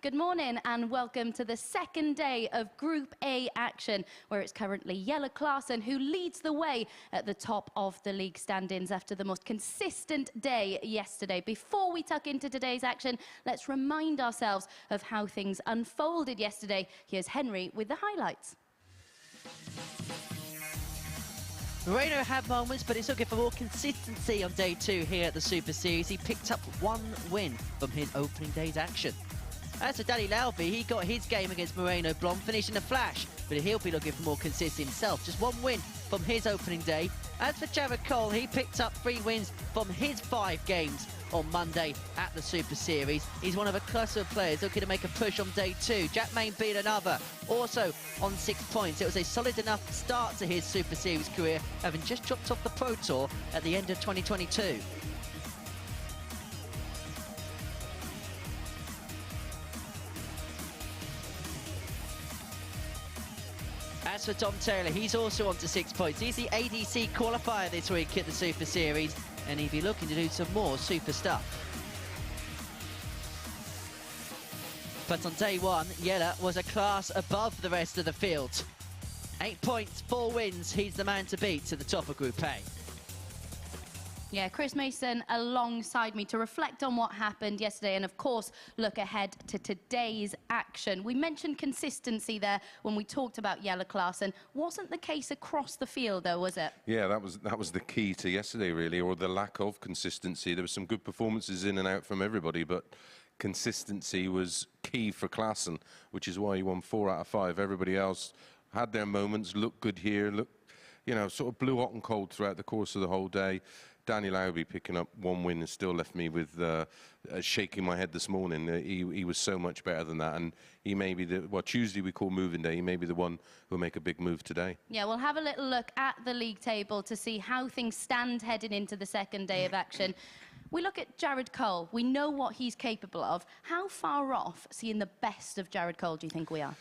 Good morning and welcome to the second day of Group A action, where it's currently Jelle Klaasen who leads the way at the top of the league standings after the most consistent day yesterday. Before we tuck into today's action, let's remind ourselves of how things unfolded yesterday. Here's Henry with the highlights. Moreno had moments, but he's looking for more consistency on day two here at the Super Series. He picked up one win from his opening day's action. As for Lauby, he got his game against Moreno Blom, finishing a flash, but he'll be looking for more consistency himself. Just one win from his opening day. As for Jelle Klaasen, he picked up 3 wins from his 5 games on Monday at the Super Series. He's one of a cluster of players looking to make a push on day 2. Jack Main beat another, also on 6 points. It was a solid enough start to his Super Series career, having just dropped off the Pro Tour at the end of 2022. As for Tom Taylor, he's also on to 6 points. He's the ADC qualifier this week at the Super Series, and he'll be looking to do some more super stuff. But on day 1, Jelle was a class above the rest of the field. 8 points, 4 wins. He's the man to beat to the top of Group A. Yeah, Chris Mason alongside me to reflect on what happened yesterday and, of course, look ahead to today's action. We mentioned consistency there when we talked about Jelle Klaasen. Wasn't the case across the field, though, was it? Yeah, that was the key to yesterday, really, or the lack of consistency. There were some good performances in and out from everybody, but consistency was key for Klaasen, which is why he won 4 out of 5. Everybody else had their moments, looked good here, sort of blew hot and cold throughout the course of the whole day. Lauby picking up 1 win and still left me with shaking my head this morning. He was so much better than that, and he may be Tuesday we call moving day. He may be the one who'll make a big move today. Yeah, we'll have a little look at the league table to see how things stand heading into the second day of action. We look at Jared Cole. We know what he's capable of. How far off seeing the best of Jared Cole do you think we are?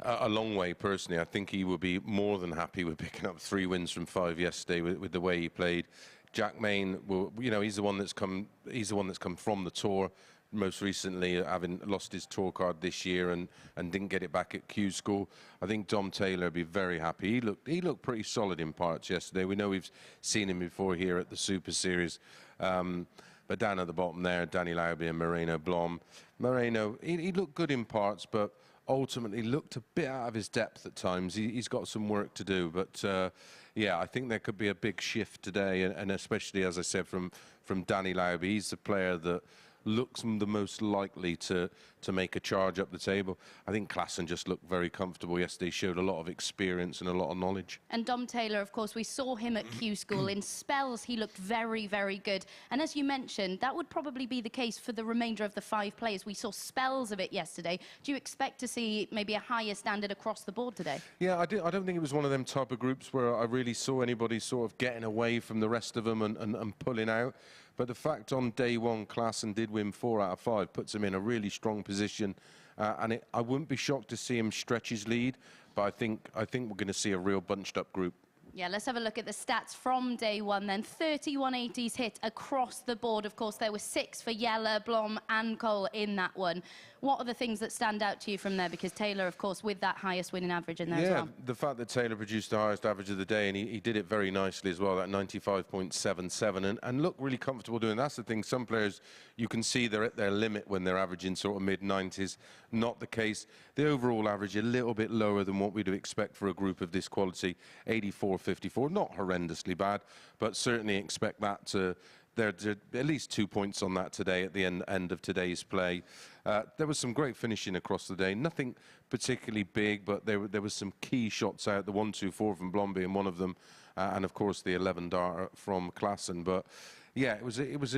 A long way, personally. I think he would be more than happy with picking up 3 wins from 5 yesterday with the way he played. Jack Main, he's the one that's come. He's the one that's come from the tour, most recently having lost his tour card this year and didn't get it back at Q School. I think Tom Taylor would be very happy. He looked pretty solid in parts yesterday. We know we've seen him before here at the Super Series. But down at the bottom there, Lauby and Moreno Blom. Moreno, he looked good in parts, but ultimately looked a bit out of his depth at times. He's got some work to do, but yeah, I think there could be a big shift today, and especially, as I said, from Lauby. He's the player that looks the most likely to make a charge up the table. I think Klaasen just looked very comfortable yesterday, showed a lot of experience and a lot of knowledge. And Dom Taylor, of course, we saw him at Q School. In spells, he looked very, very good. And as you mentioned, that would probably be the case for the remainder of the 5 players. We saw spells of it yesterday. Do you expect to see maybe a higher standard across the board today? Yeah, I don't think it was one of them type of groups where I really saw anybody sort of getting away from the rest of them and pulling out. But the fact on day 1, Klaasen did win 4 out of 5, puts him in a really strong position. And I wouldn't be shocked to see him stretch his lead, but I think we're going to see a real bunched up group. Yeah, let's have a look at the stats from day 1 then. 31 80s hit across the board. Of course, there were 6 for Jelle, Blom and Cole in that one. What are the things that stand out to you from there? Because Taylor, of course, with that highest winning average in there as well. Yeah, the fact that Taylor produced the highest average of the day, and he did it very nicely as well, that 95.77, and looked really comfortable doing. That's the thing, some players, you can see they're at their limit when they're averaging sort of mid-90s. Not the case. The overall average a little bit lower than what we'd expect for a group of this quality, 84.54, not horrendously bad, but certainly expect that to... There's at least 2 points on that today at the end of today's play. There was some great finishing across the day. Nothing particularly big, but there was some key shots out. The 1-2-4 from Blom being one of them, and of course the 11 dart from Klaasen. But yeah, it was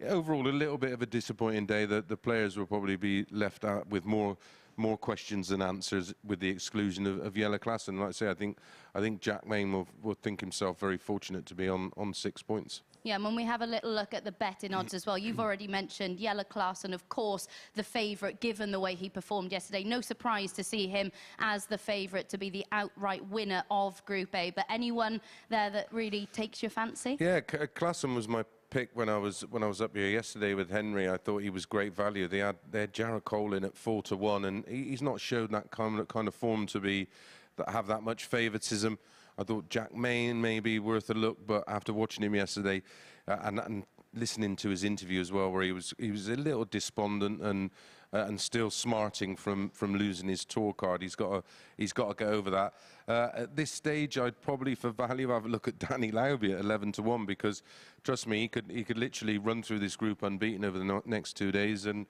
overall a little bit of a disappointing day. That the players will probably be left out with more questions than answers with the exclusion of Jelle Klaasen. Like I say, I think Jack Main will think himself very fortunate to be on 6 points. Yeah, and when we have a little look at the betting odds as well, you've already mentioned Jelle Klaasen, of course, the favourite, given the way he performed yesterday. No surprise to see him as the favourite to be the outright winner of Group A. But anyone there that really takes your fancy? Yeah, Klaasen was my pick when I was up here yesterday with Henry. I thought he was great value. They had Jarrod Cole in at 4-1, and he's not showed that kind of form to have that much favouritism. I thought Jack Main may be worth a look, but after watching him yesterday and listening to his interview as well, where he was a little despondent and still smarting from losing his tour card. He's got to get over that. At this stage, I'd probably, for value, have a look at Danny Lauby at 11-1, because trust me, he could literally run through this group unbeaten over the next 2 days and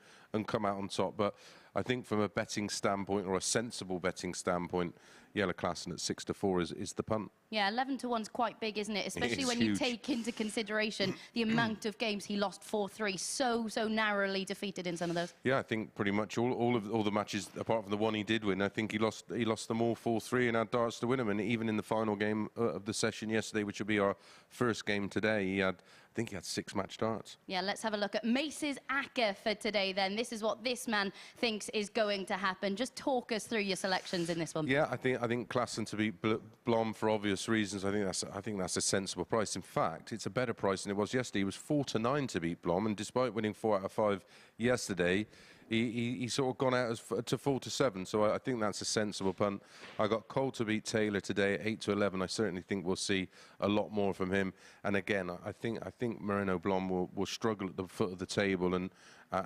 come out on top. But I think from a betting standpoint, or a sensible betting standpoint, Jelle Klaasen at 6-4 is the punt. Yeah, 11-1's quite big, isn't it? Especially when you take into consideration the amount of games he lost 4-3, so narrowly defeated in some of those. Yeah, I think pretty much all the matches, apart from the one he did win, I think he lost them all 4-3 and had darts to win them. And even in the final game of the session yesterday, which will be our first game today, I think he had 6 match darts. Yeah, let's have a look at Mace's Acker for today then. This is what this man thinks is going to happen. Just talk us through your selections in this one. Yeah, I think Klaasen to beat Blom for obvious reasons. I think that's a sensible price. In fact, it's a better price than it was yesterday. He was 4-9 to beat Blom, and despite winning 4 out of 5 yesterday, he sort of gone out to 4-7. So I think that's a sensible punt. I got Cole to beat Taylor today at 8-11. I certainly think we'll see a lot more from him. And again, I think Moreno Blom will struggle at the foot of the table and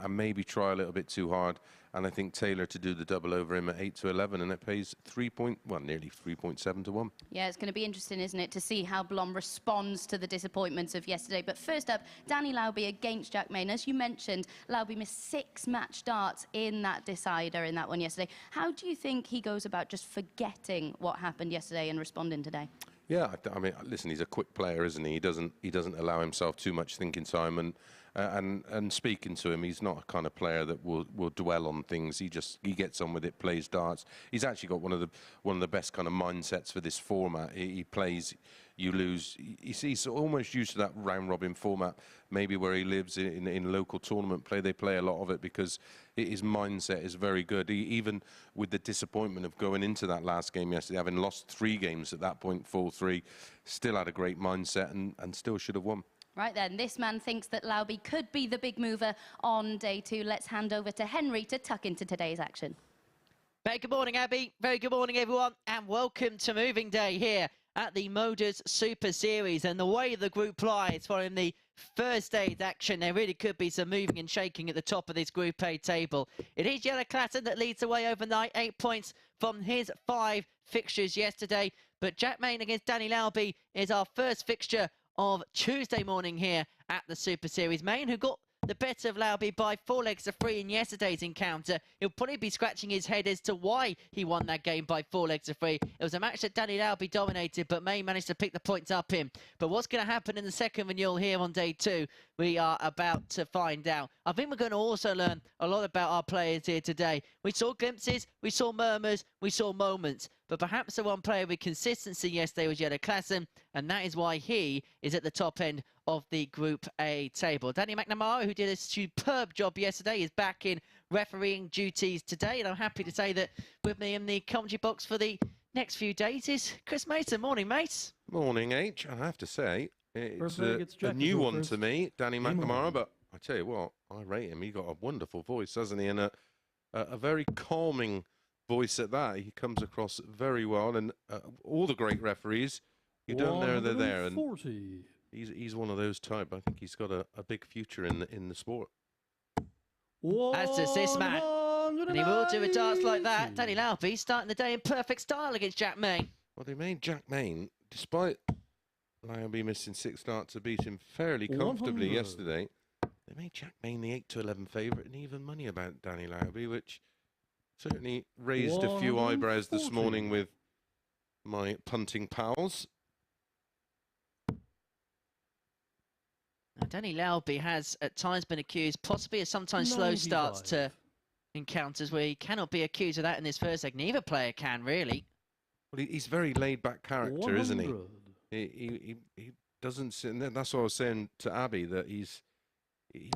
maybe try a little bit too hard. And I think Taylor to do the double over him at 8-11, and it pays nearly 3.7-1. Yeah, it's going to be interesting, isn't it, to see how Blom responds to the disappointments of yesterday. But first up, Danny Lauby against Jack Main. As you mentioned, Lauby missed 6 match darts in that decider in that one yesterday. How do you think he goes about just forgetting what happened yesterday and responding today? Yeah, I mean, listen, he's a quick player, isn't he? He doesn't allow himself too much thinking time, and speaking to him, he's not a kind of player that will dwell on things. He gets on with it, plays darts. He's actually got one of the best kind of mindsets for this format. He plays, you lose. He's almost used to that round robin format. Maybe where he lives in local tournament play, they play a lot of it because his mindset is very good. Even with the disappointment of going into that last game yesterday, having lost 3 games at that point, 4-3, still had a great mindset and still should have won. Right then, this man thinks that Lauby could be the big mover on day 2. Let's hand over to Henry to tuck into today's action. Very good morning, Abby. Very good morning, everyone, and welcome to Moving Day here at the MODUS Super Series. And the way the group lies following the first day's action, there really could be some moving and shaking at the top of this Group A table. It is Jelle Klaasen that leads the way overnight, 8 points from his 5 fixtures yesterday. But Jack Main against Danny Lauby is our first fixture of Tuesday morning here at the Super Series. Main, who got the better of Lauby by 4 legs to 3 in yesterday's encounter. He'll probably be scratching his head as to why he won that game by 4 legs to 3. It was a match that Danny Lauby dominated, but Main managed to pick the points up in. But what's going to happen in the second renewal here on day 2, we are about to find out. I think we're going to also learn a lot about our players here today. We saw glimpses, we saw murmurs, we saw moments. But perhaps the one player with consistency yesterday was Jelle Klaasen, and that is why he is at the top end of the Group A table. Danny McNamara, who did a superb job yesterday, is back in refereeing duties today, and I'm happy to say that with me in the commentary box for the next few days is Chris Mason. Morning, mate. Morning, H. I have to say, it's a new one to me, Danny McNamara, but I tell you what, I rate him. He got a wonderful voice, hasn't he? And a very calming voice at that. He comes across very well, and all the great referees, you don't know they're there. And he's one of those type. I think he's got a big future in the sport. As does this man, and he will do a darts like that. Danny Lauby starting the day in perfect style against Jack Main. Well, they made Jack Main, despite Lauby missing 6 darts to beat him fairly comfortably yesterday, they made Jack Main the 8-11 favourite, and even money about Danny Lauby, which certainly raised a few eyebrows this morning with my punting pals. Now, Danny Lauby has at times been accused possibly of sometimes slow starts to encounters where he cannot be accused of that in this first leg. Neither player can, really. Well, he's very laid-back character, isn't he? He doesn't sit, and that's what I was saying to Abby, that he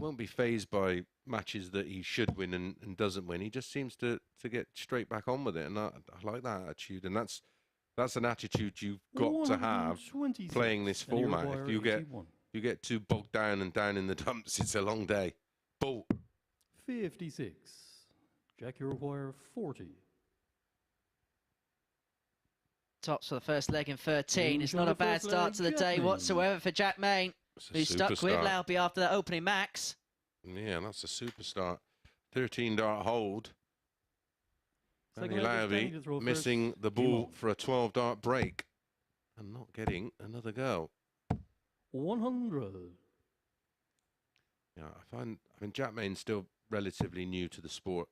won't be fazed by matches that he should win and doesn't win. He just seems to get straight back on with it, and I like that attitude. And that's an attitude you've got to have playing this format. If you get you get too bogged down and down in the dumps, it's a long day. Ball. 56. Jack, you require 40. Tops for the first leg in 13. Game It's on not the a bad first start leg, to the Jack day Main. whatsoever for Jack Main, It's a who's stuck with superstar. Lauby after that opening max. Yeah, that's a superstar. 13 dart hold. Second Danny leg is Danny to Lauby throw missing first. the Game ball on. for a 12 dart break and not getting another go. 100. Yeah, I mean, Jack Main's still relatively new to the sport,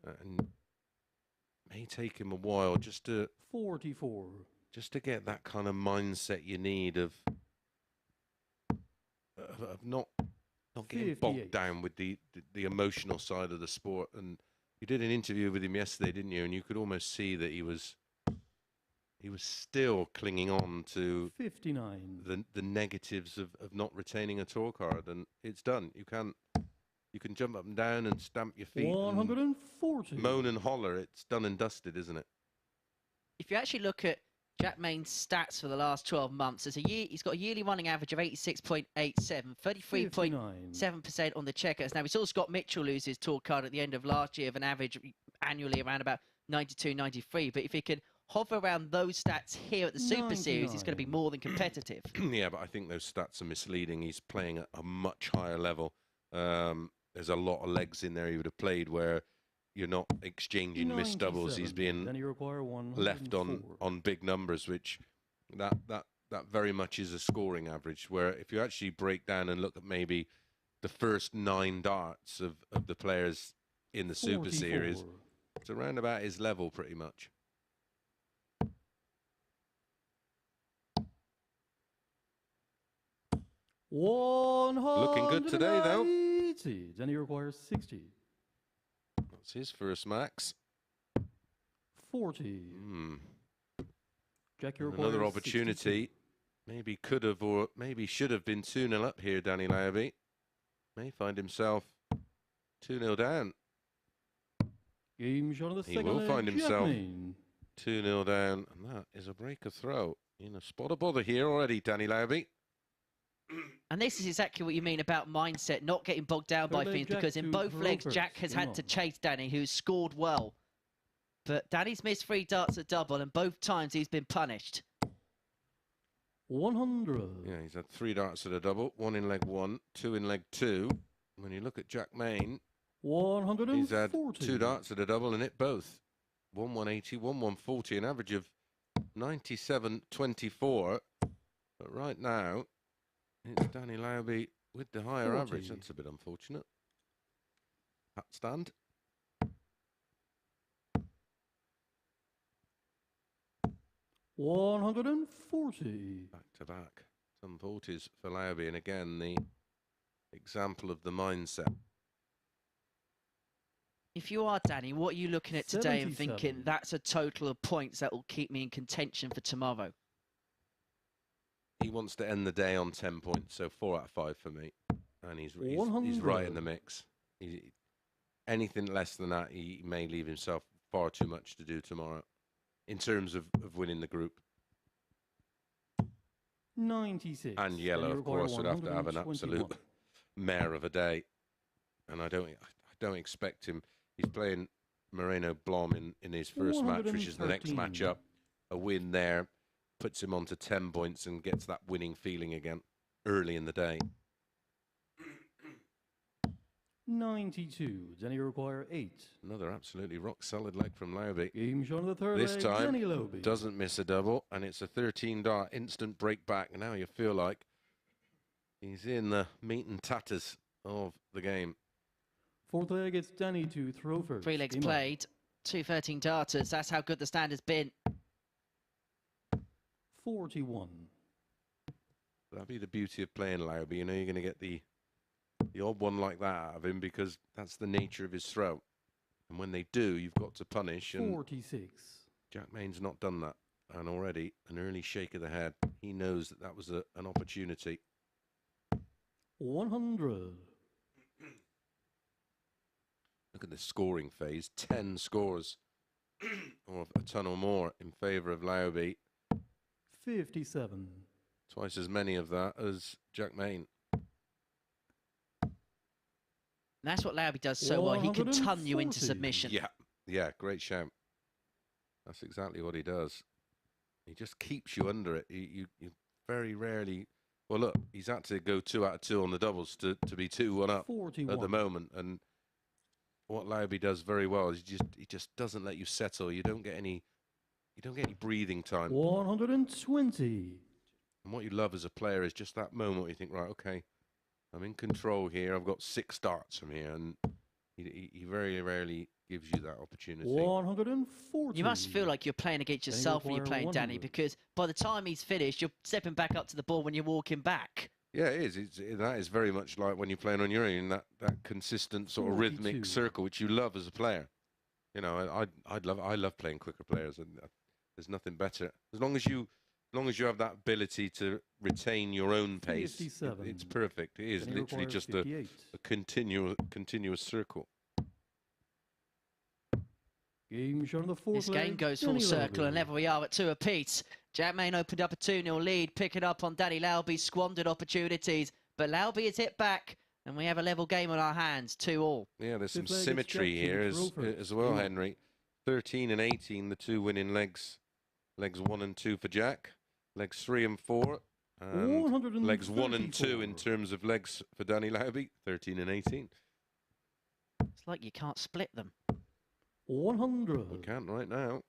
and may take him a while just to 44. get that kind of mindset you need of not getting bogged 58. down with the emotional side of the sport. And you did an interview with him yesterday, didn't you? And you could almost see that he was still clinging on to 59. the negatives of not retaining a tour card, and it's done. You can jump up and down and stamp your feet, and 140. moan and holler. It's done and dusted, isn't it? If you actually look at Jack Main's stats for the last 12 months, he's got a yearly running average of 86.87, 33.7% on the checkers. Now, he's also got Mitchell lose his tour card at the end of last year of an average annually around about 92, 93. But if he can hover around those stats here at the Super Series, he's going to be 99. more than competitive. Yeah, but I think those stats are misleading. He's playing at a much higher level. There's a lot of legs in there he would have played where you're not exchanging missed doubles. He's 97. being Then you require 104. left on big numbers, which that very much is a scoring average. Where if you actually break down and look at maybe the first 9 darts of the players in the Super 44. Series, it's around about his level pretty much. Looking good today, though. Then he requires 60. That's his first max. 40. Jack, you require Another opportunity. 62. Maybe could have or maybe should have been 2-0 up here, Danny Lauby. May find himself 2-0 down. Game shot of the He second will leg, find Jack himself Main. 2-0 down, and that is a break of throw. In a spot of bother here already, Danny Lauby. And this is exactly what you mean about mindset, not getting bogged down by Third leg, things, Jack because in to both throw legs, first. Jack has Game had to on. chase Danny, who's scored well. But Danny's missed 3 darts at double, and both times he's been punished. 100. Yeah, he's had 3 darts at a double, 1 in leg 1, 2 in leg 2. When you look at Jack Main, 140. he's had 2 darts at a double and hit both. 1 180, 1 140, an average of 97.24. But right now, it's Danny Lauby with the higher 40. average. That's a bit unfortunate. Hat stand. $140. Back to back. Some 40s for Lauby. And again, the example of the mindset. If you are Danny, what are you looking at today and 77. thinking, that's a total of points that will keep me in contention for tomorrow? He wants to end the day on 10 points, so 4 out of 5 for me. And he's right in 100. the mix. Anything less than that, he may leave himself far too much to do tomorrow in terms of winning the group. 96. And Then Yellow, you of require course, would have to have an 121. absolute mare of a day. And I don't expect him. He's playing Moreno Blom in his first match, which is the next 113. matchup. A win there puts him on to 10 points and gets that winning feeling again early in the day. 92. Then you require 8. Another absolutely rock-solid leg from Lauby. Game shot of the third This leg, time, Danny Lauby. doesn't miss a double, and it's a 13-dart instant break back. And now you feel like he's in the meat and tatters of the game. Fourth leg, it's Danny to throw first. 3 legs Game on. played, 2 13 darters. That's how good the stand has been. 41. That'd be the beauty of playing Lauby. You know you're going to get the odd one like that out of him because that's the nature of his throw. And when they do, you've got to punish. And 46. Jack Main's not done that. And already an early shake of the head. He knows that that was an opportunity. 100. Look at the scoring phase. 10 scores or a ton or more in favour of Lauby. 57. Twice as many of that as Jack Main. And that's what Lauby does so well. He can ton you into submission. Yeah, great shout. That's exactly what he does. He just keeps you under it. You very rarely... Well, look, he's had to go 2 out of 2 on the doubles to be 2-1 up 41. at the moment. And what Lauby does very well is he just doesn't let you settle. You don't get any breathing time. 120. And what you love as a player is just that moment where you think, right, okay, I'm in control here. I've got 6 darts from here, and he very rarely gives you that opportunity. 140. You must feel like you're playing against yourself when you're playing Danny, because by the time he's finished, you're stepping back up to the ball when you're walking back. Yeah, it is. That is very much like when you're playing on your own, that consistent sort of rhythmic circle, which you love as a player. You know, I love playing quicker players, and there's nothing better. As long as you have that ability to retain your own pace, it's perfect. It is literally just a continuous circle. This game goes full circle, and there we are at 2 apiece. Jack Main opened up a 2-0 lead, picking up on Danny Lauby's squandered opportunities. But Lauby is hit back, and we have a level game on our hands, 2-all. Yeah, there's some symmetry here as well, Henry. 13 and 18, the 2 winning legs. Legs 1 and 2 for Jack. Legs 3 and 4. And legs 1 and 2 in terms of legs for Danny Lauby. 13 and 18. It's like you can't split them. 100. You can't right now.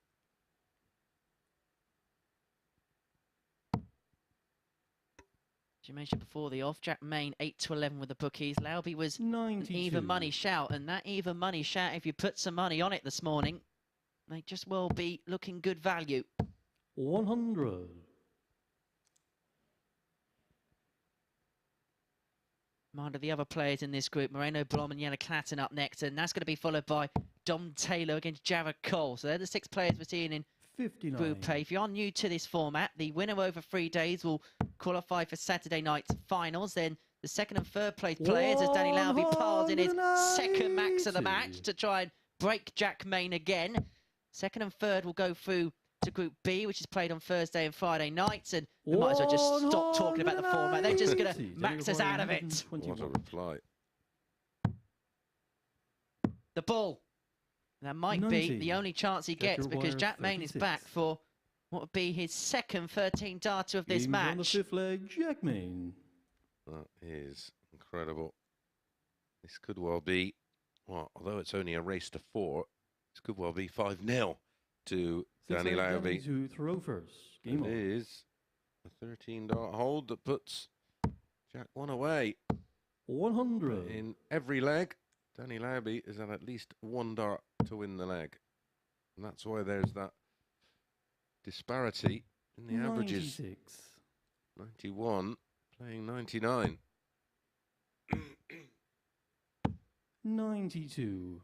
As you mentioned before the off, Jack Main 8 to 11 with the bookies. Lauby was 92. an even money shout, and that even money shout, if you put some money on it this morning, may just well be looking good value. 100. Mind of the other players in this group, Moreno Blom and Jelle Klaasen up next, and that's going to be followed by Dom Taylor against Jared Cole. So they're the 6 players we're seeing in 59. Group A. If you are new to this format, the winner over 3 days will qualify for Saturday night's finals. Then the 2nd and 3rd place players, as Danny Lauby piles in his 2nd max of the match to try and break Jack Main again. 2nd and 3rd will go through to Group B, which is played on Thursday and Friday nights, and we might as well just stop talking about the format. They're just going to max us out of it. What a reply. The ball. That might be the only chance he gets, because Jack Main is back for what would be his 2nd 13-darter of this match. On the 5th leg, Jack Main. That is incredible. This could well be, well, although it's only a race to 4, this could well be 5-0 to Danny Lauby. To throw first. Game It is a 13-dart hold that puts Jack 1 away. 100. In every leg, Danny Lauby is at least 1 dart to win the leg. And that's why there's that disparity in the averages. 96. 91 playing 99. 92.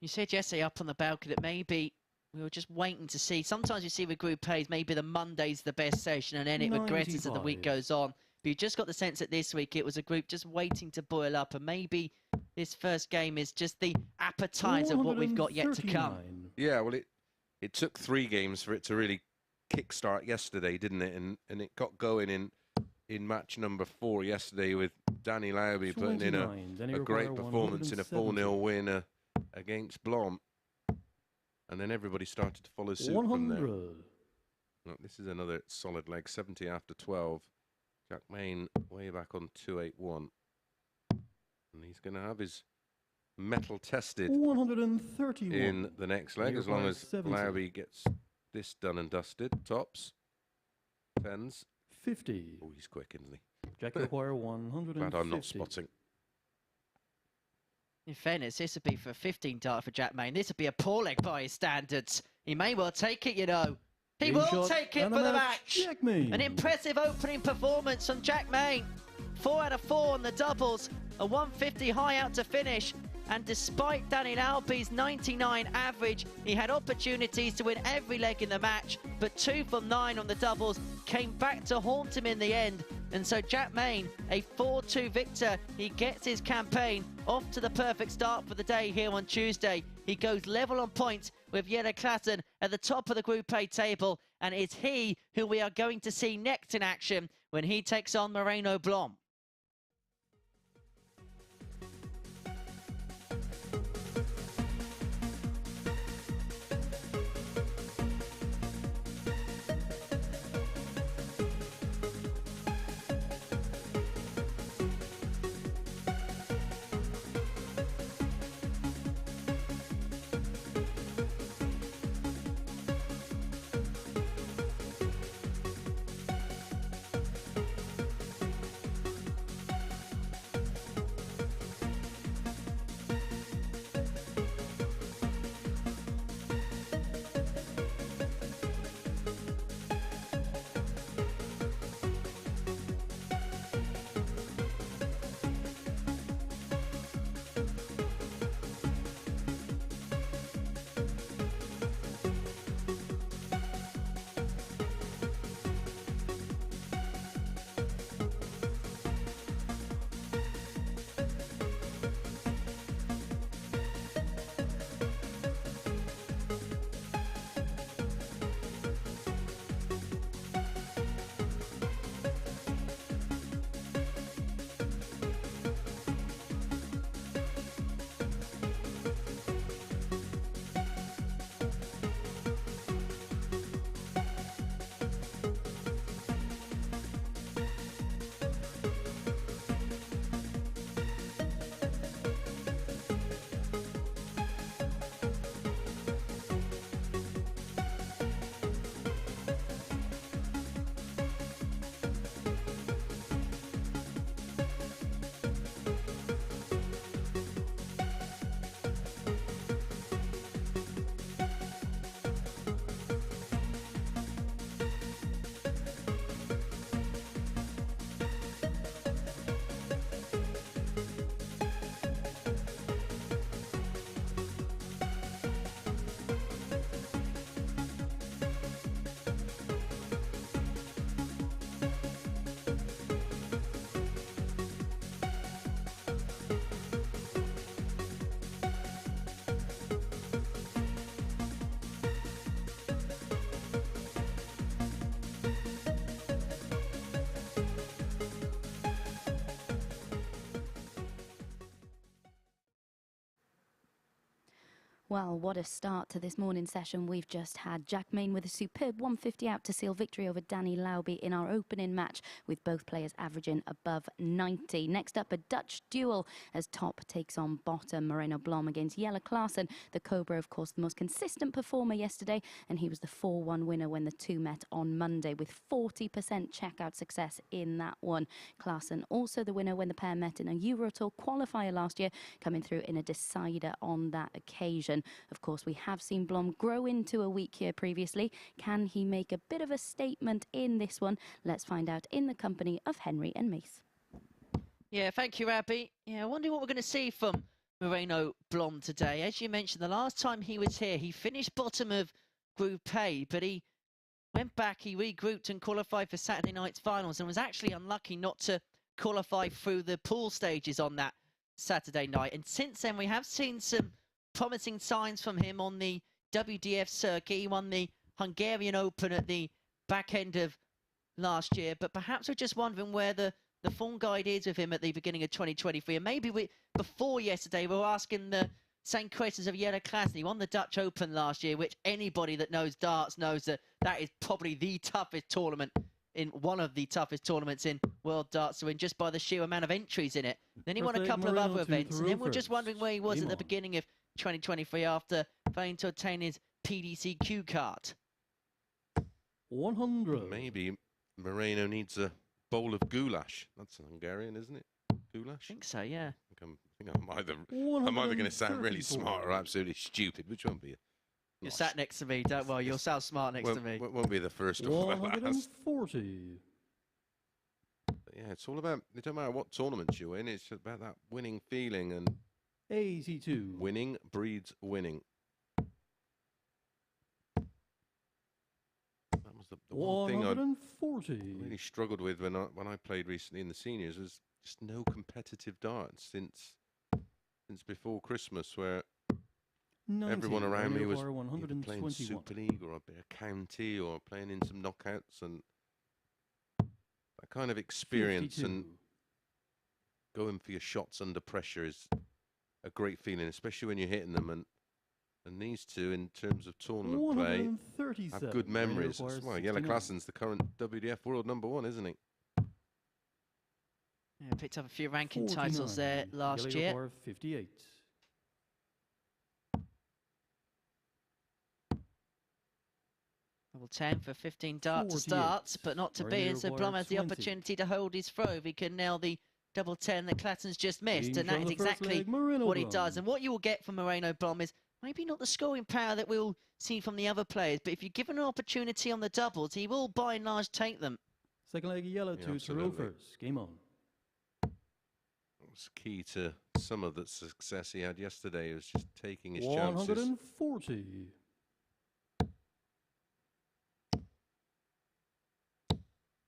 You said yesterday up on the balcony that maybe we were just waiting to see. Sometimes you see with Group A's, maybe the Monday's the best session, and then it regresses as the week goes on. But you just got the sense that this week it was a group just waiting to boil up, and maybe this first game is just the appetizer of what we've got yet to come. Yeah, well, it took 3 games for it to really kickstart yesterday, didn't it? And it got going in match number 4 yesterday with Danny Lauby putting in a great performance in a 4-0 win against Blom. And then everybody started to follow suit from there. Look, this is another solid leg, 70 after 12. Jack Main way back on 281. And he's going to have his metal tested 131 in the next leg, as long as Lauby gets this done and dusted. Tops. 10s. 50. Oh, he's quick, isn't he? Jack require 150. Glad I'm not spotting. In fairness, this would be for a 15-dart for Jack Main. This would be a poor leg by his standards. He may well take it, you know. He will take it for the match. An impressive opening performance from Jack Main. 4 out of 4 on the doubles. A 150 high out to finish. And despite Danny Lauby's 99 average, he had opportunities to win every leg in the match, but 2 from 9 on the doubles came back to haunt him in the end. And so Jack Main, a 4-2 victor, he gets his campaign off to the perfect start for the day here on Tuesday. He goes level on points with with Jelle Klaasen at the top of the Group A table, and it's he who we are going to see next in action when he takes on Moreno Blom. Well, what a start to this morning session we've just had. Jack Main with a superb 150 out to seal victory over Danny Lauby in our opening match, with both players averaging above 90. Next up, a Dutch duel as top takes on bottom. Moreno Blom against Jelle Klaasen. The Cobra, of course, the most consistent performer yesterday, and he was the 4-1 winner when the two met on Monday, with 40% checkout success in that one. Klaasen also the winner when the pair met in a Eurotour qualifier last year, coming through in a decider on that occasion. Of course, we have seen Blom grow into a week here previously. Can he make a bit of a statement in this one? Let's find out in the company of Henry and Mace. Yeah, thank you, Abby. Yeah, I wonder what we're going to see from Moreno Blom today. As you mentioned, the last time he was here, he finished bottom of Group A, but he went back, he regrouped and qualified for Saturday night's finals, and was actually unlucky not to qualify through the pool stages on that Saturday night. And since then, we have seen some promising signs from him on the WDF circuit. He won the Hungarian Open at the back end of last year, but perhaps we're just wondering where the form guide is with him at the beginning of 2023. And maybe before yesterday, we were asking the same questions of Jelle Klaasen. He won the Dutch Open last year, which anybody that knows darts knows that is probably the toughest tournament, in one of the toughest tournaments in world darts to win, just by the sheer amount of entries in it. Then he won a couple of other events, and then we're just wondering where he was at the beginning of 2023 after failing to obtain his PDC Q card. 100. Maybe Moreno needs a bowl of goulash. That's Hungarian, isn't it? Goulash? I think so, yeah. I think I'm either going to sound really smart or absolutely stupid. Which one be it? You're sat next to me, don't worry, you'll sound smart next to me. Won't be the first or the last. 140. Yeah, it's all about, it don't matter what tournaments you win, it's about that winning feeling, and 82. winning breeds winning. That was the one thing I 140. really struggled with when I played recently in the seniors, was just no competitive darts since before Christmas, where everyone around me was Moreno either playing 121. Super League or a bit of county or playing in some knockouts, and that kind of experience 52. and going for your shots under pressure is a great feeling, especially when you're hitting them. And these two, in terms of tournament play, 137. have good Moreno memories. requires Well, Jelle 69. Klaasen's the current WDF world #1, isn't he? Yeah, picked up a few ranking 49. titles there last Jelle year. requires 58. Double 10 for 15 dart to 48. start, but not to be. Moreno And so Blom requires has the 20. opportunity to hold his throw if he can nail the double 10 that Klaasen's just missed. Games And that on is the first exactly leg, Moreno what he Blom. does. And what you will get from Moreno Blom is maybe not the scoring power that we'll see from the other players, but if you're given an opportunity on the doubles, he will by and large take them. Second leg, yellow Yeah, to throw absolutely. first. Game on. It was key to some of the success he had yesterday. He was just taking his chances. 140.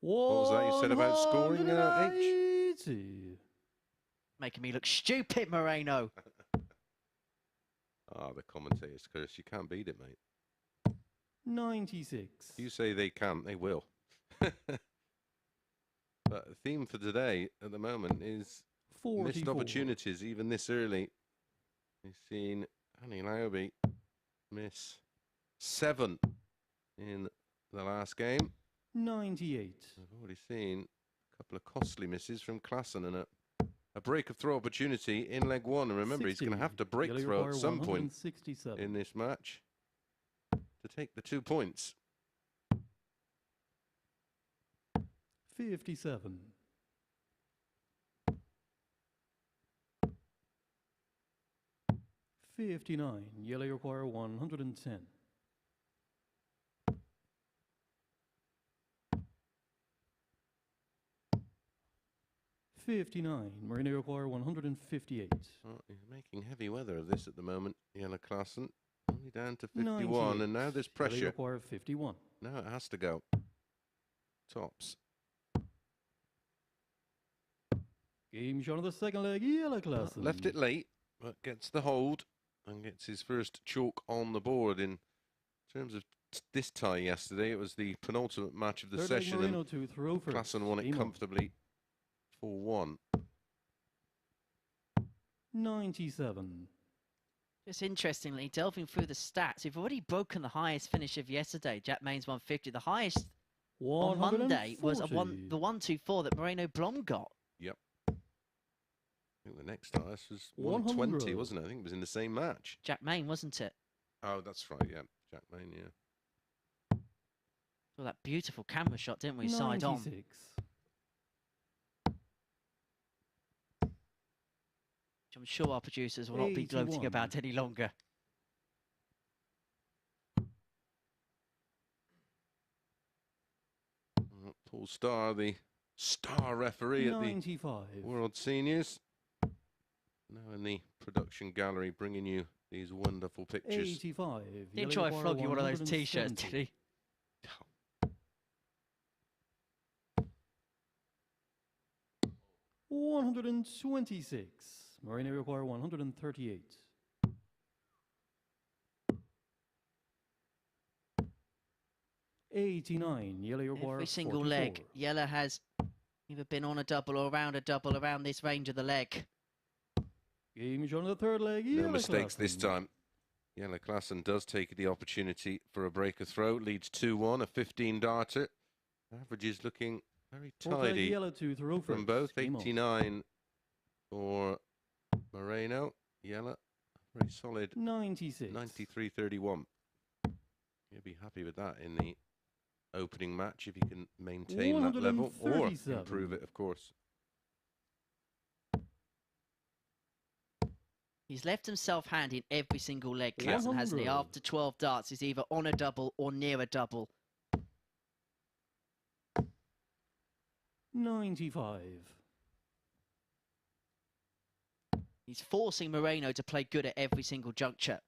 What was that you said about scoring, H? 180. Making me look stupid, Moreno. Ah, the commentators, Chris, you can't beat it, mate. 96. You say they can't, they will. But the theme for today at the moment is 44. missed opportunities, even this early. We've seen Annie Lauby miss 7 in the last game. 98. I've already seen a couple of costly misses from Klaasen and a break of throw opportunity in leg 1. And remember, he's going to have to break Jelle throw at requires some point 167. in this match to take the 2 points. 57. 59. Jelle require 110. 59. Moreno require 158. Well, he's making heavy weather of this at the moment, Jelle Klaasen. Only down to 51, 98. and now there's Jelle pressure. require 51. Now it has to go. Tops. Game shot of the second leg, Jelle Klaasen. Left it late, but gets the hold and gets his first chalk on the board. In terms of this tie yesterday, it was the penultimate match of the Third leg, session, Moreno and to throw first. Klaasen won it Game on. comfortably 4-1. 97. Just interestingly, delving through the stats, we've already broken the highest finish of yesterday. Jack Main's 150. The highest on Monday was the 124 that Moreno Blom got. Yep. I think the next highest was 120, 100. wasn't it? I think it was in the same match. Jack Main, wasn't it? Oh, that's right, yeah. Jack Main, yeah. Saw that beautiful camera shot, didn't we? Side on. 96. Which I'm sure our producers will not be gloating 81. about any longer. Paul Starr, the star referee at the 95. World Seniors. Now in the production gallery, bringing you these wonderful pictures. 85. Didn't Jelle try to require flog you one of those t-shirts, 170. did he? 126. Moreno require 138. '89. Jelle require Every single 44. leg, Jelle has either been on a double or around this range of the leg. Game shot on the third leg. No Jelle mistakes this Klaasen. time. Jelle Klaasen does take the opportunity for a break of throw. Leads 2-1, a 15 darter. Average is looking very Fourth leg, tidy Jelle to throw from first. both. Game on. 89 for Moreno. Jelle, very solid. 96. 93-31. You'll be happy with that in the opening match if you can maintain that level or 137. improve it, of course. He's left himself hand in every single leg, Klaasen, hasn't he? 100. After 12 darts, he's either on a double or near a double. 95. He's forcing Moreno to play good at every single juncture.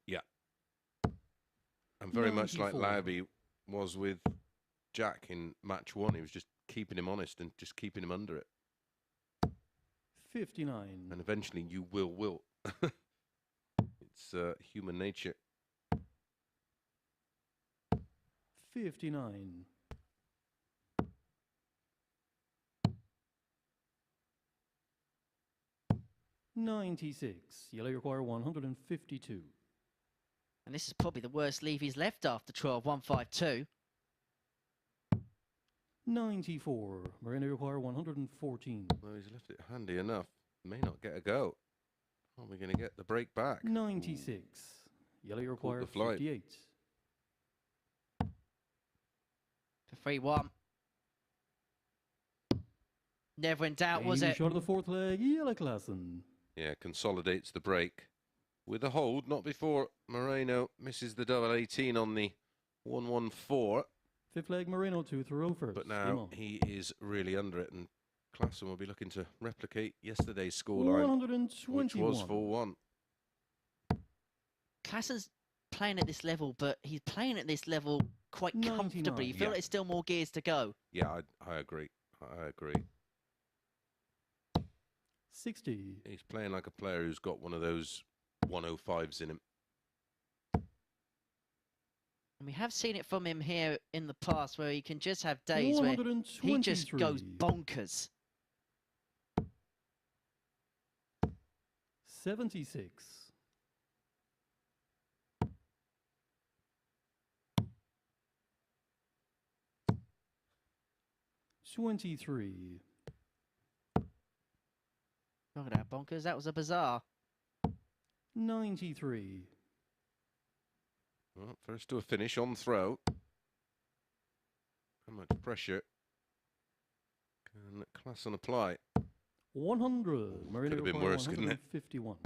And very much like 94. Lauby was with Jack in match 1. He was just keeping him honest and just keeping him under it. 59. And eventually you will wilt. It's human nature. 59. 96. Yellow require 152. And this is probably the worst leave he's left after 12, 152. 94. Moreno require 114. Well, he's left it handy enough. May not get a go. Are we going to get the break back? 96. Yellow require the flight. 58. For 3-1. Never in doubt, was Game it? short of the fourth leg, Jelle Klaasen. Yeah, consolidates the break with a hold. Not before Moreno misses the double 18 on the 114. Fifth leg, Moreno to throw first. But Game now on. he is really under it, and Klaasen will be looking to replicate yesterday's scoreline, 121. which was 4-1. Klaasen's playing at this level, but he's playing at this level quite 99. comfortably. You feel Yeah. like there's still more gears to go. Yeah, I agree. I agree. 60. He's playing like a player who's got one of those 105s in him. And we have seen it from him here in the past, where he can just have days where he just goes 123. bonkers. 76. 23. Look at that, bonkers. That was a bizarre. 93. Well, first to a finish on throw. How much pressure can Klaasen apply? 100. Moreno Could have been require worse, couldn't it? 151.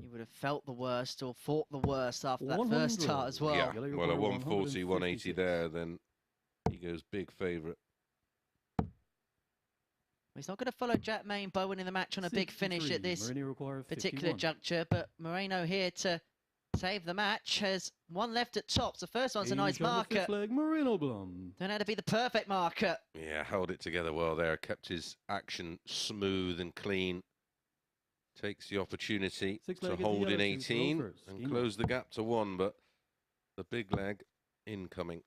You would have felt the worst or thought the worst after that 100. first start as well. Yeah, Yellow well, a require 140, 180 156. there, then he goes big favourite. He's not going to follow Jack Main Bowen in the match on a big finish 63. at this Moreno require particular 51. juncture, but Moreno here to save the match. Has one left at tops. The first one's a nice Game shot of the marker. fifth leg, Moreno Blom. Turned out to be the perfect marker. Yeah, held it together well there, kept his action smooth and clean. Takes the opportunity Six to leg is the hold in yellow to throw 18 first. and Game close the gap to 1, but the big leg incoming.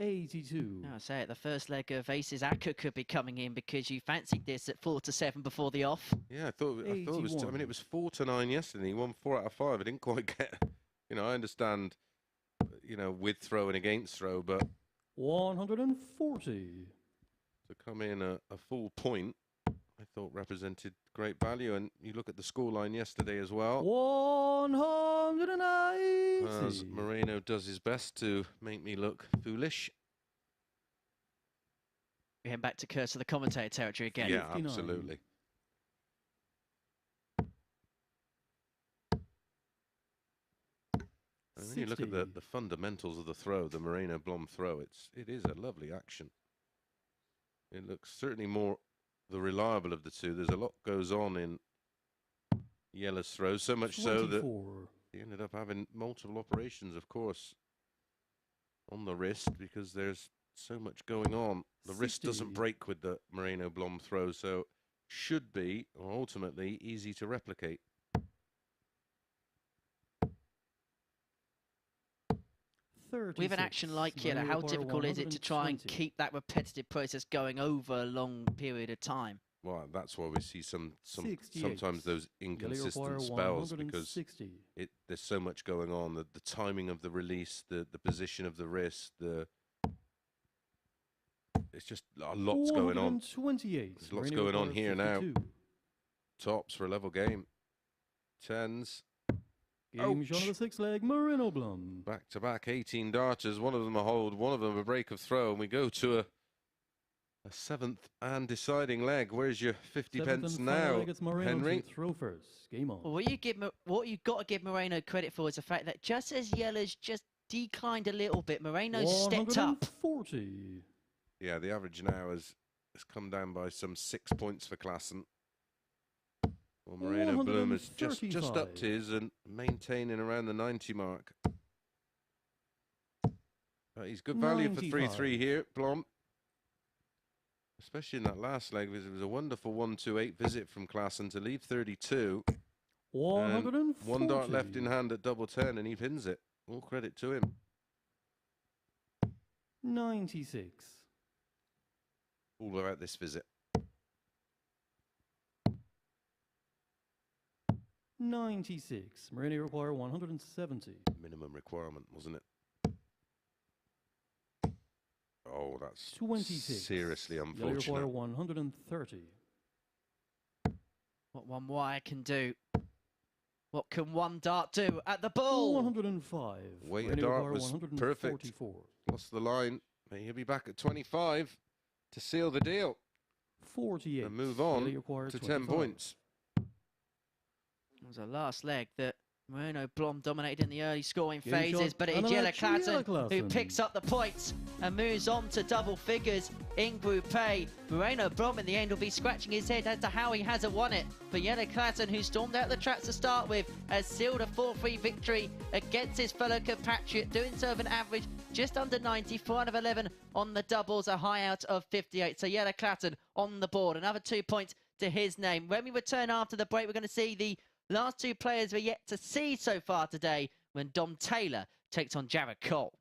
82. I say it, the first leg of Aces Akka could be coming in because you fancied this at 4-7 before the off. Yeah, I thought it was. I 81. mean, it was 4-9 yesterday. He won 4 out of 5. I didn't quite get. You know, I understand. You know, with throw and against throw, but 140. to come in a full point, I thought represented great value. And you look at the scoreline yesterday as well. 190. As Moreno does his best to make me look foolish. We head back to Curse of the commentator territory again. Yeah, 59. absolutely. And then you look at 60. the fundamentals of the throw, the Moreno Blom throw. It is a lovely action. It looks certainly more the reliable of the two. There's a lot goes on in Jelle's throw, so much so that 24. he ended up having multiple operations, of course, on the wrist because there's so much going on. The wrist 60. doesn't break with the Moreno Blom throw, so should be, or ultimately, easy to replicate. 36. With an action like Yelle, Moreno how require difficult is it to try and 120. keep that repetitive process going over a long period of time? Well, that's why we see 68. sometimes those Yelle require inconsistent spells because 160. there's so much going on. The timing of the release, the position of the wrist, it's just a lot's going on. 128. There's lots Moreno going on require here now. 52. Tops for a level game. Tens. Game shot of the sixth leg, Moreno Blom. Back-to-back 18 darters. One of them a hold, one of them a break of throw. And we go to a seventh and deciding leg. Where's your 50 Seventh pence and final now, leg, it's Moreno Henry? to throw first. Game on. Well, what you got to give Moreno credit for is the fact that just as Jelle's just declined a little bit, Moreno stepped up. 140. Yeah, the average now has come down by some 6 points for Klaasen. Well, Moreno Blom has just upped 135. his and maintaining around the 90 mark. But he's good value for 3-3 95. here, Blom. Especially in that last leg, it was a wonderful 1-2-8 visit from Klaasen to leave 32. 140. One dart left in hand at double 10, and he pins it. All credit to him. 96. All about this visit. 96. Moreno require 170. Minimum requirement, wasn't it? Oh, that's 26. seriously Jelle require unfortunate. 130. What one wire can do. What can one dart do at the ball? 105. Weight of Moreno dart require was 144. perfect. Lost the line. But he'll be back at 25 to seal the deal 48. and move on Jelle require to 25. 10 points. It was a last leg that Moreno Blom dominated in the early scoring Game phases, shot but it's and a Jelle match, Jelle Klaasen who Klaasen. picks up the points and moves on to double figures in Group A. Moreno Blom in the end will be scratching his head as to how he hasn't won it. But Jelle Klaasen, who stormed out the tracks to start with, has sealed a 4-3 victory against his fellow compatriot, doing so with an average just under 90, 4 out of 11 on the doubles, a high out of 58. So Jelle Klaasen on the board, another 2 points to his name. When we return after the break, we're going to see the last two players we're yet to see so far today when Dom Taylor takes on Jared Cole.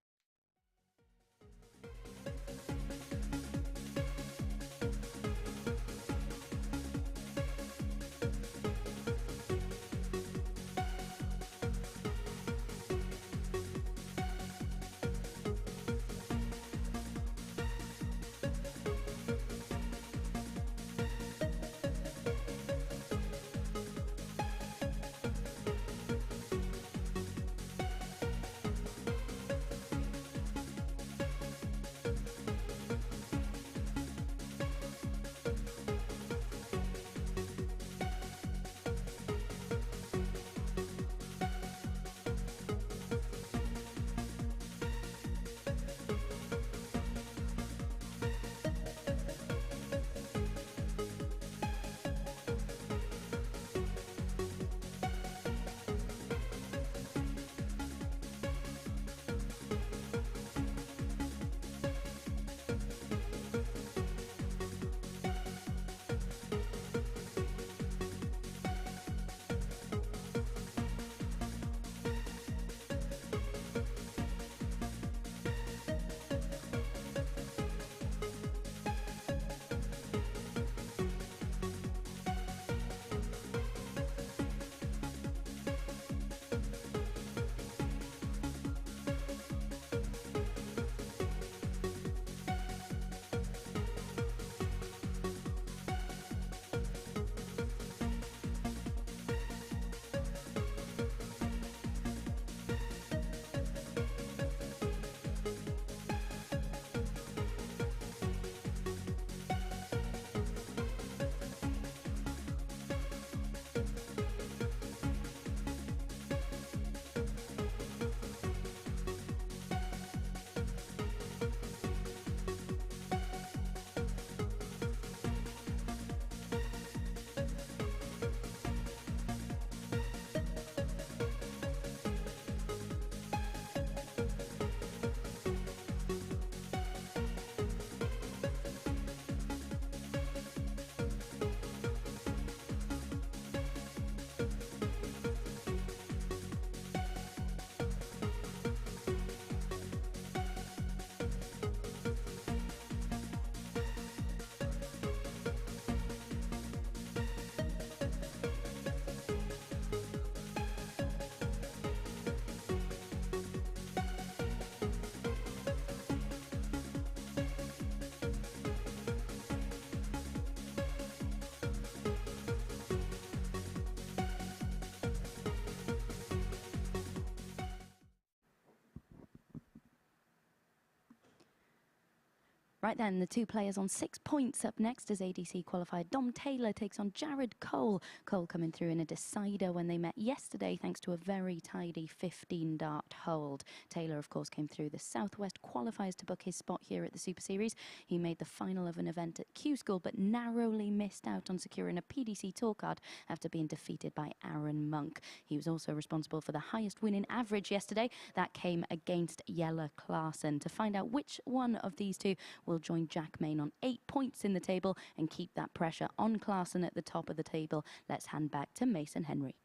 Right then, the two players on 6 points. Up next as ADC qualified Dom Taylor takes on Jared Cole. Cole coming through in a decider when they met yesterday thanks to a very tidy 15-dart hold. Taylor, of course, came through the Southwest qualifiers to book his spot here at the Super Series. He made the final of an event at Q School but narrowly missed out on securing a PDC tour card after being defeated by Aaron Monk. He was also responsible for the highest winning average yesterday. That came against Jelle Klaasen. To find out which one of these two will join Jack Main on 8 points in the table and keep that pressure on Klaasen at the top of the table, let's hand back to Mason Henry.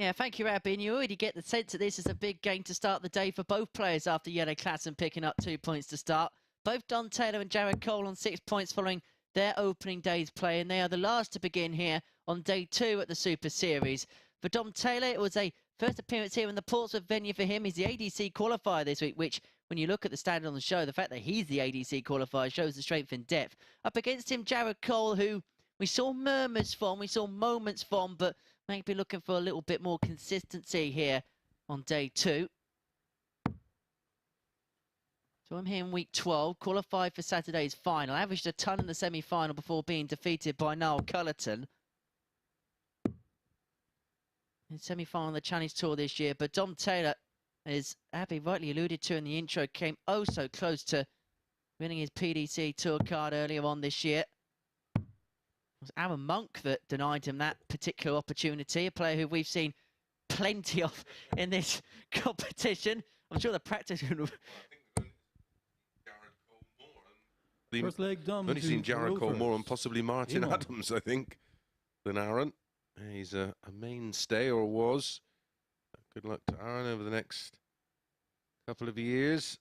Yeah, thank you, Abby. And you already get the sense that this is a big game to start the day for both players after Jelle Klaasen picking up 2 points to start. Both Dom Taylor and Jared Cole on 6 points following their opening day's play, and they are the last to begin here on day 2 at the Super Series. For Dom Taylor, it was a first appearance here in the Portsmouth venue for him. He's the ADC qualifier this week, which, when you look at the standard on the show, the fact that he's the ADC qualifier shows the strength in depth. Up against him, Jared Cole, who we saw murmurs from, we saw moments from, but maybe looking for a little bit more consistency here on day 2. So I'm here in week 12, qualified for Saturday's final. Averaged a ton in the semi-final before being defeated by Niall Cullerton in semi-final on the Challenge Tour this year. But Dom Taylor, as Abby rightly alluded to in the intro, came oh so close to winning his PDC Tour card earlier on this year. It was Aaron Monk that denied him that particular opportunity, a player who we've seen plenty of in this competition. I'm sure the practice... First leg done. I've only seen Jared Cole more and possibly Martin Adams, I think, than Aaron. He's a mainstay, or was. Good luck to Aaron over the next couple of years.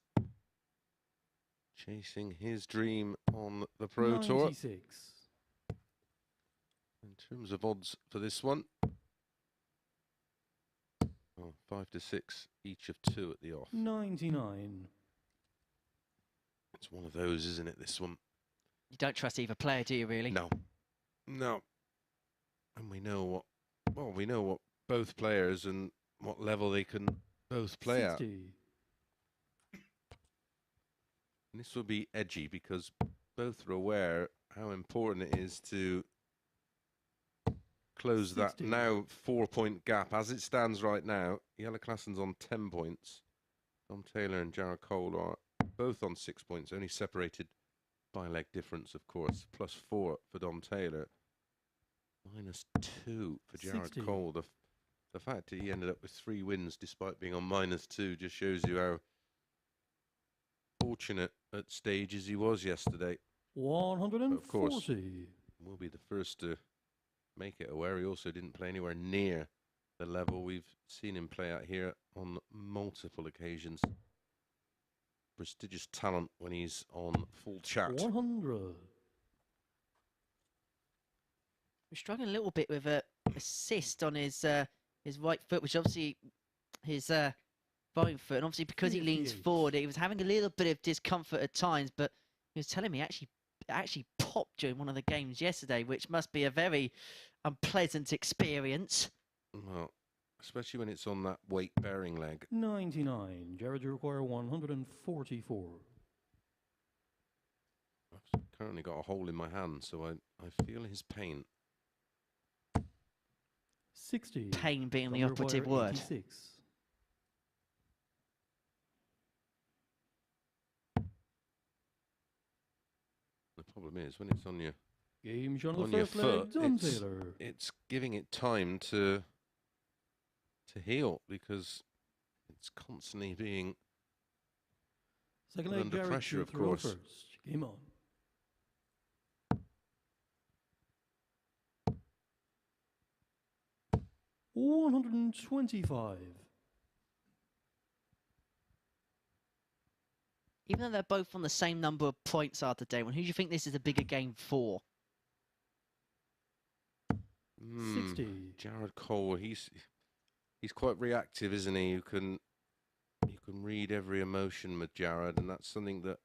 Chasing his dream on the Pro 96. Tour. In terms of odds for this one, 5 to 6, each of 2 at the off. 99. It's one of those, isn't it, this one? You don't trust either player, do you, really? No. No. And we know what, well, we know what both players and what level they can both play 60. at. And this will be edgy because both are aware how important it is to close 60. that now 4-point gap. As it stands right now, Jelle Klaasen's on 10 points. Dom Taylor and Jared Cole are both on 6 points, only separated by a leg difference, of course. +4 for Dom Taylor, -2 for Jared 60. Cole. The fact that he ended up with 3 wins despite being on -2 just shows you how fortunate at stages he was yesterday. 140. But of course, we'll be the first to make it aware he also didn't play anywhere near the level we've seen him play at here on multiple occasions. Prestigious talent when he's on full chat. 100. We're struggling a little bit with a assist on his right foot, which obviously his throwing foot, and obviously because he leans 58. forward, he was having a little bit of discomfort at times. But he was telling me actually popped during one of the games yesterday, which must be a very unpleasant experience. Well, especially when it's on that weight-bearing leg. 99. Jared, you require 144. I've currently got a hole in my hand, so I feel his pain. 60. Pain being the Dom operative require word. 86. The problem is when it's on your Game shown on on the your first leg. foot, Dom Taylor. it's giving it time to heal because it's constantly being Second put leg, under Jared, pressure, you of throw course. first. Game on. $125. Even though they're both on the same number of points after day one, who do you think this is a bigger game for? 60. Jared Cole, he's quite reactive, isn't he? You can read every emotion with Jared, and that's something that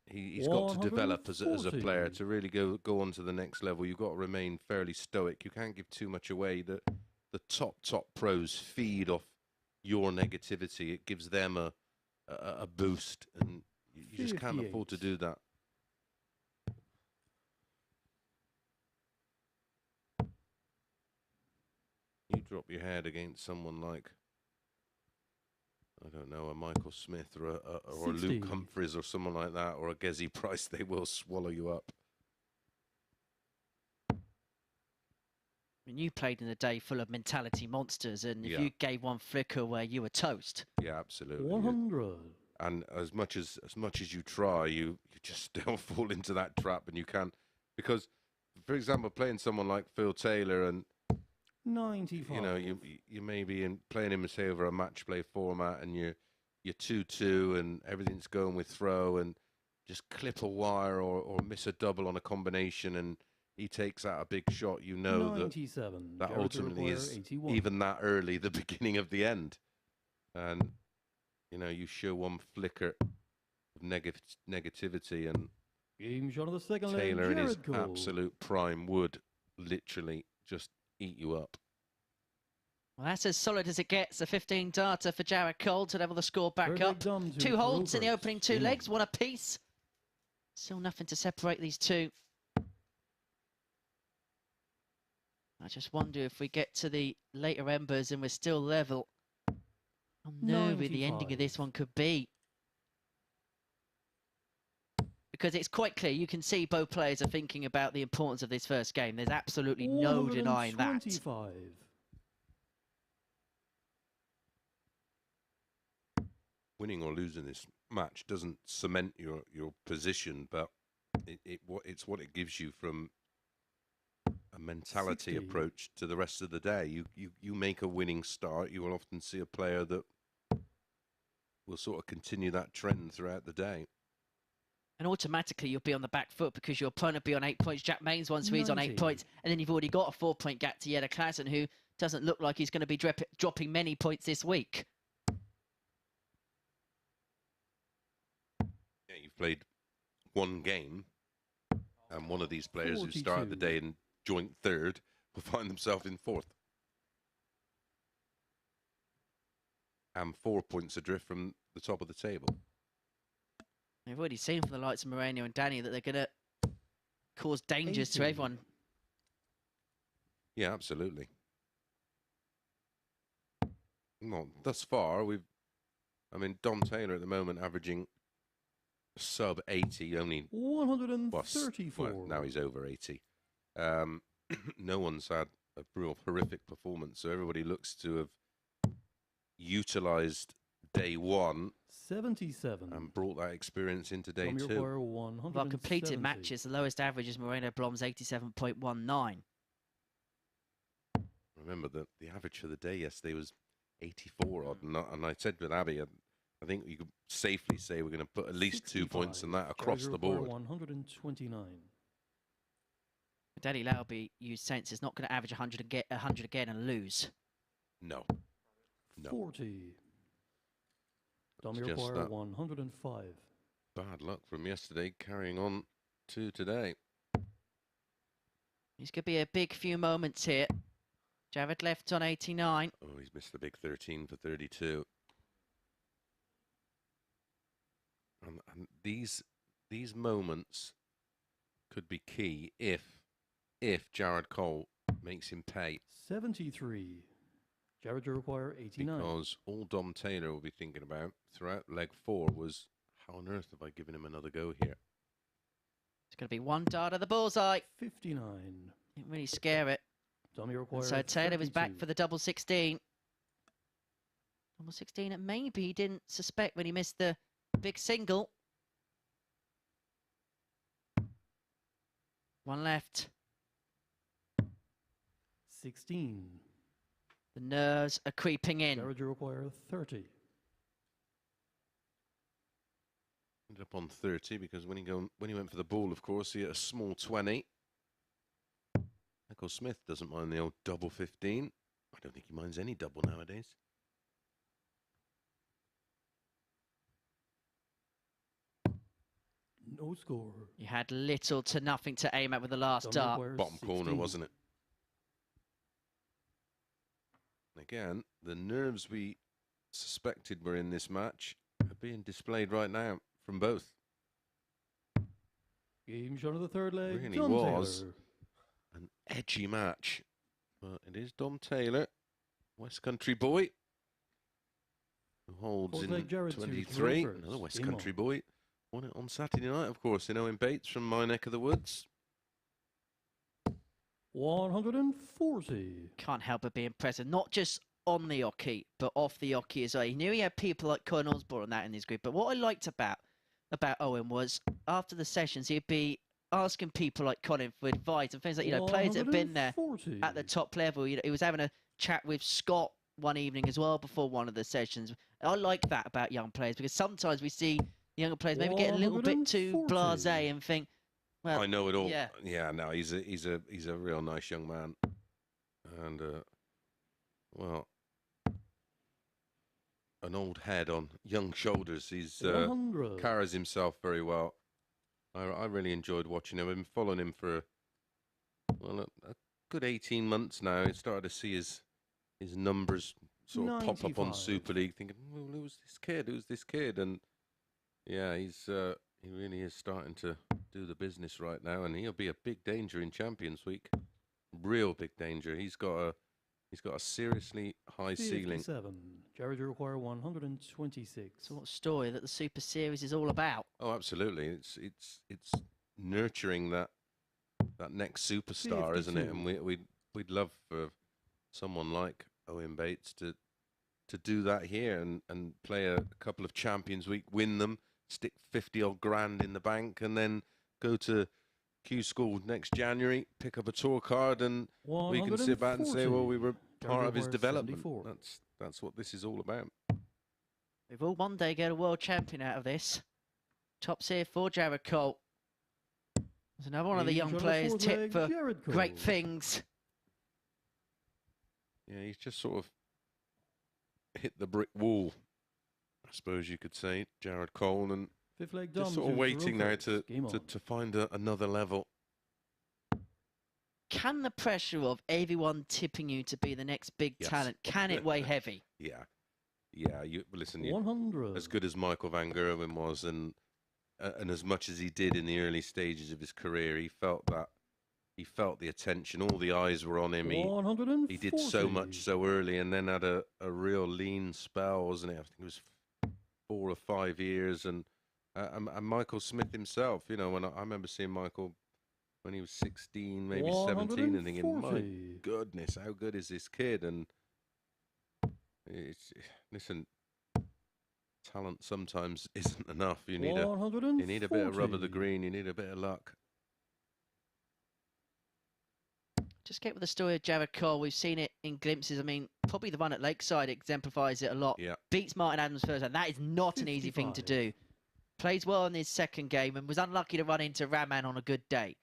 he's got to develop as a player 140. to really go on to the next level. You've got to remain fairly stoic. You can't give too much away. The top pros feed off your negativity. It gives them a boost, and you just can't afford to 58. do that. You drop your head against someone like, I don't know, a Michael Smith or a 60. Luke Humphries or someone like that, or a Gezi Price, they will swallow you up. I mean, you played in a day full of mentality monsters, and if Yeah. you gave one flicker away, you were toast. Yeah, absolutely. 100. And as much as you try, you just still fall into that trap, and you can't, because, for example, playing someone like Phil Taylor, and 95. You know, you may be playing him, say, over a match play format, and you're 2-2 and everything's going with throw, and just clip a wire or miss a double on a combination, and he takes out a big shot. You know 97. that Jared ultimately Require, is 81. even that early the beginning of the end, and you know, you show one flicker of negativity, and Game shot of the second leg. Taylor in his Jared Cole. absolute prime would literally just eat you up. Well, that's as solid as it gets. A 15 darter for Jared Cole to level the score back Third up. leg done to Two holds in the Rupert. opening two Game legs, on. one apiece. Still nothing to separate these two. I just wonder if we get to the later embers and we're still level. How nervy the ending of this 95. one could be. Because it's quite clear, you can see both players are thinking about the importance of this first game. There's absolutely no denying that. 125. Winning or losing this match doesn't cement your position, but it's what it gives you from a mentality 60. approach to the rest of the day. You make a winning start, you will often see a player that will sort of continue that trend throughout the day. And automatically you'll be on the back foot because your opponent will be on 8 points. Jack Maines once he's on 8 90. points. And then you've already got a 4-point gap to Jelle Klaasen, who doesn't look like he's going to be dropping many points this week. Yeah, you've played one game, and one of these players who started the 42. day in joint third will find themselves in fourth. And 4 points adrift from the top of the table. We've already seen from the likes of Moreno and Danny that they're going to cause dangers to 80. everyone. Yeah, absolutely. Well, thus far, I mean, Dom Taylor at the moment averaging sub 80, only 134. well, now he's over 80. No one's had a real horrific performance, so everybody looks to have utilized day one 77. and brought that experience into day From your two. player, Of our completed 170. matches, the lowest average is Moreno Blom's 87.19. Remember that the average for the day yesterday was 84 odd, and I said with Abby, I think you could safely say we're going to put at least 2 points in that across the board. 129. Danny Lauby, you sense, is not going to average 100 again and lose. No. No. 40. Dom It's just require that 105. bad luck from yesterday carrying on to today. These could be a big few moments here. Jared left on 89. Oh, he's missed the big 13 for 32. And these moments could be key if Jared Cole makes him pay. 73. Jared require 89. Because all Dom Taylor will be thinking about throughout leg 4 was, how on earth have I given him another go here? It's going to be one dart at the bullseye. 59. Didn't really scare it. Dom require So Taylor was back 32. for the double 16. Double 16 that maybe he didn't suspect when he missed the big single. One left. 16. The nerves are creeping in. Jared require 30. Ended up on 30 because when he went for the ball, of course, he had a small 20. Michael Smith doesn't mind the old double 15. I don't think he minds any double nowadays. No score. You had little to nothing to aim at with the last Dom dart. requires Bottom corner, 16. wasn't it? Again, the nerves we suspected were in this match are being displayed right now from both. Game shot of the third leg. Really Dom was. Taylor. An edgy match. But it is Dom Taylor, West Country boy, who holds Fourth in leg, Jared to 23. Rupert. Another West Game Country on. boy. Won it on Saturday night, of course, in Owen Bates from my neck of the woods. 140. Can't help but be impressive, not just on the hockey, but off the hockey as well. He knew he had people like Colin Osborne and that in his group. But what I liked about Owen was after the sessions, he'd be asking people like Colin for advice and things like, you know, players that have been there 140. at the top level. You know, he was having a chat with Scott one evening as well before one of the sessions. I like that about young players, because sometimes we see younger players maybe get a little bit too 140. blasé and think, well, I know it all. Yeah. Yeah, no, he's a real nice young man. And, well, an old head on young shoulders. He's 100. carries himself very well. I really enjoyed watching him. I've been following him for, well, a good 18 months now. I started to see his numbers sort of pop up on 95. Super League, thinking, well, who's this kid? Who's this kid? And yeah, he really is starting to do the business right now, and he'll be a big danger in Champions Week. Real big danger. He's got a seriously high ceiling. 57. Jared, you require 126. sort of story that the Super Series is all about. Oh, absolutely. It's nurturing that next superstar, isn't it? 52. And we'd love for someone like Owen Bates to do that here and play a couple of Champions Week, win them, stick 50-odd grand in the bank, and then go to Q School next January, pick up a tour card, and we can sit back and say, well, we were part of his development. 74. That's what this is all about. We will one day get a world champion out of this. Tops here for Jared Cole. There's another one of the He's young on the players fourth tipped leg, for Jared great Cole. things. Yeah, he's just sort of hit the brick wall, I suppose you could say, Jared Cole, and Fifth leg just Dom sort of to waiting now Rokas. Game on. to find another level. Can the pressure of everyone tipping you to be the next big Yes. talent, can it weigh heavy? Yeah, listen, 100. as good as Michael van Gerwen was, and as much as he did in the early stages of his career, he felt the attention. All the eyes were on him. He did so much so early, and then had a real lean spell, wasn't it? I think it was 4 or 5 years, and Michael Smith himself. You know, when I remember seeing Michael when he was 16, maybe 17, and thinking, my 140. goodness, how good is this kid? And listen, talent sometimes isn't enough. You need a bit of rub of the 140. green. You need a bit of luck. Just get with the story of Jared Cole. We've seen it in glimpses. I mean, probably the one at Lakeside exemplifies it a lot. Yeah. Beats Martin Adams first, and that is not an easy thing to 55. do. Plays well in his second game and was unlucky to run into Raman on a good day.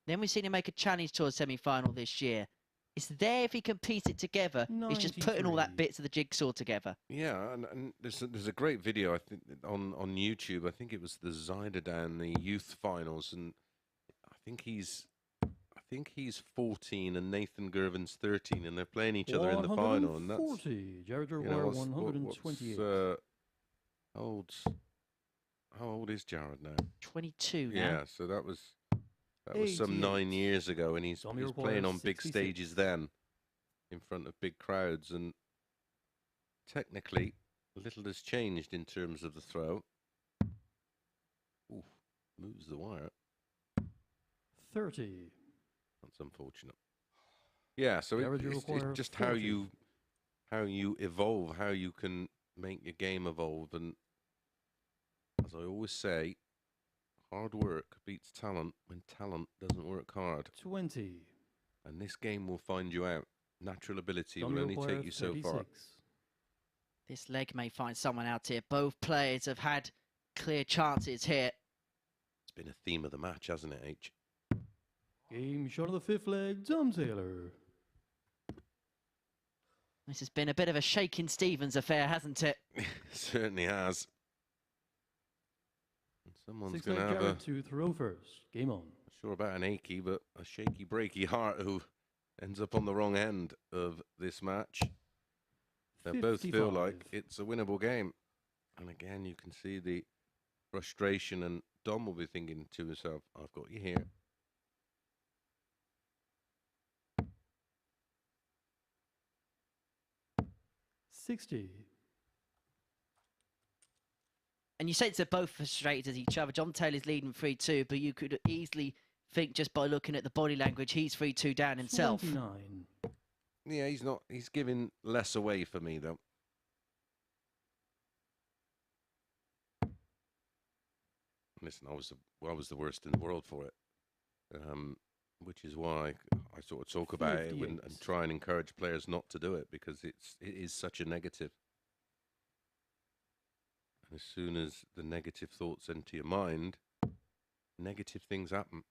Then we've seen him make a Challenge Tour semi-final this year. It's there if he can piece it together. It's just putting all that 93. bits of the jigsaw together. Yeah, and there's a great video, I think, on YouTube. I think it was the Zaidadan, the youth finals, and I think he's 14 and Nathan Gervin's 13, and they're playing each other in the final, and that's 140. Jared, you you know, require what's- 128. how old is Jared now? 22 now. Yeah, so that was some 88. 9 years ago, and he's Tommy playing requires on big 66. stages then, in front of big crowds, and technically little has changed in terms of the throw. Ooh, moves the wire. 30. That's unfortunate. Yeah, so Jared, you it's require just 40. how you evolve, how you can make your game evolve, and as I always say, hard work beats talent when talent doesn't work hard. 20. And this game will find you out. Natural ability Tommy will only require take you so far. 36. This leg may find someone out here. Both players have had clear chances here. It's been a theme of the match, hasn't it, H? Game shot of the fifth leg, Dom Taylor. This has been a bit of a shaking Stevens affair, hasn't it? Certainly has. And someone's Sixth going leg, to have Jared to throw first. Game on. sure about an achy, but a shaky, breaky heart who ends up on the wrong end of this match. They both feel 55. like it's a winnable game. And again, you can see the frustration, and Dom will be thinking to himself, I've got you here. $60. And you say they're both frustrated at each other. John Taylor's leading 3-2, but you could easily think just by looking at the body language, he's 3-2 down himself. 29. Yeah, he's giving less away for me, though. Listen, I was the worst in the world for it. which is why I sort of talk about it and try and encourage players not to do it, because it is such a negative. And as soon as the negative thoughts enter your mind, negative things happen.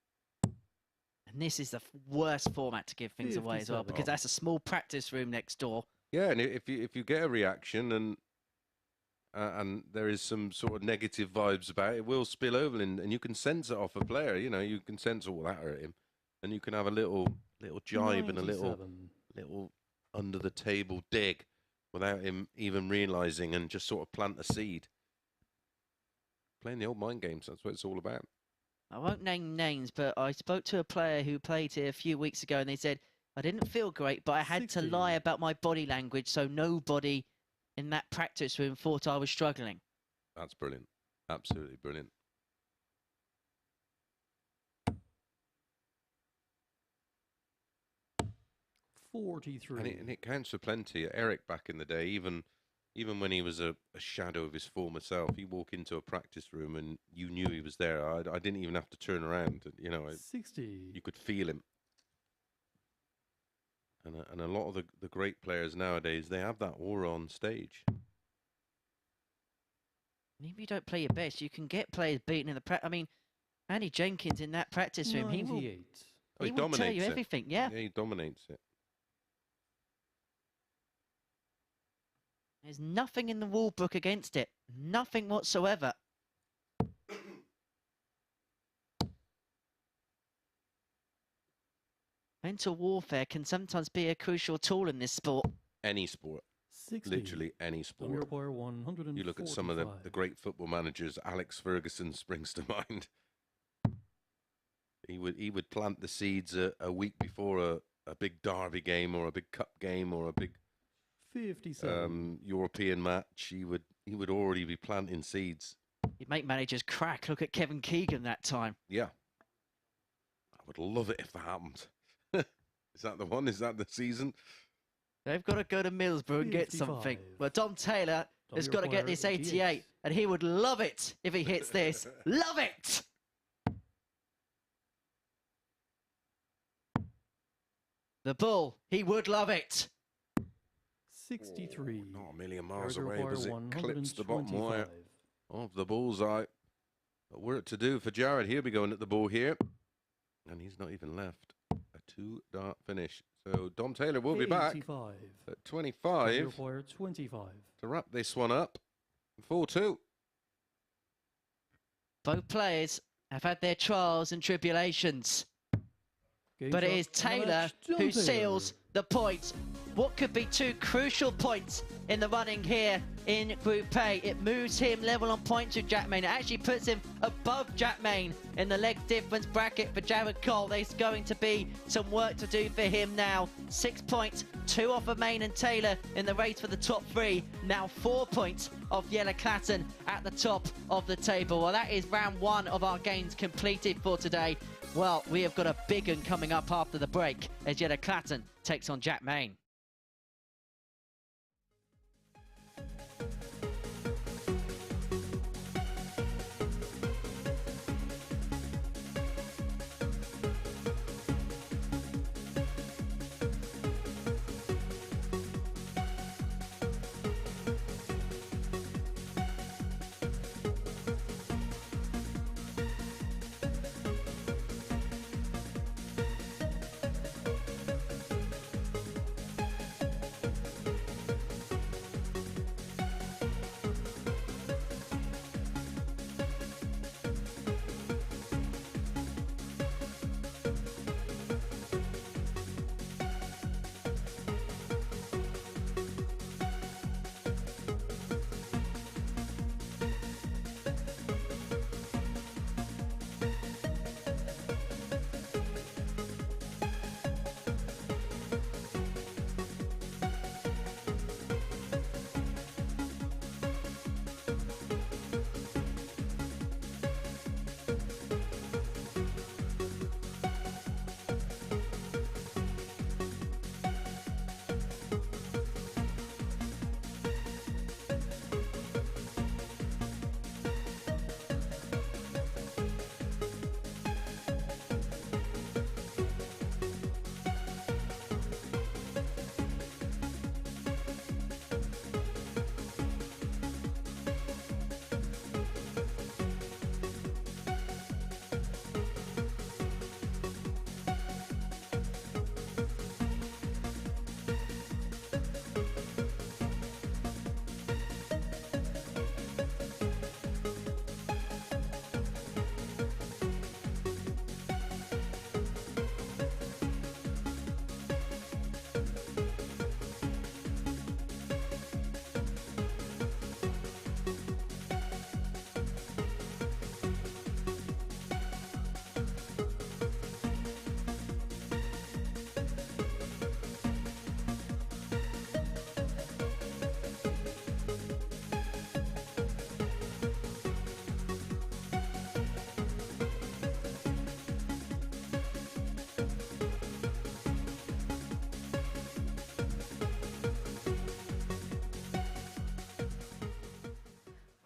And this is the worst format to give things away as well, because that's a small practice room next door. Yeah, and if you get a reaction and there is some sort of negative vibes about it, it will spill over, and you can sense it off a player. You know, you can sense, oh, that hurt him, and you can have a little jibe and a little under the table dig without him even realizing, and just sort of plant a seed. Playing the old mind games, that's what it's all about. I won't name names, but I spoke to a player who played here a few weeks ago, and they said, I didn't feel great, but I had to lie about my body language so nobody in that practice room thought I was struggling. That's brilliant. Absolutely brilliant. 43. And it counts for plenty. Eric, back in the day, even when he was a shadow of his former self, he'd walk into a practice room and you knew he was there. I didn't even have to turn around. You know, 60. You could feel him. And a lot of the great players nowadays, they have that aura on stage. And if you don't play your best, you can get players beaten in the practice. I mean, Andy Jenkins in that practice room, 98. he will tell you everything, yeah. Yeah, he dominates it. There's nothing in the rule book against it. Nothing whatsoever. Mental warfare can sometimes be a crucial tool in this sport. Any sport. 60. Literally any sport. You look at some of the great football managers. Alex Ferguson springs to mind. He would plant the seeds a week before a big derby game or a big cup game or a big 57. European match. He would already be planting seeds. He'd make managers crack. Look at Kevin Keegan that time. Yeah. I would love it if that happened. Is that the one? Is that the season? They've got to go to Middlesbrough and get something. Well, Dom Taylor has got to get this 88, and he would love it if he hits this. Love it! The bull, he would love it. 63. Oh, not a million miles away, but it clips the bottom wire of the bullseye. But work to do for Jared. He'll be going at the ball here. And he's not even left. A 2-dart finish. So Dom Taylor will be back at 25 to wrap this one up. 4-2. Both players have had their trials and tribulations. But it is Taylor who seals the points. What could be two crucial points in the running here in Group A. It moves him level on points with Jack Main. It actually puts him above Jack Main in the leg difference bracket for Jared Cole. There's going to be some work to do for him now. 6 points, 2 off of Main and Taylor in the race for the top 3. Now 4 points of Jelle Klaasen at the top of the table. Well, that is round 1 of our games completed for today. Well, we have got a big one coming up after the break as Jelle Klaasen takes on Jack Main.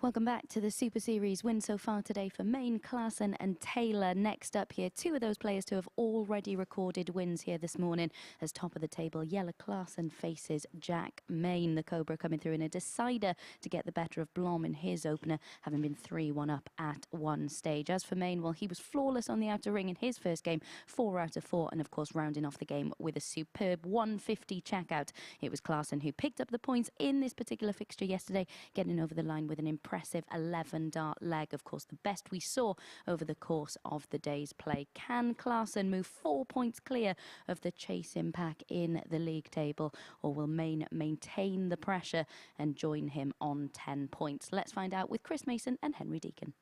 Welcome back to the Super Series. Win so far today for Maine, Klaasen and Taylor. Next up here, two of those players to have already recorded wins here this morning. As top of the table, Jelle Klaasen faces Jack Maine. The Cobra coming through in a decider to get the better of Blom in his opener, having been 3-1 up at one stage. As for Maine, well, he was flawless on the outer ring in his first game, 4 out of 4, and of course rounding off the game with a superb 150 checkout. It was Klaasen who picked up the points in this particular fixture yesterday, getting over the line with an impressive 11-dart leg. Of course, the best we saw over the course of the day's play. Can Klaasen move 4 points clear of the chasing pack in the league table, or will Maine maintain the pressure and join him on 10 points? Let's find out with Chris Mason and Henry Deacon.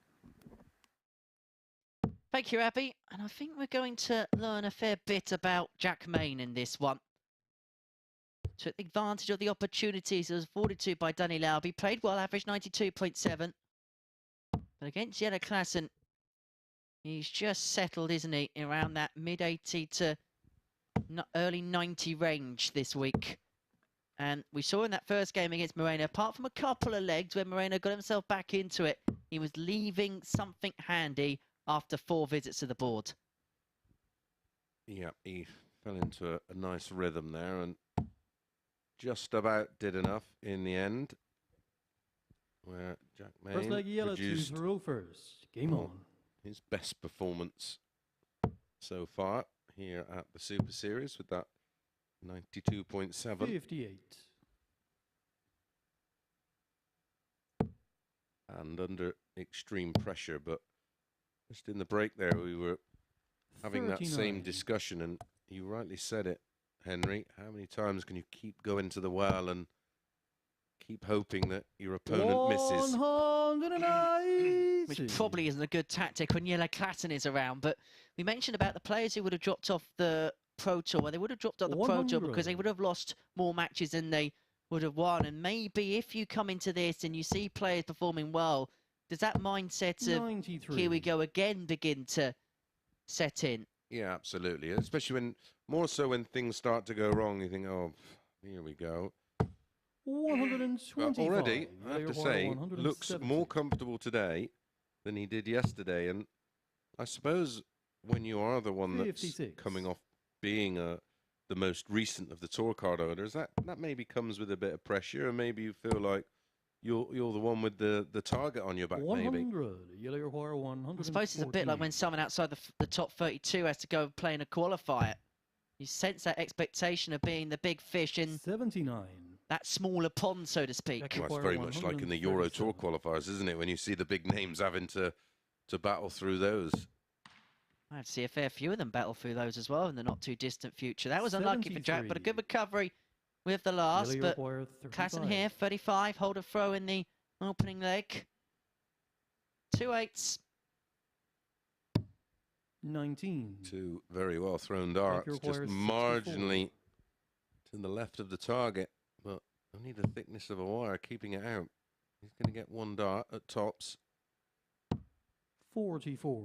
Thank you, Abby. And I think we're going to learn a fair bit about Jack Maine in this one. Took advantage of the opportunities that was afforded to by Danny Lauby. Played well, average 92.7. But against Jelle Klaasen, he's just settled, isn't he, around that mid-80 to early 90 range this week. And we saw in that first game against Moreno, apart from a couple of legs where Moreno got himself back into it, he was leaving something handy after 4 visits to the board. Yeah, he fell into a nice rhythm there and just about did enough in the end, where Jack Maine First leg yellow to produced throw first. Game on. his best performance so far here at the Super Series with that 92.7. 58. And under extreme pressure, but just in the break there we were having 39. that same discussion, and you rightly said it, Henry. How many times can you keep going to the well and keep hoping that your opponent misses? 190. Which probably isn't a good tactic when Jelle Klaasen is around. But we mentioned about the players who would have dropped off the Pro Tour. Well, they would have dropped off the Pro Tour because they would have lost more matches than they would have won. And maybe if you come into this and you see players performing well, does that mindset of 93. here we go again begin to set in? Yeah, absolutely. Especially when, more so when things start to go wrong, you think, oh, here we go. 125. Already, I have to say, looks 170. more comfortable today than he did yesterday. And I suppose when you are the one that's 56. coming off being the most recent of the tour card owners, that maybe comes with a bit of pressure, and maybe you feel like you're the one with the target on your back, 100. maybe. Yellow require 100. I suppose it's a bit like when someone outside the top 32 has to go and play in a qualifier. You sense that expectation of being the big fish in 79. that smaller pond, so to speak. Jack- Well, it's very much like in the Euro Tour qualifiers, isn't it? When you see the big names having to battle through those. I'd see a fair few of them battle through those as well in the not too distant future. That was unlucky for Jack, but a good recovery with the last. Yellow But require Klaasen 35. here, 35, hold a throw in the opening leg. 2 8s. 19. 2 very well thrown darts, just requires 64. marginally to the left of the target, but only the thickness of a wire keeping it out. He's going to get 1 dart at tops. 44.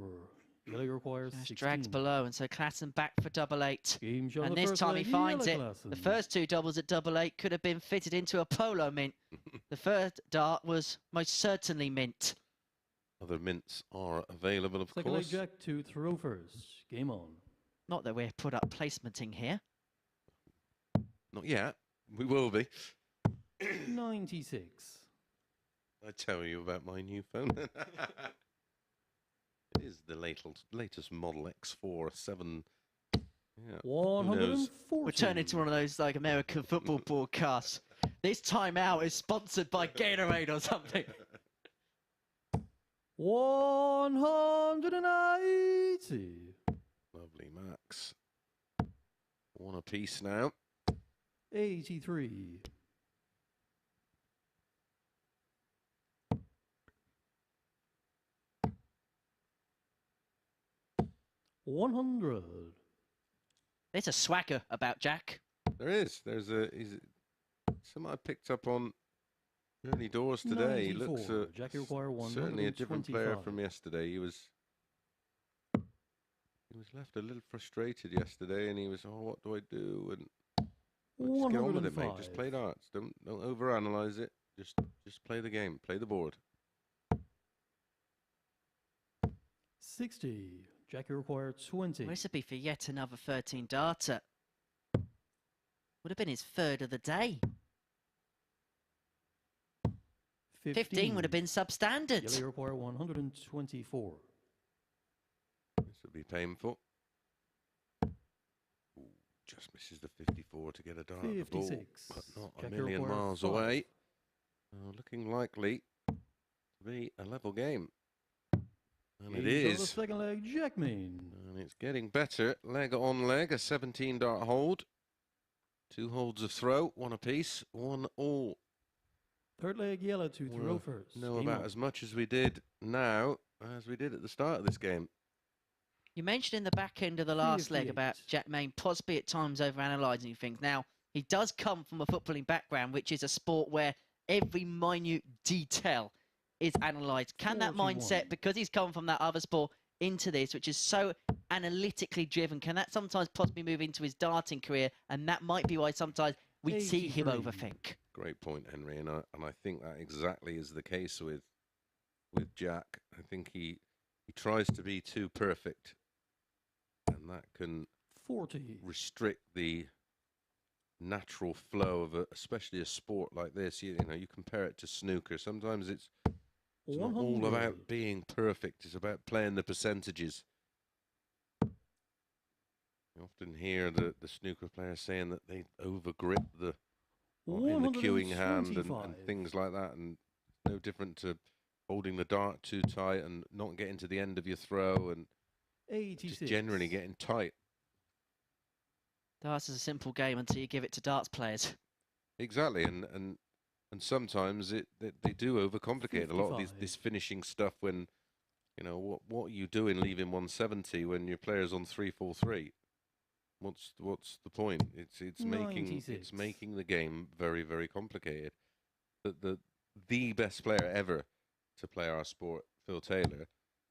Yellow requires Just 16. drags below, and so Klaasen back for double 8. Game shot on And the this first time he leg, finds Jelle it. Klaasen. The first 2 doubles at double 8 could have been fitted into a polo mint. The third dart was most certainly mint. Other mints are available, of Second leg course. Jack to throw first. Game on. Not that we're product placementing here. Not yet. We will be. 96. I tell you about my new phone. It is the latest model X4 7. Yeah, who knows? 140. We're turning into one of those like American football broadcasts. This timeout is sponsored by Gatorade or something. 190. Lovely, Max. 1 apiece now. 83. 100. There's a swagger about Jack. There is. There's something I picked up on early doors today. He looks 94. Jackie require certainly a different player 125. from yesterday. He was left a little frustrated yesterday, and he was, oh, what do I do? And just get on with it, mate. Just play darts. Don't overanalyze it. Just play the game. Play the board. 60. Jack, you require 20. Well, this would be for yet another 13 darter. Would have been his third of the day. 15 would have been substandard. Jelle, you require 124. This would be painful. Ooh, just misses the 54 to get a dart at the ball, 56. but not Jack, a you million require miles 5. away. Looking likely to be a level game. And it Games on the is. second leg, Jack Main. And it's getting better. Leg on leg, a 17 dart hold. 2 holds of throw, 1 apiece, 1 all. Third leg, Jelle to throw first. Know Game about on. as much as we did now as we did at the start of this game. You mentioned in the back end of the last leg about 58. Jack Main possibly at times overanalyzing things. Now, he does come from a footballing background, which is a sport where every minute detail is analysed. Can that 41. mindset, because he's come from that other sport into this, which is so analytically driven, can that sometimes possibly move into his darting career? And that might be why sometimes we see him 83. overthink. Great point, Henry, and I think that exactly is the case with Jack. I think he tries to be too perfect, and that can 40. restrict the natural flow of especially a sport like this. You know, you compare it to snooker. Sometimes it's not all 100. about being perfect. It's about playing the percentages. You often hear the snooker players saying that they overgrip in the cueing hand and 125. things like that, and no different to holding the dart too tight and not getting to the end of your throw and 86. just generally getting tight. Darts is a simple game until you give it to darts players. Exactly, and sometimes they do overcomplicate a lot of 55. this finishing stuff. When you know what are you doing leaving 170 when your player's on 3-4-3? What's the point? It's making 96. the game very, very complicated. The best player ever to play our sport, Phil Taylor,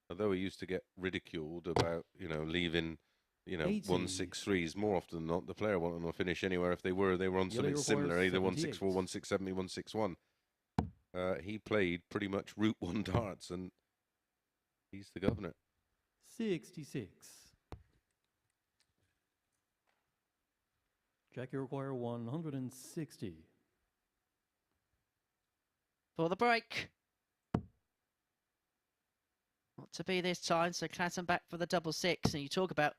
although he used to get ridiculed about leaving 80. 163s, more often than not the player wanted to finish anywhere if they were on Jelle something requires similar, either 78. 164, 167, 161. He played pretty much Route 1 darts, and he's the governor. 66. Jack, you require 160. For the break. Not to be this time, so Klaasen back for the double six. And you talk about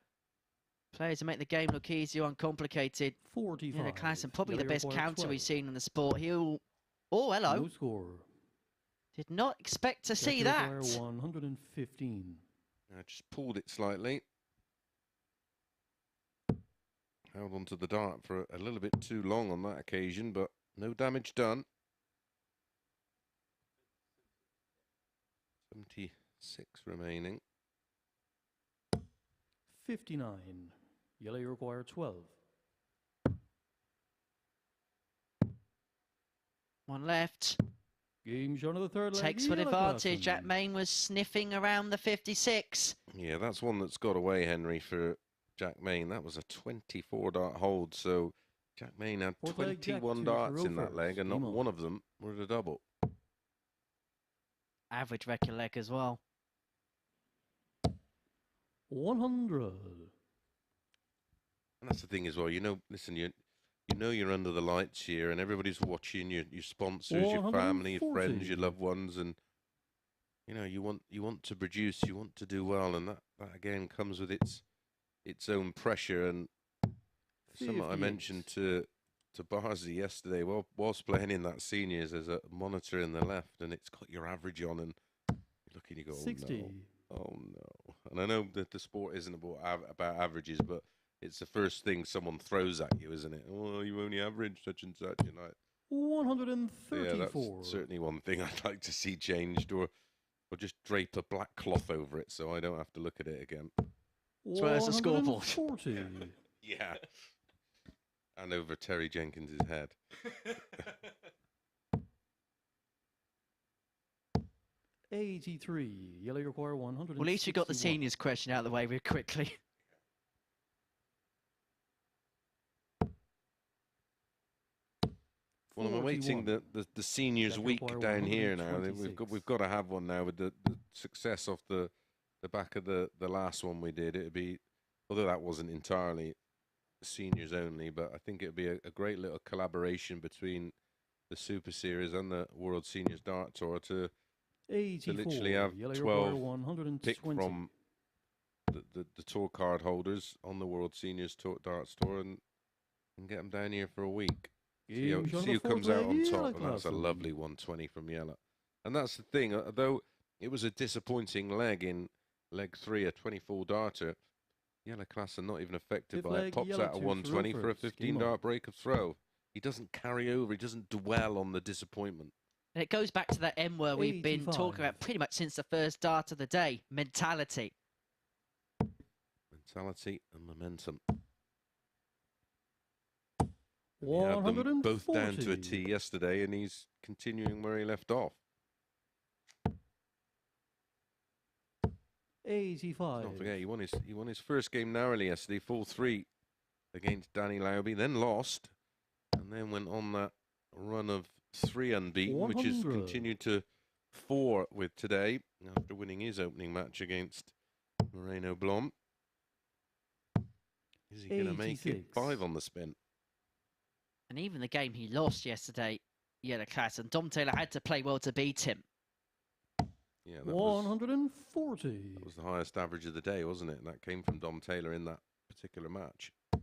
players who make the game look easier, uncomplicated. 45. Jelle Klaasen, probably Jelle, the you best require counter 12. we've seen in the sport. He'll... Oh, hello. No score. Did not expect to Jack, see you that. require 115. I just pulled it slightly. Held onto the dart for a little bit too long on that occasion, but no damage done. 76 remaining. 59. Jelle, you require 12. One left. Game shot of the third leg. Takes full Jelle advantage. Klaasen. Jack Main was sniffing around the 56. Yeah, that's one that's got away, Henry, for Jack Main. That was a 24 dart hold, so Jack Main had Fourth leg, Jack 21 to darts throw in that first. leg, and not Game on. one of them were a double. Average record leg as well. 100. And that's the thing as well. Listen, you know you're under the lights here, and everybody's watching. Your sponsors, your family, your friends, your 140. loved ones, and you want to produce, you want to do well, and that again comes with its own pressure. And something I 58. mentioned to Barzi yesterday, whilst playing in that seniors, there's a monitor in the left, and it's got your average on, and you look and you go, 60. oh no. And I know that the sport isn't about averages, but it's the first thing someone throws at you, isn't it? Oh, you only average such and such, and yeah, 134. that's certainly one thing I'd like to see changed, or just drape a black cloth over it so I don't have to look at it again. As well as the scoreboard. 140. Yeah. And over Terry Jenkins' head. 83. Jelle, you require 100. Well, at least you got the seniors question out of the way very quickly. Well, I'm awaiting the seniors Jack week require down here now. 126. We've got to have one now with the success of the the back of the last one we did, it'd be, although that wasn't entirely seniors only, but I think it'd be a great little collaboration between the Super Series and the World Seniors Dart Tour to 84. literally have Yellow 12 120. picked from the tour card holders on the World Seniors Darts Tour and get them down here for a week. See who comes out on top, and that's a lovely 120 from Jelle. And that's the thing, although it was a disappointing leg in leg 3, a 24 darter, Jelle Klaasen not even affected by it. Pops out a 120 for a 15 dart break of throw. He doesn't carry over, he doesn't dwell on the disappointment. And it goes back to that M word we've been talking about pretty much since the first dart of the day, mentality. Mentality and momentum. He 140. had them both down to a T yesterday, and he's continuing where he left off. 85. Don't forget, he won his first game narrowly yesterday, 4-3 against Danny Lauby, then lost, and then went on that run of 3 unbeaten, 100. which has continued to 4 with today after winning his opening match against Moreno Blom. Is he going to make it 5 on the spin? And even the game he lost yesterday, Jelle Klaasen, Dom Taylor had to play well to beat him. Yeah, 140. That was the highest average of the day, wasn't it? And that came from Dom Taylor in that particular match. It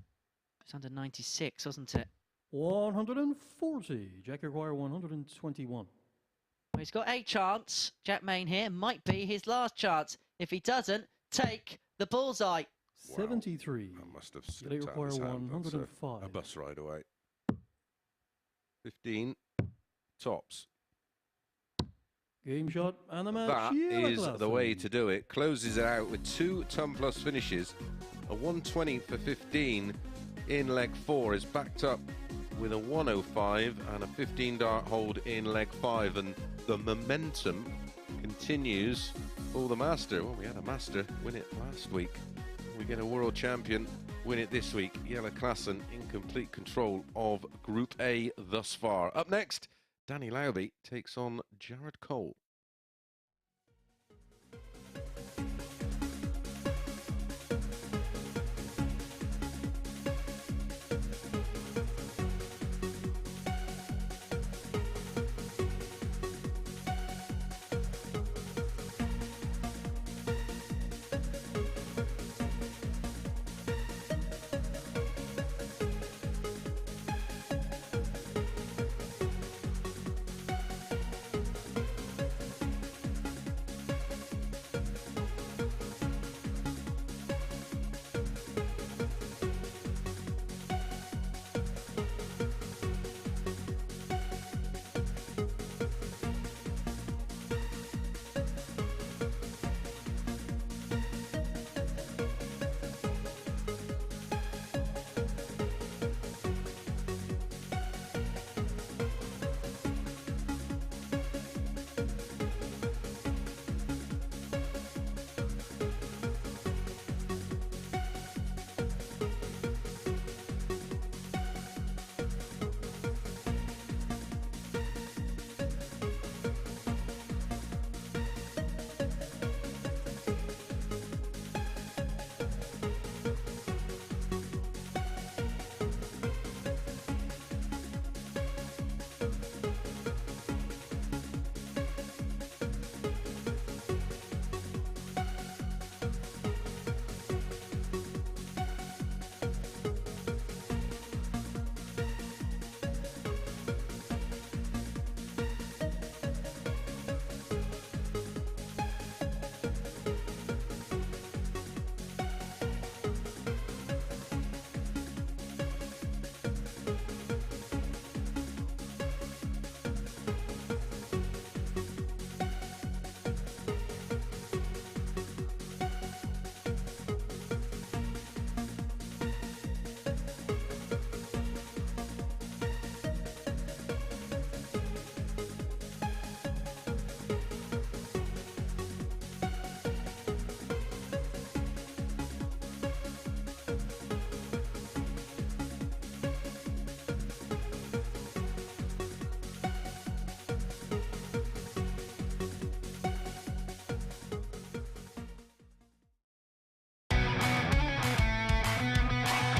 was under 96, wasn't it? 140. Jack require 121. Well, he's got a chance. Jack Main here might be his last chance. If he doesn't, take the bullseye. 73. That must have They slipped out require of his hand. That's 105. a bus ride away. 15 tops. Game shot and the match. That Jelle is Klaasen. the way to do it. Closes it out with 2 ton plus finishes. A 120 for 15 in leg 4 is backed up with a 105 and a 15 dart hold in leg 5. And the momentum continues for the master. Well, we had a master win it last week. We get a world champion win it this week. Jelle Klaasen in complete control of Group A thus far. Up next, Danny Lauby takes on Jared Cole.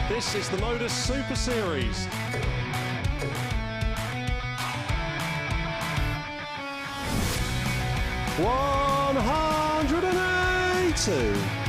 This is the MODUS Super Series. $180.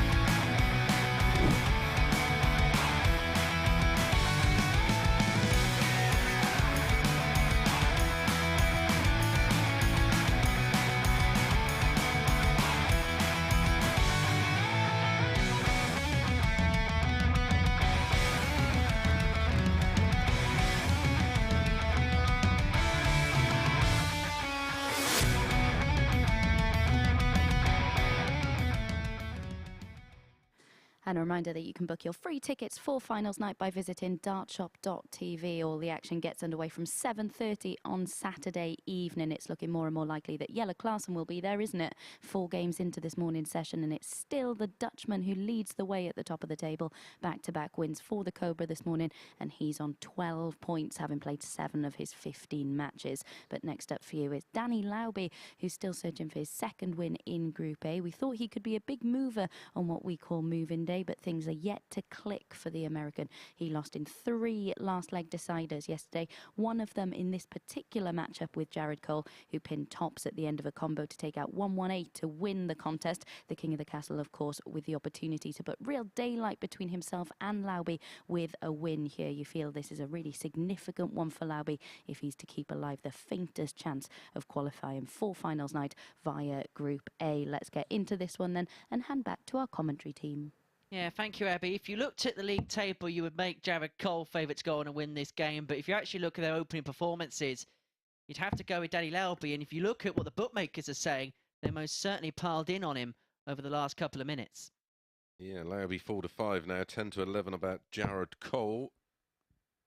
And a reminder that you can book your free tickets for finals night by visiting dartshop.tv. All the action gets underway from 7:30 on Saturday evening. It's looking more and more likely that Jelle Klaasen will be there, isn't it? 4 games into this morning's session, and it's still the Dutchman who leads the way at the top of the table. Back-to-back wins for the Cobra this morning, and he's on 12 points, having played 7 of his 15 matches. But next up for you is Danny Lauby, who's still searching for his second win in Group A. We thought he could be a big mover on what we call moving day, but things are yet to click for the American. He lost in 3 last leg deciders yesterday, one of them in this particular matchup with Jared Cole, who pinned tops at the end of a combo to take out 1-1-8 to win the contest. The king of the castle, of course, with the opportunity to put real daylight between himself and Lauby with a win here. You feel this is a really significant one for Lauby if he's to keep alive the faintest chance of qualifying for finals night via Group A. Let's get into this one then and hand back to our commentary team. Yeah, thank you, Abby. If you looked at the league table, you would make Jared Cole favourite to go on and win this game. But if you actually look at their opening performances, you'd have to go with Danny Lauby. And if you look at what the bookmakers are saying, they most certainly piled in on him over the last couple of minutes. Yeah, Lauby 4-5 now, 10-11 about Jared Cole.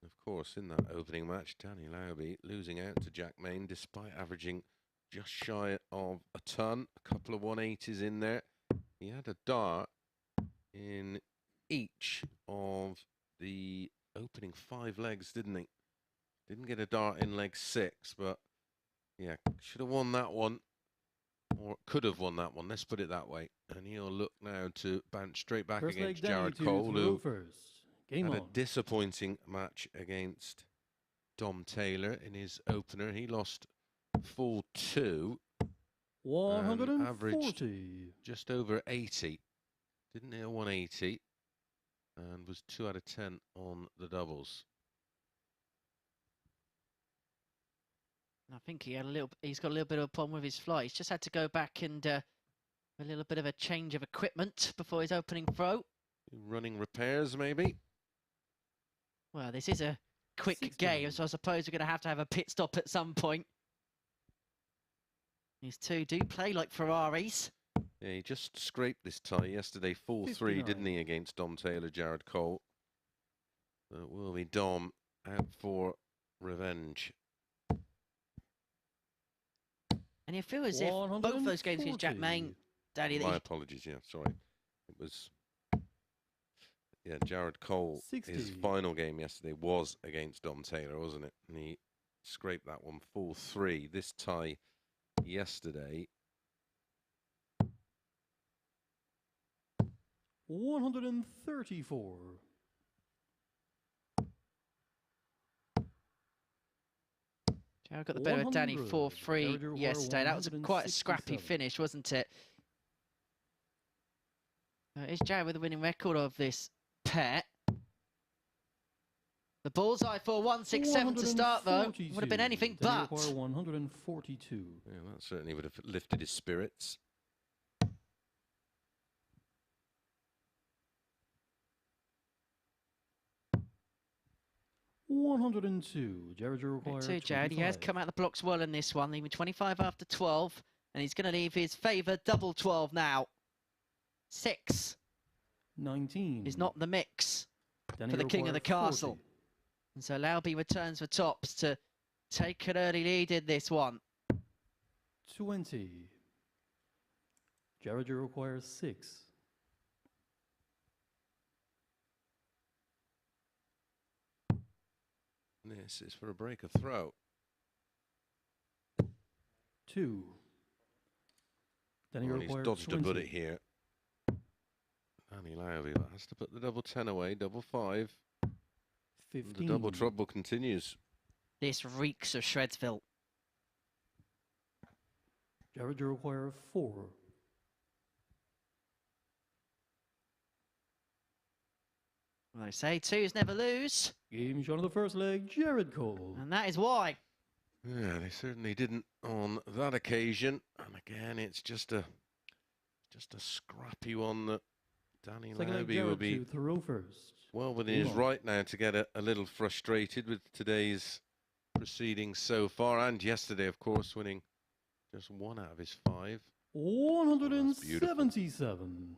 Of course, in that opening match, Danny Lauby losing out to Jack Main despite averaging just shy of a ton. A couple of 180s in there. He had a dart in each of the opening 5 legs, didn't he? Didn't get a dart in leg 6, but yeah, should have won that one, or could have won that one, let's put it that way. And he'll look now to bounce straight back against Jared Cole, who had a disappointing match against Dom Taylor in his opener. He lost full 2, 140. averaged just over 80. Didn't hit a 180 and was 2 out of 10 on the doubles. I think he's got a little bit of a problem with his fly. He's just had to go back and a little bit of a change of equipment before his opening throw. Running repairs, maybe? Well, this is a quick game, so I suppose we're going to have a pit stop at some point. These two do play like Ferraris. Yeah, he just scraped this tie yesterday, 4-3, didn't he, against Dom Taylor, Jared Cole. So it will be Dom out for revenge. And you feel as if both those games against Jack Main, Danny... My apologies, yeah, sorry. It was... Yeah, Jared Cole, 60. His final game yesterday was against Dom Taylor, wasn't it? And he scraped that one 4-3. This tie yesterday... 134. Jared got the better of Danny 4-3 yesterday. That was quite a scrappy finish, wasn't it? Is Jared with a winning record of this pair? The bullseye for 167 to start, though. Would have been anything but. 142. Yeah, that certainly would have lifted his spirits. 102. Jared, you require 25. Jared, he has come out the blocks well in this one, leaving 25 after 12, and he's going to leave his favour double 12 now. 6. 19. Is not the mix Danny for the king of the castle. 40. And so Lauby returns for tops to take an early lead in this one. 20. Jared, you require 6. This is for a break of throw. 2. Danny He's requires dodged 20. a bullet here. Danny Lauby has to put the double 10 away, double 5. The 15. double trouble continues. This reeks of Shredsville. Jared, you require 4. Well, they say twos never lose, Game shot of the first leg, Jared Cole. and that is why. Yeah, they certainly didn't on that occasion. And again, it's just a scrappy one that Danny Second leg, Lauby will Jared be to throw first. well within his Come on. right now to get a little frustrated with today's proceedings so far, and yesterday, of course, winning just 1 out of his 5. 177.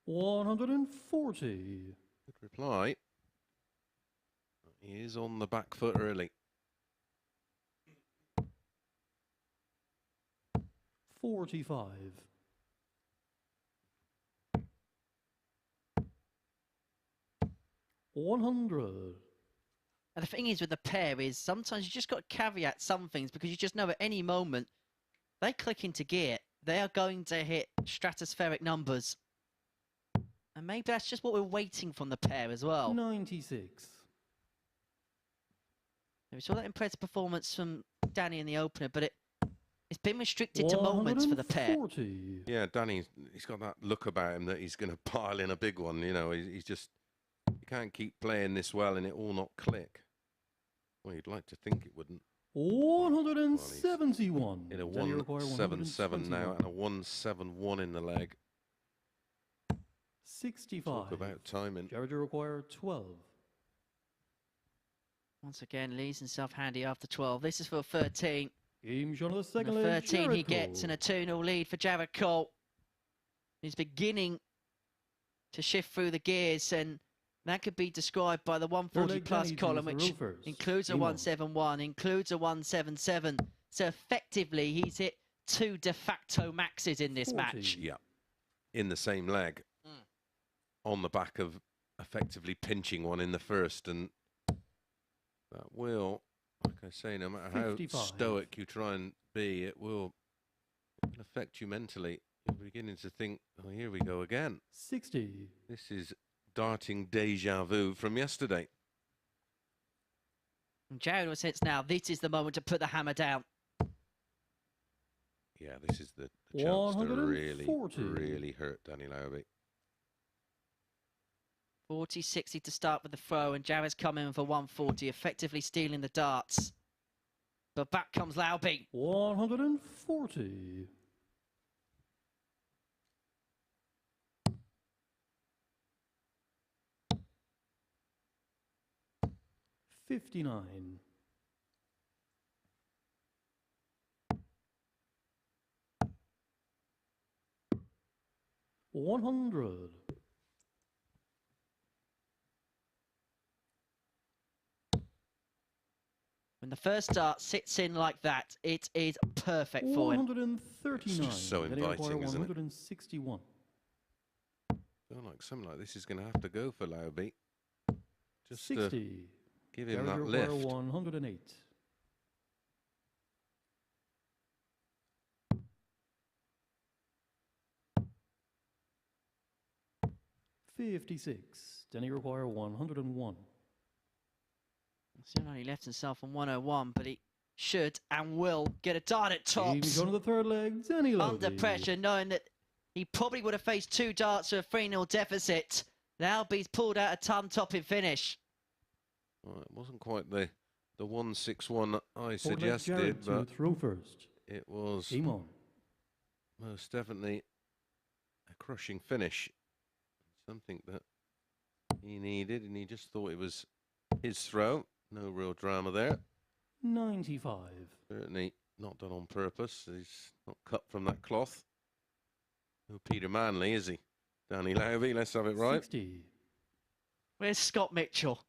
$140. Good reply. He is on the back foot early. 45. $100. And the thing is with the pair is sometimes you just got to caveat some things because you just know at any moment they click into gear, they are going to hit stratospheric numbers. And maybe that's just what we're waiting from the pair as well. 96. We saw that impressive performance from Danny in the opener, but it's been restricted to moments for the pair. 140. Yeah, Danny, he's got that look about him that he's going to pile in a big one. You know, he's just, you can't keep playing this well and it all not click. Well, you'd like to think it wouldn't. 171. In a Danny require 177 now 121. and a 171 in the leg. 65. Talk about timing. Jared, you require 12. Once again, leaves himself handy after 12. This is for 13. Game shot of the And second the leg, 13 Jared he gets Cole. and a 2-0 lead for Jared Cole. He's beginning to shift through the gears, and that could be described by the 140 plus Danny to column, throw which first. includes a Game on. 171, includes a 177. So effectively, he's hit 2 de facto maxes in this 40. match. Yeah, in the same leg. On the back of effectively pinching one in the first, and that will, like I say, no matter 55. how stoic you try and be, it will affect you mentally. You're beginning to think, oh, here we go again. 60. This is darting deja vu from yesterday. And Jared will sense now, this is the moment to put the hammer down. Yeah, this is the chance to really, 140. really hurt Danny Lauby. 40-60 to start with the throw, and Jared's coming in for 140, effectively stealing the darts. But back comes Lauby. 140. $59. $100. When the first dart sits in like that, it is perfect for him. 139. It's just so Then he require inviting, isn't it? 161. Feel like something like this is going to have to go for Lauby. Just 60. give him Jared that require lift. 108. $56. Then he require 101. Still only left himself on 101, but he should and will get a dart at Game tops. shot of the third leg, Danny Lauby. Under pressure, knowing that he probably would have faced 2 darts to a 3-0 deficit. Lauby's pulled out a ton-topping finish. Well, it wasn't quite the 161 I Forward leg, suggested, Jared to but throw first. it was Game on. most definitely a crushing finish. Something that he needed, and he just thought it was his throw. No real drama there. 95. Certainly not done on purpose. He's not cut from that cloth. No Peter Manley, is he? Danny Lauby, let's have it right. 60. Where's Scott Mitchell?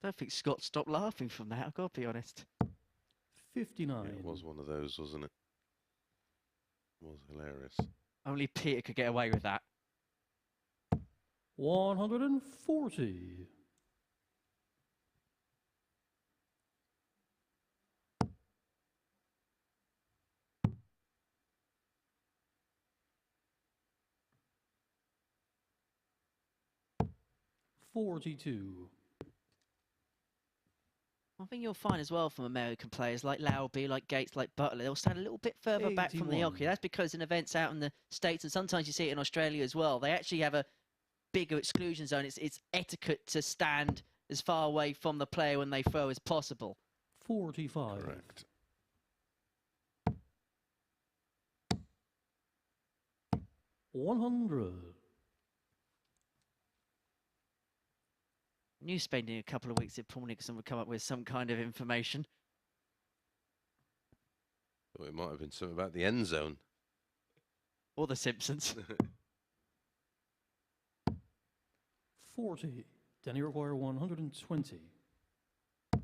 Don't think Scott stopped laughing from that, I've got to be honest. 59. Yeah, it was one of those, wasn't it? It was hilarious. Only Peter could get away with that. 140. 42. I think you'll find as well from American players like Lauby, like Gates, like Butler, they'll stand a little bit further back from the 81. hockey. That's because in events out in the States, and sometimes you see it in Australia as well, they actually have a bigger exclusion zone. It's etiquette to stand as far away from the player when they throw as possible. 45. Correct. $100. Knew spending a couple of weeks at Pawnix would come up with some kind of information. Thought it might have been something about the end zone. Or the Simpsons. 40. Danny require 120. To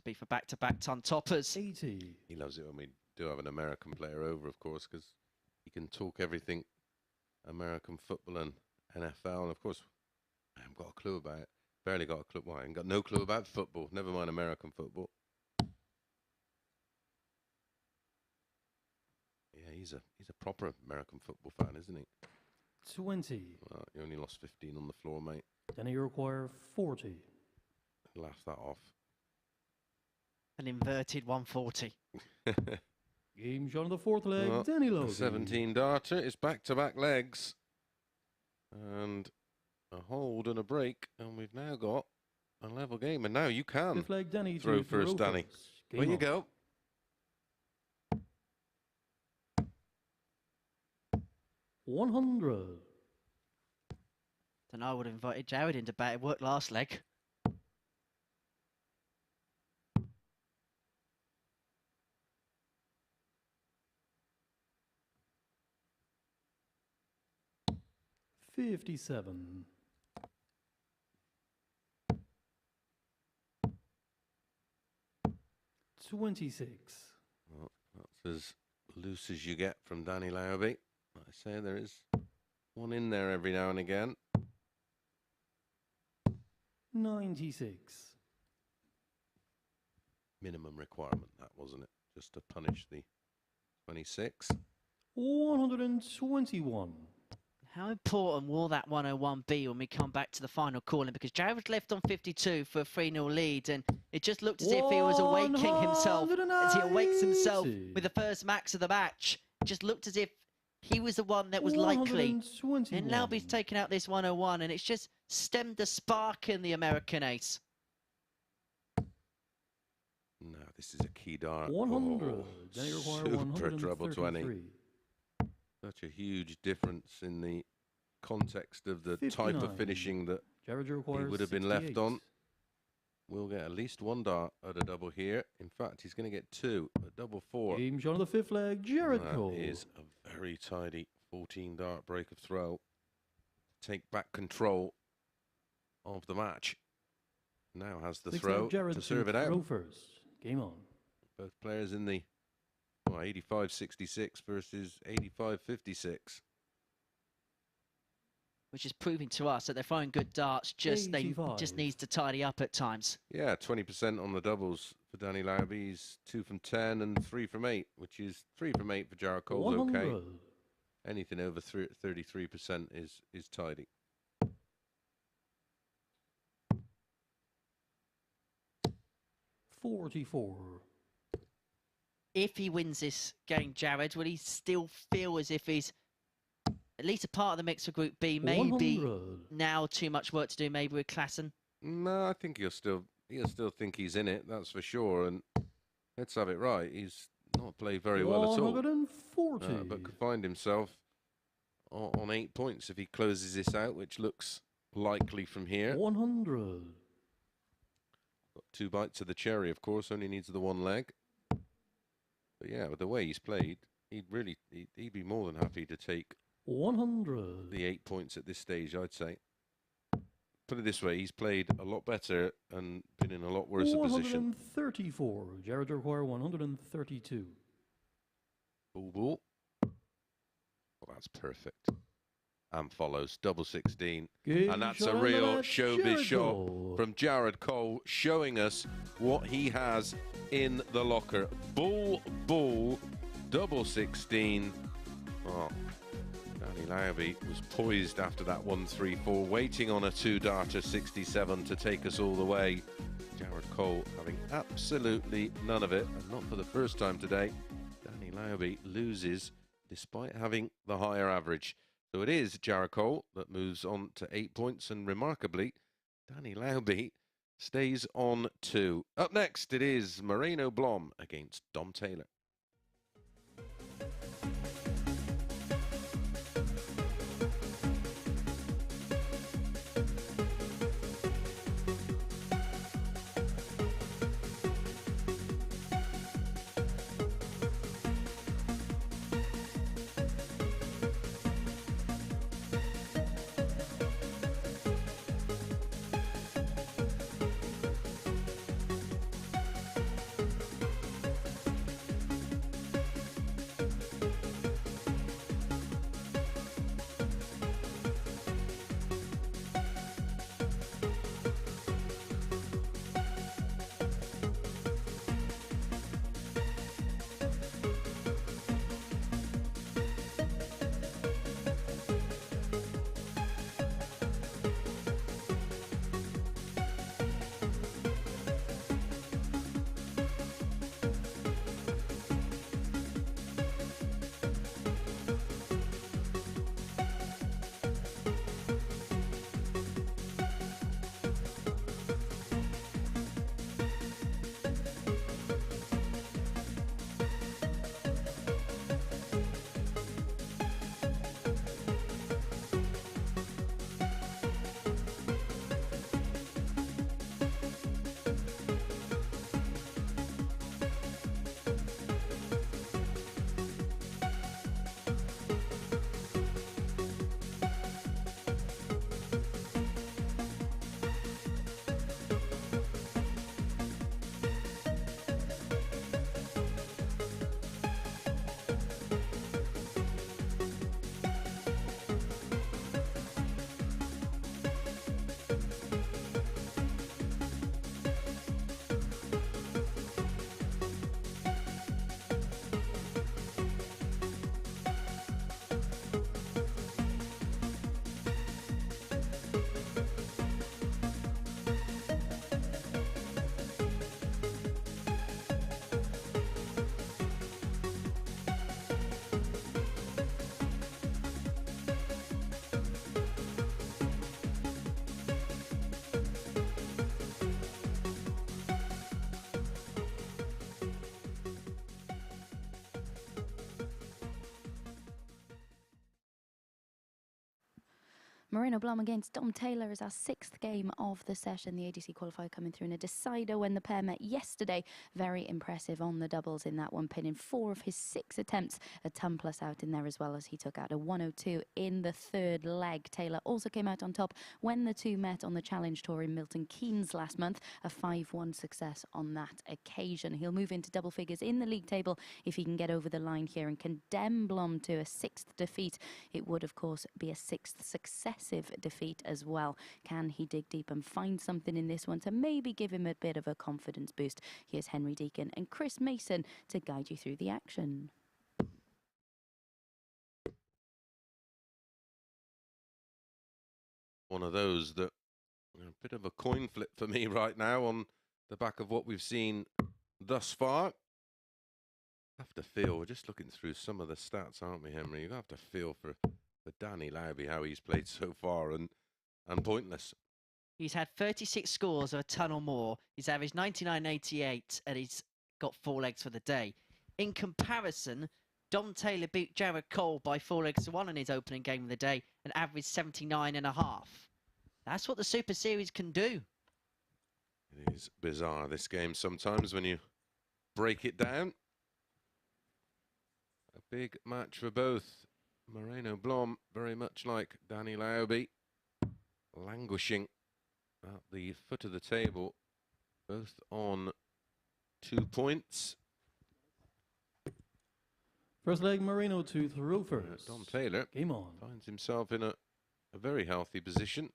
be for back-to-back ton toppers. 80. He loves it when we do have an American player over, of course, because he can talk everything American football and NFL. And of course, I haven't got a clue about it. Barely got a clue. Well, I ain't got no clue about football. Never mind American football. Yeah, he's a proper American football fan, isn't he? 20. Well, you only lost 15 on the floor, mate. Danny require 40. Laugh that off. An inverted 140. Game shot on the fourth leg. Well, Danny Lauby. 17 darter. It's back-to-back legs. And a hold and a break. And we've now got a level game. And now you can Fifth leg, Danny throw to first, Danny. Game Where you on. go. $100. Then I would have invited Jared into bat. It worked last leg. $57. $26. Well, that's as loose as you get from Danny Lauby. Like I say, there is one in there every now and again. 96. Minimum requirement, that wasn't it? Just to punish the 26. 121. How important will that 101 be when we come back to the final calling? Because Jared was left on 52 for a 3-0 lead, and it just looked as if he was awaking himself as he awakes himself with the first max of the match. It just looked as if he was the one that was likely. And Lauby's taken out this 101, and it's just stemmed the spark in the American ace. No, this is a key dart. 100. Oh, Danny require super treble 20. 133. Such a huge difference in the context of the type 59. of finishing that Jared he requires would have been 68. left on. We'll get at least one dart at a double here. In fact, he's going to get two, a double 4. Game shot on the fifth leg, Jared Cole. That is a very tidy 14 dart break of throw. Take back control of the match. Now has the Sixth throw leg, Jared to serve it throw out. first. Game on. Both players in the 85-66 versus 85-56. Which is proving to us that they're throwing good darts, just they 85. just needs to tidy up at times. Yeah, 20% on the doubles for Danny Lauby. He's 2 from 10 and 3 from 8, which is 3 from 8 for Jelle Klaasen. 100. Okay. Anything over 33% is tidy. $44. If he wins this game, Jared, will he still feel as if he's at least a part of the mix for Group B? Maybe 100. now too much work to do, maybe with Klaasen. No, I think he'll still think he's in it. That's for sure. And let's have it right. He's not played very well at all. 140. But could find himself on 8 points if he closes this out, which looks likely from here. 100. Got 2 bites of the cherry, of course. Only needs the 1 leg. But yeah, with the way he's played, he'd be more than happy to take 100. the 8 points at this stage, I'd say. Put it this way, he's played a lot better and been in a lot worse a position. 134. Jared require 132. Ball, ball. Well, that's perfect. And follows double 16. Game And that's shot a on the real net, showbiz Jared shot Cole. from Jared Cole, showing us what he has in the locker. Ball, ball, double 16. Oh, Danny Lauby was poised after that 1-3-4, waiting on a 2-darter 67 to take us all the way. Jared Cole having absolutely none of it, and not for the first time today. Danny Lauby loses despite having the higher average. So it is Jared Cole that moves on to 8 points, and remarkably, Danny Lauby stays on 2. Up next, it is Moreno Blom against Dom Taylor. Moreno Blom against Dom Taylor is our 6th game of the session. The ADC qualifier coming through in a decider when the pair met yesterday. Very impressive on the doubles in that one, pinning 4 of his 6 attempts. A ton plus out in there as well, as he took out a 102 in the 3rd leg. Taylor also came out on top when the two met on the Challenge Tour in Milton Keynes last month. A 5-1 success on that occasion. He'll move into double figures in the league table if he can get over the line here and condemn Blom to a 6th defeat. It would, of course, be a 6th successive defeat as well. Can he dig deep and find something in this one to maybe give him a bit of a confidence boost? Here's Henry Deacon and Chris Mason to guide you through the action. One of those that a bit of a coin flip for me right now on the back of what we've seen thus far. Have to feel, we're just looking through some of the stats, aren't we, Henry? You have to feel for Danny Lauby, how he's played so far, and pointless. He's had 36 scores of a ton or more. He's averaged 99.88, and he's got 4 legs for the day. In comparison, Dom Taylor beat Jared Cole by 4 legs to 1 in his opening game of the day and averaged 79.5. That's what the Super Series can do. It is bizarre, this game, sometimes when you break it down. A big match for both. Moreno Blom, very much like Danny Lauby, languishing at the foot of the table, both on 2 points. First leg, Moreno to throw first. Dom Taylor Game on. finds himself in a very healthy position.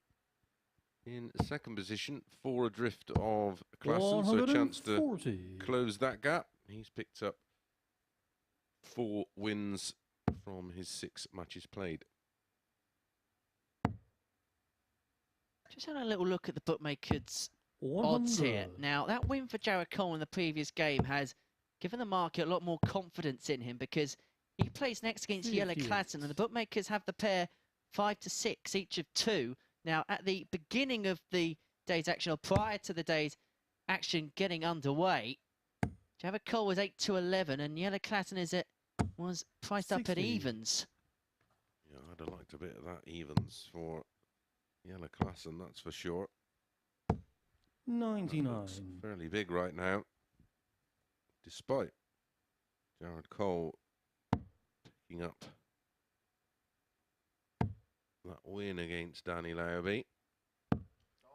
In second position, 4 adrift of Klaasen, so a chance to close that gap. He's picked up 4 wins from his 6 matches played. Just having a little look at the bookmakers' odds here. 100. Now, that win for Jelle Klaasen in the previous game has given the market a lot more confidence in him because he plays next against Jelle 58. Klaasen, and the bookmakers have the pair 5 to 6, each of 2. Now, at the beginning of the day's action, or prior to the day's action getting underway, Jelle Klaasen was 8 to 11, and Jelle Klaasen was priced up at 60. evens. Yeah, I'd have liked a bit of that evens for Jelle Klaasen, that's for sure. 99. Looks fairly big right now, despite Jared Cole picking up that win against Danny Lauby.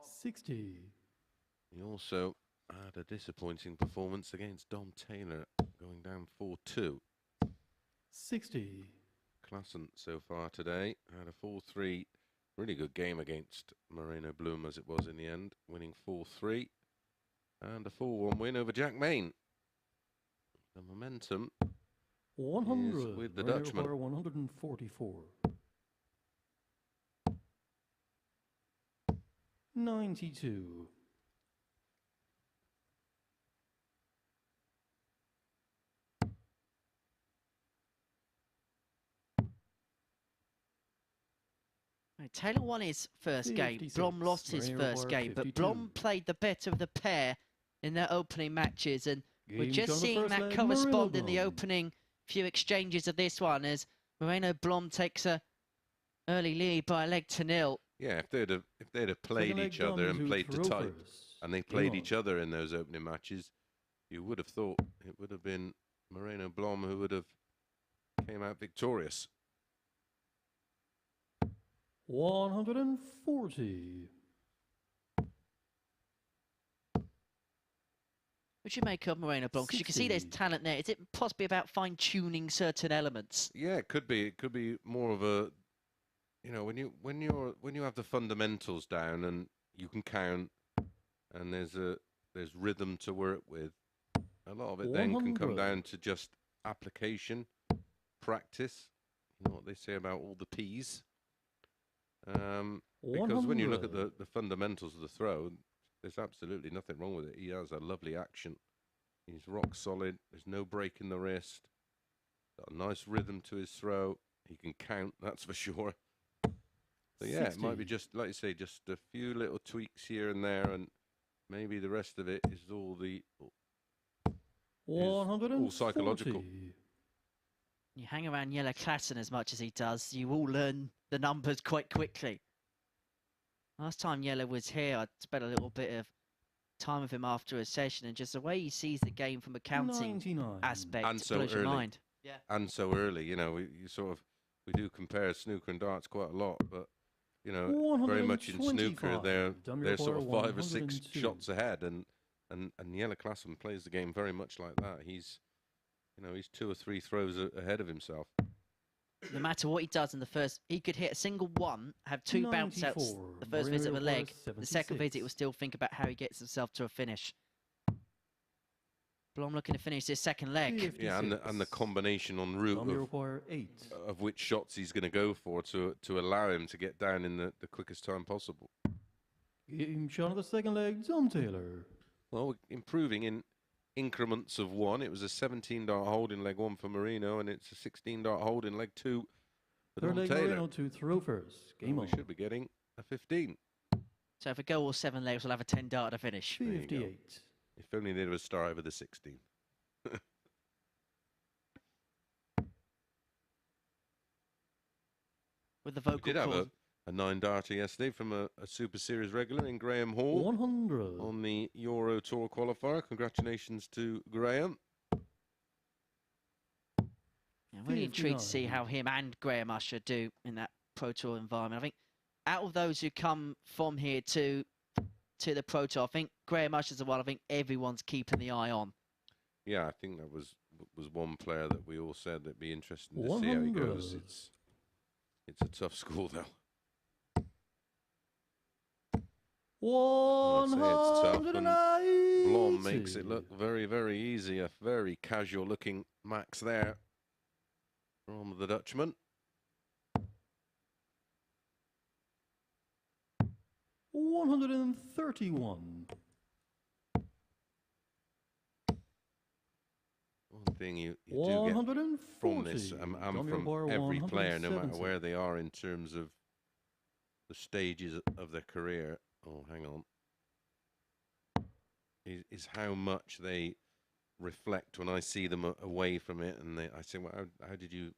60. He also had a disappointing performance against Dom Taylor, going down 4-2. 60. Klaasen so far today had a 4-3, really good game against Moreno Blom as it was in the end, winning 4-3, and a 4-1 win over Jack Main. The momentum 100. with the Moreno Dutchman. Blom, 144. 92. Right, Taylor won his first game. 56. Blom lost his Moreno first Blom, game, but 52. Blom played the better of the pair in their opening matches, and we're Game just on the seeing first that leg, correspond Moreno in the Blom. opening few exchanges of this one, as Moreno Blom takes a early lead by a leg to nil. Yeah, if they'd have played Second leg each other Dom's and who played to throw type, first. and they Game played on. each other in those opening matches, you would have thought it would have been Moreno Blom who would have came out victorious. 140. What do you make of Moreno Blom? Because you can see there's 60. talent there. Is it possibly about fine-tuning certain elements? Yeah, it could be. It could be more of a, you know, when you have the fundamentals down and you can count, and there's rhythm to work with. A lot of it then can come 100. down to just application, practice. You know what they say about all the P's. Because when you look at 100. the fundamentals of the throw, there's absolutely nothing wrong with it. He has a lovely action. He's rock solid. There's no break in the wrist. Got a nice rhythm to his throw. He can count, that's for sure. So yeah, it might be 60. just, like you say, just a few little tweaks here and there, and maybe the rest of it is all all psychological. 140. You hang around Jelle Klaasen as much as he does, you will learn the numbers quite quickly. Last time Jelle was here, I spent a little bit of time with him after a session, and just the way he sees the game from a counting 99. aspect And so blows your early. mind. Yeah. And so early, you know, we do compare snooker and darts quite a lot, but you know, very much in snooker, 125. they're sort of 5 or 6 102. shots ahead, and Jelle Klaasen plays the game very much like that. He's 2 or 3 throws ahead of himself. No matter what he does in the first, he could hit a single one, have 2 bounce outs 94. the first visit of a Moreno leg. Blom, The second 76. visit, will still think about how he gets himself to a finish. Blom looking to finish this second leg. Yeah, and the 56. combination en route Dom, you require 8. of which shots he's going to go for to allow him to get down in the quickest time possible. Game shot of the second leg, Dom Taylor. Well, improving in increments of 1. It was a 17-dart hold in leg 1 for Moreno, and it's a 16-dart hold in leg 2 for Third Dom leg, Taylor. Moreno to throw first. Game We on. should be getting a 15. So if we go all 7 legs, we'll have a 10-dart to finish. you go. 58. If only they would start over the 16. With the We vocal did have cord. a 9-darter yesterday from a Super Series regular in Graham Hall 100. on the Euro Tour qualifier. Congratulations to Graham. Yeah, I'm really intrigued to see 59. how him and Graham Usher do in that Pro Tour environment. I think out of those who come from here to the Pro Tour, I think Graham Usher's the one I think everyone's keeping the eye on. Yeah, I think that was one player that we all said that'd be interesting to see how he goes. 100. It's a tough school though. One I'd say it's tough, hundred and and Blom makes it look very, very easy. A very casual looking max there from the Dutchman. 100. 131. One thing you do get from this, and from every player, no matter where they are in terms of the stages of their career, oh, hang on, is how much they reflect when I see them away from it, and I say, well, how did you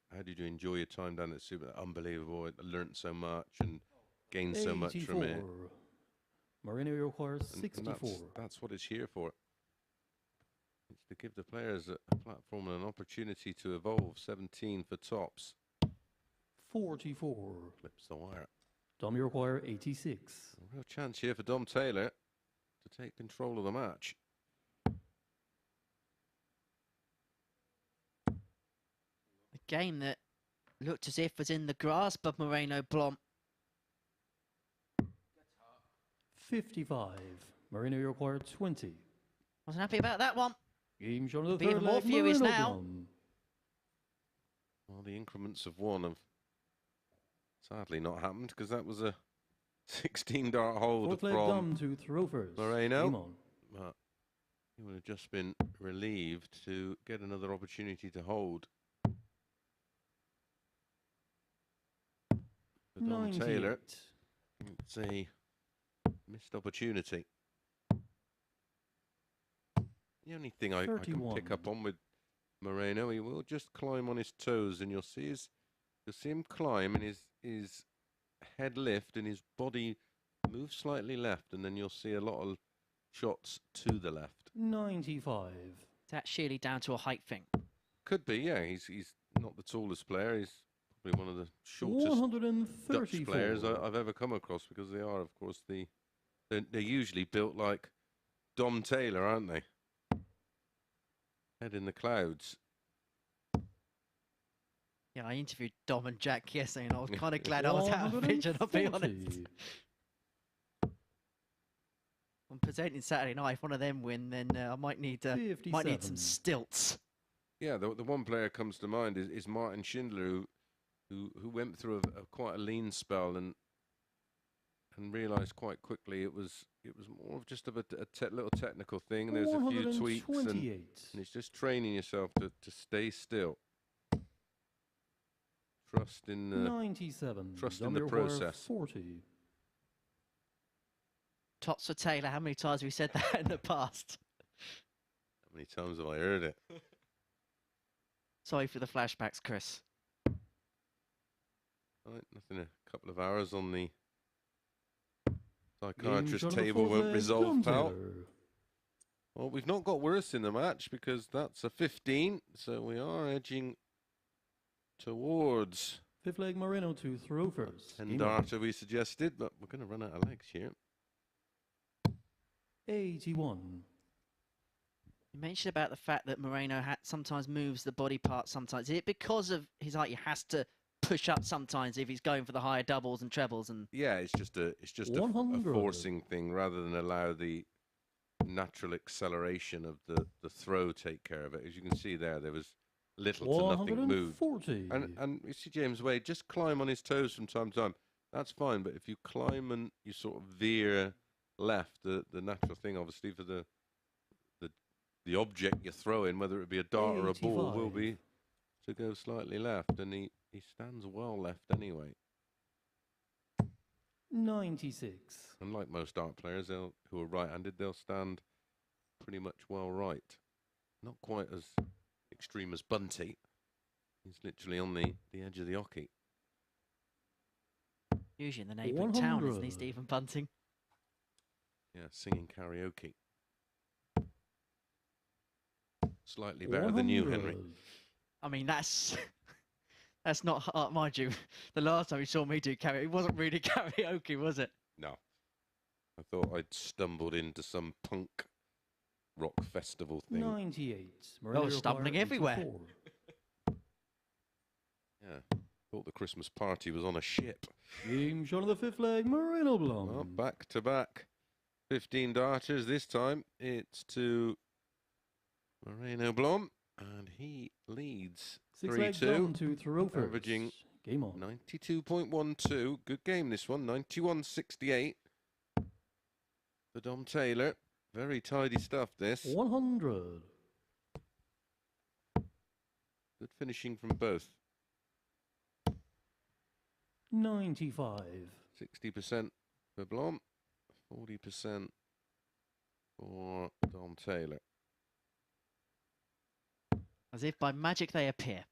enjoy your time down at Super? Unbelievable! I learned so much and gained so much from it. Moreno requires 64. And that's what it's here for. It's to give the players a platform and an opportunity to evolve. 17 for tops. 44. Clips the wire. Dom, you require 86. A real chance here for Dom Taylor to take control of the match. A game that looked as if was in the grasp of Moreno Blom. 55. Moreno, you require 20. Wasn't happy about that one. Game shown on the Be third even more leg, furious Moreno now. Blom. Well, the increments of one have sadly not happened, because that was a 16-dart hold Fourth leg, from Dom to throw first. Moreno. Game on. But he would have just been relieved to get another opportunity to hold. For Dom Taylor, it's a missed opportunity. The only thing I can pick up on with Moreno, he will just climb on his toes, and you'll see him climb, and his head lift and his body move slightly left, and then you'll see a lot of shots to the left. 95. That's surely down to a height thing. Could be, yeah. He's not the tallest player. He's probably one of the shortest Dutch players I've ever come across, because they are, of course, they're usually built like Dom Taylor, aren't they? Head in the clouds. Yeah, I interviewed Dom and Jack yesterday, and I was kind of glad I was out of vision, I'll be honest. I'm presenting Saturday night. If one of them win, then I might need some stilts. Yeah, the one player comes to mind is Martin Schindler, who went through a quite a lean spell and realised quite quickly it was more of just a little technical thing. There's a few tweaks, and it's just training yourself to stay still. Trust in 97. Trust in the process. 40. Tots for Taylor. How many times have we said that in the past? How many times have I heard it? Sorry for the flashbacks, Chris. Right, nothing. A couple of hours on the psychiatrist table won't resolve, pal. Well, we've not got worse in the match, because that's a 15, so we are edging towards Fifth leg, Moreno to throw first. 10-darter we suggested, but we're going to run out of legs here. 81. You mentioned about the fact that Moreno sometimes moves the body part sometimes. Is it because of his height he has to push up sometimes if he's going for the higher doubles and trebles? And yeah, it's just a forcing thing, rather than allow the natural acceleration of the throw take care of it. As you can see there was little to nothing moved. And you see James Wade just climb on his toes from time to time. That's fine, but if you climb and you sort of veer left, the natural thing, obviously, for the object you're throwing, whether it be a dart or a ball, will be to go slightly left, and he stands well left anyway. 96. Unlike most dart players who are right-handed, they'll stand pretty much well right. Not quite as extreme as Bunty. He's literally on the edge of the hockey. Usually in the neighbouring town, isn't he, Stephen Bunting? Yeah, singing karaoke. Slightly better than you, Henry. I mean, that's not hard, mind you. The last time you saw me do karaoke, it wasn't really karaoke, was it? No. I thought I'd stumbled into some punk rock festival thing. 98. I was stumbling everywhere. Yeah. Thought the Christmas party was on a ship. Game shot on the fifth leg, Moreno Blom. Well, back-to-back 15 darters. This time it's to Moreno Blom, and he leads 3-2, to throw first. averaging Game on. 92.12. Good game, this one. 91.68. for Dom Taylor. Very tidy stuff, this. 100. Good finishing from both. 95. 60% for Blom, 40% for Dom Taylor. As if by magic they appear.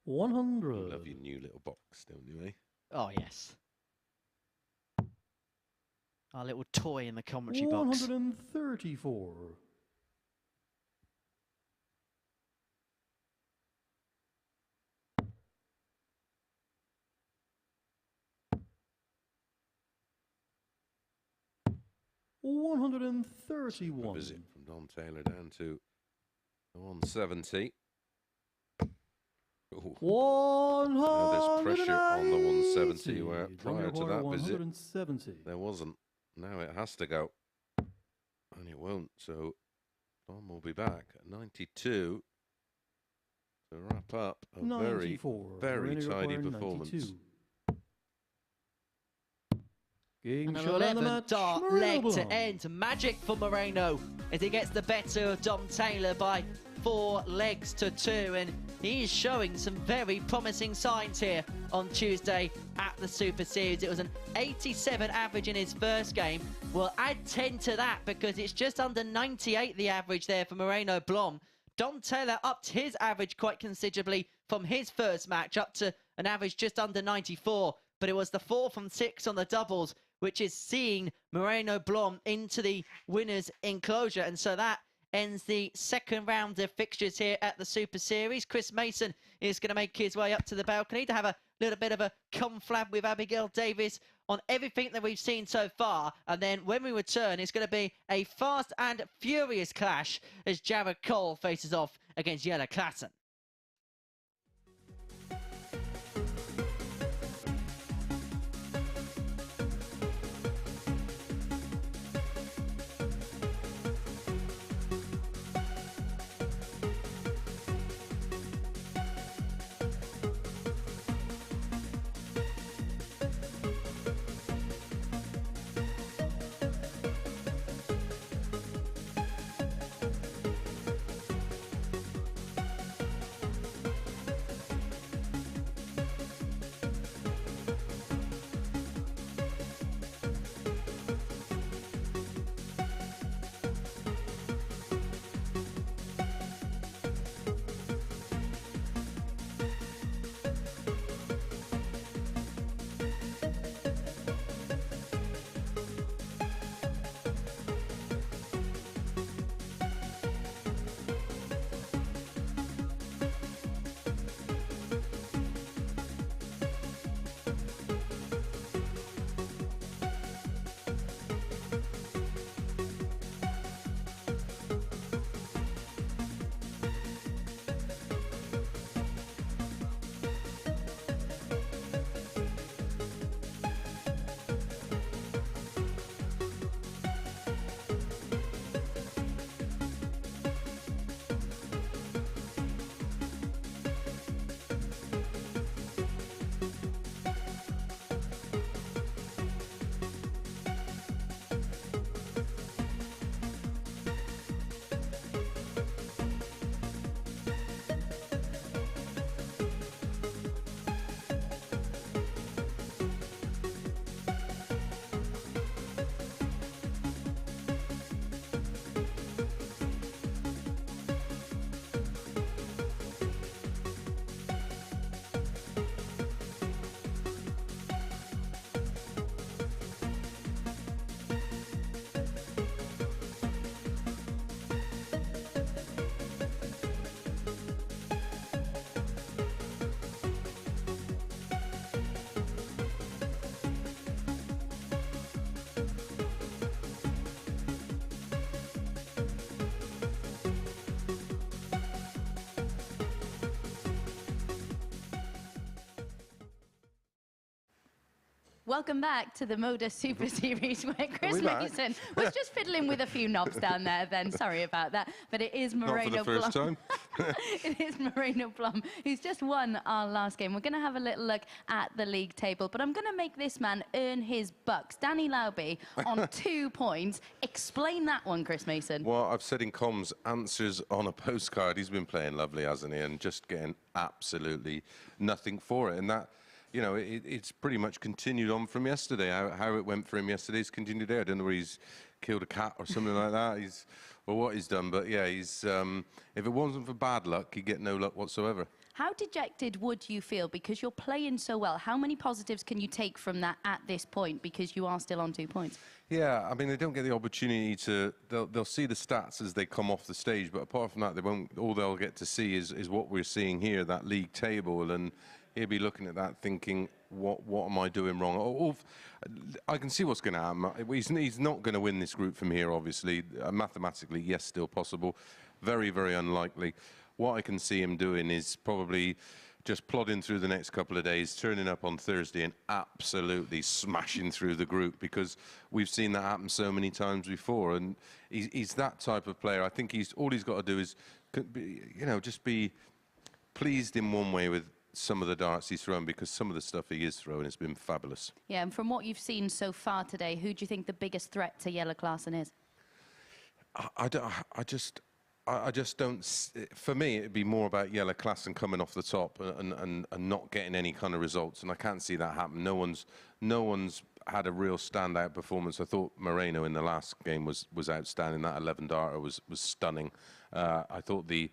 100. You love your new little box, don't you, eh? Oh, yes. Our little toy in the commentary box. 134. 131. Visit from Dom Taylor down to 170. Ooh. Now there's pressure on the 170 where prior to that visit there wasn't. Now it has to go. And it won't, so Dom will be back at 92 to wrap up a 94. very tidy performance. 92. Game An shot on the 11 match, dart Moreno leg to Blom. end. Magic for Moreno as he gets the better of Dom Taylor by 4 legs to 2. And he is showing some very promising signs here on Tuesday at the Super Series. It was an 87 average in his first game. We'll add 10 to that because it's just under 98 the average there for Moreno Blom. Dom Taylor upped his average quite considerably from his first match up to an average just under 94. But it was the 4 from 6 on the doubles, which is seeing Moreno Blom into the winner's enclosure. And so that ends the second round of fixtures here at the Super Series. Chris Mason is going to make his way up to the balcony to have a little bit of a conflab with Abigail Davis on everything that we've seen so far. And then when we return, it's going to be a fast and furious clash as Jared Cole faces off against Jelle Klaasen. Welcome back to the MODUS Super Series, where Chris back? Mason was just fiddling with a few knobs down there then. Sorry about that. But it is Moreno Blom. Not for the first time. It is Moreno Blom, who's just won our last game. We're going to have a little look at the league table, but I'm going to make this man earn his bucks. Danny Lauby on 2 points. Explain that one, Chris Mason. Well, I've said in comms, answers on a postcard. He's been playing lovely, hasn't he? And just getting absolutely nothing for it. And that, you know, it's pretty much continued on from yesterday. How it went for him yesterday is continued there. I don't know where he's killed a cat or something like that. Or what he's done. But yeah, if it wasn't for bad luck, he'd get no luck whatsoever. How dejected would you feel? Because you're playing so well. How many positives can you take from that at this point? Because you are still on 2 points. Yeah, I mean, they don't get the opportunity to... They'll see the stats as they come off the stage, but apart from that, they won't. All they'll get to see is what we're seeing here, that league table, and he'll be looking at that thinking, what am I doing wrong? I can see what's going to happen. He's not going to win this group from here, obviously. Mathematically, yes, still possible. Very, very unlikely. What I can see him doing is probably just plodding through the next couple of days, turning up on Thursday and absolutely smashing through the group, because we've seen that happen so many times before. And he's that type of player. I think all he's got to do is, you know, just be pleased in one way with some of the darts he's thrown, because some of the stuff he is throwing has been fabulous. Yeah, and from what you've seen so far today, who do you think the biggest threat to Jelle Klaasen is? I just don't. For me, it'd be more about Jelle Klaasen coming off the top and not getting any kind of results, and I can't see that happen. No one's had a real standout performance. I thought Moreno in the last game was outstanding. That 11 darter was stunning. I thought the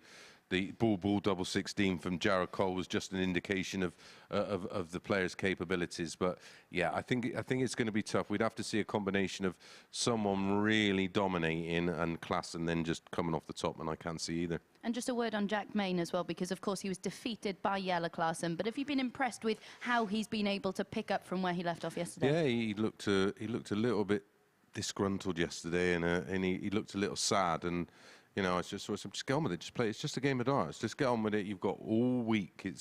ball double 16 from Jelle Klaasen was just an indication of the player's capabilities. But yeah, I think it's going to be tough. We'd have to see a combination of someone really dominating and Klaasen then just coming off the top, and I can't see either. And just a word on Jack Main as well, because of course he was defeated by Jelle Klaasen. But have you been impressed with how he's been able to pick up from where he left off yesterday? Yeah, he looked a little bit disgruntled yesterday, and he looked a little sad. And you know, it's just get on with it. Just play. It's just a game of darts. Just get on with it. You've got all week.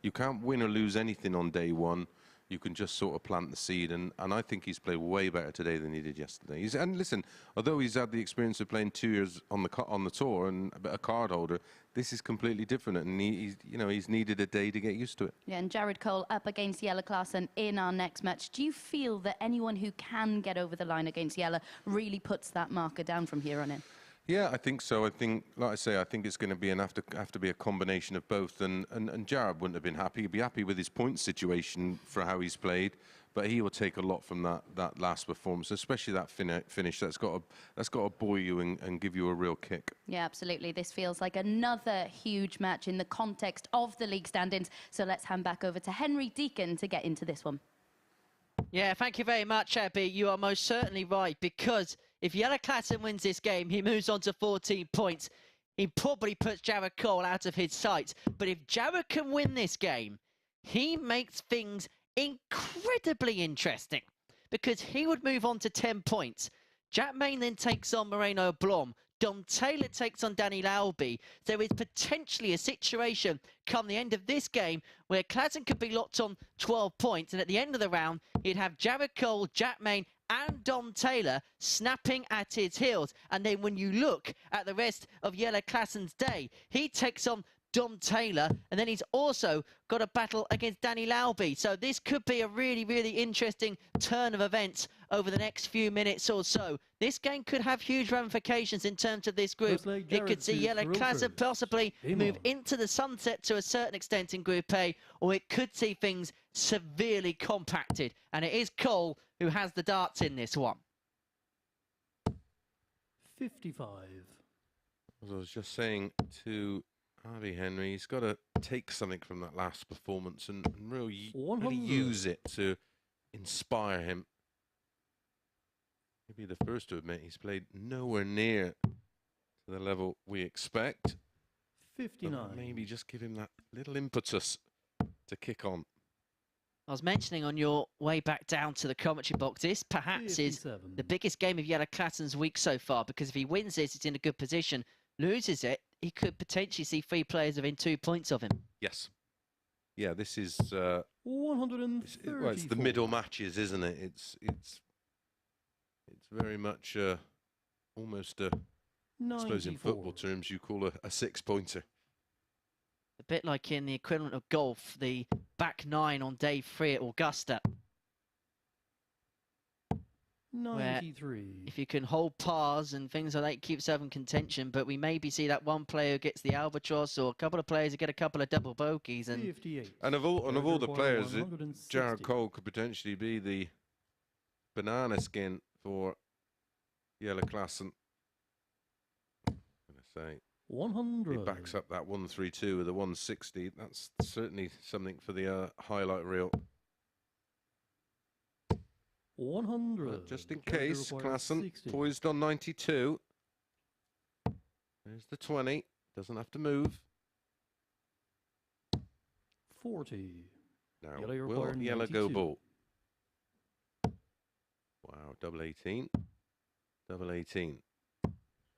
You can't win or lose anything on day one. You can just sort of plant the seed. And I think he's played way better today than he did yesterday. And listen, although he's had the experience of playing 2 years on the tour and a card holder, this is completely different. And he's needed a day to get used to it. Yeah, and Jared Cole up against Jelle Klaasen in our next match. Do you feel that anyone who can get over the line against Jelle really puts that marker down from here on in? Yeah, I think so. I think, like I say, I think it's going to be have to be a combination of both. And Jared wouldn't have been happy. He'd be happy with his point situation for how he's played, but he will take a lot from that last performance, especially that finish. That's got to buoy you and give you a real kick. Yeah, absolutely. This feels like another huge match in the context of the league standings. So let's hand back over to Henry Deacon to get into this one. Yeah, thank you very much, Abby. You are most certainly right, because if Jelle Klaasen wins this game, he moves on to 14 points. He probably puts Jared Cole out of his sights. But if Jared can win this game, he makes things incredibly interesting, because he would move on to 10 points. Jack Main then takes on Moreno Blom. Dom Taylor takes on Danny Lauby. There is potentially a situation come the end of this game where Klaasen could be locked on 12 points, and at the end of the round, he'd have Jared Cole, Jack Main and Dom Taylor snapping at his heels. And then when you look at the rest of Jelle Klaasen's day, he takes on Dom Taylor, and then he's also got a battle against Danny Lauby. So this could be a really, really interesting turn of events over the next few minutes or so. This game could have huge ramifications in terms of this group. It could see Jelle Klaasen possibly move into the sunset to a certain extent in Group A, or it could see things severely compacted. And it is Cole who has the darts in this one. 55. As I was just saying to Harvey Henry, he's got to take something from that last performance and really use it to inspire him. He'll be the first to admit he's played nowhere near to the level we expect. 59. But maybe just give him that little impetus to kick on. I was mentioning on your way back down to the commentary box, this perhaps 57. Is the biggest game of Jelle Klaasen's week so far, because if he wins this, it's in a good position. Loses it, he could potentially see 3 players within 2 points of him. Yes. Yeah, this is 134. Well, it's the middle matches, isn't it? It's very much almost a, I suppose in 94. football terms you call a 6-pointer. A bit like in the equivalent of golf, the back 9 on day 3 at Augusta. 93. If you can hold pars and things like that, keep yourself in contention, but we maybe see that one player who gets the albatross or a couple of players who get a couple of double bogeys. And 58. And of all the players, Jared Jelle Cole could potentially be the banana skin for Jelle Klaasen. I'm going to say 100. he backs up that 132 with a 160. That's certainly something for the highlight reel. 100. But just in Jared case, requires Klaasen 60. poised on 92. There's the 20. Doesn't have to move. 40. Now, Jelle will required Jelle go 92. ball? Wow, double 18. Double 18.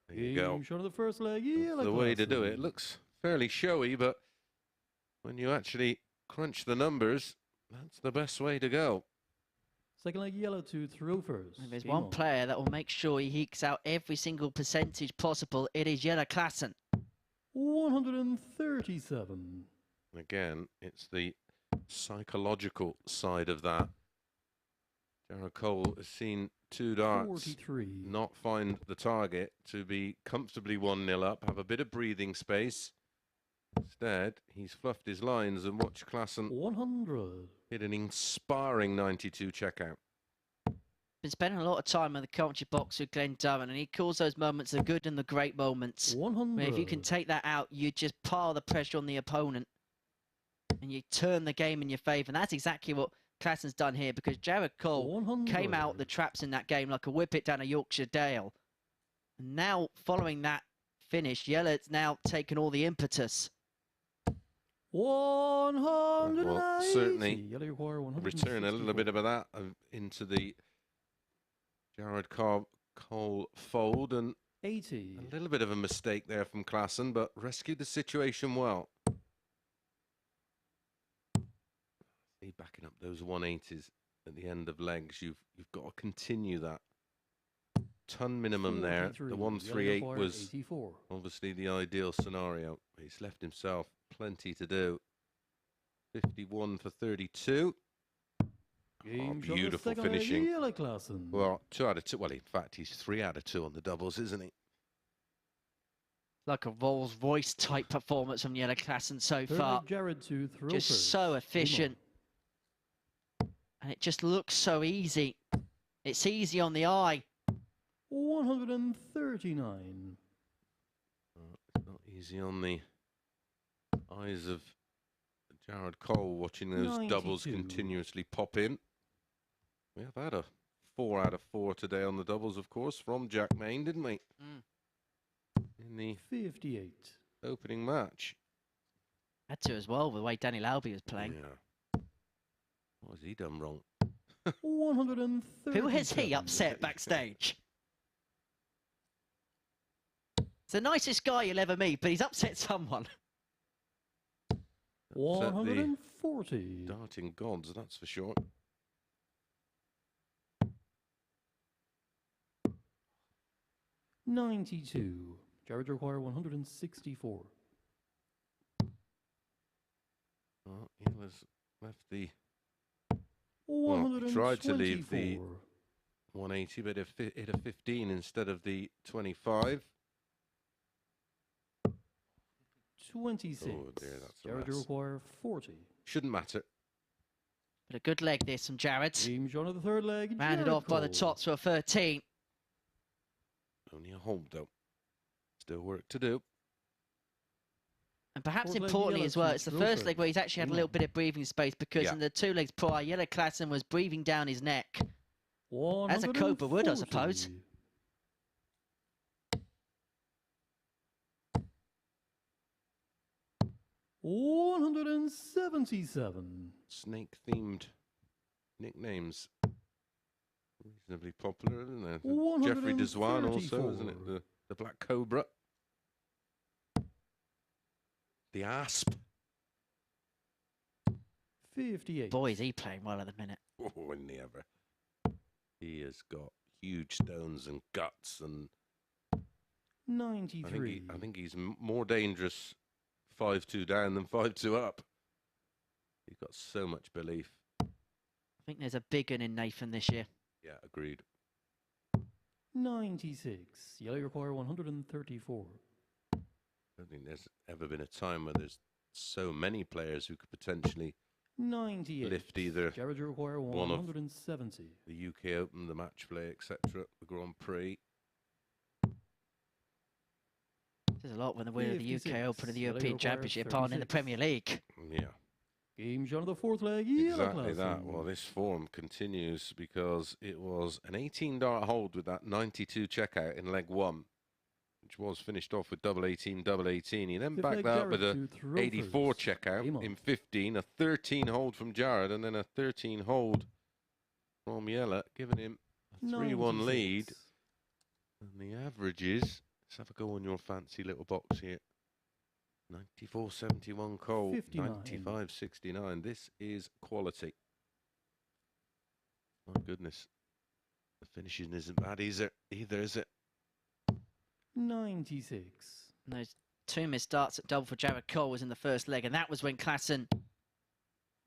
There you go. Game shot of the first leg. That's Jelle the way to do it. Klaasen. It looks fairly showy, but when you actually crunch the numbers, that's the best way to go. Second leg yellow to throw first. if there's Game one on. player that will make sure he ekes out every single percentage possible, it is Jelle Klaasen. 137. Again, it's the psychological side of that. Jelle Cole has seen 2 darts 43. not find the target to be comfortably 1-0 up, have a bit of breathing space. Instead, he's fluffed his lines and watched Klaasen 100. hit an inspiring 92 checkout. Been spending a lot of time in the commentary box with Glenn Durran, and he calls those moments the good and the great moments. 100. Where if you can take that out, you just pile the pressure on the opponent and you turn the game in your favour. And that's exactly what Klaasen's done here, because Jelle Cole 100. came out the traps in that game like a whippet down a Yorkshire Dale. And now, following that finish, Jelle's now taken all the impetus. 180. Well, certainly Jelle require return a little bit 164. of that into the Jared Cole fold, and 80. a little bit of a mistake there from Klaasen, but rescued the situation well. See, backing up those 180s at the end of legs, you've got to continue that. Ton minimum there. 43. The Jelle 138 required was 84. obviously the ideal scenario. He's left himself plenty to do. 51 for 32. Game shot of the beautiful second leg, finishing. Jelle Klaasen. Well, 2 out of 2. Well, in fact, he's 3 out of 2 on the doubles, isn't he? Like a Rolls Royce type performance from Jelle Klaasen so Third far. leg, Jared to throw Just first. so Game on. efficient. And it just looks so easy. It's easy on the eye. 139. It's not easy on the eyes of Jared Cole watching those doubles 92. continuously pop in. We have had a 4 out of 4 today on the doubles, of course, from Jack Main, didn't we? In the 58. opening match. Had to as well, the way Danny Lauby was playing. Yeah. What has he done wrong? 130. Who has he upset backstage? It's the nicest guy you'll ever meet, but he's upset someone. Upset the 140. darting gods, that's for sure. $92. Jared require 164. Well, he was left the... Well, he tried to leave the 124. 180, but it hit a 15 instead of the 25. 26. Oh dear, that's a Jared mess. require 40. Shouldn't matter. But a good leg this from Jared. Game shot of the third leg. Rounded Jelle off by the Cole. tops for a 13. Only a hold though. Still work to do. And perhaps Fourth leg, importantly Jelle as well, to it's the throw first first. leg where he's actually had a Game little on. bit of breathing space, because Yeah. in the 2 legs prior, Jelle Klaasen was breathing down his neck. As a Cobra would, I suppose. 140. $177. Snake themed nicknames. Reasonably popular, isn't it? Jeffrey Deswan also, isn't it? 134. The Black Cobra. The Asp. 58. Boy, is he playing well at the minute. Oh, wouldn't he ever? He has got huge stones and guts, and 93. I think he's more dangerous 5-2 down than 5-2 up. He's got so much belief. I think there's a big one in Nathan this year. Yeah, agreed. 96. Yellow require 134. I don't think there's ever been a time where there's so many players who could potentially 98. lift either Garage require one of 170. the UK Open, the match play, etc., the Grand Prix. There's a lot when the winner of the UK 56. Open and the Yellow European require Championship aren't in the 36. Premier League. Yeah, Game shot of the fourth leg. Jelle exactly that. Klaasen. Well, this form continues because it was an 18-dart hold with that 92 checkout in leg 1, which was finished off with double 18, double 18. He then Fifth backed leg, that up with Jared a to throw 84 first. checkout Game on. in 15, a 13 hold from Jared, and then a 13 hold from Jelle, giving him a 3-1 lead. 96. And the averages, let's have a go on your fancy little box here. 94.71 Cole, 59. 95.69. This is quality. My goodness. The finishing isn't bad either, is it? 96. And those two missed starts at double for Jared Cole was in the first leg, and that was when Klaasen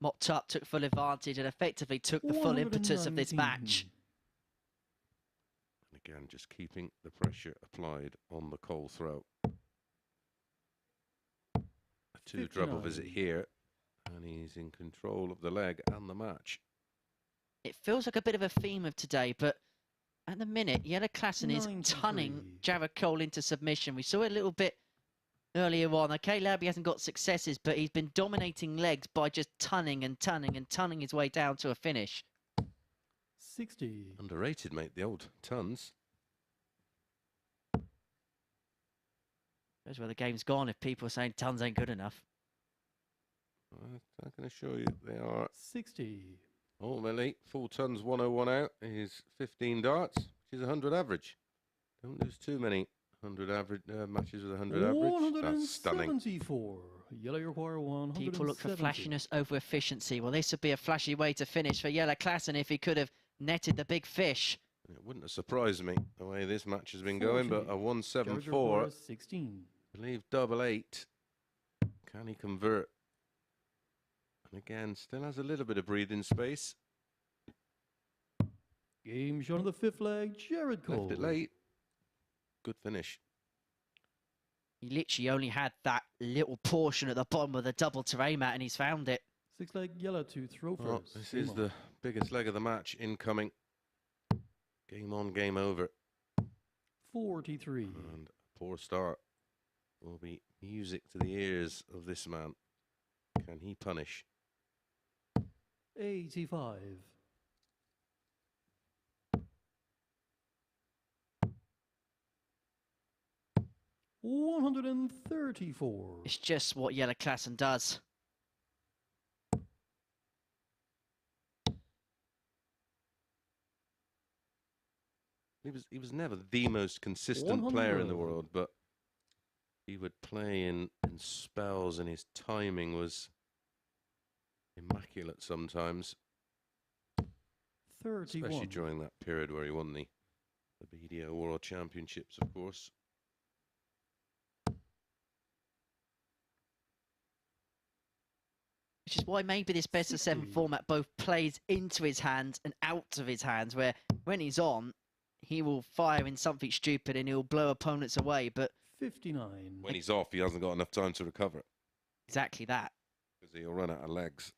mopped up, took full advantage, and effectively took the full impetus of this match. 119. And again, just keeping the pressure applied on the Cole throw. A 2 treble 59. visit here, and he's in control of the leg and the match. It feels like a bit of a theme of today, but at the minute, Jelle Klaasen is 93. tunning Jared Cole into submission. We saw it a little bit earlier on. Okay, Lauby hasn't got successes, but he's been dominating legs by just tunning and tunning and tunning his way down to a finish. 60. Underrated, mate, the old tons. That's where the game's gone if people are saying tons ain't good enough. I can assure you they are. 60. Ultimately, full tons 101 out is 15 darts, which is 100 average. Don't lose too many 100 average matches with 100 average. That's stunning. 174. Yellow require 170. People look for flashiness over efficiency. Well, this would be a flashy way to finish for Jelle Klaasen if he could have netted the big fish. It wouldn't have surprised me the way this match has been going, but a 174, 16. I believe double 8. Can he convert? And again, still has a little bit of breathing space. Game shot of the fifth leg. Jared Cole. Left it late. Good finish. He literally only had that little portion at the bottom of the double terrain mat, and he's found it. Six leg Yellow to throw Well, first. this Game is on. the biggest leg of the match incoming. Game on, game over. 43. And a poor start will be music to the ears of this man. Can he punish? 85. $134. It's just what Jelle Klaasen does. He was never the most consistent player in the 100. world, but he would play in spells, and his timing was immaculate sometimes, 31. especially during that period where he won the BDO World Championships, of course. Which is why maybe this best of 7 60. format both plays into his hands and out of his hands, where when he's on, he will fire in something stupid and he'll blow opponents away, but 59. When he's off, he hasn't got enough time to recover it, exactly that. because he'll run out of legs.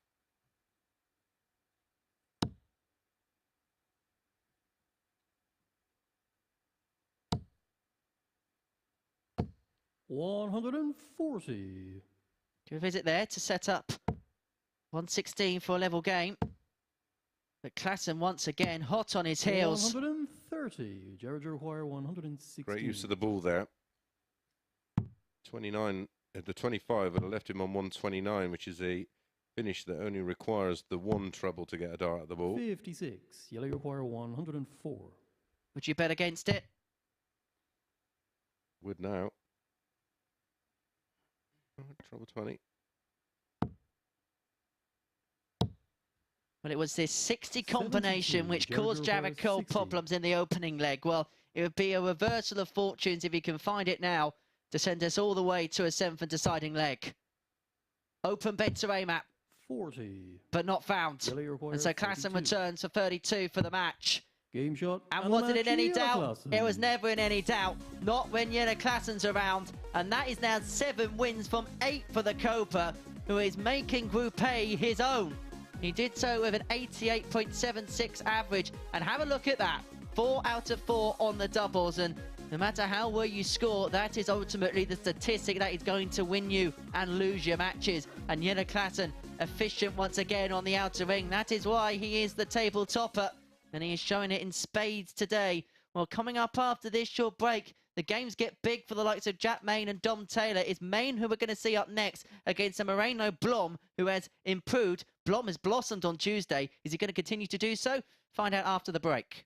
$140. Do a visit there to set up 116 for a level game. But Klaasen once again hot on his heels. 130. Jared require 116. Great use of the ball there. 29, the 25 would have left him on 129, which is a finish that only requires the one treble to get a dart at the ball. 56. Yellow require 104. Would you bet against it? Would now. Treble 20. Well, it was this 60 combination 72, which Jelle caused Jared Cole 60. problems in the opening leg. Well, it would be a reversal of fortunes if he can find it now to send us all the way to a 7th and deciding leg. Open bed to aim at, 40. but not found. Jelle requires And so Klaasen 32. returns for 32 for the match. Game shot. And the was it match, in any Jelle doubt? Klaasen. It was never in any doubt. Not when Jelle Klaasen's around. And that is now 7 wins from 8 for the Copa, who is making Group A his own. He did so with an 88.76 average. And have a look at that. 4 out of 4 on the doubles. And no matter how well you score, that is ultimately the statistic that is going to win you and lose your matches. And Jelle Klaasen, efficient once again on the outer ring. That is why he is the table topper. And he is showing it in spades today. Well, coming up after this short break, the games get big for the likes of Jack Main and Dom Taylor. It's Main who we're going to see up next against a Moreno Blom, who has improved. Blom has blossomed on Tuesday. Is he going to continue to do so? Find out after the break.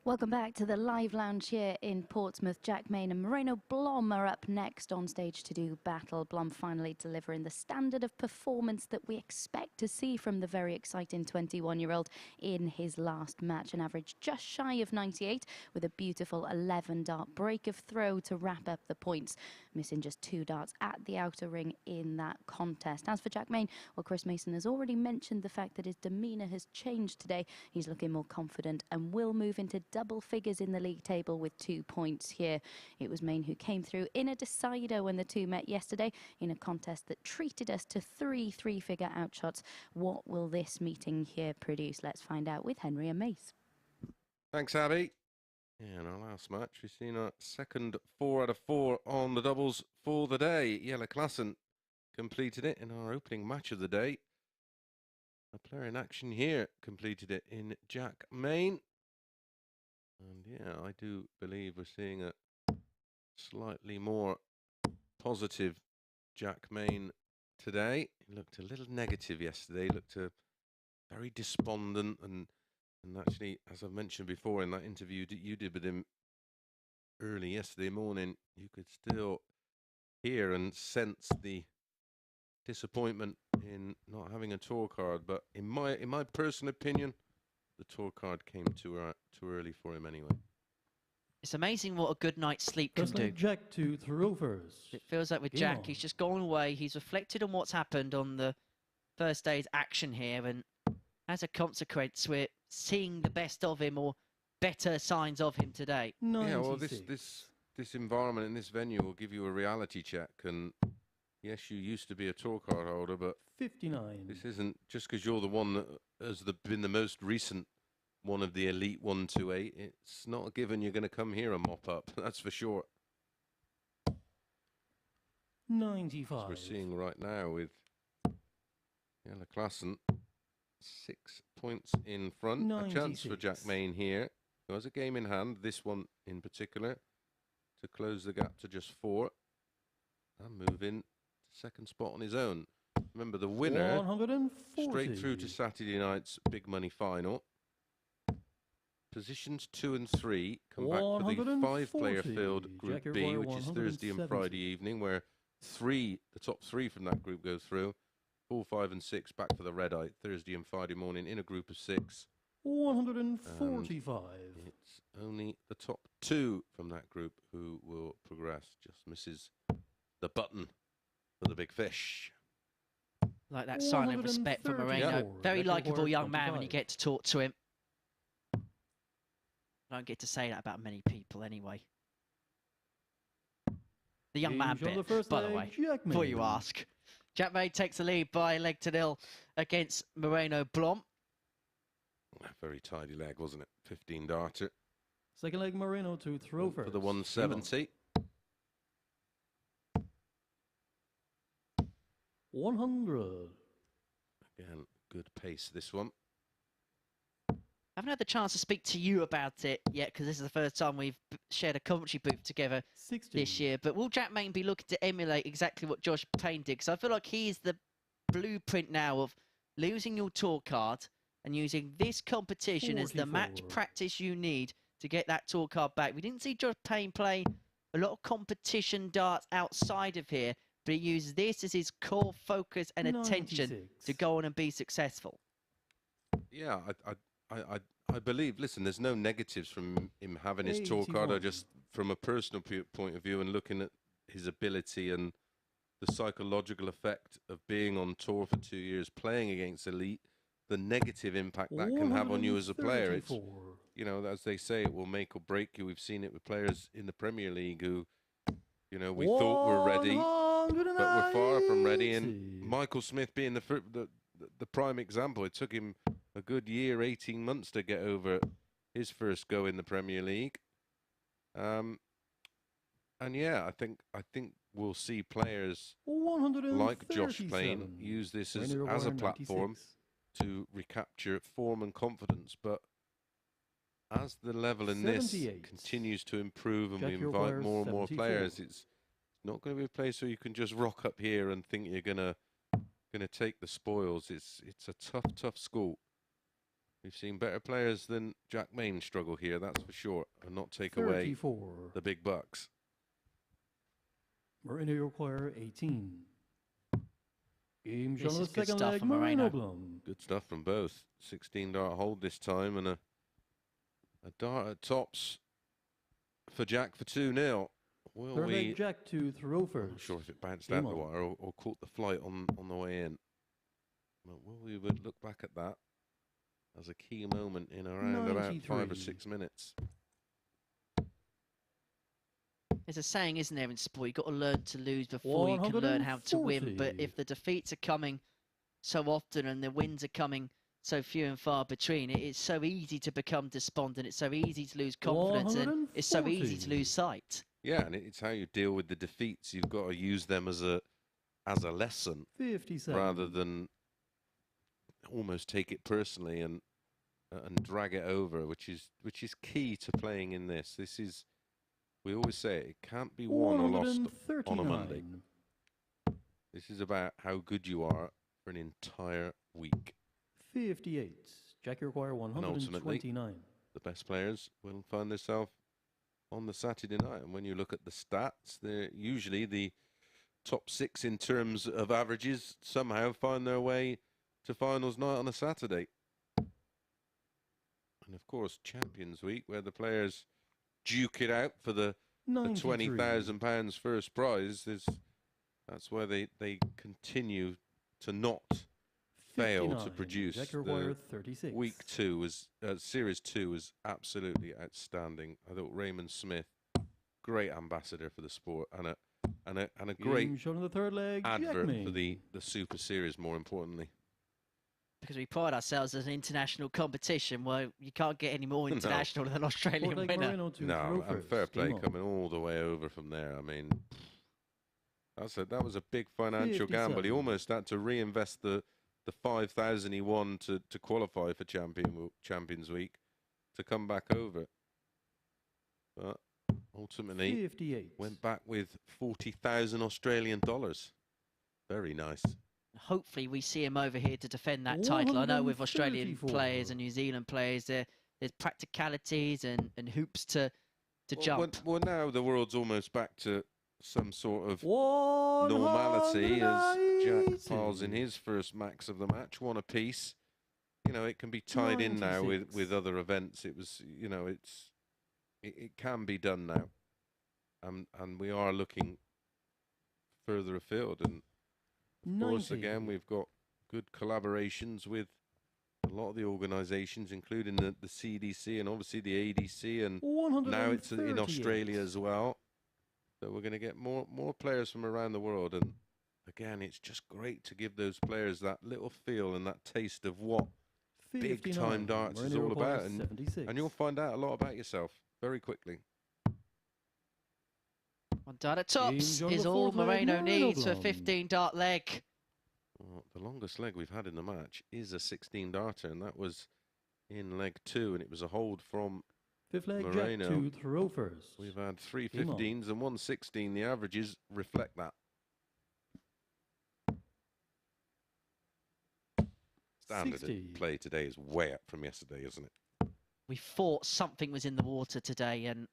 Welcome back to the live lounge here in Portsmouth. Jack Main and Moreno Blom are up next on stage to do battle. Blom finally delivering the standard of performance that we expect to see from the very exciting 21-year-old in his last match. An average just shy of 98 with a beautiful 11-dart break of throw to wrap up the points, missing just 2 darts at the outer ring in that contest. As for Jack Main, well, Chris Mason has already mentioned the fact that his demeanour has changed today. He's looking more confident and will move into double figures in the league table with 2 points here. It was Main who came through in a decider when the two met yesterday in a contest that treated us to 3 three-figure outshots. What will this meeting here produce? Let's find out with Henry and Mace. Thanks, Abby. Yeah, in our last match, we've seen a second 4 out of 4 on the doubles for the day. Jelle Klaasen completed it in our opening match of the day. A player in action here completed it in Jack Main. And yeah, I do believe we're seeing a slightly more positive Jack Main today. He looked a little negative yesterday. He looked very despondent and actually, as I've mentioned before in that interview that you did with him early yesterday morning, you could still hear and sense the disappointment in not having a tour card, but in my personal opinion, the tour card came too early for him anyway. It's amazing what a good night's sleep can First do. leg Jack to throw first. It feels like with Game Jack, on. he's just gone away. He's reflected on what's happened on the first day's action here, and as a consequence, we're seeing the best of him or better signs of him today. 96. Yeah, well, this environment and this venue will give you a reality check. And yes, you used to be a tour card holder, but 59. this isn't just because you're the one that has been the most recent one of the elite 128. It's not a given you're going to come here and mop up. That's for sure. 95. As we're seeing right now with Jelle Klaasen, 6 points in front. A chance for 96. Jack Main here, who has a game in hand, this one in particular, to close the gap to just 4 and move in to second spot on his own. Remember, the winner 140. straight through to Saturday night's big money final. Positions 2 and 3 come back for the 5-player 140. field Group Jack B, Airwire which is Thursday and 170. Friday evening, where the top three from that group go through. 4, 5 and 6 back for the Red Eye Thursday and Friday morning in a group of 6. 145. It's only the top 2 from that group who will progress. Just misses the button for the big fish. Like that sign of respect for Moreno. 134. Very Jack likeable Airwire young man when you 25. get to talk to him. I don't get to say that about many people anyway. The young man Games on the bit, first by the leg, way, Jack before you Main. ask. Jack May takes the lead by a leg to nil against Moreno Blom. A very tidy leg, wasn't it? 15 darter Second leg Moreno to throw first. for the 170. 100. Again, good pace this one. I haven't had the chance to speak to you about it yet because this is the first time we've shared a commentary booth together 60. this year. But will Jack Main be looking to emulate exactly what Josh Payne did? Because I feel like he is the blueprint now of losing your tour card and using this competition as the match 44. practice you need to get that tour card back. We didn't see Josh Payne play a lot of competition darts outside of here, but he used this as his core focus and attention 96. to go on and be successful. Yeah, I believe, listen, there's no negatives from him having his tour card. 81. Just from a personal point of view and looking at his ability and the psychological effect of being on tour for 2 years, playing against elite, the negative impact that can have on you as a player. It's, 134. you know, as they say, it will make or break you. We've seen it with players in the Premier League who, you know, we thought were ready, but we're far from ready. And 190. Michael Smith being the prime example, it took him a good year, 18 months to get over his first go in the Premier League. And yeah, I think we'll see players like Josh Payne use this as a platform to recapture form and confidence. But as the level in this 78. continues to improve and Jack we invite Airwire more and more 74. players, it's not going to be a place where you can just rock up here and think you're gonna take the spoils. It's a tough school. We've seen better players than Jack Main struggle here, that's for sure, and not take away 34. the big bucks. Moreno require 18. Game This on the is good second stuff leg from Moreno. Moreno Blom. Good stuff from both. 16 dart hold this time and a dart at tops for Jack for 2-0. Will Third we? leg Jack to throw I'm first. not sure if it bounced Game out the on. wire or caught the flight on the way in. But we would look back at that as a key moment in around about 5 or 93. 6 minutes. There's a saying, isn't there, in sport? You've got to learn to lose before you can learn how to win. But 140. if the defeats are coming so often and the wins are coming so few and far between, it is so easy to become despondent. It's so easy to lose confidence and it's so easy to 140. lose sight. Yeah, and it's how you deal with the defeats. You've got to use them as a lesson 57. rather than almost take it personally and drag it over, which is key to playing in this. This is, we always say it can't be won or lost on a Monday. 139. This is about how good you are for an entire week. 58. Jack require ultimately, 129. The best players will find themselves on the Saturday night. And when you look at the stats, they're usually the top 6 in terms of averages somehow find their way to finals night on a Saturday. And of course, Champions Week, where the players duke it out for the £20,000 first prize, that's where they continue to not fail to produce. Week 2 was Series 2 was absolutely outstanding. I thought Raymond Smith, great ambassador for the sport, and a great shown in the third leg, advert for the Super Series, more importantly. Because we pride ourselves as an international competition where you can't get any more international than an Australian winner. No, and fair play coming all the way over from there. I mean, that was a big financial gamble. He almost had to reinvest the 5,000 he won to qualify for Champions Week to come back over. But ultimately, 58. went back with 40,000 Australian dollars. Very nice. Hopefully we see him over here to defend that title. I know with Australian players and New Zealand players, there's practicalities and hoops to jump. Well, now the world's almost back to some sort of normality as Jack piles in his first max of the match, one apiece. You know, it can be tied in now with other events. It was, you know, it can be done now, and we are looking further afield. And of course, again, we've got good collaborations with a lot of the organisations, including the CDC and obviously the ADC, and now it's in Australia as well. So we're going to get more players from around the world, and again, it's just great to give those players that little feel and that taste of what big time darts is all about, and you'll find out a lot about yourself very quickly. One dart at tops is all Moreno needs for a 15 dart leg. Well, the longest leg we've had in the match is a 16 darter, and that was in leg 2, and it was a hold from fifth leg, Moreno. Jack 2, throw first. We've had 3 15s and 1 16. The averages reflect that. Standard of play today is way up from yesterday, isn't it? We thought something was in the water today, and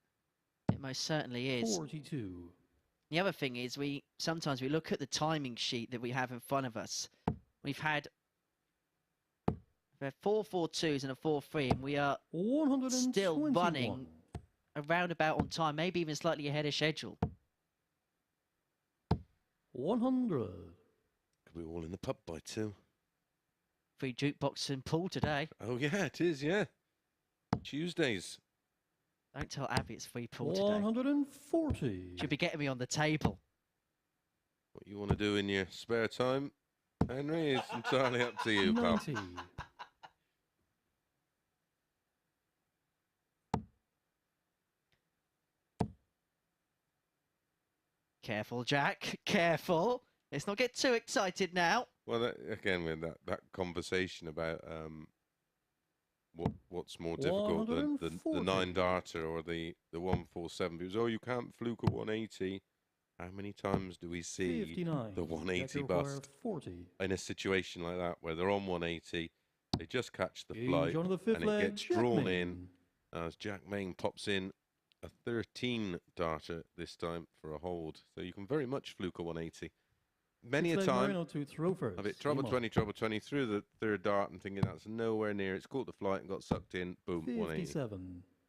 it most certainly is. 42. The other thing is, sometimes we look at the timing sheet that we have in front of us. We've had 4 4-2s and a 4-3, and we are still running around about on time, maybe even slightly ahead of schedule. 100. Could be all in the pub by 2. Free jukebox in pool today. Oh yeah, it is. Yeah, Tuesdays. Don't tell Abby it's free pool today. 140. Should be getting me on the table. What you want to do in your spare time, Henry, is entirely up to you, pal. 90. Careful, Jack. Careful. Let's not get too excited now. Well, again, with that conversation about what's more difficult, the 9 darter or the 147. Because you can't fluke a 180. How many times do we see 59. the 180 bust 40. in a situation like that where they're on 180, they just catch the flight and it leg, gets drawn in as Jack Main pops in a 13 darter this time for a hold. So you can very much fluke a 180. Many a time I've hit trouble 20 through the third dart and thinking that's nowhere near. It's caught the flight and got sucked in. Boom, 180.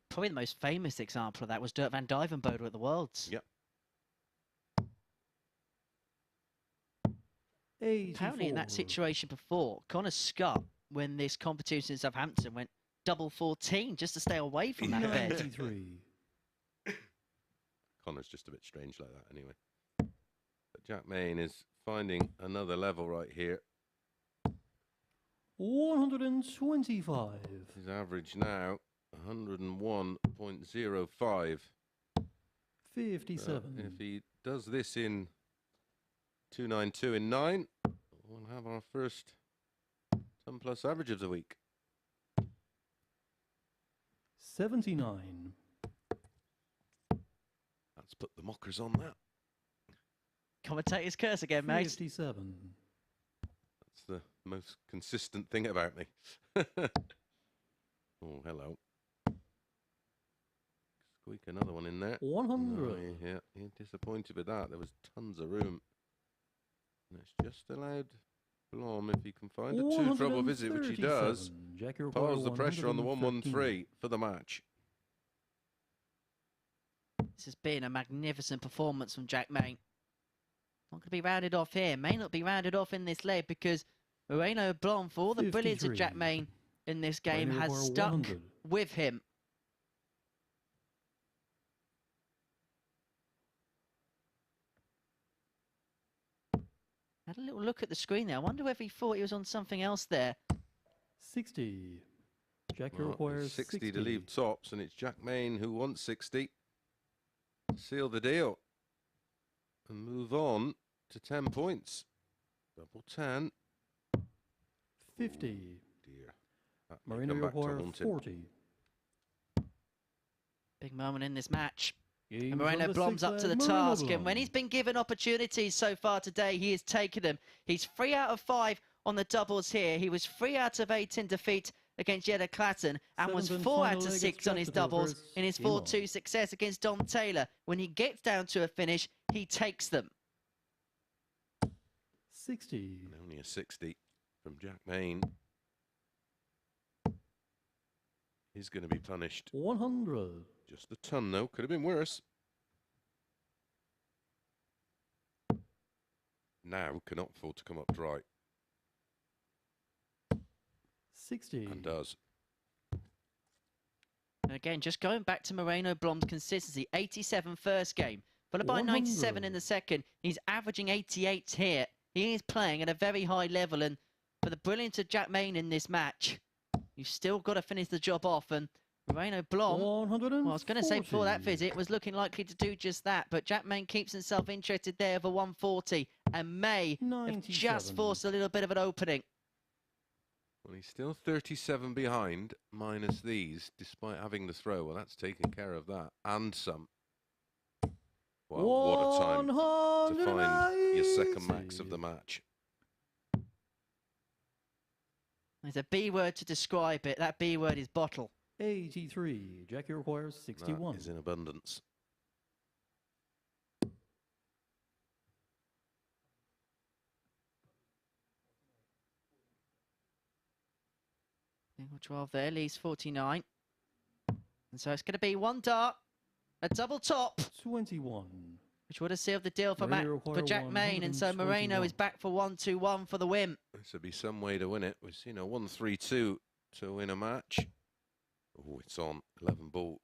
Probably the most famous example of that was Dirk van Dijvenbode at the Worlds. Yep. Apparently in that situation before, Connor Scott, when this competition in Southampton, went double 14 just to stay away from that bed. Connor's just a bit strange like that anyway. But Jack Main is finding another level right here. 125. His average now, 101.05. 57. If he does this in 292 in 9, we'll have our first 10 plus average of the week. 79. Let's put the mockers on that. Commentator's curse again, mate. 57. That's the most consistent thing about me. Oh, hello. Squeak another one in there. 100. Oh, yeah, you're disappointed with that. There was tons of room And it's just allowed Blom, if he can find a two-trouble visit, which he does, piles the pressure on the 113 for the match. This has been a magnificent performance from Jack Main. Not going to be rounded off here. May not be rounded off in this leg because Moreno Blom, for all the brilliance of Jack Main in this game, has stuck 100. with him. Had a little look at the screen there. I wonder whether he thought he was on something else there. 60. Jack Well, requires 60 to leave tops, and it's Jack Main who wants 60. Seal the deal and move on to 10 points. Double 10. 50. Dear. That may Moreno come back to requires haunt him. 40. Big moment in this match. Games And Moreno on the Blom's up to the sixth leg, Moreno task, and when Blom. he's been given opportunities so far today, he has taken them. He's 3 out of 5 on the doubles here. He was 3 out of 8 in defeat against Jelle Klaasen and was Seventh and 4 out final of leg 6 on his expected doubles versus in his Game 4-2 success against Dom Taylor. When he gets down to a finish, he takes them. 60. And only a 60 from Jack Main. He's going to be punished. 100. Just a ton, though. Could have been worse. Now cannot afford to come up dry. 60. And does. And again, just going back to Moreno Blom's consistency, 87 first game, followed by 100. 97 in the second. He's averaging 88 here. He is playing at a very high level, and for the brilliance of Jack Main in this match, you've still got to finish the job off. And Moreno Blom, well, I was going to say before that visit, was looking likely to do just that, but Jack Main keeps himself interested there over 140, and May have just 97. forced a little bit of an opening. Well, he's still 37 behind, minus these, despite having the throw. Well, that's taken care of that. And some. Well, what a time to find your second max of the match. There's a B word to describe it. That B word is bottle. 83. Jackie requires 61. That is in abundance. Single 12 there, leaves 49. And so it's going to be one dart, a double top, 21. which would have sealed the deal for, Moreno for Jack Main. And so Moreno 121. is back for 1-2-1 for the win. This would be some way to win it. We've seen a 1-3-2 to win a match. Oh, it's on 11 ball.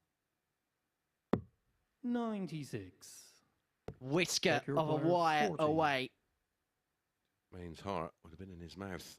96. Whisker Jack of a requires wire 40. away. Main's heart would have been in his mouth.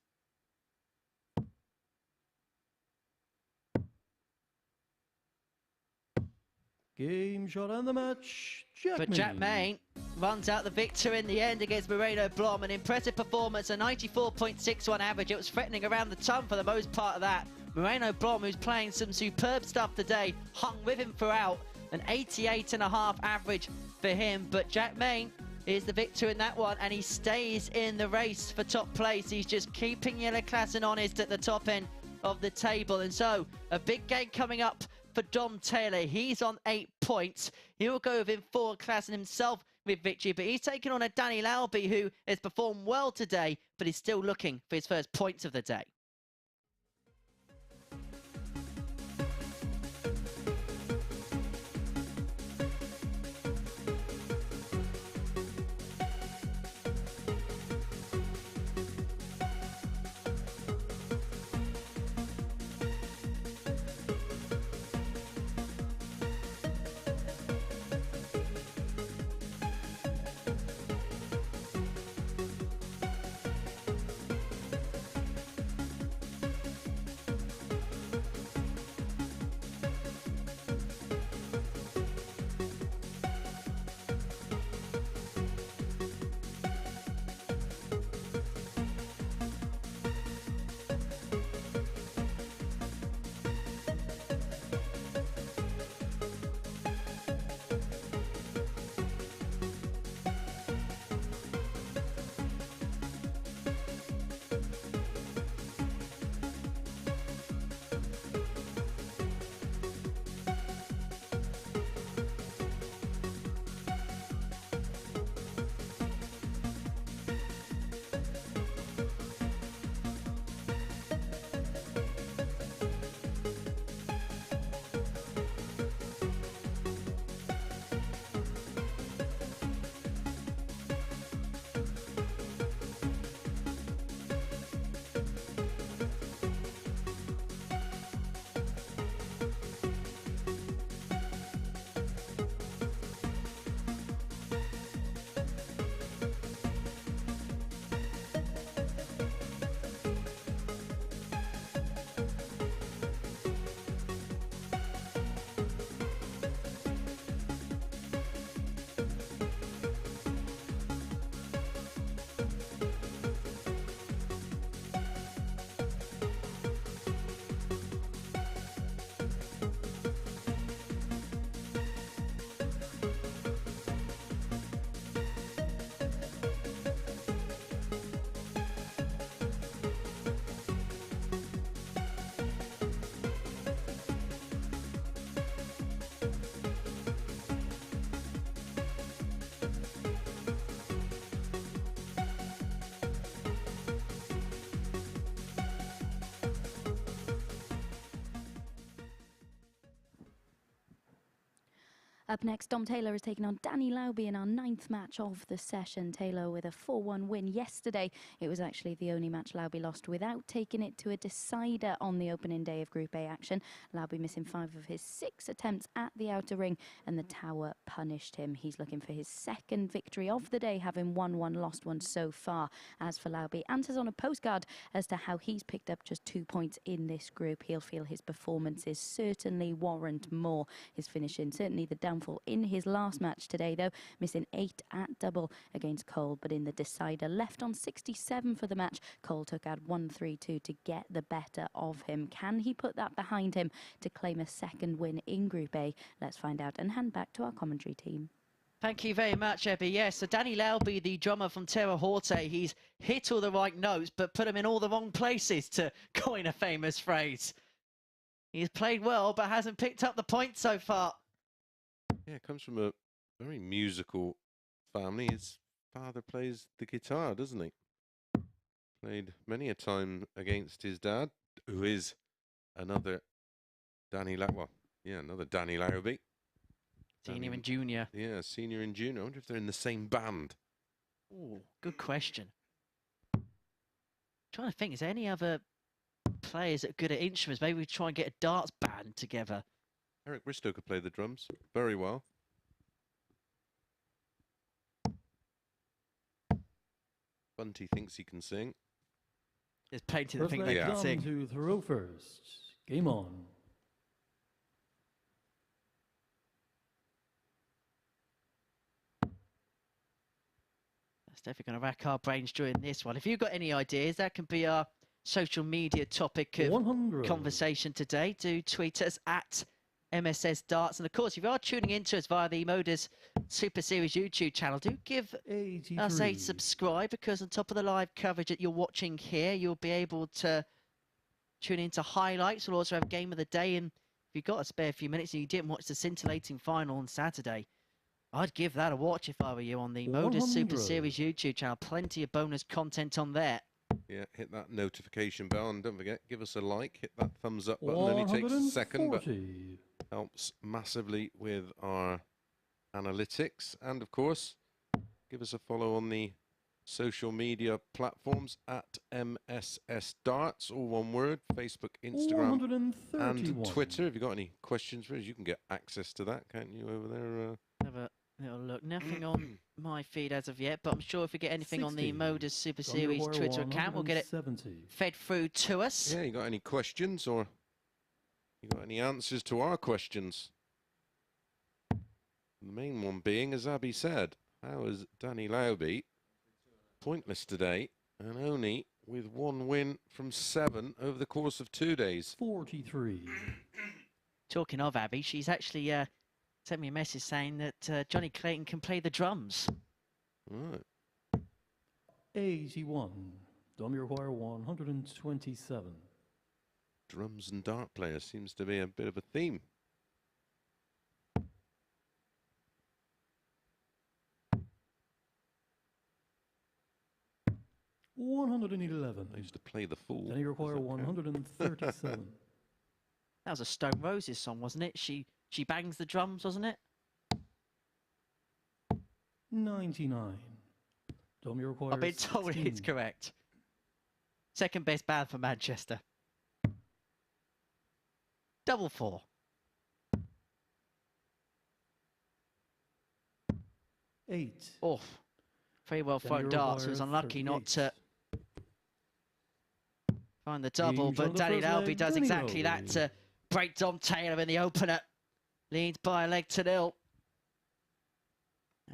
Game shot and the match. But Jack Main runs out the victor in the end against Moreno Blom. An impressive performance, a 94.61 average. It was threatening around the ton for the most part of that. Moreno Blom, who's playing some superb stuff today, hung with him throughout. An 88.5 average for him. But Jack Main is the victor in that one, and he stays in the race for top place. He's just keeping Jelle Klaasen honest at the top end of the table. And so, a big game coming up for Dom Taylor. He's on 8 points. He'll go within 4. Klaasen himself with victory, but he's taken on a Danny Lauby who has performed well today, but he's still looking for his first points of the day. Up next, Dom Taylor is taking on Danny Lauby in our 9th match of the session. Taylor with a 4-1 win yesterday. It was actually the only match Lauby lost without taking it to a decider on the opening day of Group A action. Lauby missing 5 of his 6 attempts at the outer ring, and the tower punished him. He's looking for his 2nd victory of the day, having won 1, lost 1 so far. As for Lauby, answers on a postcard as to how he's picked up just 2 points in this group. He'll feel his performances certainly warrant more. His finishing certainly the downfall in his last match today, though, missing 8 at double against Cole, but in the decider, left on 67 for the match. Cole took out 1-3-2 to get the better of him. Can he put that behind him to claim a 2nd win in Group A? Let's find out and hand back to our commentary team. Thank you very much, Ebby. Yes, so Danny Lauby, the drummer from Terra Horte, he's hit all the right notes, but put them in all the wrong places, to coin a famous phrase. He's played well, but hasn't picked up the points so far. Yeah, comes from a very musical family. His father plays the guitar, doesn't he? Played many a time against his dad, who is another Danny another Danny Lauby. Senior and junior. Yeah, senior and junior. I wonder if they're in the same band. Oh, good question. Trying to think, is there any other players that are good at instruments? Maybe we try and get a darts band together. Eric Bristow could play the drums very well. Bunty thinks he can sing. There's plenty that First think leg they can Dom sing. to throw first. Game on. That's definitely going to rack our brains during this one. If you've got any ideas, that can be our social media topic of 100. conversation today. Do tweet us at MSS Darts. And of course, if you are tuning into us via the MODUS Super Series YouTube channel, do give 83. us a subscribe, because on top of the live coverage that you're watching here, you'll be able to tune into highlights. We'll also have Game of the Day. And if you've got a spare few minutes and you didn't watch the scintillating final on Saturday, I'd give that a watch if I were you on the MODUS Super 100. Series YouTube channel. Plenty of bonus content on there. Yeah, hit that notification bell, and don't forget, give us a like, hit that thumbs up button. Only takes a second, but 140. helps massively with our analytics. And of course, give us a follow on the social media platforms at MSS Darts, all one word, Facebook, Instagram, 131. and Twitter. If you've got any questions for us, you can get access to that, can't you, over there? Have a little look. Nothing on my feed as of yet, but I'm sure if we get anything on the 60. MODUS Super From your Series wire Twitter account, we'll get it 170. fed through to us. Yeah, you got any questions, or you got any answers to our questions? The main one being, as Abby said, how is Danny Lauby pointless today, and only with 1 win from 7 over the course of 2 days? 43. Talking of Abby, she's actually sent me a message saying that Johnny Clayton can play the drums. Right. 81. Dom your wire 127. Drums and dart players seems to be a bit of a theme. $111. 111. I used to play the fool. Then you require Does that count? 137. That was a Stone Roses song, wasn't it? She bangs the drums, wasn't it? 99. Dom, you require I've been told 16. it's correct. Second best band for Manchester. Double 4. 8. Oh, very well Then thrown you darts. It require was unlucky not 38. to find the double, Teams on but the Danny first Lauby leg, does Danny exactly that Lauby. to break Dom Taylor in the opener. Leads by a leg to 0.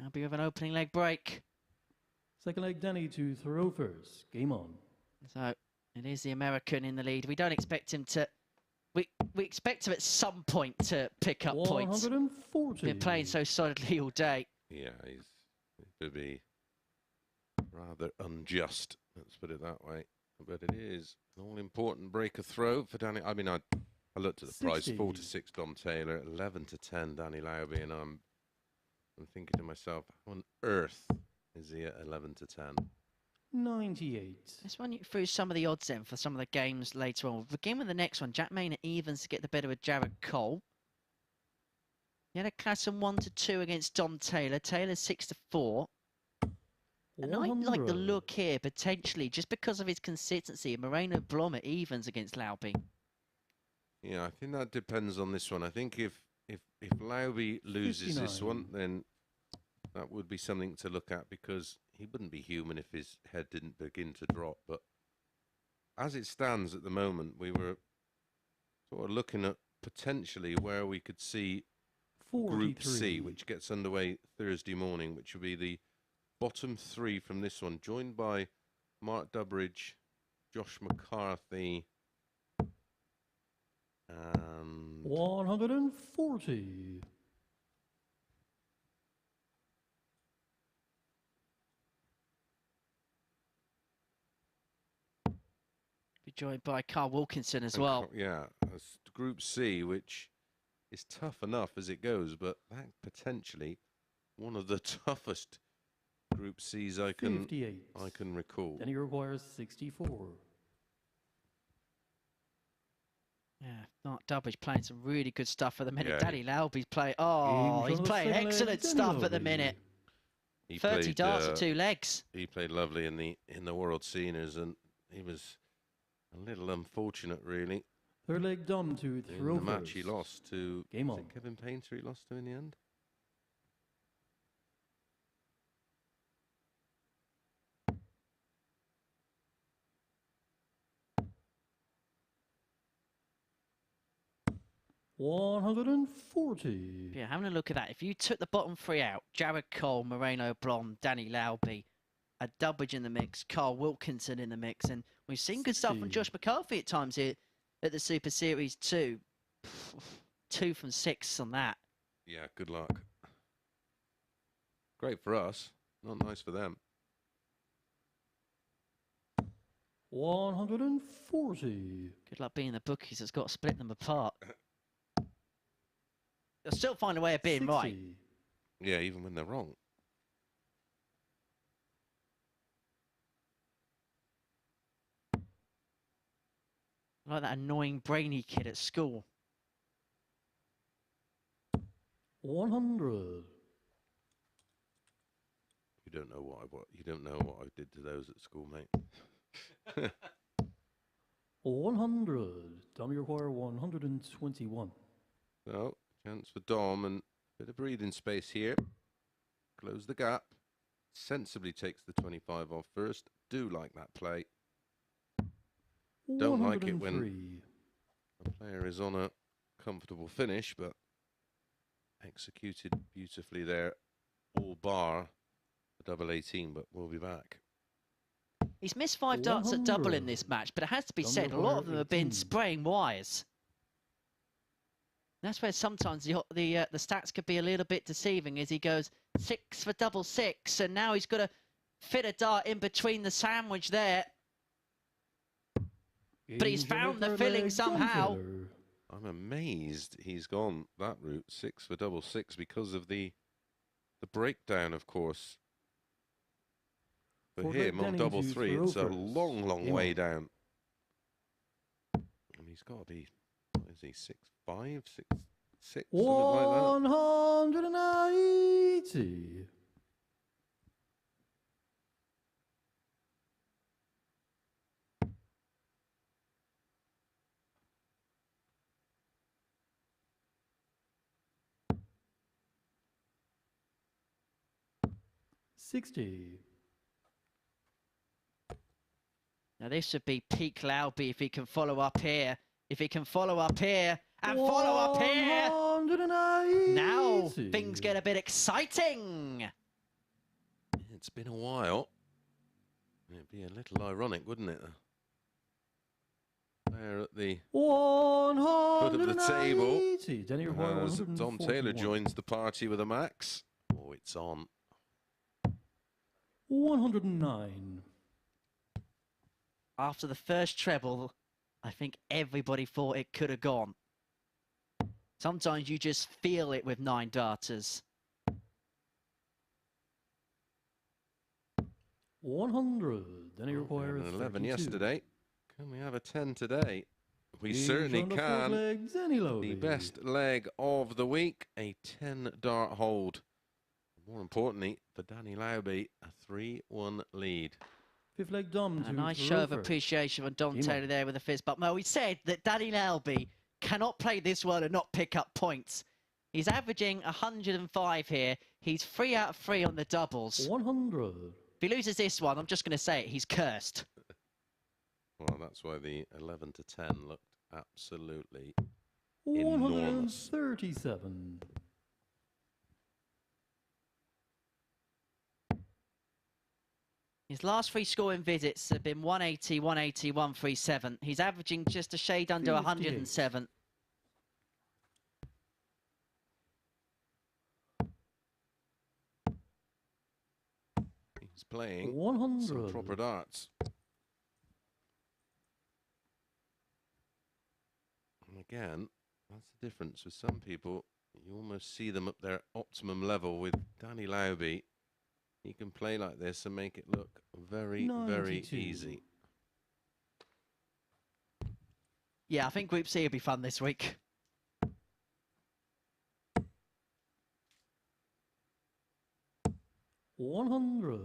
Lauby with an opening leg break. Second leg, Danny to throw first. Game on. So it is the American in the lead. We don't expect him to. We expect him at some point to pick up points. 140. Been playing so solidly all day. Yeah, he's to be rather unjust, let's put it that way. But it is an all-important breaker throw for Danny. I mean, I looked at the price, 60. 4-6 Dom Taylor, 11-10 Danny Lauby, and I'm thinking to myself, how on earth is he at 11-10? 98. Let's run you through some of the odds then for some of the games later on. We'll begin with the next one. Jack Maynard evens to get the better of Jared Cole. Jelle Klaasen 1-2 against Dom Taylor. Taylor 6-4. And I like the look here, potentially, just because of his consistency. Moreno Blom at evens against Lauby. Yeah, I think that depends on this one. I think if Lauby loses this one, then that would be something to look at, because he wouldn't be human if his head didn't begin to drop. But as it stands at the moment, we were sort of looking at potentially where we could see Group C, which gets underway Thursday morning, which will be the bottom three from this one, joined by Mark Durbridge, Josh McCarthy, and 140. Be joined by Carl Wilkinson as well. Yeah, Group C, which is tough enough as it goes, but that potentially one of the toughest Group C's I can recall. Then he requires 64. Yeah, Mark Durbridge playing some really good stuff for the minute. Yeah. Danny Lauby's playing. Oh, he's playing excellent stuff at the minute. 30 darts at 2 legs. He played lovely in the World Seniors, and he was a little unfortunate, really. Third leg done to throw. In the match he lost to Game on. Kevin Painter he lost to in the end. $140. Yeah, having a look at that. If you took the bottom three out, Jared Cole, Moreno Blom, Danny Lauby, a Durbridge in the mix, Carl Wilkinson in the mix, and we've seen good stuff from Josh McCarthy at times here at the Super Series too. 2 from 6 on that. Yeah, good luck. Great for us, not nice for them. 140. Good luck being the bookies that's got to split them apart. They'll still find a way of being 60. right. Yeah, even when they're wrong. Like that annoying brainy kid at school. 100. You don't know what you don't know what I did to those at school, mate. 100. Dom, you require 121. So, chance for Dom, and a bit of breathing space here. Close the gap. Sensibly takes the 25 off first. Do like that play. Don't like it when a player is on a comfortable finish, but executed beautifully there, all bar the double 18, but we'll be back. He's missed 5 darts at double in this match, but it has to be said, a lot of them have been spraying wires. That's where sometimes the stats could be a little bit deceiving, as he goes 6 for double 6, and now he's got to fit a dart in between the sandwich there. But he's found the filling somehow. I'm amazed he's gone that route, 6 for double 6, because of the breakdown, of course. For him on double 3, it's a long way down. And he's got to be, what is he, 6'5", 6'6", something like that. 190. $60. Now this would be peak Lauby if he can follow up here. If he can follow up here and follow up here. 190. Now things get a bit exciting. It's been a while. It'd be a little ironic, wouldn't it? There at the foot of the table, as Dom Taylor joins the party with a max. Oh, it's on. 109. After the first treble, I think everybody thought it could have gone. Sometimes you just feel it with 9 darters. 100. Then he requires an 11 32. yesterday. Can we have a 10 today? We Game certainly shot on the fourth can. leg, Danny Lauby. The best leg of the week, a 10-dart hold. More importantly, for Danny Lauby, a 3-1 lead. Fifth leg Dom. A nice show of appreciation from Dom Taylor there with a fist bump. Well, we said that Danny Lauby cannot play this well and not pick up points. He's averaging 105 here. He's 3 out of 3 on the doubles. 100. If he loses this one, I'm just going to say it, he's cursed. Well, that's why the 11 to 10 looked absolutely enormous. 137. His last 3 scoring visits have been 180, 180, 137. He's averaging just a shade under 107. He's playing 100. some proper darts. And again, that's the difference with some people. You almost see them at their optimum level. With Danny Lauby, he can play like this and make it look very, 92. very easy. Yeah, I think Group C will be fun this week. $100.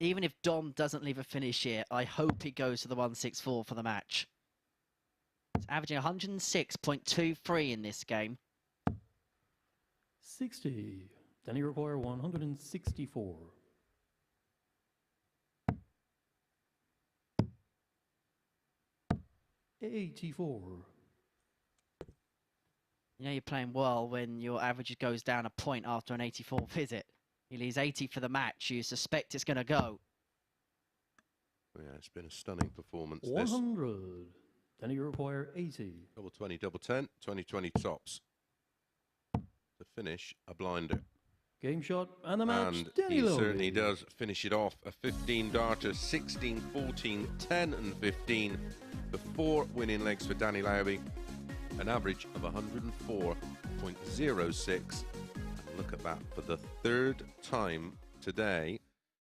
Even if Dom doesn't leave a finish here, I hope he goes to the 164 for the match. He's averaging 106.23 in this game. 60. Then you require 164. $84. You know you're playing well when your average goes down a point after an 84 visit. He leaves 80 for the match. You suspect it's going to go. Yeah, it's been a stunning performance. 100. Then you require 80. Double 20, double 10, 20-20 tops. To finish a blinder. Game shot and the match. And Danny he Lauby. certainly does finish it off. A 15-darter, 16, 14, 10 and 15. The 4 winning legs for Danny Lauby. An average of 104.06. Look at that. For the 3rd time today,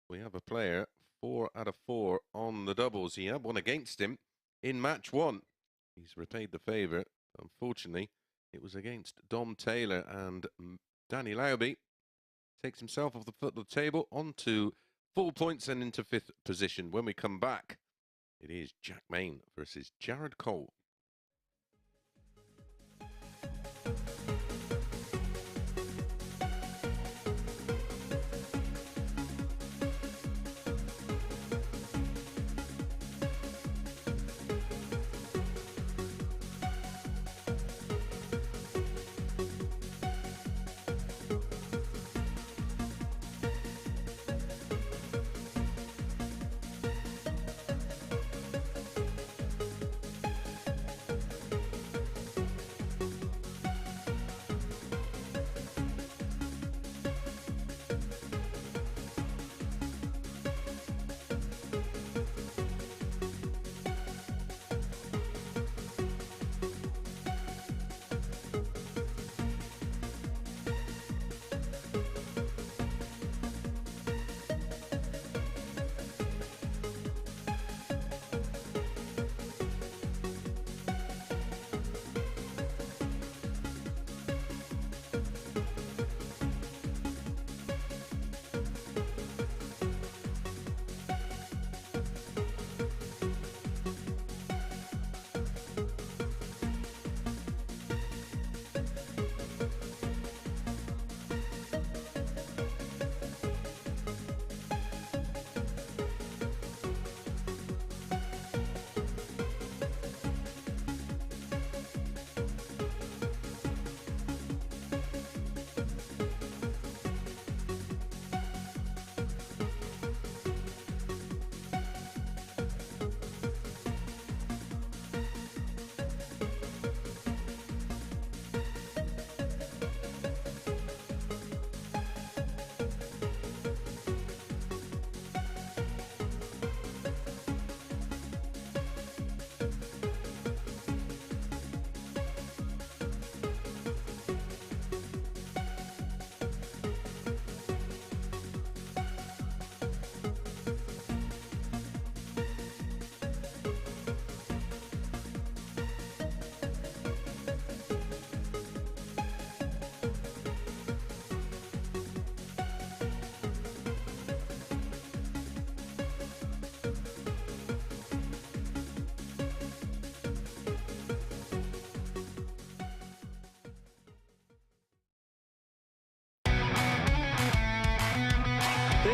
we have a player 4 out of 4 on the doubles. He had one against him in match 1. He's repaid the favour. Unfortunately, it was against Dom Taylor, and Danny Lauby takes himself off the foot of the table onto full points and into 5th position. When we come back, it is Jack Main versus Jared Cole.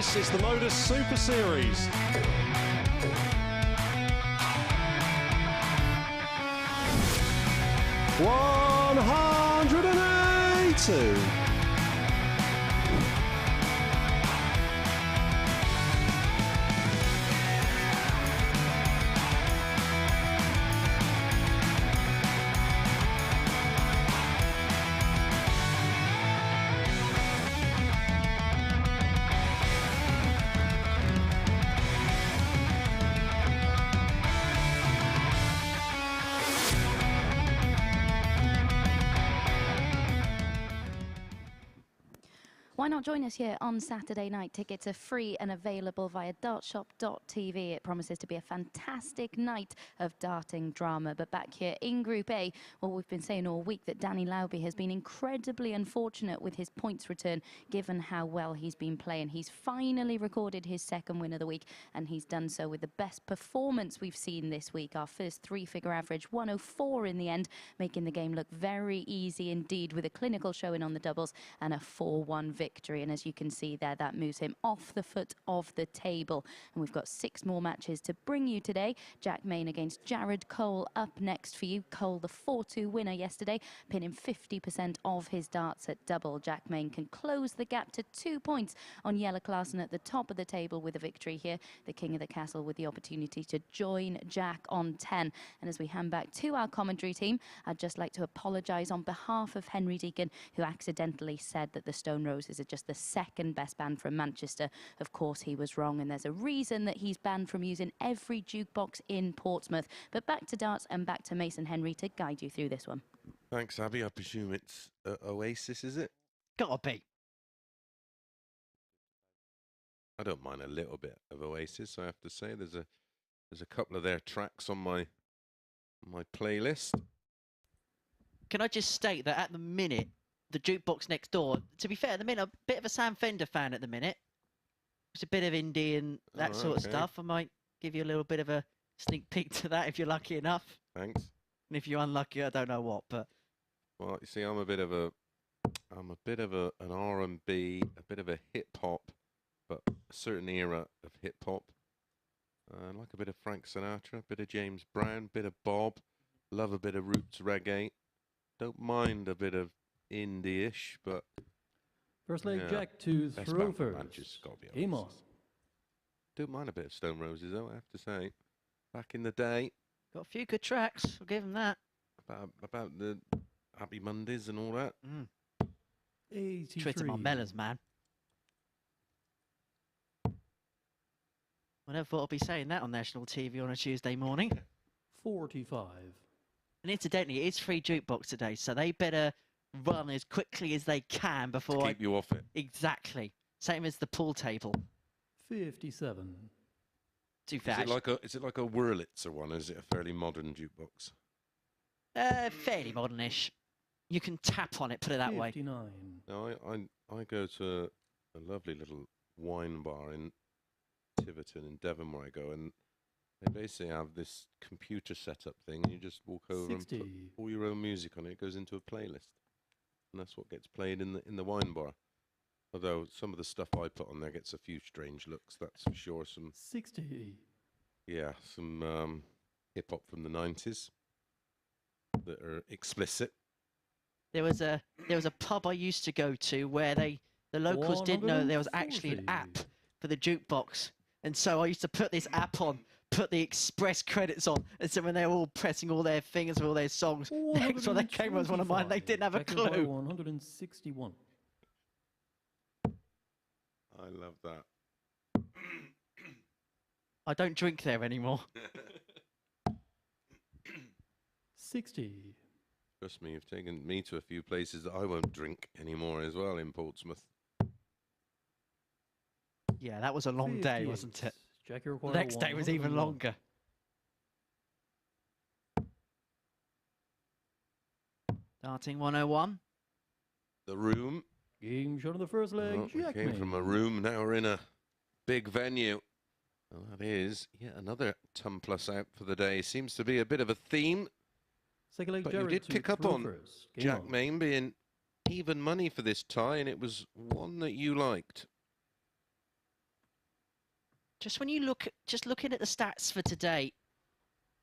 This is the MODUS Super Series. $182. Why not join us here on Saturday night? Tickets are free and available via dartshop.tv. It promises to be a fantastic night of darting drama. But back here in Group A, well, we've been saying all week that Danny Lauby has been incredibly unfortunate with his points return, given how well he's been playing. He's finally recorded his second win of the week, and he's done so with the best performance we've seen this week. Our first three-figure average, 104 in the end, making the game look very easy indeed, with a clinical showing on the doubles and a 4-1 victory. And as you can see there, that moves him off the foot of the table. And we've got 6 more matches to bring you today. Jack Main against Jared Cole up next for you. Cole, the 4-2 winner yesterday, pinning 50% of his darts at double. Jack Main can close the gap to 2 points on Jelle Klaasen at the top of the table with a victory here. The king of the castle with the opportunity to join Jack on 10. And as we hand back to our commentary team, I'd just like to apologise on behalf of Henry Deacon, who accidentally said that the Stone Roses are just the second best band from Manchester. Of course, he was wrong, and there's a reason that he's banned from using every jukebox in Portsmouth. But back to darts and back to Mason Henry to guide you through this one. Thanks, Abby. I presume it's Oasis, is it? Gotta be. I don't mind a little bit of Oasis, I have to say. There's a couple of their tracks on my playlist. Can I just state that at the minute, the jukebox next door, to be fair, at the minute, I'm a bit of a Sam Fender fan at the minute. It's a bit of indie and that sort of stuff. I might give you a little bit of a sneak peek to that if you're lucky enough. Thanks. And if you're unlucky, I don't know what, but... Well, you see, I'm a bit of an R&B, a bit of a hip-hop, but a certain era of hip-hop. I like a bit of Frank Sinatra, a bit of James Brown, a bit of Bob. Love a bit of roots reggae. Don't mind a bit of indie-ish, but First leg, Jack to best throw band from first. Manchester's got to be Game on. Oasis. Don't mind a bit of Stone Roses, though, I have to say. Back in the day, Got a few good tracks, I'll give them that. about the Happy Mondays and all that. 83. Twitter my melons, man. I never thought I'd be saying that on national TV on a Tuesday morning. 45. And incidentally, it is free jukebox today, so they better run as quickly as they can before Keep you off it. Exactly. Same as the pool table. 57. Too Is fast. it like a Wurlitzer one, or is it a fairly modern jukebox? Fairly modernish. You can tap on it, put it that way. 59. No, I go to a lovely little wine bar in Tiverton in Devon where I go, and they basically have this computer setup thing, and you just walk over 60. and put all your own music on it. It goes into a playlist, and that's what gets played in the wine bar. Although some of the stuff I put on there gets a few strange looks, that's for sure. Some 60. hip hop from the 90s that are explicit. There was a pub I used to go to where the locals didn't know there was actually an 140. app for the jukebox, and so I used to put this app on, put the express credits on, and so when they were all pressing all their fingers for all their songs, next one that came was one of mine. They didn't have a Jack by clue. 161. I love that. I don't drink there anymore. 60. Trust me, you've taken me to a few places that I won't drink anymore as well in Portsmouth. Yeah, that was a long day, 58. wasn't it? Jack, The you require next day was even 101. longer. Starting 101. The room. Game shot of the first leg. Oh, we Jack came from a room, now we're in a big venue. Well, that is yet another ton plus out for the day. Seems to be a bit of a theme. Second leg, But you Jared did to pick up throw on first. Game Jack on. Main being even money for this tie, and it was one that you liked. Just when you look, just looking at the stats for today,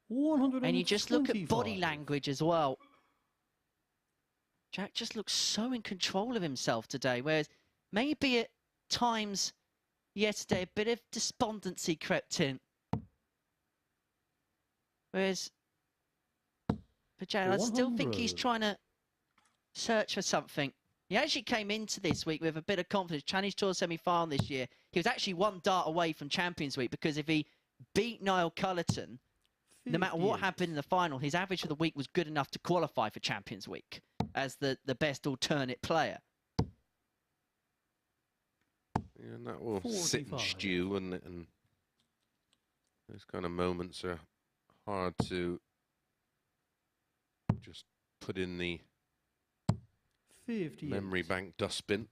125. and you just look at body language as well. Jack just looks so in control of himself today, whereas maybe at times yesterday a bit of despondency crept in. Whereas for Jack, I still think he's trying to search for something. He actually came into this week with a bit of confidence. Challenge Tour semi-final this year. He was actually one dart away from Champions Week, because if he beat Niall Cullerton, no matter what happened in the final, his average for the week was good enough to qualify for Champions Week as the best alternate player. Yeah, and that will sit and stew, and those kind of moments are hard to just put in the memory bank dustbin.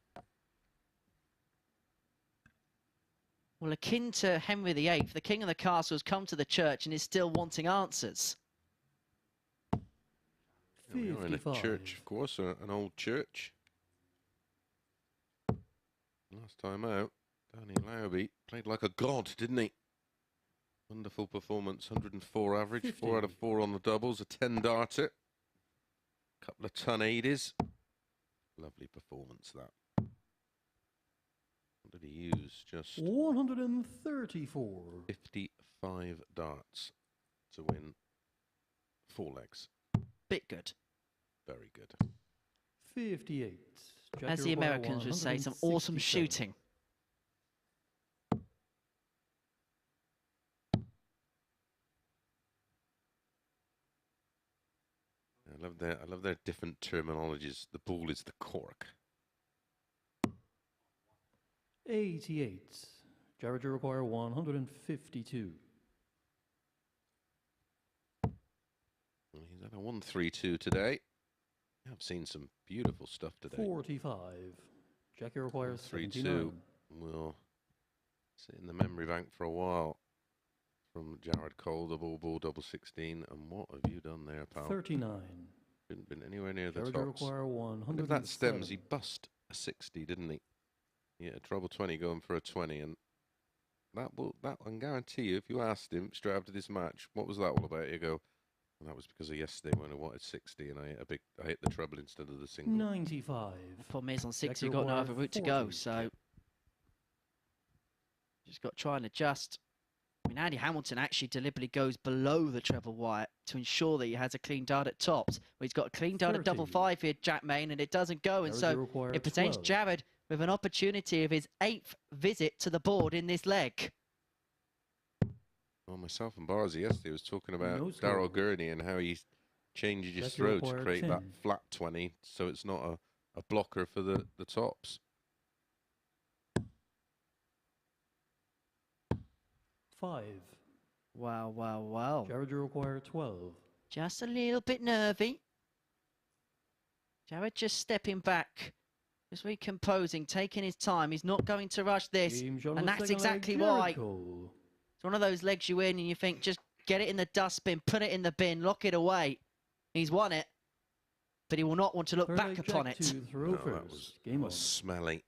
Well, akin to Henry VIII, the king of the castle has come to the church and is still wanting answers. We are in a church, of course, an old church. Last time out, Danny Lauby played like a god, didn't he? Wonderful performance, 104 average, 50. 4 out of 4 on the doubles, a 10 darter, couple of ton 80s. Lovely performance, that. What did he use? Just 134. 55 darts to win 4 legs. Bit good. Very good. 58. As the Americans would say, some awesome shooting. I love their different terminologies. The ball is the cork. 88. Jared, you require 152. He's at a 1-3-2 today. I've seen some beautiful stuff today. 45. Jackie requires 3-2 79. will sit in the memory bank for a while. From Jared Cole, the ball double 16. And what have you done there, pal? 39. Didn't been anywhere near the Jared, you tops. require And if that stems, he 107. bust a 60, didn't he? Yeah, a treble 20 going for a 20, and that I can guarantee you, if you asked him straight after this match, what was that all about? He'd go, well, that was because of yesterday when I wanted 60 and I hit the treble instead of the single. 95. The problem is on 6, Jackie you've got no requires other route to go, 40. so just got to try and adjust. I mean, Andy Hamilton actually deliberately goes below the treble wire to ensure that he has a clean dart at tops. Well, he's got a clean dart at double 5 here, Jack Main, and it doesn't go, and Jared, you so require it presents 12. Jared with an opportunity of his 8th visit to the board in this leg. Well, myself and Barzy yesterday was talking about No score. Darryl Gurney and how he changes his Jackie throw to require create 10. that flat 20, so it's not a blocker for the tops. 5. Wow, wow, wow. Jared, you require 12. Just a little bit nervy. Jared just stepping back, just recomposing, taking his time. He's not going to rush this, Game shot on and the that's second leg, exactly Jared why. Cole. It's one of those legs you win and you think, just get it in the dustbin, put it in the bin, lock it away. He's won it, but he will not want to look Third back leg, upon Jack it. to throw No, first. Game on. smelly.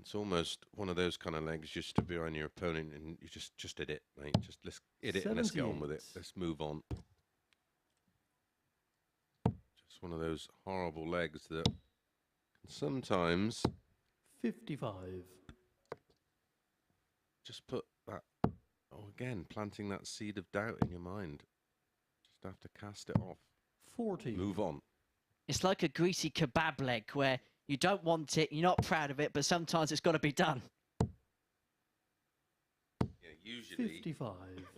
It's almost one of those kind of legs just to be on your opponent and you just hit it, mate. Just let's hit it and let's get on with it. 78. Let's move on. Just one of those horrible legs that can sometimes 55. just put that, again, planting that seed of doubt in your mind. Just have to cast it off. 40. Move on. It's like a greasy kebab leg where you don't want it, you're not proud of it, but sometimes it's got to be done. Yeah, usually. 55.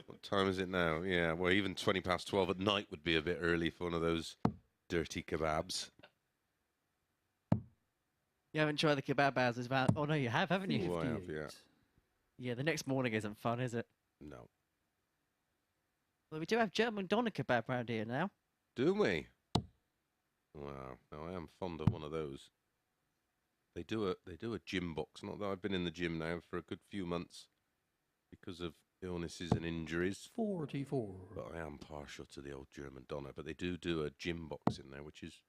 What time is it now? Yeah, well, even 20 past 12 at night would be a bit early for one of those dirty kebabs. You haven't tried the kebab houses, Val? Oh, no, you have, haven't you? Oh, I have, 58. yeah. Yeah, the next morning isn't fun, is it? No. Well, we do have German doner kebab around here now. Do we? Wow. No, I am fond of one of those. They do a gym box. Not that I've been in the gym now for a good few months because of illnesses and injuries. 44. But I am partial to the old German doner. But they do a gym box in there, which is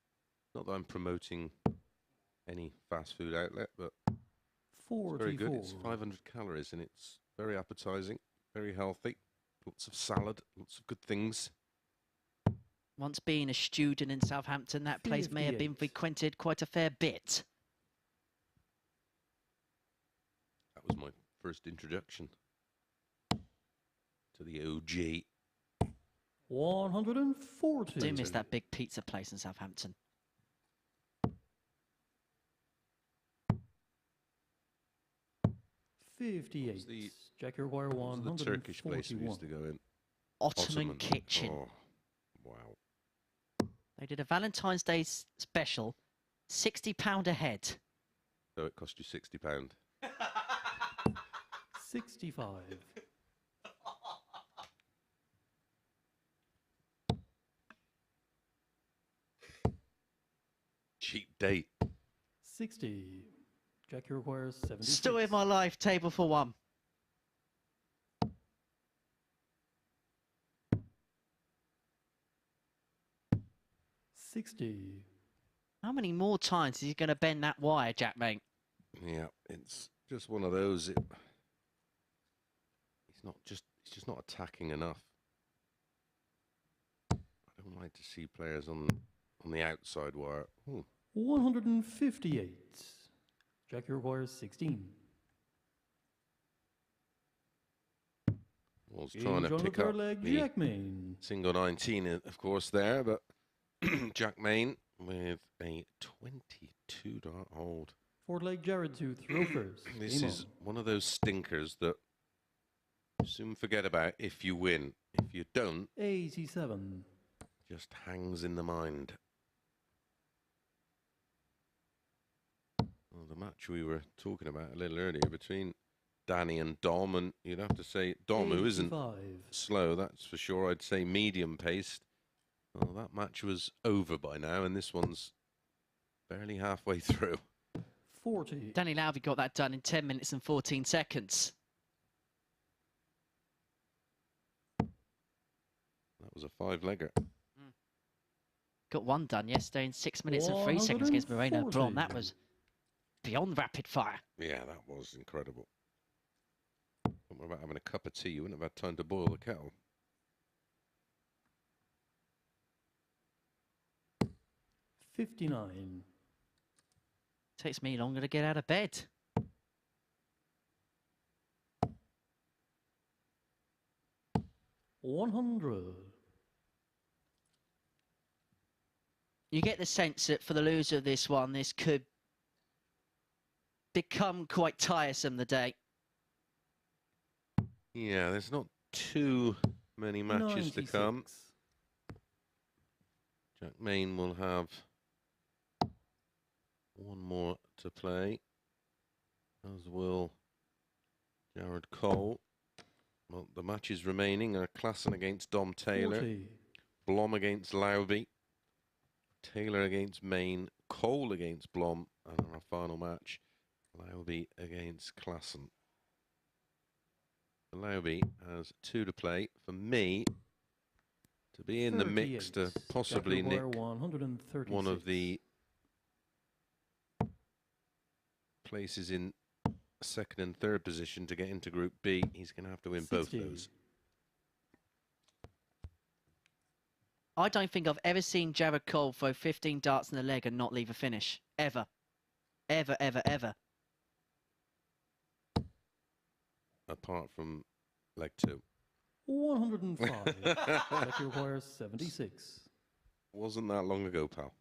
not that I'm promoting any fast food outlet, but it's very good. It's 500 calories and it's very appetizing, very healthy. Lots of salad, lots of good things. Once being a student in Southampton, that place may have been 58. frequented quite a fair bit. That was my first introduction to the OG. 140. Do miss that big pizza place in Southampton. $58. Jack, you require What was the Turkish place we 141. used to go in? Ottoman Kitchen. Oh, wow. They did a Valentine's Day special, £60 a head. So it cost you £60. 65. Cheap date. 60. Jack, you require 76. Story of my life, table for one. $60. How many more times is he going to bend that wire, Jack, mate? Yeah, it's just one of those. He's just not attacking enough. I don't like to see players on the outside wire. Ooh. 158. Jack, you require 16. Was trying to Game on the pick third up leg, the Jack Main. single 19, of course, there, but Jack Main with a 22-dart hold. Fourth leg, Jared to throw first. This Game is on. one of those stinkers that you soon forget about if you win. If you don't, 87. just hangs in the mind. Well, the match we were talking about a little earlier between Danny and Dom, and you'd have to say Dom, who isn't 85. slow, that's for sure. I'd say medium paced. Well, that match was over by now, and this one's barely halfway through. 40. Danny Lauby got that done in 10 minutes and 14 seconds. That was a 5-legger. Got one done yesterday in 6 minutes and 3 seconds against Moreno Blom. 140. That was beyond rapid fire. Yeah, that was incredible. What about having a cup of tea? You wouldn't have had time to boil the kettle. 59. Takes me longer to get out of bed. $100. You get the sense that for the loser of this one, this could become quite tiresome the day. Yeah, there's not too many matches to come. 96. Jack Main will have one more to play, as will Jared Cole. Well, the matches remaining are Klaasen against Dom Taylor, 40. Blom against Lauby, Taylor against Main, Cole against Blom, and our final match, Lauby against Klaasen. Lauby has 2 to play. For me, to be in the mix to 38. possibly Jack nick Maguire, 136. one of the places in second and third position to get into Group B, he's going to have to win 60. both those. I don't think I've ever seen Jared Cole throw 15 darts in the leg and not leave a finish. Ever. Ever, ever, ever. Apart from leg 2. 105. Jack requires 76. Wasn't that long ago, pal.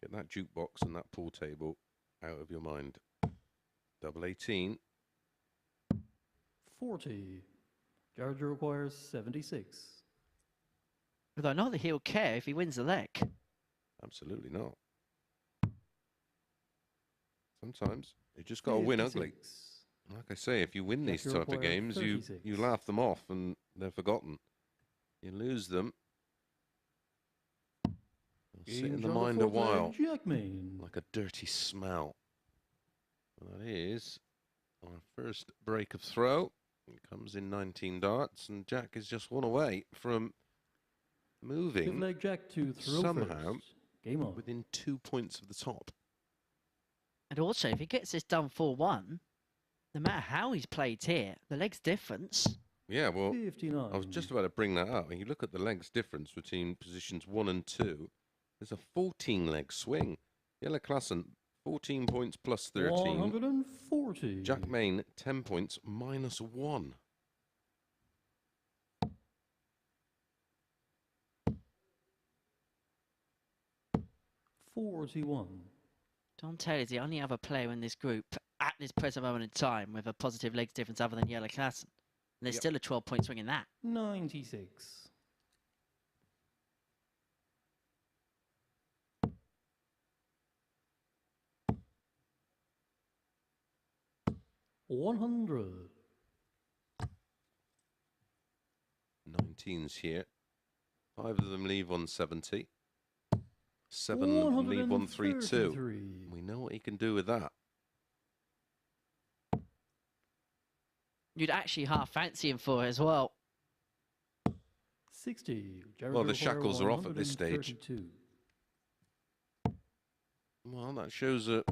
Get that jukebox and that pool table out of your mind. Double 18. 40. Jared requires 76. Although not that he'll care if he wins the leg. Absolutely not. Sometimes you just got to win ugly. 56. Like I say, if you win Jack these type of requires games, you 36. laugh them off and they're forgotten. You lose them, they'll sit in Games the on mind a fourth leg, while, Jack Main. like a dirty smell. Well, that is our first break of throw. It comes in 19 darts, and Jack is just one away from Fifth moving leg, Jack to throw somehow first. Game on. within 2 points of the top. And also, if he gets this done 4-1, No matter how he's played here, the legs difference. Yeah, well, 59. I was just about to bring that up. When you look at the legs difference between positions 1 and 2, there's a 14-leg swing. Jelle Klaasen, 14 points plus 13. 140. Jack Main, 10 points minus 1. $41. Don Taylor's the only other player in this group at this present moment in time with a positive legs difference other than Jelle Klaasen. And there's still a 12-point swing in that. 96. $100. 19s here. 5 of them leave on 70. 7 of them leave on 3-2. We know what he can do with that. You'd actually half fancy him for it as well. 60. Well, the shackles are off at this stage. 132. Well, that shows a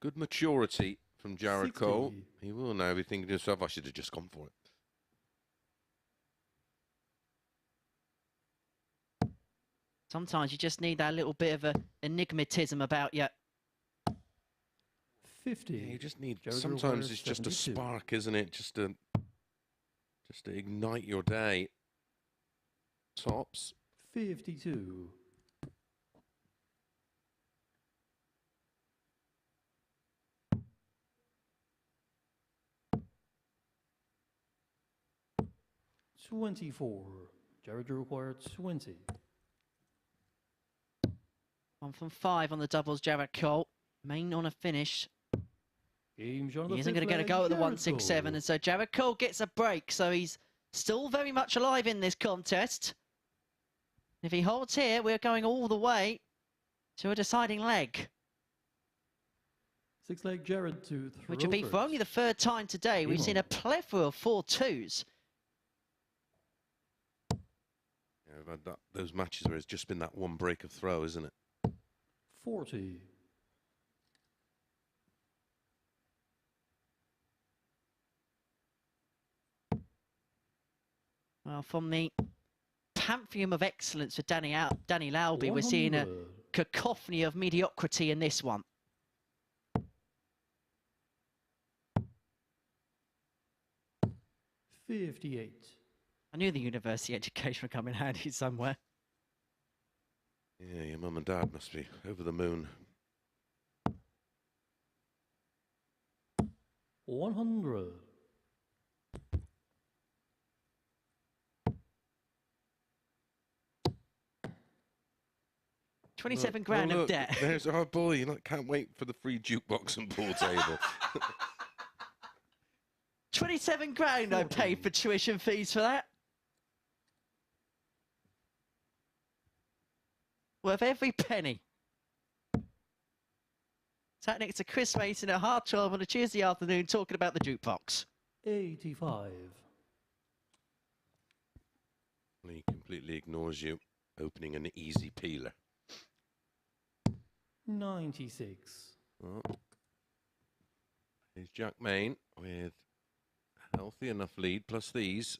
good maturity from Jared 60. Cole. He will now be thinking to himself, I should have just gone for it. Sometimes you just need that little bit of a enigmatism about you. 50. Yeah, you just need, Jared sometimes Cole, it's just a 72. spark, isn't it? Just to ignite your day. Tops. 52. $24. Jared required 20. 1 from 5 on the doubles, Jared Cole. Main on a finish. Game shot on He the isn't fifth going to get a leg, go at the Jared 167, Cole. and so Jared Cole gets a break, so he's still very much alive in this contest. If he holds here, we're going all the way to a deciding leg, 6 leg Jared to throw which will be for first. only the 3rd time today. We've seen a plethora of 4-2s. Yeah, we've had those matches where it's just been that one break of throw, isn't it? 40. Well, from the pantheon of excellence for Danny Lauby, we're seeing a 100. cacophony of mediocrity in this one. $58. I knew the university education would come in handy somewhere. Yeah, your mum and dad must be over the moon. 100. 27 Look, grand oh, of look, debt. There's our boy. Can't wait for the free jukebox and pool table. 27 grand I paid for tuition fees for that. Worth every penny. Sat next to Chris Mason at half 12 on a Tuesday afternoon talking about the jukebox. 85. He completely ignores you, opening an easy peeler. 96. Oh. Here's Jack Main with a healthy enough lead, plus these.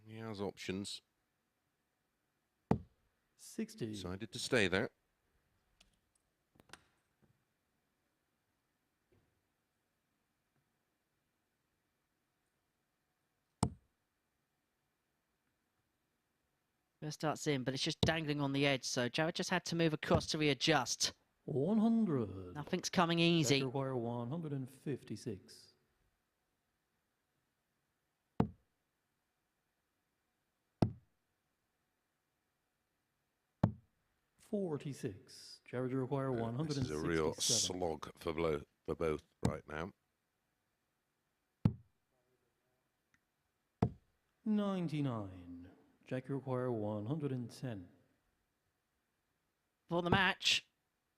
He has options. 60. Decided to stay there. First starts in, but it's just dangling on the edge, so Jared just had to move across to readjust. 100. Nothing's coming easy. Require 156. $46. Jared require 167. This is a real slog for both right now. 99. Jack require 110. For the match,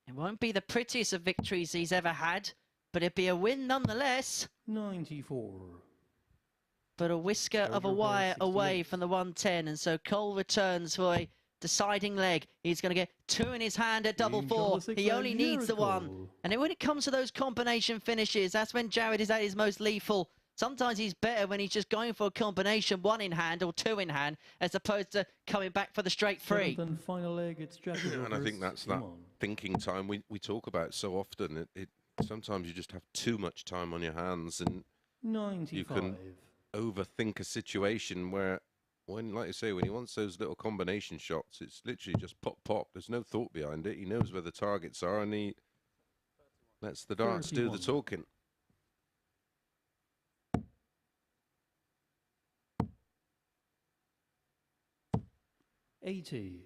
it won't be the prettiest of victories he's ever had, but it'd be a win nonetheless. 94. But a whisker of a wire away from the 110, and so Cole returns for a deciding leg. He's going to get 2 in his hand at double Game 4. Jelle He only needs the 1. Miracle. And when it comes to those combination finishes, that's when Jared is at his most lethal. Sometimes he's better when he's just going for a combination, 1 in hand or 2 in hand, as opposed to coming back for the straight 3. 7th and final leg, it's Jackie. And I think that's that thinking time we talk about so often. Sometimes you just have too much time on your hands, and 95. you can overthink a situation where, when, like you say, when he wants those little combination shots, it's literally just pop, pop. There's no thought behind it. He knows where the targets are, and he lets the darts do the 31. talking.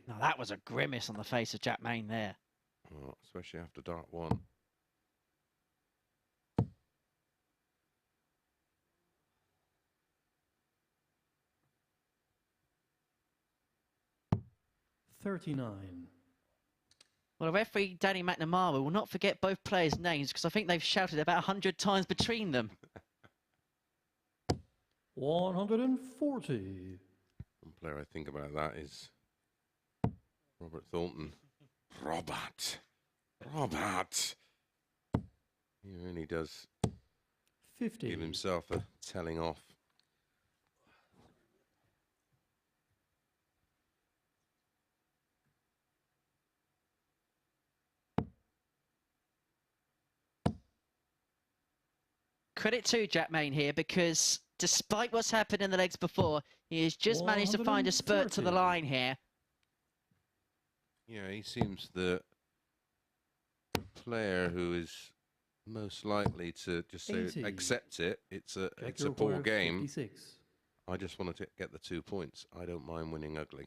Now that was a grimace on the face of Jack Main there. Oh, especially after dart 1. $39. Well, referee Danny McNamara will not forget both players' names because I think they've shouted about 100 times between them. 140. One player I think about that is Robert Thornton. Robert. He really does 50. give himself a telling off. Credit to Jack Main here because despite what's happened in the legs before, he has just managed to find a spurt to the 130. line here. Yeah, he seems the player who is most likely to just say, 80. accept it. It's a Jackie poor requires game. 56. I just wanted to get the 2 points. I don't mind winning ugly.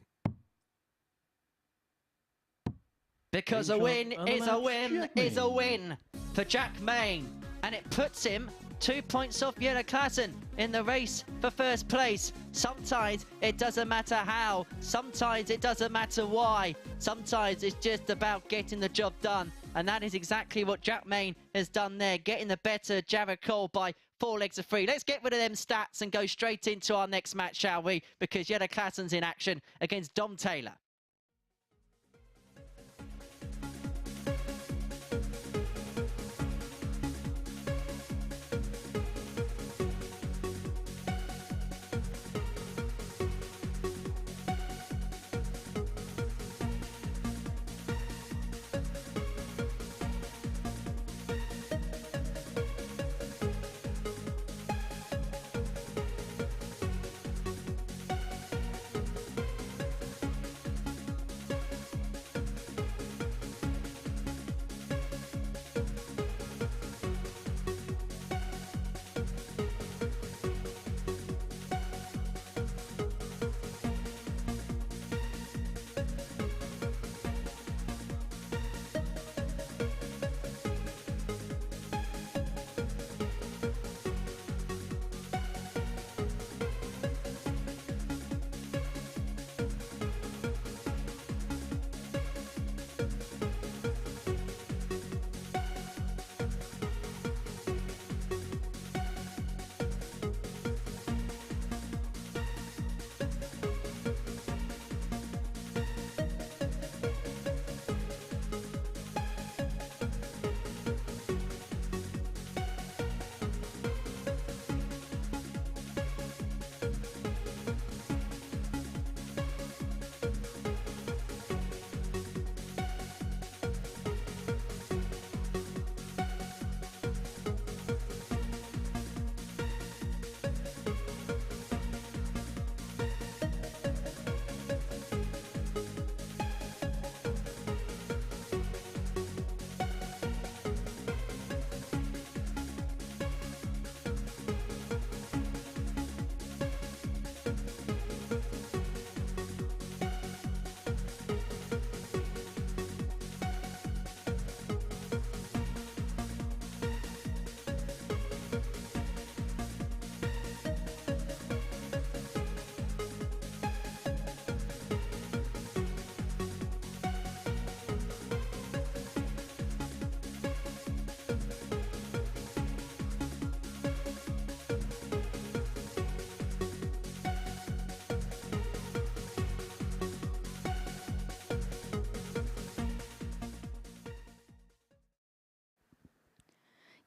Because a Game win shot and the is a match, win Jack is a Main. win for Jack Main. And it puts him 2 points off Jelle Klaasen in the race for first place. Sometimes it doesn't matter how. Sometimes it doesn't matter why. Sometimes it's just about getting the job done. And that is exactly what Jack Main has done there, getting the better Jared Cole by 4 legs of 3. Let's get rid of them stats and go straight into our next match, shall we? Because Jelle Klaasen's in action against Dom Taylor.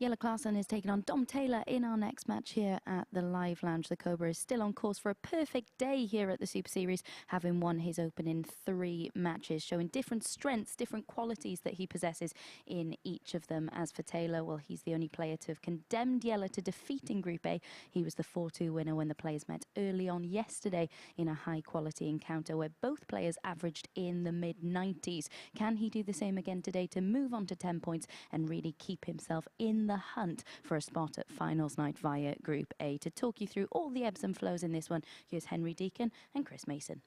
Jelle Klaasen is taking on Dom Taylor in our next match here at the Live Lounge. The Cobra is still on course for a perfect day here at the Super Series, having won his opening 3 matches, showing different strengths, different qualities that he possesses in each of them. As for Taylor, well, he's the only player to have condemned Jelle to defeat in Group A. He was the 4-2 winner when the players met early on yesterday in a high-quality encounter where both players averaged in the mid-90s. Can he do the same again today to move on to 10 points and really keep himself in the hunt for a spot at finals night via Group A? To talk you through all the ebbs and flows in this one, here's Henry Deacon and Chris Mason.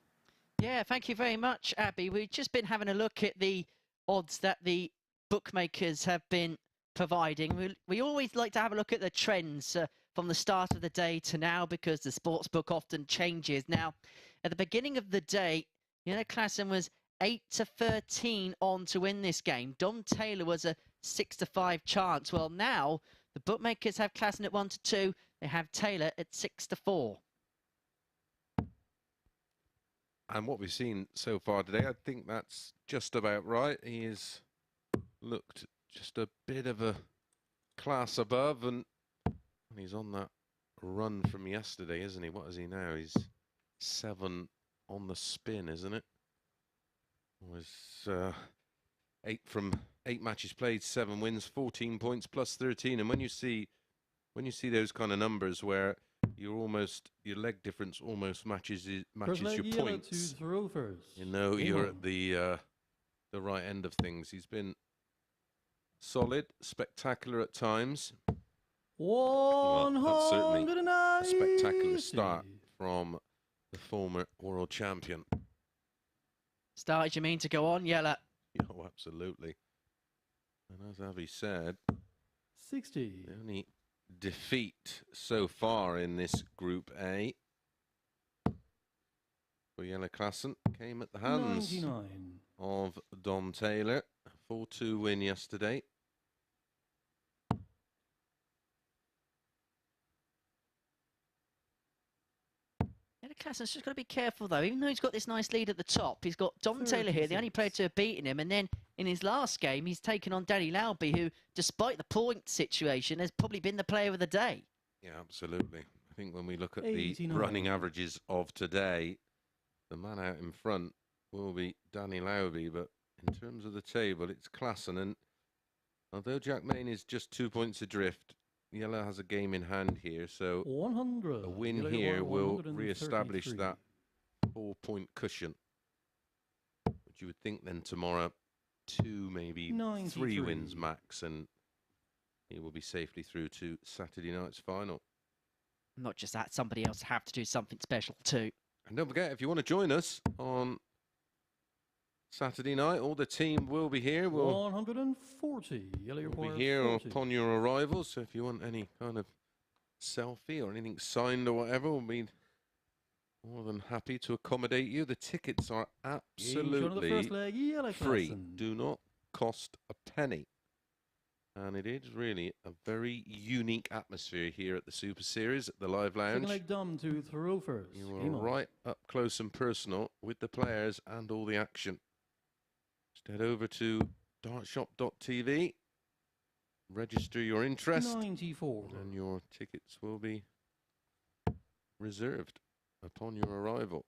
Yeah, thank you very much, Abby. We've just been having a look at the odds that the bookmakers have been providing. We always like to have a look at the trends from the start of the day to now, because the sportsbook often changes. Now, at the beginning of the day, Jelle Klaasen was 8-13 on to win this game. Dom Taylor was a 6-5 chance. Well, now the bookmakers have Klaasen at 1-2. They have Taylor at 6-4. And what we've seen so far today, I think that's just about right. He has looked just a bit of a class above, and he's on that run from yesterday, isn't he? What is he now? He's 7 on the spin, isn't it? Was 8 matches played, 7 wins, 14 points plus 13. And when you see those kind of numbers where your leg difference almost matches your points, you know you're at the right end of things. He's been solid, spectacular at times. Well, that's certainly a spectacular start from the former world champion. Started, you mean, to go on, Jelle? Oh, absolutely. And as Abby said, 60. the only defeat so far in this Group A for Jelle Klaasen came at the hands 99. of Dom Taylor. A 4-2 win yesterday. Jelle Klaasen's just got to be careful, though. Even though he's got this nice lead at the top, he's got Dom Taylor here, the only player to have beaten him. And then in his last game, he's taken on Danny Lauby, who, despite the point situation, has probably been the player of the day. Yeah, absolutely. I think when we look at 89. the running averages of today, the man out in front will be Danny Lauby. But in terms of the table, it's Klaasen. And although Jack Main is just 2 points adrift, Jelle has a game in hand here, so 100. a win here will re-establish that 4-point cushion, which you would think then tomorrow 2, maybe 3 wins max, and he will be safely through to Saturday night's final. Not just that, somebody else have to do something special too. And don't forget, if you want to join us on Saturday night, all the team will be here. We'll 140. We'll be here upon your arrival, so if you want any kind of selfie or anything signed or whatever, we'll be more than happy to accommodate you. The tickets are absolutely free, do not cost a penny. And it is really a very unique atmosphere here at the Super Series, at the Live Lounge. You are right up close and personal with the players and all the action. Just head over to dartshop.tv, register your interest, 94. and your tickets will be reserved upon your arrival.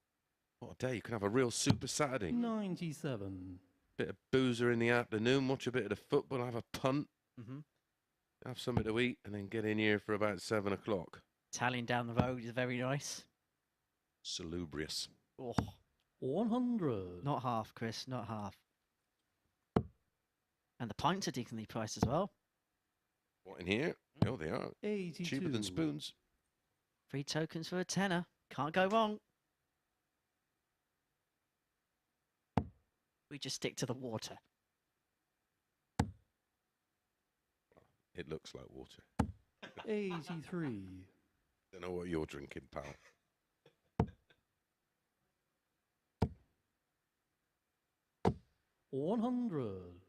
What a day. You can have a real Super Saturday. 97. Bit of boozer in the afternoon, watch a bit of the football, have a punt, have something to eat, and then get in here for about 7 o'clock. Italian down the road is very nice. Salubrious. Oh, 100. not half, Chris, not half. And the pints are decently priced as well. What, in here? Oh, they are. 82. Cheaper than spoons. Free tokens for a tenner. Can't go wrong. We just stick to the water. It looks like water. 83. Don't know what you're drinking, pal. $100.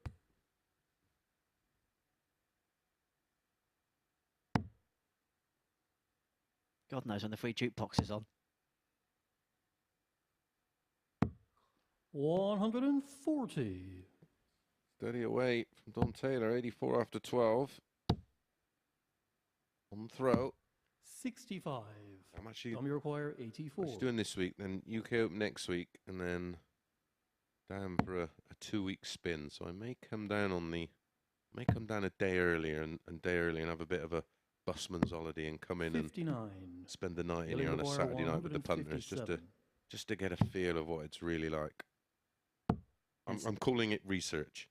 God knows when the free jukebox is on. 140. Steady away from Dom Taylor, 84 after 12. On throw. 65. I'm actually Dummy require 84. doing this week, then UK Open next week, and then down for a 2-week spin. So I may come down a day earlier and have a bit of a busman's holiday and come in 59. and spend the night in Yellow here on a require Saturday night with the punters just to get a feel of what it's really like. I'm calling it research.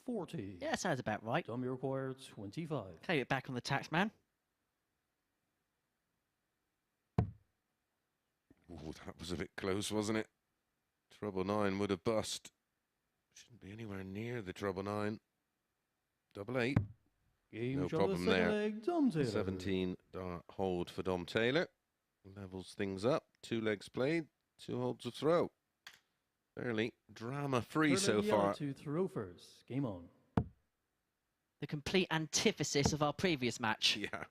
40. Yeah, sounds about right. Dummy require 25. Claim it back on the tax man. Ooh, that was a bit close, wasn't it? Treble 9 would have bust. Shouldn't be anywhere near the treble 9. Double 8. Game No shot problem the second there. leg, Dom Taylor. 17 dart hold for Dom Taylor. Levels things up. 2 legs played, 2 holds of throw. Fairly drama-free so far. To throw first. Game on. The complete antithesis of our previous match. Yeah.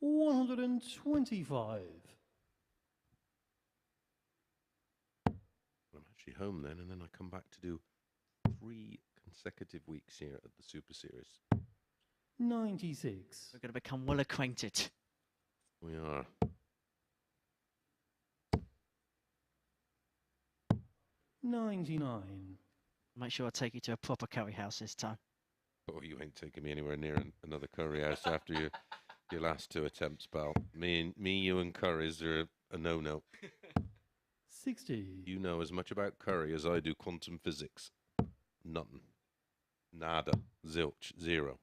125. I'm actually home then, and then I come back to do 3 consecutive weeks here at the Super Series. 96. We're going to become well acquainted. We are. 99. Make sure I take you to a proper curry house this time. Oh, you ain't taking me anywhere near another curry house after your last 2 attempts, pal. Me, you and curries are a no-no. 60. You know as much about curry as I do quantum physics. Nothing. Nada. Zilch. 0.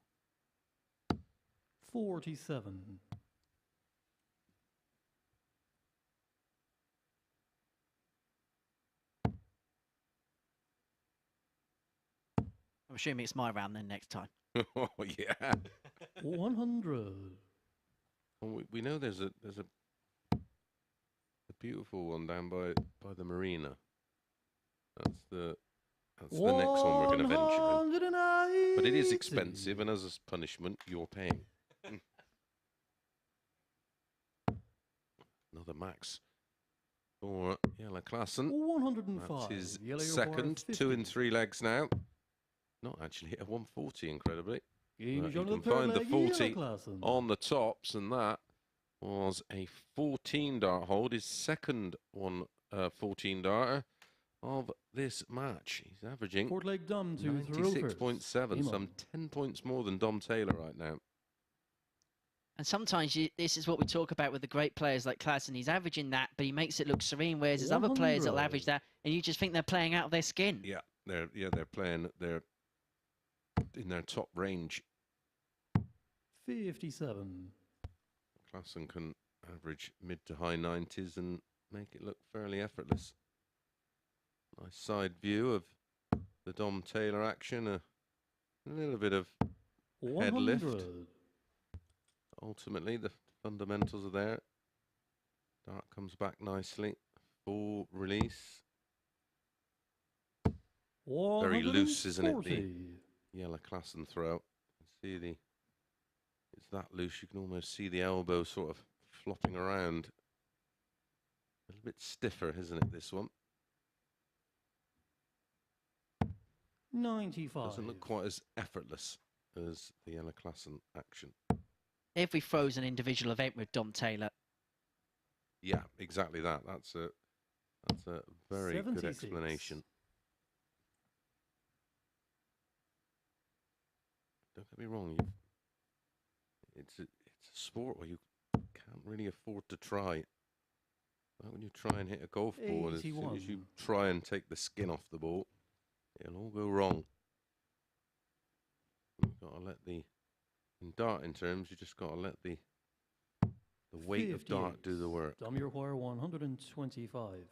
47. I'm assuming it's my round then next time. Oh, yeah. 100. Well, we know there's a beautiful one down by the marina. That's the next one we're going to venture in. But it is expensive, and as a punishment, you're paying. Another max for Jelle Klaasen. 105. That's his Yellow second. 2 in 3 legs now. Not actually hit a 140, incredibly. Game Right, shot you the can third find the leg, 40 Jelle Klaasen. on the tops, and that was a 14 dart hold. His second 14 darter of this match. He's averaging Court leg Dom to throw first. 96.7, Game some on. 10 points more than Dom Taylor right now. And sometimes this is what we talk about with the great players like Klaasen. He's averaging that, but he makes it look serene, whereas there's other players that'll 100. average that, and you just think they're playing out of their skin. Yeah, they're playing. They're in their top range. 57. Klaasen can average mid to high 90s and make it look fairly effortless. Nice side view of the Dom Taylor action. A little bit of head 100. lift. Ultimately, the fundamentals are there. Dart comes back nicely. Full release. Very loose, isn't it? The Jelle Klaasen throw. You can see it's that loose. You can almost see the elbow sort of flopping around. A little bit stiffer, isn't it, this one? 95. Doesn't look quite as effortless as the Jelle Klaasen action. Every throws an individual event with Dom Taylor. Yeah, exactly that. That's a very 76. good explanation. Don't get me wrong. It's a sport where you can't really afford to try. Like when you try and hit a golf ball, as soon as you try and take the skin off the ball, it'll all go wrong. You've got to let in darting terms, you just got to let the weight of dart do the work. Dummy require 125.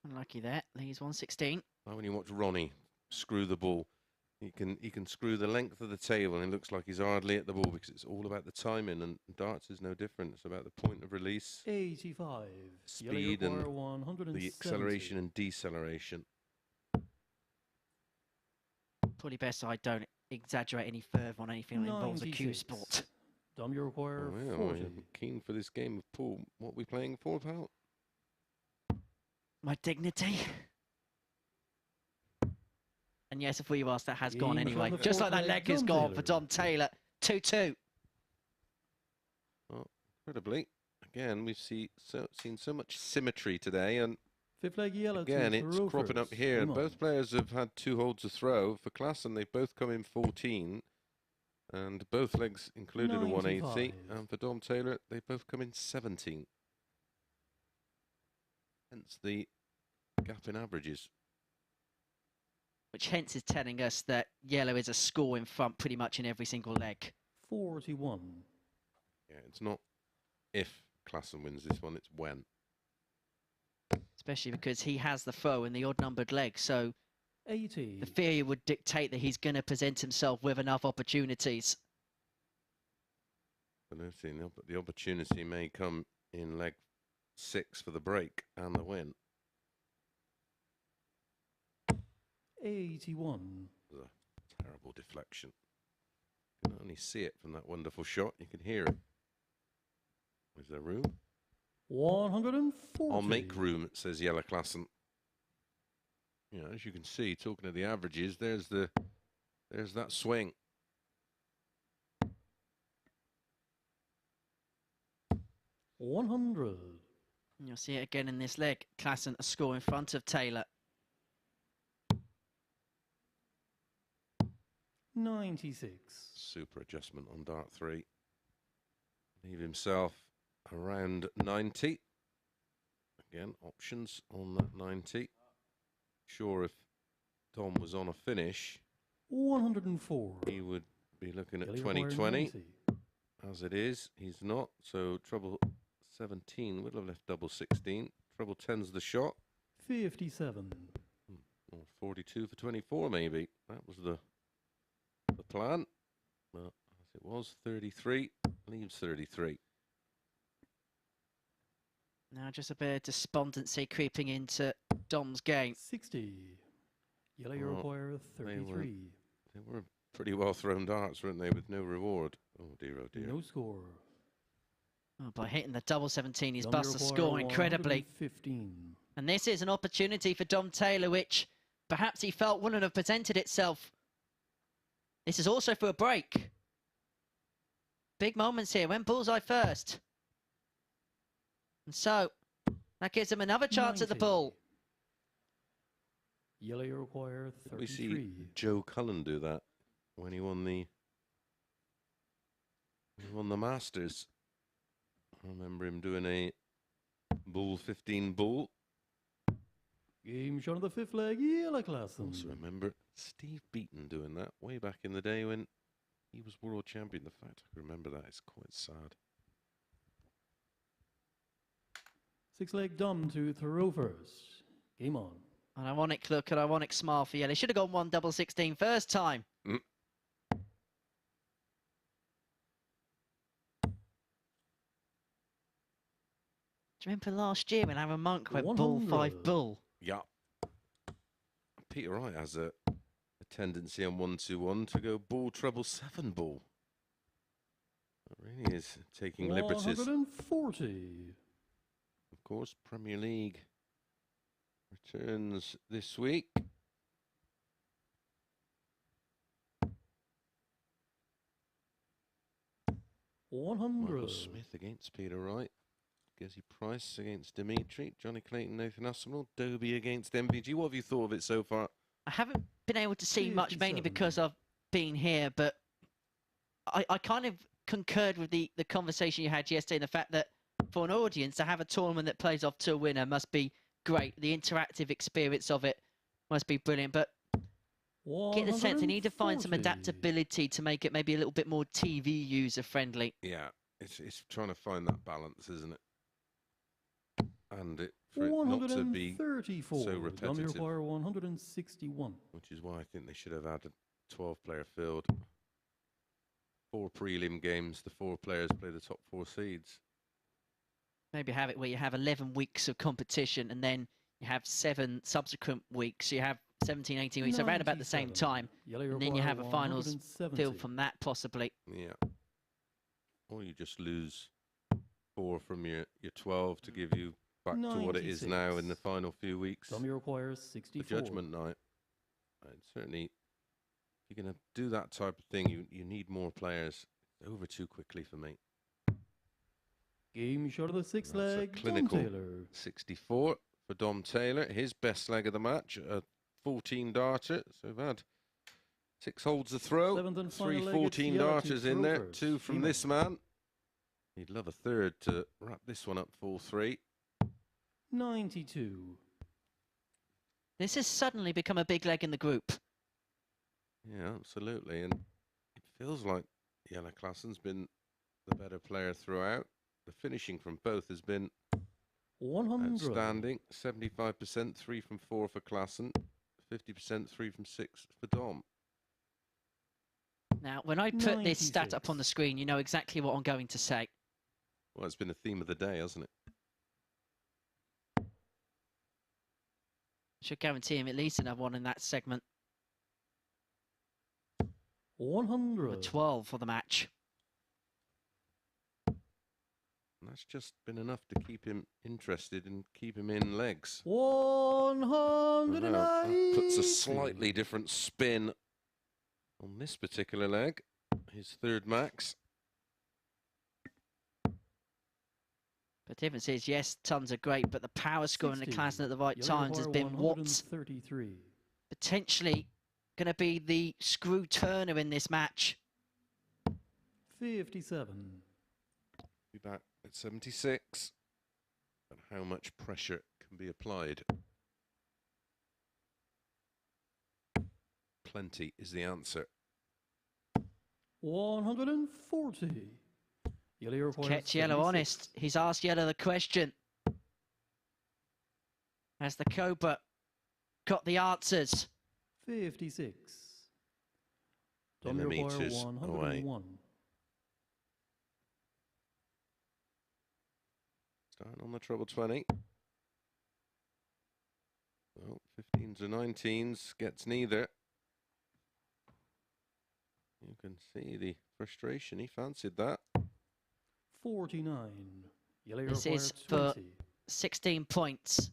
Unlucky there. Leads 116. Like when you watch Ronnie screw the ball, he can screw the length of the table, and it looks like he's hardly at the ball because it's all about the timing. And darts is no different. It's about the point of release, 85. speed, and the 170. acceleration and deceleration. Probably best I don't exaggerate any further on anything that involves a cue 96. sport. Dummy require Oh, yeah, 40. I'm keen for this game of pool. What are we playing for, pal? My dignity. And yes, if we ask, that has Game gone shot anyway. on the Just like fourth that leg, leg has Dom gone Taylor. for Dom Taylor. 2-2. Well, incredibly, again, we've seen so much symmetry today, and Fifth leg yellow again, to it's throw cropping up first. here. Game on. Both players have had 2 holds to throw. For Klaasen, they've both come in 14, and both legs included a 180. 95. And for Dom Taylor, they both come in 17. Hence the gap in averages. Which hence is telling us that yellow is a score in front pretty much in every single leg. 41. Yeah, it's not if Klaasen wins this one, it's when. Especially because he has the throw in the odd-numbered leg, so 80. the theory would dictate that he's going to present himself with enough opportunities. But the opportunity may come in leg 6 for the break and the win. 81. It was a terrible deflection. You can only see it from that wonderful shot. You can hear it. Is there room? 140. I'll make room, says Jelle Klaasen. You know, as you can see, talking of the averages, there's that swing. 100. You'll see it again in this leg. Klaasen a score in front of Taylor. 96. Super adjustment on dart 3. Leave himself around 90. Again, options on that 90. Sure, if Dom was on a finish, 104. he would be looking at Yellow require 2020. 90. As it is, he's not. So treble 17 would have left double 16. Treble 10's the shot. 57. Or 42 for 24 maybe. That was the plan. But as it was, 33 leaves 33. Now just a bit of despondency creeping into Dom's game. 60. Yellow you Well, require 33. They were pretty well thrown darts, weren't they, with no reward? Oh dear, oh dear. No score. Oh, by hitting the double 17, he's Dom bust the require score incredibly. 115. And this is an opportunity for Dom Taylor, which perhaps he felt wouldn't have presented itself. This is also for a break. Big moments here. Went bullseye first. And so, that gives him another chance at the 90. ball. Yellow you require Did we 33. see Joe Cullen do that when he won the Masters? I remember him doing a bull 15 bull. Game shot on the fifth leg. Jelle Klaasen. Also remember Steve Beaton doing that way back in the day when he was world champion. The fact I can remember that is quite sad. Six leg Dom to throw first. Game on. An ironic look, an ironic smile for Yellow. Should have gone 1 double 16 first time. Mm. Do you remember last year when Aaron Monk went bull 5 bull? Yeah. Peter Wright has a tendency on 1-2-1 to go bull treble 7 bull. That really is taking liberties. 140. Of course, Premier League returns this week. 100. Michael Smith against Peter Wright. Gezi Price against Dimitri. Johnny Clayton, Nathan Aspinall. Dobie against MVG. What have you thought of it so far? I haven't been able to see much, mainly 57. because I've been here, but I kind of concurred with the conversation you had yesterday, and the fact that for an audience to have a tournament that plays off to a winner must be great. The interactive experience of it must be brilliant, but get the sense they need to find some 140. adaptability to make it maybe a little bit more TV user-friendly. Yeah, it's trying to find that balance, isn't it? And for it not to be 134. so Dom repetitive. require 161. Which is why I think they should have had a 12-player field. 4 prelim games, the 4 players play the top 4 seeds. Maybe have it where you have 11 weeks of competition and then you have 7 subsequent weeks. So you have 17, 18 weeks, around about the same 97. time. Yellow And then you require have a finals 170. field from that, possibly. Yeah. Or you just lose 4 from your 12 to give you back to what it is now in the 96. final few weeks. Dom requires The 64. judgment night. certainly, if you're going to do that type of thing, you need more players. It's over too quickly for me. Game shot of the sixth That's a leg, Dom clinical Taylor. 64 for Dom Taylor. His best leg of the match, a 14 darter. So we've had 6 holds a throw, Seventh and 3 final leg, 14 it's Jelle darters in there, Klaasen. 2 from this man. He'd love a third to wrap this one up full 3. 92. This has suddenly become a big leg in the group. Yeah, absolutely. And it feels like Jelle Klaasen's been the better player throughout. The finishing from both has been 100. outstanding. 75%, 3 from 4 for Klaasen. 50%, 3 from 6 for Dom. Now, when I put this stat 96. up on the screen, you know exactly what I'm going to say. Well, it's been the theme of the day, hasn't it? Should guarantee him at least another one in that segment. 100. Number 12 for the match. And that's just been enough to keep him interested and keep him in legs. 190. That puts a slightly different spin on this particular leg. His third max. The difference is, yes, tons are great, but the power scoring the 60. Klaasen at the right Jelle times has been what's 133. potentially going to be the screw turner in this match. 57. Be back at 76. But how much pressure can be applied? Plenty is the answer. 140. Jelle requires Kept Jelle 76. honest. He's asked Jelle the question. Has the Cobra got the answers? 56. Dom require Millimeters away. 101. Starting on the treble 20. Well, 15s or 19s gets neither. You can see the frustration. He fancied that. 49. Jelle This requires is for 20. 16 points.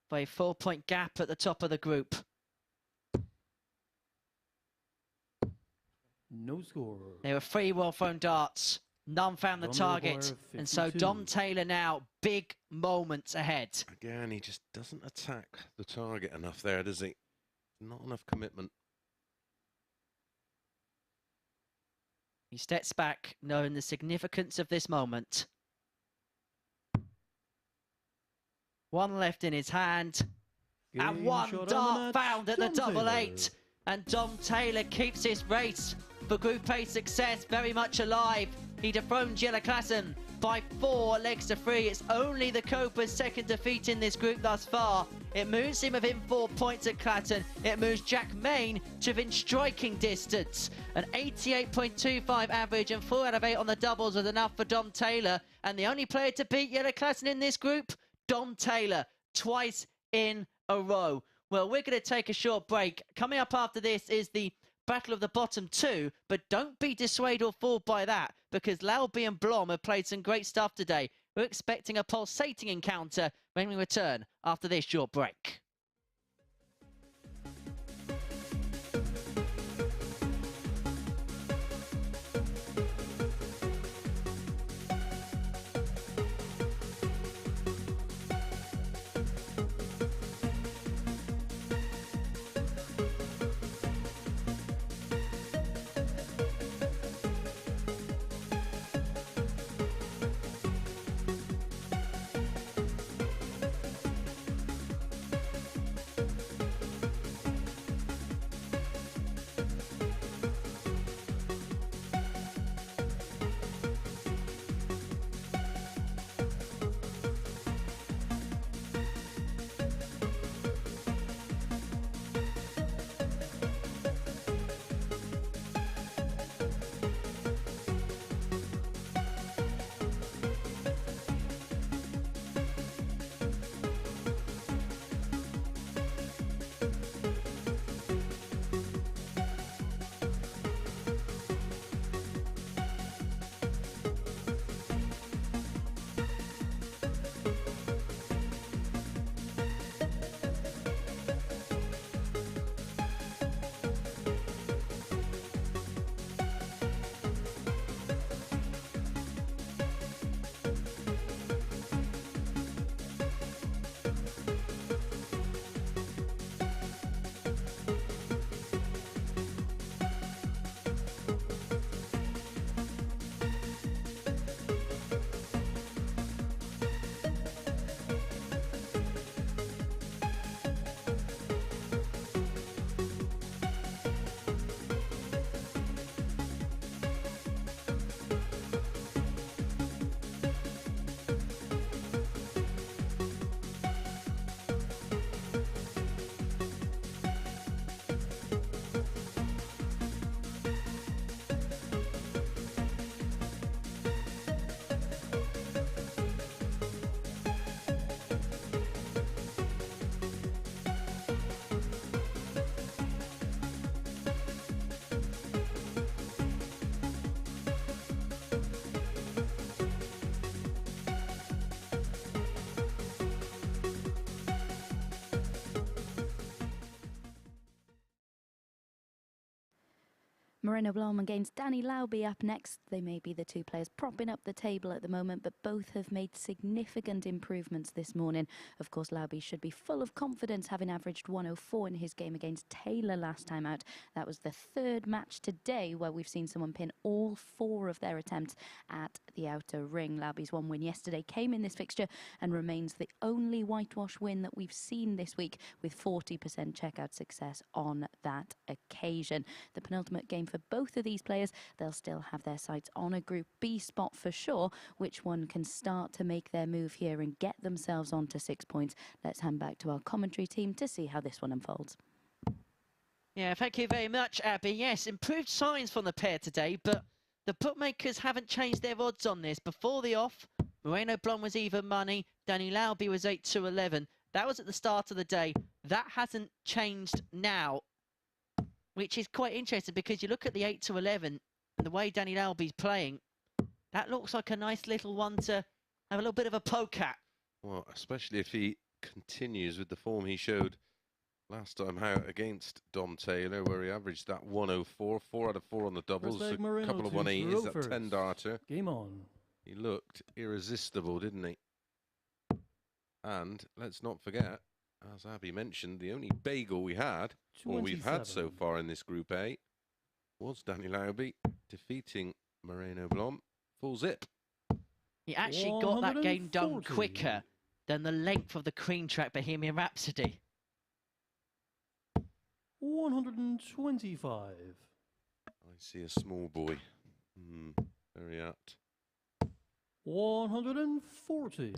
By a 4-point gap at the top of the group. No score. There were 3 well-thrown darts. None found the Dom target. require And so 52. Dom Taylor now, big moments ahead. Again, he just doesn't attack the target enough there, does he? Not enough commitment. He steps back, knowing the significance of this moment. 1 left in his hand. And Game 1 shot on the dart match, found at the Dom double Taylor. 8. And Dom Taylor keeps his race for Group A success very much alive. He dethroned Jelle Klaasen by 4 legs to 3. It's only the Cobra's second defeat in this group thus far. It moves him within 4 points at Klaasen. It moves Jack Main to within striking distance. An 88.25 average and 4 out of 8 on the doubles was enough for Dom Taylor. And the only player to beat Jelle Klaasen in this group, Dom Taylor, twice in a row. Well, we're going to take a short break. Coming up after this is the battle of the bottom 2, but don't be dissuaded or fooled by that, because Lauby and Blom have played some great stuff today. We're expecting a pulsating encounter when we return after this short break. Moreno Blom against Danny Lauby up next. They may be the two players propping up the table at the moment, but both have made significant improvements this morning. Of course, Lauby should be full of confidence, having averaged 104 in his game against Taylor last time out. That was the third match today where we've seen someone pin all 4 of their attempts at the outer ring. Lauby's one win yesterday came in this fixture and remains the only whitewash win that we've seen this week, with 40% checkout success on that occasion. The penultimate game for both of these players, they'll still have their sights on a Group B spot for sure. Which one can start to make their move here and get themselves onto 6 points? Let's hand back to our commentary team to see how this one unfolds. Yeah, thank you very much, Abby. Yes, improved signs from the pair today, but the bookmakers haven't changed their odds on this. Before the off, Moreno Blom was even money, Danny Lauby was 8-11. That was at the start of the day. That hasn't changed now, which is quite interesting because you look at the 8-11 and the way Danny Lauby's playing, that looks like a nice little one to have a little bit of a poke at. Well, especially if he continues with the form he showed last time out against Dom Taylor, where he averaged that 104, 4 out of 4 on the doubles, a couple of 180s, that 10-darter. Game on. He looked irresistible, didn't he? And let's not forget, as Abby mentioned, the only bagel we had, or we've had so far in this Group A, was Danny Lauby defeating Moreno Blom full zip. He actually got that game done quicker than the length of the Queen track Bohemian Rhapsody. 125. I see a small boy. Very apt. 140.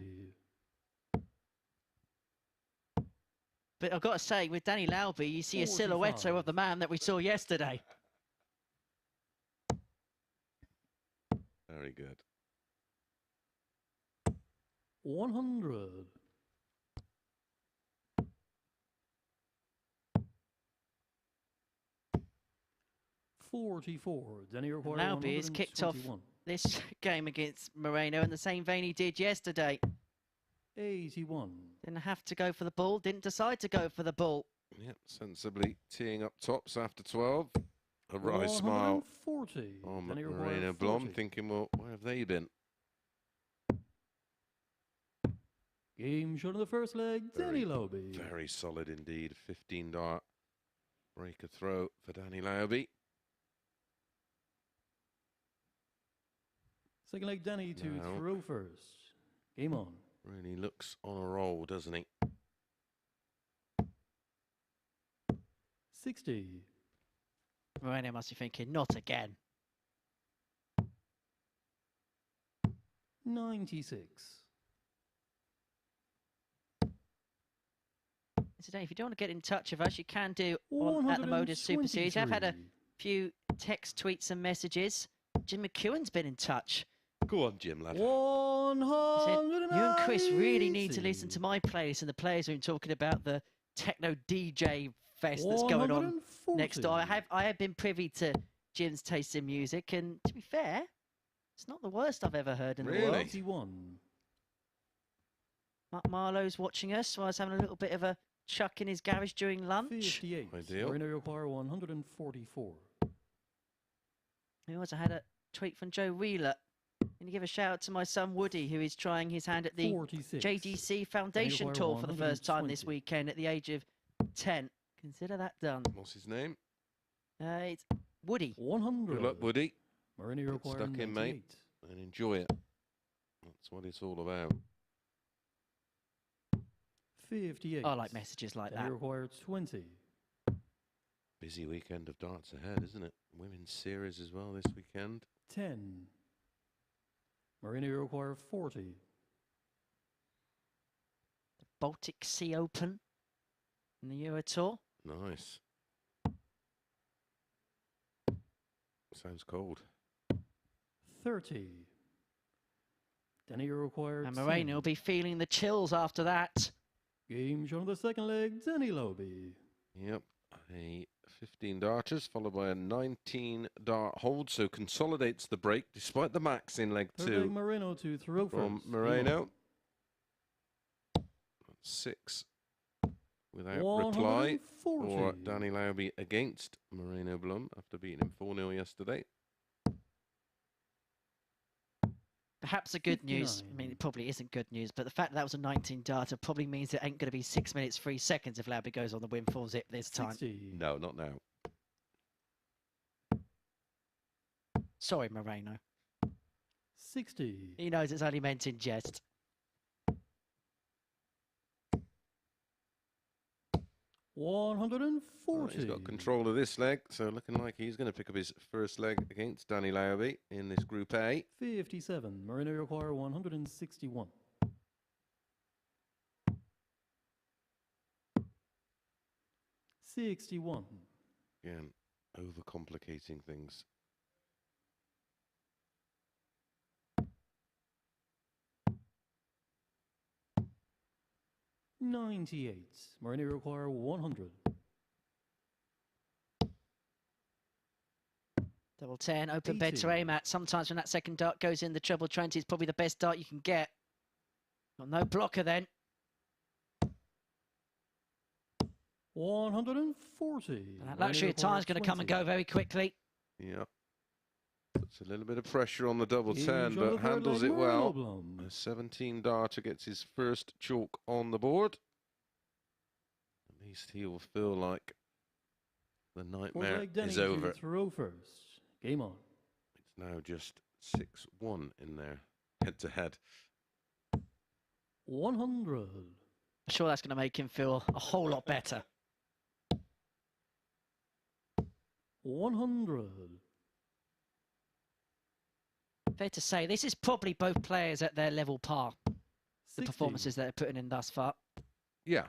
But I've got to say, with Danny Lauby, you see a silhouette of the man that we saw yesterday. Very good. 100. Danny Lauby has kicked off this game against Moreno in the same vein he did yesterday. 81. Didn't have to go for the ball, didn't decide to go for the ball. Yep, sensibly teeing up tops after 12. A wry smile on Moreno Blom, thinking, well, where have they been? Game shot of the first leg, Danny Lauby. Very solid indeed. 15-dart breaker throw for Danny Lauby. Second leg, Danny to throw first. Game on. Really looks on a roll, doesn't he? 60. Moreno must be thinking, not again. 96. Today, if you don't want to get in touch with us, you can do at the MODUS Super Series. I've had a few text, tweets and messages. Jim McEwen's been in touch. Go on, Jim, lad. 100. You and Chris really need to listen to my playlist and the players who are talking about the techno DJ fest that's going on next door. I have been privy to Jim's taste in music, and to be fair, it's not the worst I've ever heard in the world. 51. Mark Marlowe's watching us, so I was having a little bit of a chuck in his garage during lunch. 58. Ideal. Moreno require 144. I also had a tweet from Joe Wheeler. Going to give a shout out to my son Woody, who is trying his hand at the 46. JDC Foundation Tour for the first time this weekend at the age of 10. Consider that done. What's his name? It's Woody. 100. Good luck, Woody. Moreno require Stuck in, mate, and enjoy it. That's what it's all about. 58. I like messages like that. Require 20. Busy weekend of darts ahead, isn't it? Women's series as well this weekend. 10. Moreno require 40. The Baltic Sea Open in the Euro Tour. Nice. Sounds cold. 30. Danny required. And Moreno will be feeling the chills after that. Game shot on the second leg, Danny Lauby. Yep, a 15 darters followed by a 19 dart hold, so consolidates the break despite the max in leg Third 2. leg Moreno to throw from first. Moreno. 6 without reply 140. for Danny Lauby against Moreno Blom after beating him 4-0 yesterday. Perhaps the good news, 59. I mean, it probably isn't good news, but the fact that was a 19 data probably means it ain't going to be 6 minutes, 3 seconds if Lauby goes on the win for zip this time. 60. No, not now. Sorry, Moreno. 60. He knows it's only meant in jest. Well, 140. he's got control of this leg, so looking like he's going to pick up his first leg against Danny Lauby in this Group A. 57. Moreno require 161. 61. Again, overcomplicating things. $98. Moreno require 100. Double 10, open bed to 80. aim at. Sometimes when that second dart goes in, the treble 20 is probably the best dart you can get. Got no blocker then. 140. And that luxury of time is going to come and go very quickly. Yeah. Puts a little bit of pressure on the double 10, Huge on but the third handles leg, it Moreno well. Blom. A 17 darter gets his first chalk on the board. At least he will feel like the Fourth nightmare leg, Denny is to over. throw first. Game on. It's now just 6-1 in there, head to head. 100. I'm sure that's going to make him feel a whole lot better. 100. Fair to say, this is probably both players at their level par. The 60. performances that they're putting in thus far. Yeah.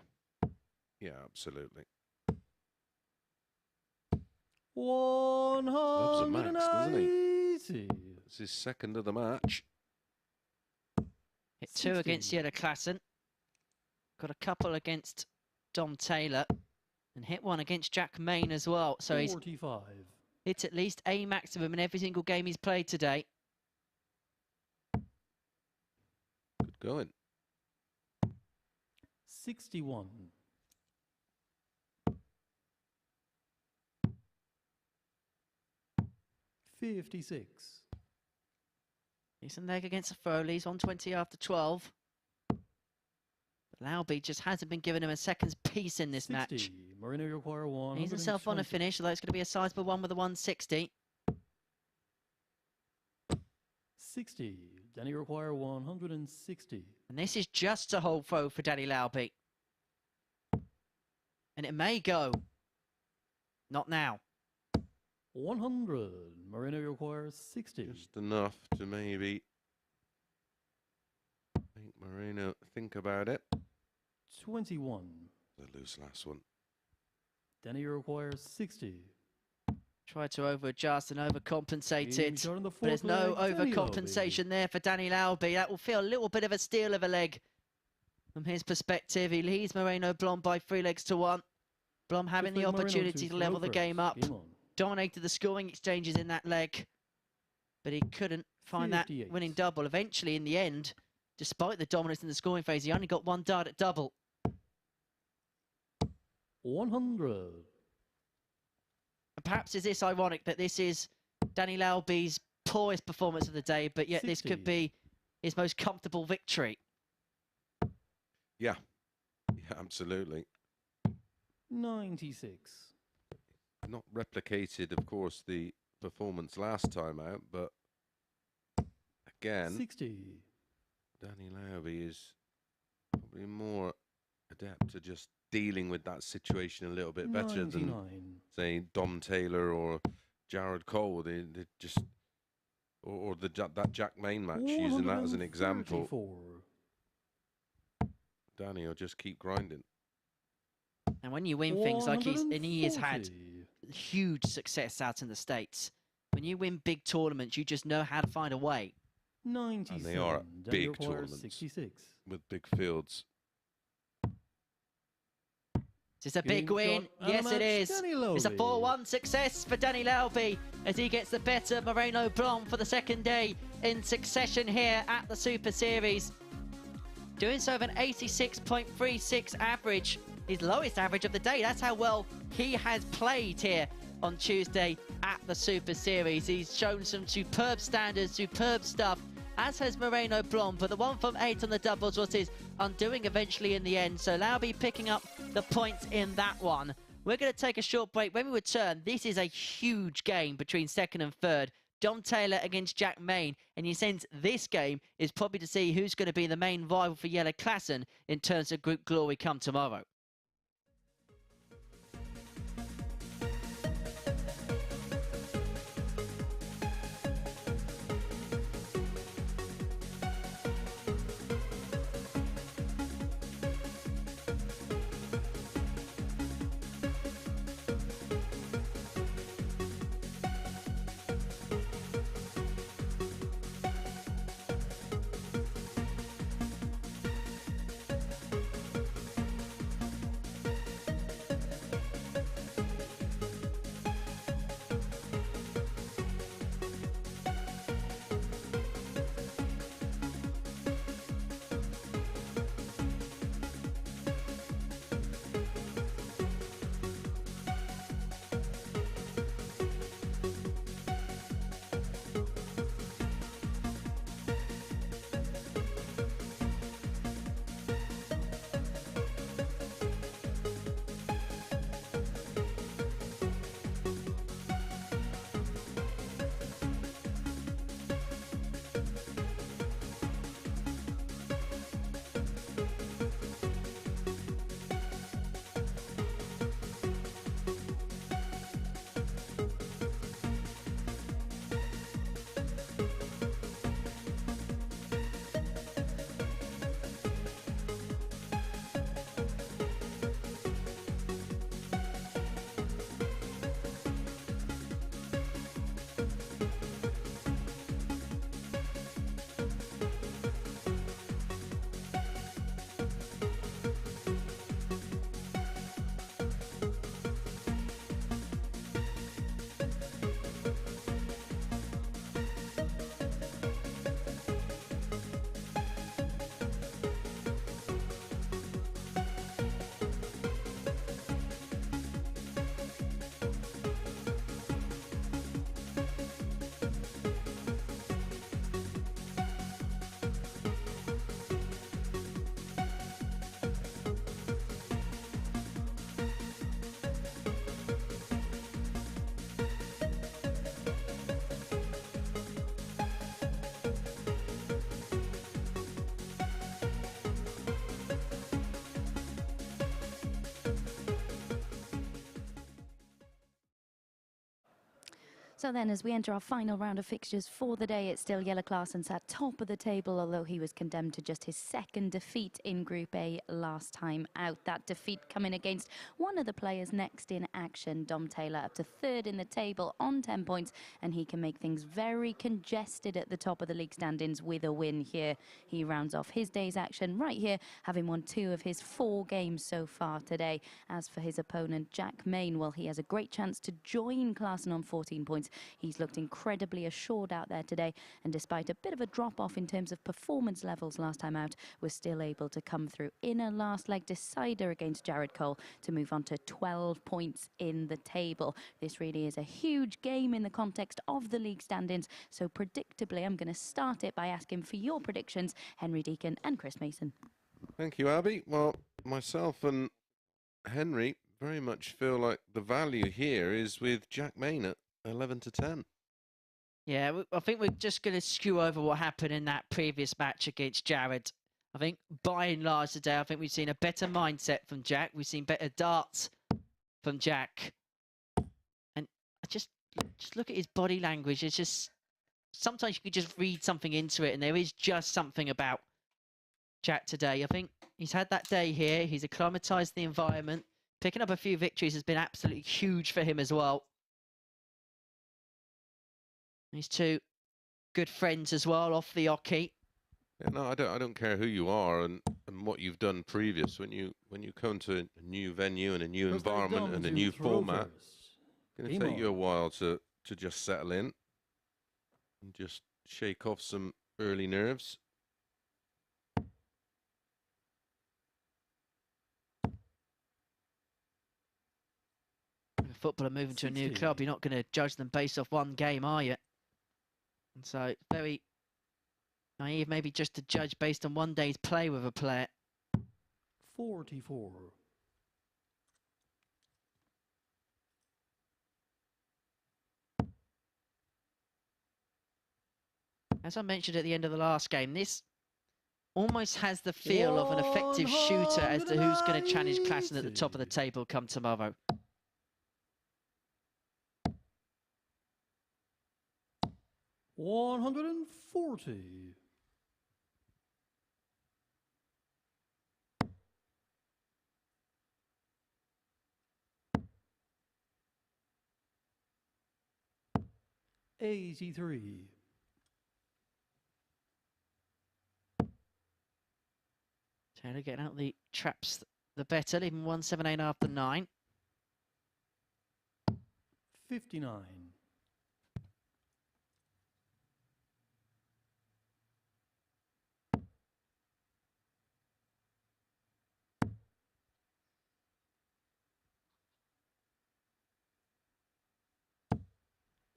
Yeah, absolutely. Loves a max, doesn't he? 180. It's his second of the match. Hit 2 against 60. Jelle Klaasen. Got a couple against Dom Taylor. And hit 1 against Jack Main as well. So he's 45. hit at least a maximum in every single game he's played today. Good going. 61. 56. Decent leg against the Foley's, 120 after 12. But Lauby just hasn't been giving him a second's piece in this 60. match. Moreno require 1. He's himself on a finish, although it's going to be a sizable one with a 160. 60. Danny require 160. And this is just a hold throw for Danny Lauby. And it may go. Not now. 100. Moreno requires 60. Just enough to maybe make Moreno think about it. 21. The loose last one. Danny requires 60. Tried to over-adjust and overcompensated. Shot on the But there's fourth no leg, Danny overcompensation there for Danny Lauby. That will feel a little bit of a steal of a leg. From his perspective, he leads Moreno Blom by 3 legs to 1. Blom having Fifth the leg, Moreno opportunity to level the first. game up. Game on. Dominated the scoring exchanges in that leg. But he couldn't find that 58. winning double. Eventually, in the end, despite the dominance in the scoring phase, he only got 1 dart at double. 100. And perhaps is this ironic that this is Danny Lauby's poorest performance of the day, but yet this 60. could be his most comfortable victory. Yeah. Yeah, absolutely. 96. Not replicated, of course, the performance last time out, but again, 60. Danny Lauby is probably more adept to just dealing with that situation a little bit better 99. than, say, Dom Taylor or Jared Cole. They just, or that Jack Main match, using that as an example. 134. Danny will just keep grinding. And when you win things like he has had 140. huge success out in the States, when you win big tournaments, you just know how to find a way. 97. And they are Danny big requires tournaments. 66. With big fields. Is this a Game big win? shot and a Yes, it match, is. Danny It's a Lauby. 4-1 success for Danny Lauby as he gets the better Moreno Blom for the second day in succession here at the Super Series. Doing so with an 86.36 average his lowest average of the day. That's how well he has played here on Tuesday at the Super Series. He's shown some superb standards, superb stuff, as has Moreno Blom, but the 1 from 8 on the doubles was his undoing eventually in the end. So Lauby picking up the points in that one. We're going to take a short break. When we return, this is a huge game between second and third. Dom Taylor against Jack Main, and you sense this game is probably to see who's going to be the main rival for Jelle Klaasen in terms of group glory come tomorrow. So then, as we enter our final round of fixtures for the day, it's still Jelle Klaasen sat top of the table, although he was condemned to just his second defeat in Group A last time out. That defeat coming against one of the players next in action, Dom Taylor, up to third in the table on 10 points, and he can make things very congested at the top of the league standings with a win here. He rounds off his day's action right here, having won 2 of his 4 games so far today. As for his opponent, Jack Main, well, he has a great chance to join Klaasen on 14 points. He's looked incredibly assured out there today, and despite a bit of a drop-off in terms of performance levels last time out, was still able to come through in a last-leg decider against Jared Cole to move on to 12 points in the table. This really is a huge game in the context of the league standings, so predictably I'm going to start it by asking for your predictions, Henry Deacon and Chris Mason. Thank you, Abby. Well, myself and Henry very much feel like the value here is with Jack Main at 11 to 10. Yeah, I think we're just going to skew over what happened in that previous match against Jared. I think by and large today, I think we've seen a better mindset from Jack. We've seen better darts from Jack. And I just look at his body language. It's just, sometimes you can just read something into it, and there is just something about Jack today. I think he's had that day here. He's acclimatized the environment. Picking up a few victories has been absolutely huge for him as well. He's 2 good friends as well off the hockey. Yeah, no, I don't care who you are and what you've done previous. When you come to a new venue and a new environment and a new format, it's going to take you a while to just settle in and just shake off some early nerves. footballer moving to a new 60. club, you're not going to judge them based off one game, are you? And so it's very naive maybe just to judge based on one day's play with a player. 44. As I mentioned at the end of the last game, this almost has the feel of an effective shooter as to who's going to challenge Klaasen at the top of the table come tomorrow. $140. $83. Taylor getting out the traps the better, leaving 178 after 9. 59.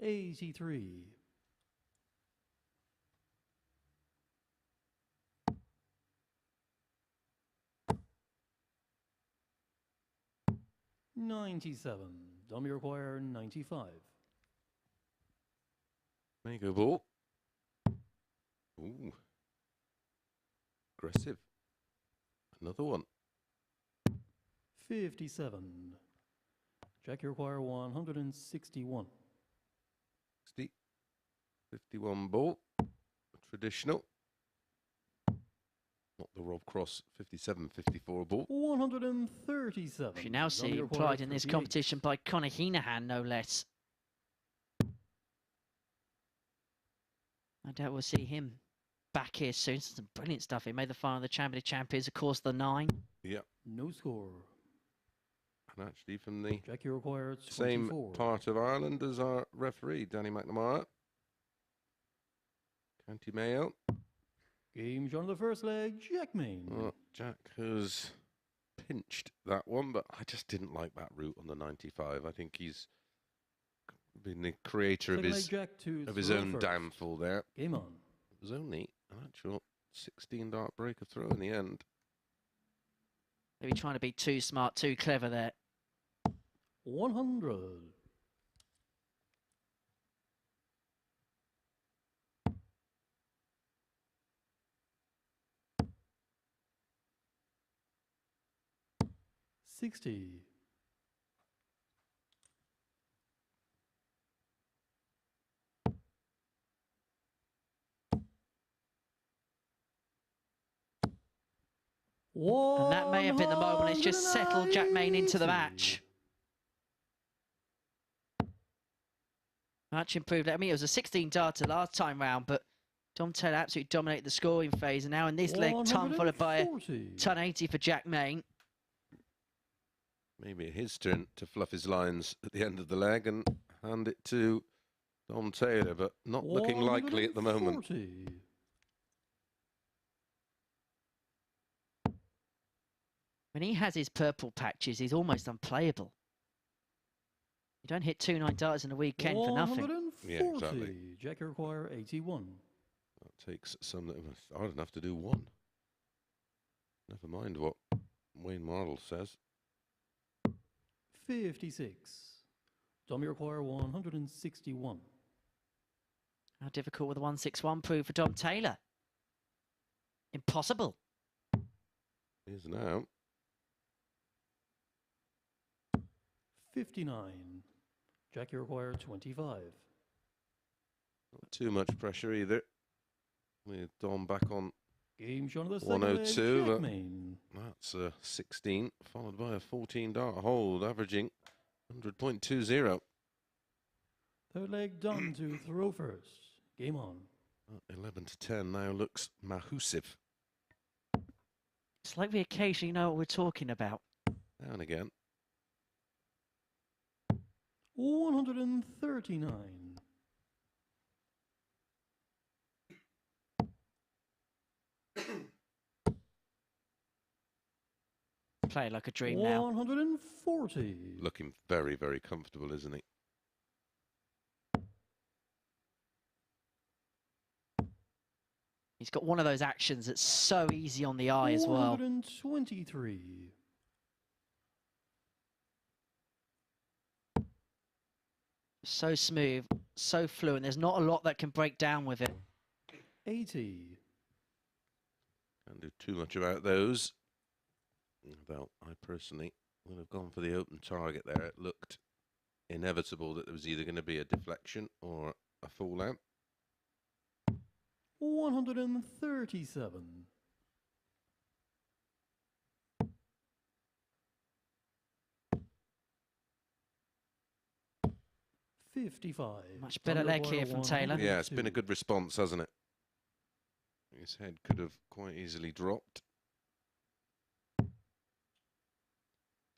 $83. 97. Dummy require 95. Mega ball. Ooh. Aggressive. Another one. 57. Jack, you require 161. 60. 51 ball. Traditional. Not the Rob Cross 57, 54 ball. 137. Which you now see Dummy implied required in this 38. competition by Conor Heenahan, no less. I doubt we'll see him back here soon. Some brilliant stuff. He made the final of the Champion of Champions, of course, the 9. Yeah. No score. And actually from the Jack, you require 24. same part of Ireland as our referee, Danny McNamara. County Mayo. Game on the first leg, Jack Main. Well, Jack has pinched that one, but I just didn't like that route on the 95. I think he's been the creator of Second his leg, Jack to his throw own first. downfall there. Game on. It was only an actual 16-dart breaker throw in the end. Maybe trying to be too smart, too clever there. 100. $60. And that may have been the moment it's just settled Jack Main into the match. Much improved. I mean, it was a 16-darter last time round, but Dom Taylor absolutely dominated the scoring phase. And now in this leg, ton followed by a 140. ton 80 for Jack Main. Maybe his turn to fluff his lines at the end of the leg and hand it to Dom Taylor, but not looking likely at the moment. 140. When he has his purple patches, he's almost unplayable. You don't hit 2 9-darters in a weekend for nothing. 140. Yeah, exactly. Jack require 81. That takes some that are hard enough to do one. Never mind what Wayne Martel says. 56. Dummy require 161. How difficult will the 161 prove for Dom Taylor? Impossible. Is now. 59. Jack, you require 25. Not too much pressure either. With Dom back on Game shown the second 102. leg, Jack But Main. that's a 16, followed by a 14-dart hold, averaging 100.20. Third leg done to throw first. Game on. 11 to 10 now looks Mahusiv. It's like we occasionally know what we're talking about. Down again. 139. Playing like a dream now. 140. Looking very, very comfortable, isn't he? He's got one of those actions that's so easy on the eye as well. 123. So smooth, so fluent. There's not a lot that can break down with it. 80. Can't do too much about those. Well, I personally would have gone for the open target there. It looked inevitable that there was either going to be a deflection or a fallout. 137. 55. Much better leg here from Taylor. Yeah, it's been a good response, hasn't it? His head could have quite easily dropped.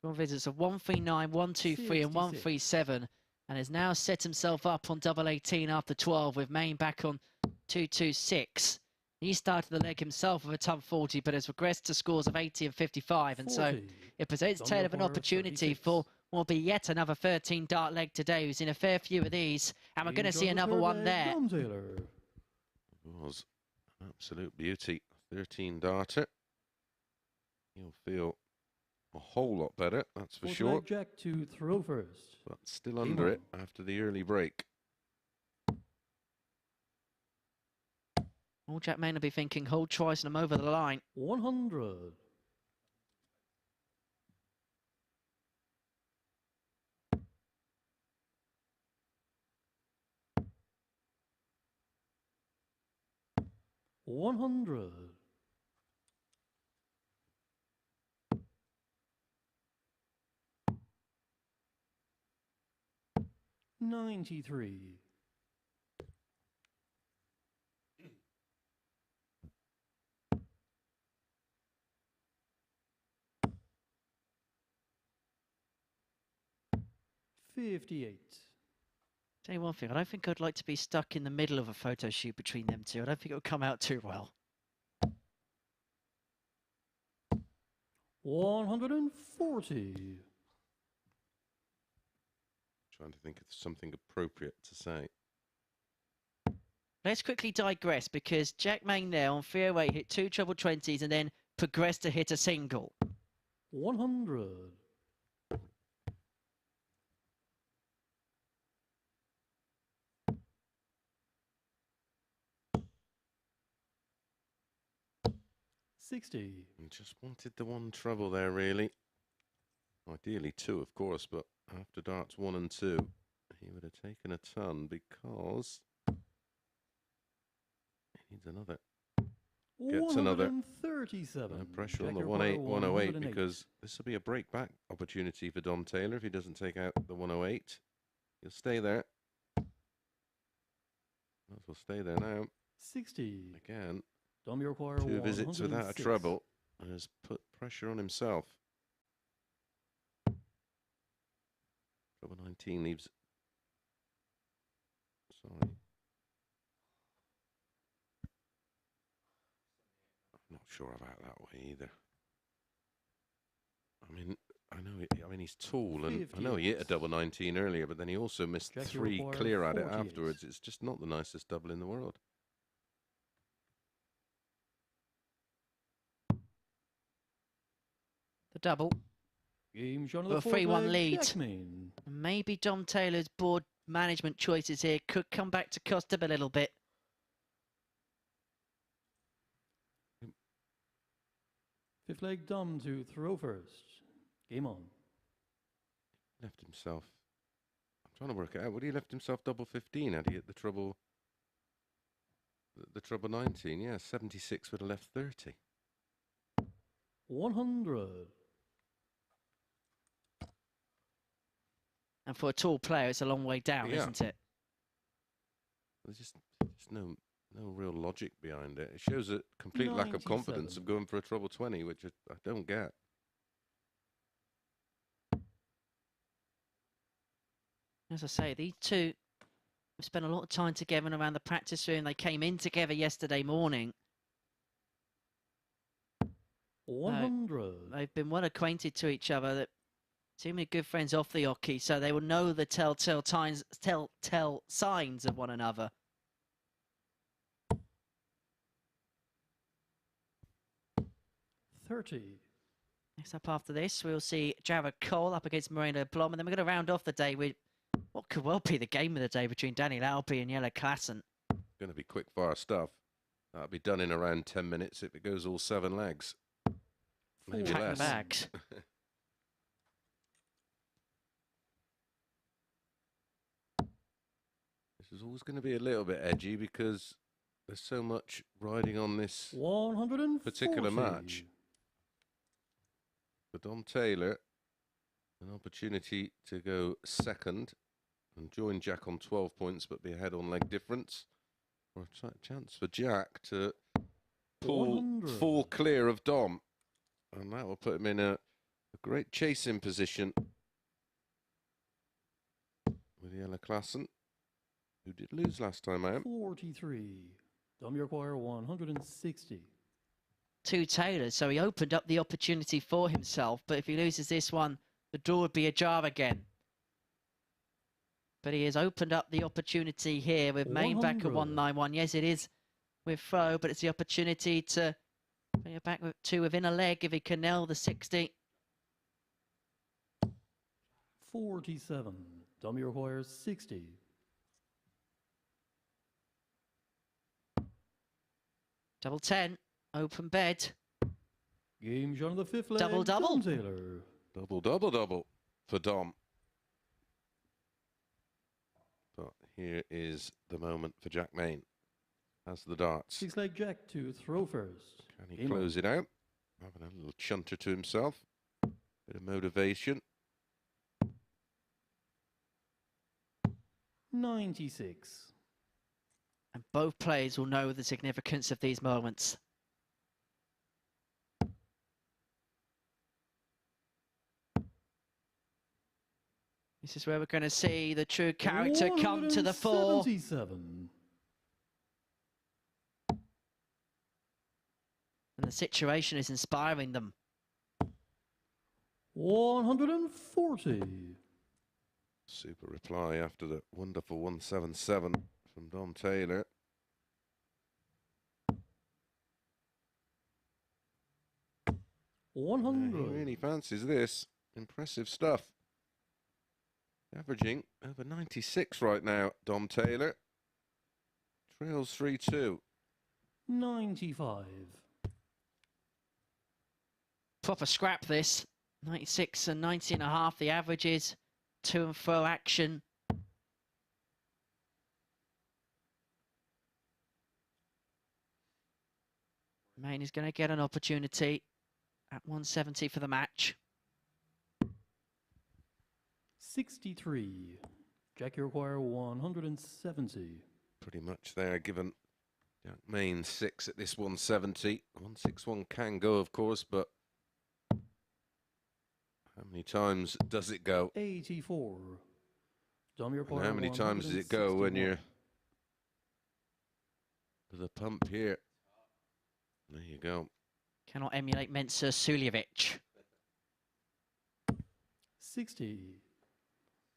One visits of 139, 123 and 137, and has now set himself up on double 18 after 12 with Main back on 226. He started the leg himself with a top 40, but has regressed to scores of 80 and 55, and so it presents Taylor with an opportunity for what will be yet another 13 dart leg today, who's in a fair few of these, and we're going to see another one there. It was an absolute beauty. 13 darter. You'll feel a whole lot better, that's for sure. Jack to throw first. But still under it after the early break. All Jack Main will be thinking, hold twice and I'm over the line. 100. $100. 93. 58. Tell you one thing, I don't think I'd like to be stuck in the middle of a photo shoot between them two. I don't think it would come out too well. 140. Trying to think of something appropriate to say. Let's quickly digress, because Jack Main there on fairway hit 2 treble 20s and then progressed to hit a single. 100. 60. Just wanted the one trouble there, really. Ideally two, of course, but after darts 1 and 2, he would have taken a ton because he needs another. Gets another. 137. No pressure on the 108 because this will be a break back opportunity for Dom Taylor if he doesn't take out the 108. He'll stay there. Might as well stay there now. 60. Again. Dom, you require 2 visits without a treble and has put pressure on himself. Treble 19 leaves. Sorry. I'm not sure about that way either. I mean, he's tall, and I know he hit a double 19 earlier, but then he also missed 3 clear at it afterwards. It's just not the nicest double in the world. The double. A 3-1 lead. Maybe Dom Taylor's board management choices here could come back to cost him a little bit. Fifth leg Dom to throw first. Game on. Left himself. I'm trying to work it out. Would he left himself double 15? Had he hit the treble? The treble 19? Yeah, 76 would have left 30. 100. And for a tall player, it's a long way down, isn't it? There's just no real logic behind it. It shows a complete lack of confidence of going for a treble 20, which I don't get. As I say, these two have spent a lot of time together and around the practice room. They came in together yesterday morning. 100. They've been well acquainted to each other. That too many good friends off the hockey, so they will know the telltale signs of one another. Next up after this, we'll see Jelle Klaasen up against Moreno Blom, and then we're going to round off the day with what could well be the game of the day between Danny Lauby and Jelle Klaasen. Going to be quick fire stuff. That'll be done in around 10 minutes if it goes all 7 legs. Maybe Pack less. the bags. This is always going to be a little bit edgy because there's so much riding on this 140. particular match. For Dom Taylor, an opportunity to go second and join Jack on 12 points but be ahead on leg difference. Or a chance for Jack to fall clear of Dom. And that will put him in a great chasing position with Jelle Klaasen, who did lose last time out. 43. Dom, you require 160. 2 Taylors, so he opened up the opportunity for himself, but if he loses this one, the door would be ajar again. But he has opened up the opportunity here with main back at 191. Yes, it is with throw, but it's the opportunity to bring it back to within a leg if he can nail the 60. 47. Dom, you require 60. Double 10, open bed. Game shot on the 5th leg. Double. Dom Taylor. Double for Dom. But here is the moment for Jack Main. Has the darts. 6 leg Jack to throw first. Can he close it out? Having a little chunter to himself. Bit of motivation. 96. And both players will know the significance of these moments. This is where we're going to see the true character come to the fore. 77. And the situation is inspiring them. 140. Super reply after the wonderful 177 from Dom Taylor. He 100. really fancies this. Impressive stuff. Averaging over 96 right now, Dom Taylor. Trails 3-2. 95. Proper scrap this. 96 and 90 and a half. The average is to and fro action. Main is going to get an opportunity at 170 for the match. 63. Jack, you require 170. Pretty much there, given Jack Main 6 at this 170. 161 can go, of course, but how many times does it go? 84. Dom, you And require how many times does it go when you're with a pump here? There you go. Cannot emulate Mensur Suljevic. 60.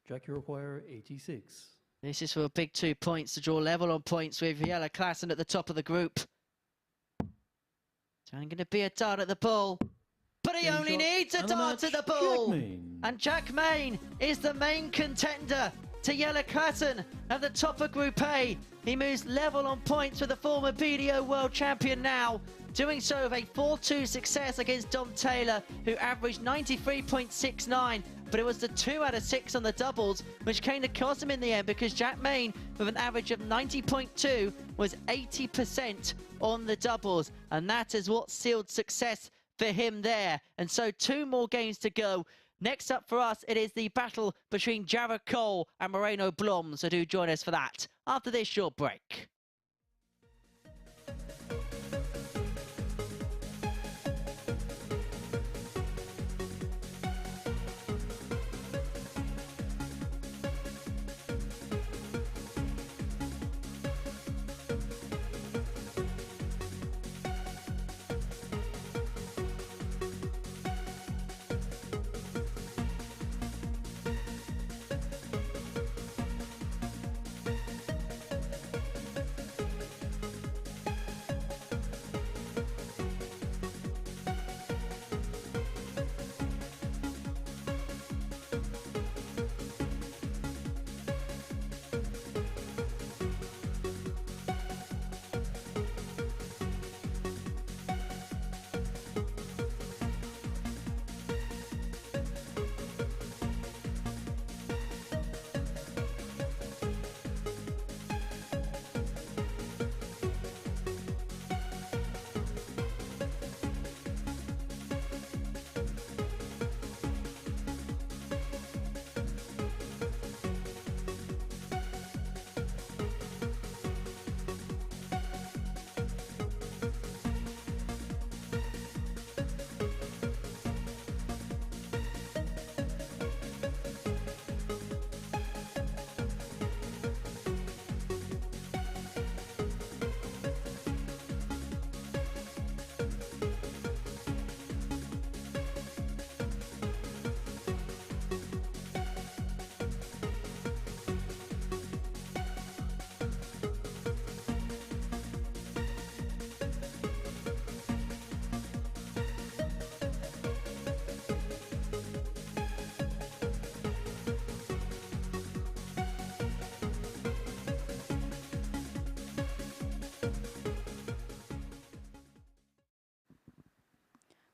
Jack, you require 86. This is for a big 2 points to draw level on points with Jelle Klaasen at the top of the group. It's only going to be a dart at the ball. But he only needs a dart at the ball. And Jack Main is the main contender to Jelle Klaasen at the top of Group A. He moves level on points with the former BDO World Champion now, doing so with a 4-2 success against Dom Taylor, who averaged 93.69. But it was the 2 out of 6 on the doubles, which came to cost him in the end because Jack Main, with an average of 90.2, was 80% on the doubles. And that is what sealed success for him there. And so 2 more games to go. Next up for us, it is the battle between Jelle Klaasen and Moreno Blom. So do join us for that after this short break.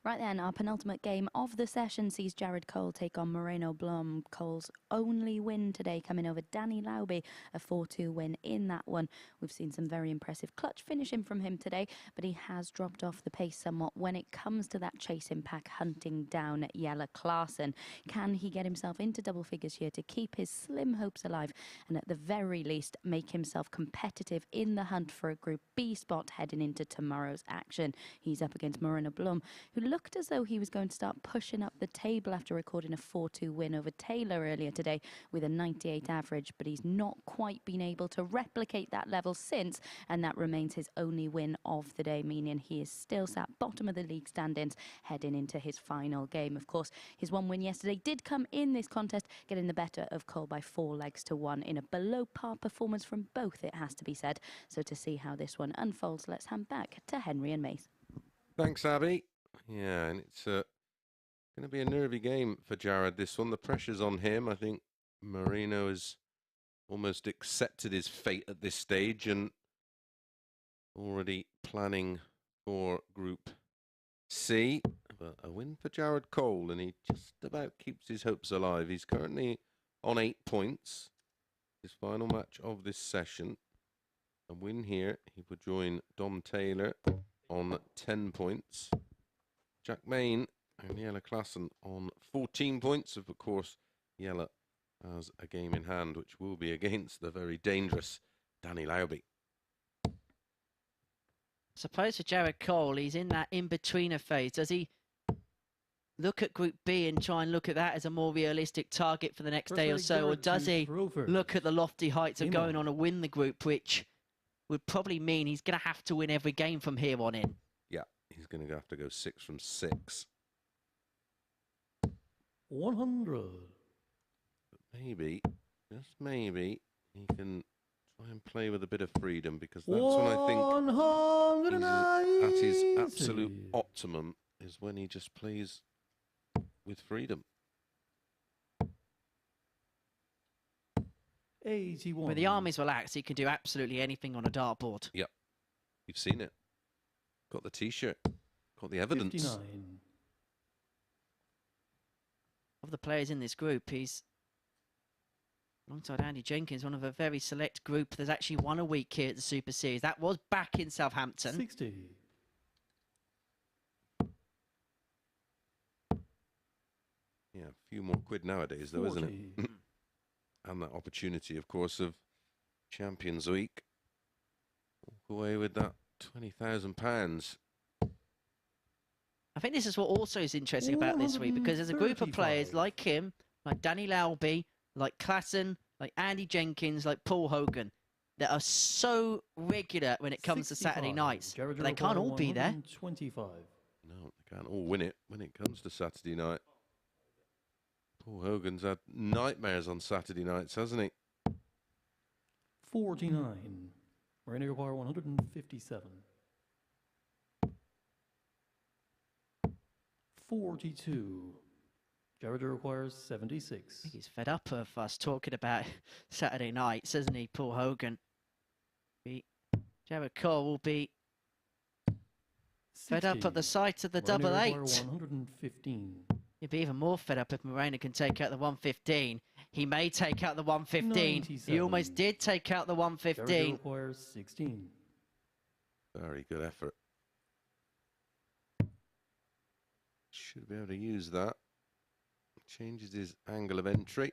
Right then, our penultimate game of the session sees Jared Cole take on Moreno Blom. Cole's only win today coming over Danny Lauby, a 4-2 win in that one. We've seen some very impressive clutch finishing from him today, but he has dropped off the pace somewhat when it comes to that chasing pack hunting down Jelle Klaasen. Can he get himself into double figures here to keep his slim hopes alive and at the very least make himself competitive in the hunt for a Group B spot heading into tomorrow's action? He's up against Moreno Blom, who looked as though he was going to start pushing up the table after recording a 4-2 win over Taylor earlier today with a 98 average, but he's not quite been able to replicate that level since, and that remains his only win of the day, meaning he is still sat bottom of the league standings heading into his final game. Of course, his one win yesterday did come in this contest, getting the better of Cole by 4 legs to 1 in a below par performance from both, it has to be said. So to see how this one unfolds, let's hand back to Henry and Mace. Thanks, Abby. Yeah, and it's going to be a nervy game for Jared, this one. The pressure's on him. I think Moreno has almost accepted his fate at this stage and already planning for Group C. But a win for Jared Cole, and he just about keeps his hopes alive. He's currently on 8 points. His final match of this session. A win here, he would join Dom Taylor on 10 points. Jack Main and Jelle Klaasen on 14 points. Of course, Jelle has a game in hand, which will be against the very dangerous Danny Lauby. Suppose for Jared Cole, he's in that in-betweener phase. Does he look at Group B and try and look at that as a more realistic target for the next day or so? Or does he look at the lofty heights of going on and win the group, which would probably mean he's going to have to win every game from here on in? Yeah, he's going to have to go 6 from 6. 100. But maybe, just maybe, he can try and play with a bit of freedom, because that's when I think he's at his absolute optimum, is when he just plays with freedom. 81. When the army's relaxed, he can do absolutely anything on a dartboard. Yep, you've seen it. Got the T-shirt, got the evidence. 59. Of the players in this group, he's alongside Andy Jenkins, one of a very select group. There's actually won a week here at the Super Series. That was back in Southampton. 60. Yeah, a few more quid nowadays, though, 40. isn't it? And that opportunity, of course, of Champions Week. Walk away with that £20,000. I think this is what also is interesting about this week, because there's a group of players like him, like Danny Lauby, like Klaasen, like Andy Jenkins, like Paul Hogan, that are so regular when it comes to Saturday nights. But they can't all be there. 25. No, they can't all win it when it comes to Saturday night. Paul Hogan's had nightmares on Saturday nights, hasn't he? 49. We're going to require 157. 42. Jared requires 76. I think he's fed up of us talking about Saturday nights, isn't he, Paul Hogan? Jared Cole will be 60. fed up at the sight of the double 8. 115. He'd be even more fed up if Moreno can take out the 115. He may take out the 115. 97. He almost did take out the 115. Jared requires 16. Very good effort. Should be able to use that. Changes his angle of entry.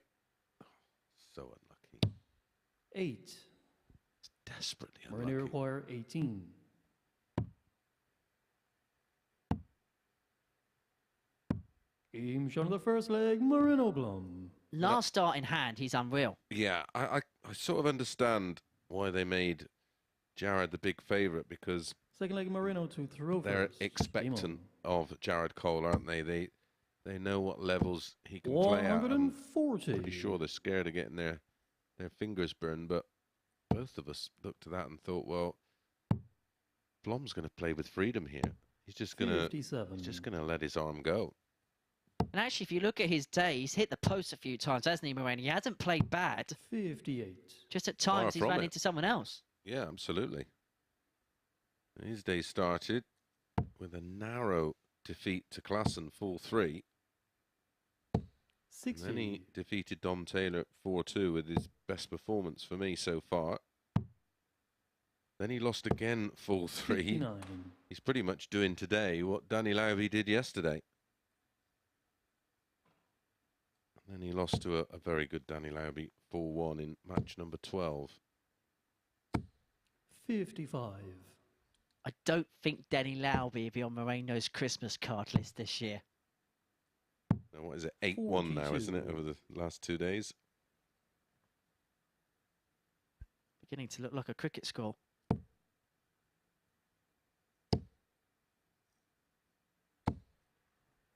Oh, so unlucky. 8. It's desperately We're unlucky. going to require 18. Game shot on the first leg, Moreno Blom. Last start in hand, he's unreal. Yeah, I sort of understand why they made Jared the big favourite, because Second leg, Moreno to throw they're first. expectant of Jared Cole, aren't they? They know what levels he can play at. 140. I'm pretty sure they're scared of getting their fingers burned, but both of us looked at that and thought, well, Blom's going to play with freedom here. He's just going to let his arm go. And actually, if you look at his day, he's hit the post a few times, hasn't he, Moreno? He hasn't played bad. 58. Just at times he's ran into someone else. Yeah, absolutely. His day started with a narrow defeat to Klaasen 4-3. And 60. then he defeated Dom Taylor 4-2 with his best performance for me so far. Then he lost again 4-3. 59. He's pretty much doing today what Danny Lauby did yesterday. And then he lost to a very good Danny Lauby 4-1 in match number 12. 55. I don't think Danny Lauby will be on Moreno's Christmas card list this year. Now, what is it? 8-1 now, isn't it, over the last 2 days? Beginning to look like a cricket score.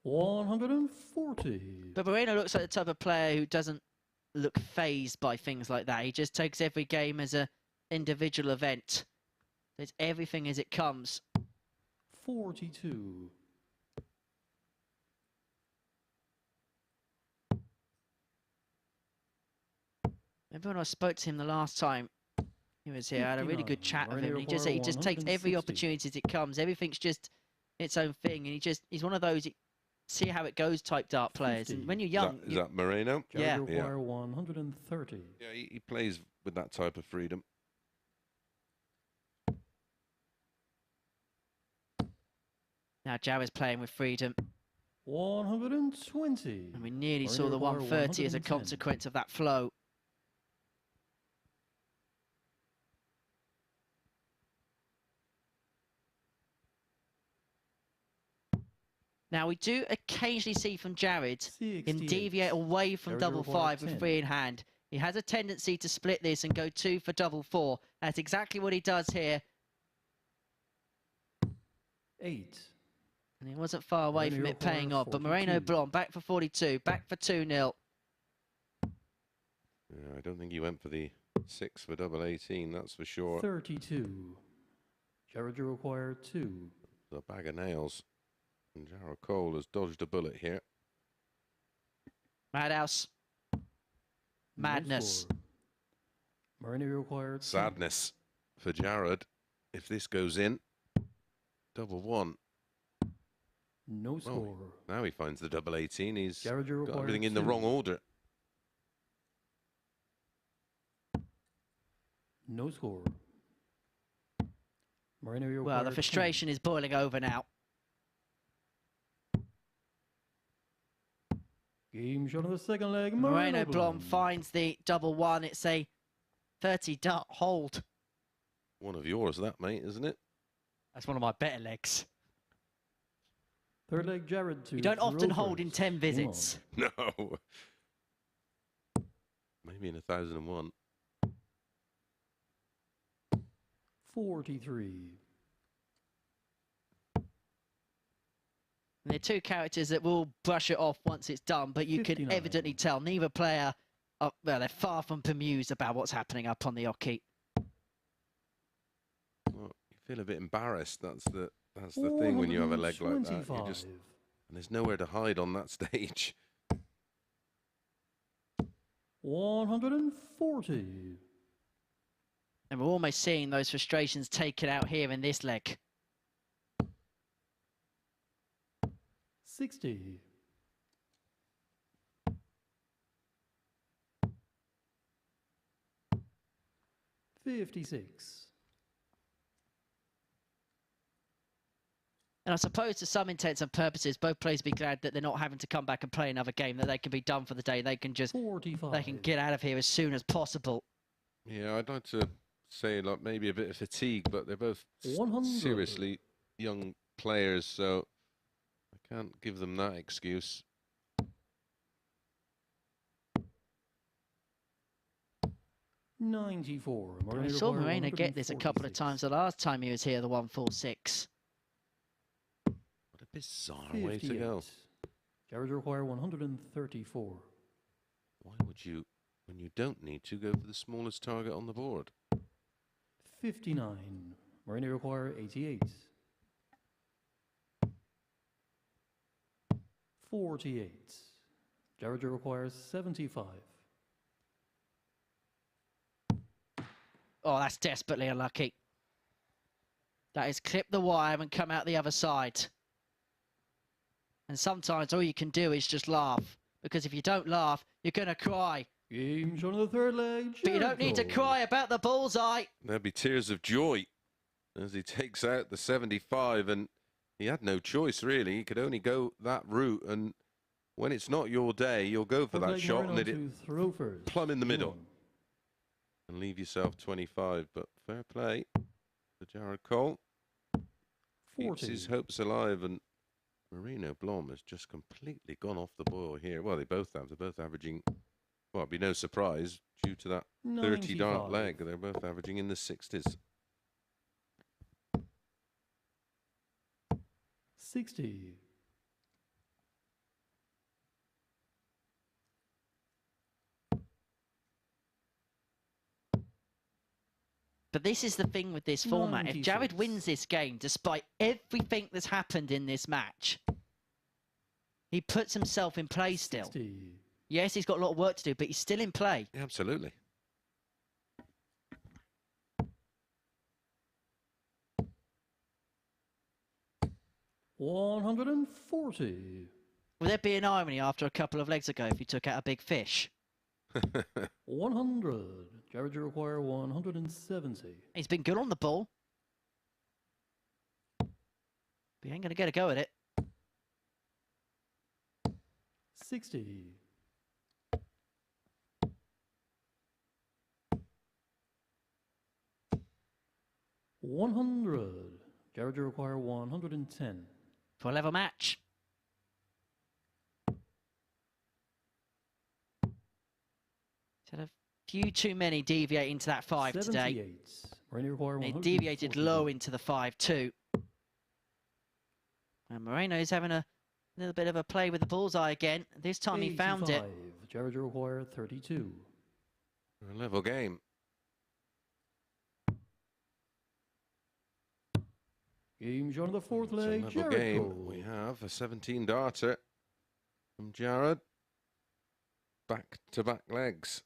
$140. But Moreno looks like the type of player who doesn't look phased by things like that. He just takes every game as an individual event. It's everything as it comes. 42. Remember when I spoke to him the last time he was here, I had a really good 59. chat with him. Moreno And he just takes every 160. opportunity as it comes. Everything's just its own thing. And he's one of those see how it goes type dart players. 50. And when you're young, Is that Moreno? Yeah. Jared require 130. Yeah, he plays with that type of freedom. now Jared's playing with freedom. 120. And we nearly Moreno saw the require 130 as a 110. consequence of that flow. Now, we do occasionally see from Jared him 68. deviate away from Jared double require five with 10. three in hand. He has a tendency to split this and go 2 for double four. That's exactly what he does here. 8. And he wasn't far away Moreno from it paying require off. But Moreno 42. Blom back for 42, back for 2-0. Yeah, I don't think he went for the 6 for double 18, that's for sure. 32. Jared require 2. The bag of nails. And Jarrell Cole has dodged a bullet here. Madhouse. No Madness. score. Moreno require 2. Sadness for Jared. If this goes in, double 1. No score. Now he finds the double 18. He's Jared got require everything in the 2. wrong order. No score. Moreno require Well, the 10. frustration is boiling over now. Game shot on the second leg. Moreno Blom finds the double 1. It's a 30 dart hold. One of yours, that, mate, isn't it? That's one of my better legs. Third leg, Jared to You don't often hold in Rovers. 10 Game visits. No. Maybe in 1001. 43. And they're two characters that will brush it off once it's done, but you can 59. evidently tell neither player, well, they're far from bemused about what's happening up on the hockey. Well, you feel a bit embarrassed. That's the thing when you have a leg like that. You just, and there's nowhere to hide on that stage. 140. And we're almost seeing those frustrations taken out here in this leg. 60. $56. And I suppose to some intents and purposes, both players be glad that they're not having to come back and play another game, that they can be done for the day. They can just, 45. they can get out of here as soon as possible. Yeah, I'd like to say like maybe a bit of fatigue, but they're both 100. seriously young players, so I can't give them that excuse. $94. We saw Moreno get this a couple of times the last time he was here, the 146. What a bizarre way to go. Jared require 134. Why would you, when you don't need to, go for the smallest target on the board? 59. Moreno require 88. 48. Jared requires 75. Oh, that's desperately unlucky. That is clip the wire and come out the other side. And sometimes all you can do is just laugh. Because if you don't laugh, you're going to cry. Game shown on the third leg. But you don't need to cry about the bullseye. There'll be tears of joy as he takes out the 75, and he had no choice, really. He could only go that route, and when it's not your day, you'll go for that shot and let it plumb in the middle and leave yourself 25. But fair play to Jared Cole. Keeps his hopes alive, and Moreno Blom has just completely gone off the boil here. Well, they both have. They're both averaging, well, it'd be no surprise due to that 30-dart leg. They're both averaging in the 60s. 60. But this is the thing with this format. 96. If Jared wins this game, despite everything that's happened in this match, he puts himself in play still. 60. Yes, he's got a lot of work to do, but he's still in play. Yeah, absolutely. $140. Would there be an irony after a couple of legs ago if he took out a big fish? 100. Jared, you require 170. He's been good on the ball. But he ain't going to get a go at it. 60. 100. Jared, you require 110. For a level match. He's had a few too many deviating to that 5 today. He deviated low into the 5 too. And Moreno's having a little bit of a play with the bullseye again. This time he found it. Jared, you require 32. A level game. Game shown on the fourth It's a leg. level game. We have a 17-darter from Jared. Back-to-back legs.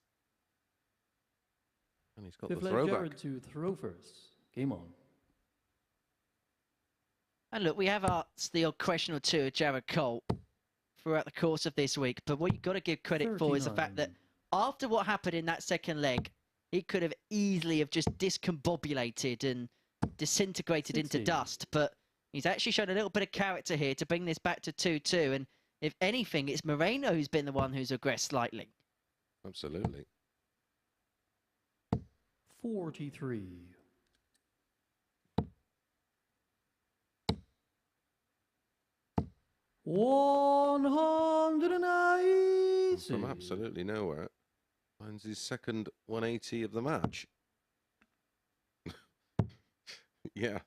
And he's got Fifth the leg, throwback. Jared to throw first. Game on. And look, we have asked the odd question or two of Jared Cole throughout the course of this week. But what you've got to give credit for is the fact that after what happened in that second leg, he could have easily have just discombobulated and disintegrated 60. into dust. But he's actually shown a little bit of character here to bring this back to 2-2. And if anything, it's Moreno who's been the one who's regressed slightly. Absolutely. 43. $190. From absolutely nowhere. Finds his second 180 of the match. Yeah,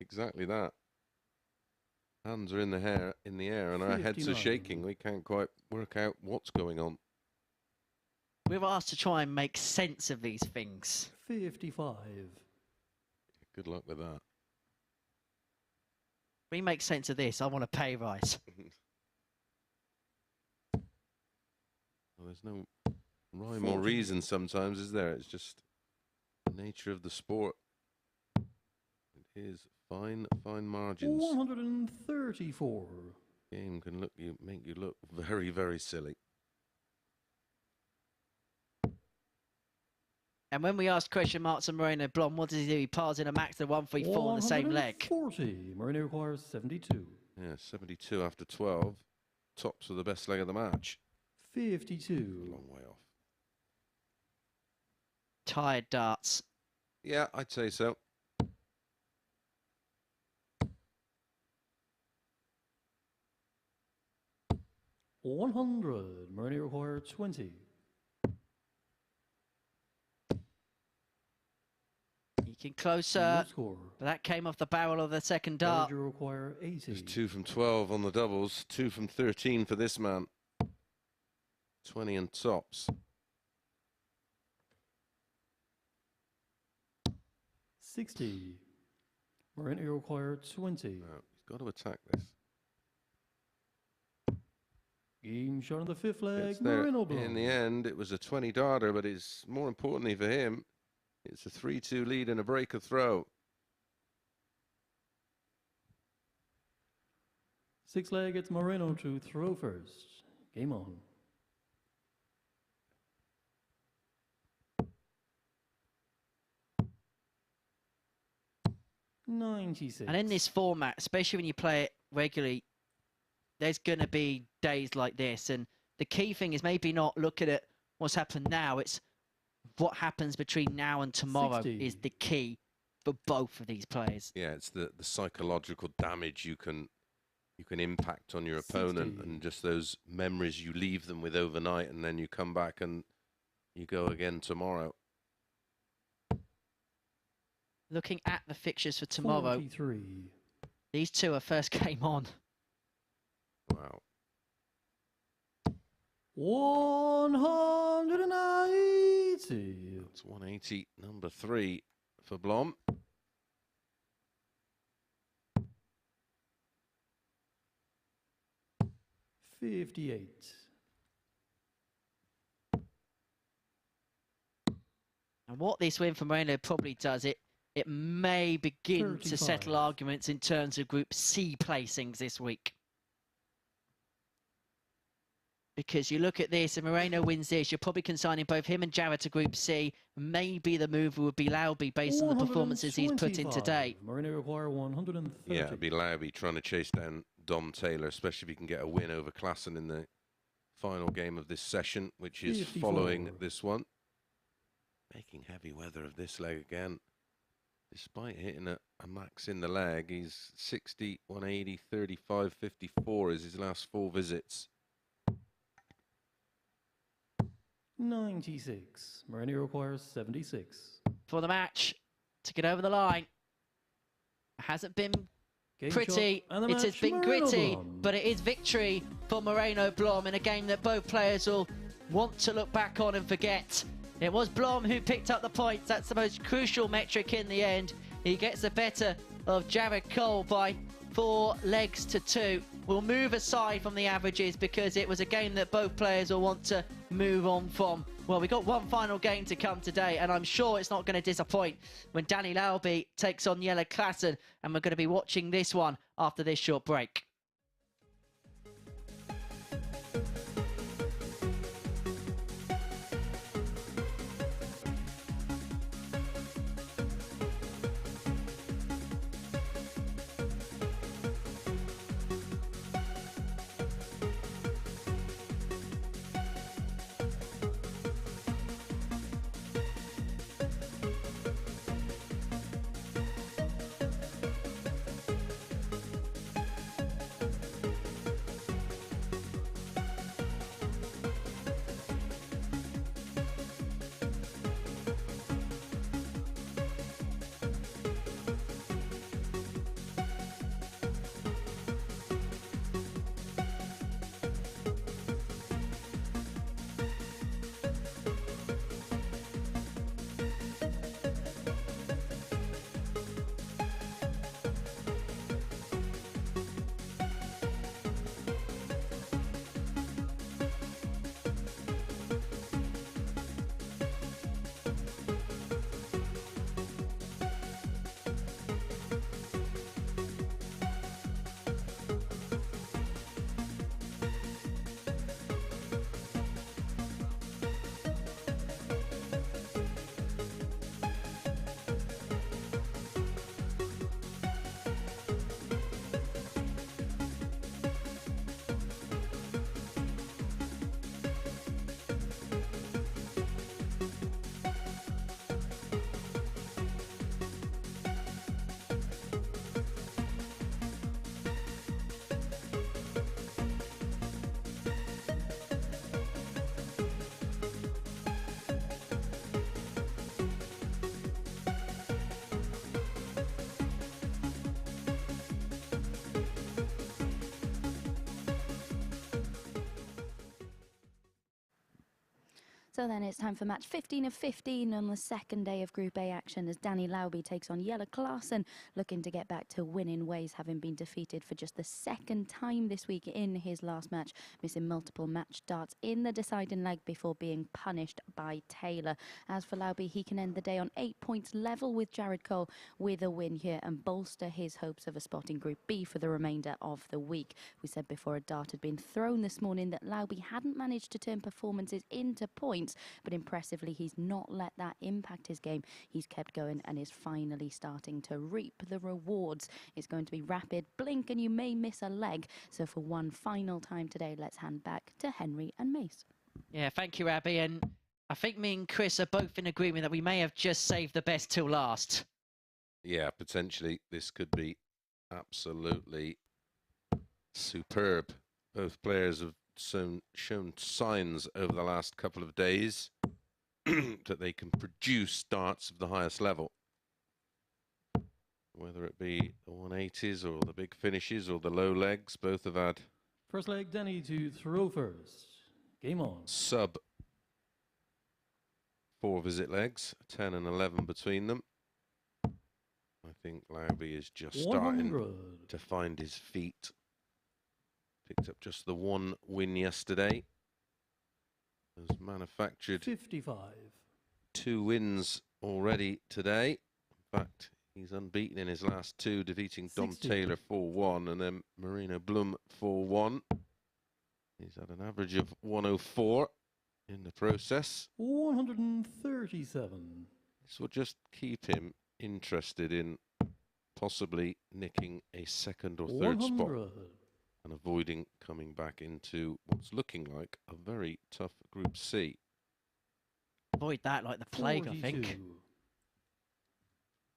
exactly that. Hands are in the air, and our heads are 59. shaking. We can't quite work out what's going on. We're asked to try and make sense of these things. 55. Good luck with that. We make sense of this. I want a pay rise. Well, there's no rhyme or reason sometimes, is there? It's just the nature of the sport. It is fine margins. 134. Game can make you look very, very silly. And when we ask question marks on Moreno Blom, what does he do? He piles in a max to 134 on the same leg. 40. Moreno requires 72. Yeah, 72 after 12. Tops of the best leg of the match. 52. Long way off. Tired darts. Yeah, I'd say so. 100. Moreno requires 20. He can closer. Score. But that came off the barrel of the second dart. Jared, you require 80. There's 2 from 12 on the doubles. 2 from 13 for this man. 20 and tops. 60. Moreno require 20. No, he's got to attack this. Game shot on the fifth leg. It's there. Moreno Blom. In the end, it was a 20-darter, but it's more importantly for him, it's a 3-2 lead and a break of throw. Six leg, it's Moreno to throw first. Game on. $96. And in this format, especially when you play it regularly, there's going to be days like this. And the key thing is maybe not looking at what's happened now. It's what happens between now and tomorrow 60. is the key for both of these players. Yeah, it's the psychological damage you can impact on your opponent 60. and just those memories you leave them with overnight, and then you come back and you go again tomorrow. Looking at the fixtures for tomorrow, 43. these two are first game on. Wow. 180. It's 180, number 3 for Blom. $58. And what this win for Moreno probably does, it may begin to 35. settle arguments in terms of Group C placings this week. Because you look at this, and Moreno wins this, you're probably consigning both him and Jelle to Group C. Maybe the mover would be Lauby based on the performances he's put in today. Moreno require 130. Yeah, it'd be Lauby trying to chase down Dom Taylor, especially if he can get a win over Klaasen in the final game of this session, which is 54. following this one. Making heavy weather of this leg again. Despite hitting a max in the leg, he's 60, 180, 35, 54 is his last 4 visits. 96. Moreno requires 76. For the match, to get over the line. It hasn't been Game pretty, shot, and the it has match, been Moreno gritty, Blom. but it is victory for Moreno Blom in a game that both players will want to look back on and forget. It was Blom who picked up the points. That's the most crucial metric in the end. He gets the better of Jared Cole by 4 legs to 2. We'll move aside from the averages because it was a game that both players will want to move on from. Well, we got one final game to come today, and I'm sure it's not going to disappoint when Danny Lauby takes on Jelle Klaasen, and we're going to be watching this one after this short break. So then it's time for match 15 of 15 on the second day of Group A action as Danny Lauby takes on Jelle Klaasen, looking to get back to winning ways, having been defeated for just the second time this week in his last match, missing multiple match starts in the deciding leg before being punished by Taylor. As for Lauby, he can end the day on 8 points level with Jared Cole with a win here and bolster his hopes of a spot in Group B for the remainder of the week. We said before a dart had been thrown this morning that Lauby hadn't managed to turn performances into points, but impressively he's not let that impact his game. He's kept going and is finally starting to reap the rewards. It's going to be rapid, blink and you may miss a leg. So for one final time today, let's hand back to Henry and Mace. Yeah, thank you, Abby. And I think me and Chris are both in agreement that we may have just saved the best till last. Yeah, potentially this could be absolutely superb. Both players have shown signs over the last couple of days that they can produce darts of the highest level. Whether it be the 180s or the big finishes or the low legs, both have had First leg, Danny to throw first. Game on. sub 4 visit legs, 10 and 11 between them. I think Lauby is just starting 100. to find his feet. Picked up just the one win yesterday. Has manufactured 55. 2 wins already today. In fact, he's unbeaten in his last 2, defeating Dom 60. Taylor 4-1 and then Moreno Blom 4-1. He's had an average of 104 in the process. 137. This will just keep him interested in possibly nicking a second or third 100. spot and avoiding coming back into what's looking like a very tough Group C. Avoid that like the plague, 42. I think.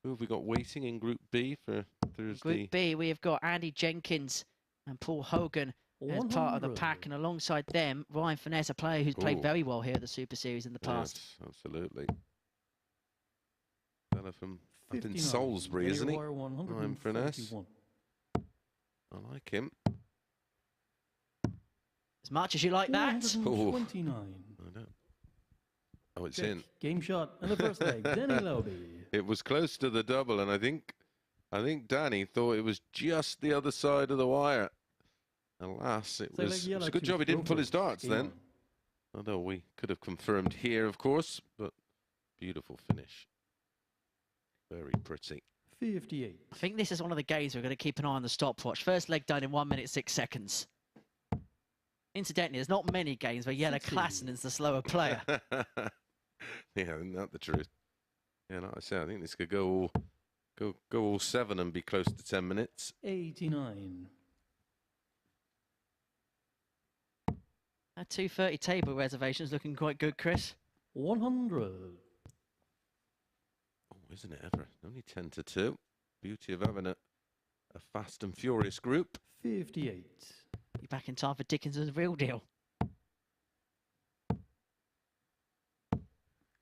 Who have we got waiting in Group B for Thursday? Group B, we have got Andy Jenkins and Paul Hogan as part of the 100. pack, and alongside them, Ryan Finesse, a player who's played Ooh. very well here at the Super Series in the past. Yes, absolutely. Fella from up in 59. Salisbury, Danny isn't he? Royer, Ryan Finesse. 141. I like him. As much as you like that. 129. I don't. Oh, it's Check. in. Game shot in the first leg. Danny Lauby. It was close to the double, and I think Danny thought it was just the other side of the wire. Alas, it was a good job he didn't pull his darts then. Although we could have confirmed here, of course, but beautiful finish. Very pretty. 58. I think this is one of the games we're going to keep an eye on the stopwatch. First leg done in 1 minute 6 seconds. Incidentally, there's not many games where Jelle Klaasen is the slower player. Yeah, isn't that the truth? Yeah, like I said, I think this could go all 7 and be close to 10 minutes. 89. That 2:30 table reservation's looking quite good, Chris. 100. Oh, isn't it ever? Only 10 to 2. Beauty of having a fast and furious group. 58. Be back in time for Dickinson's real deal.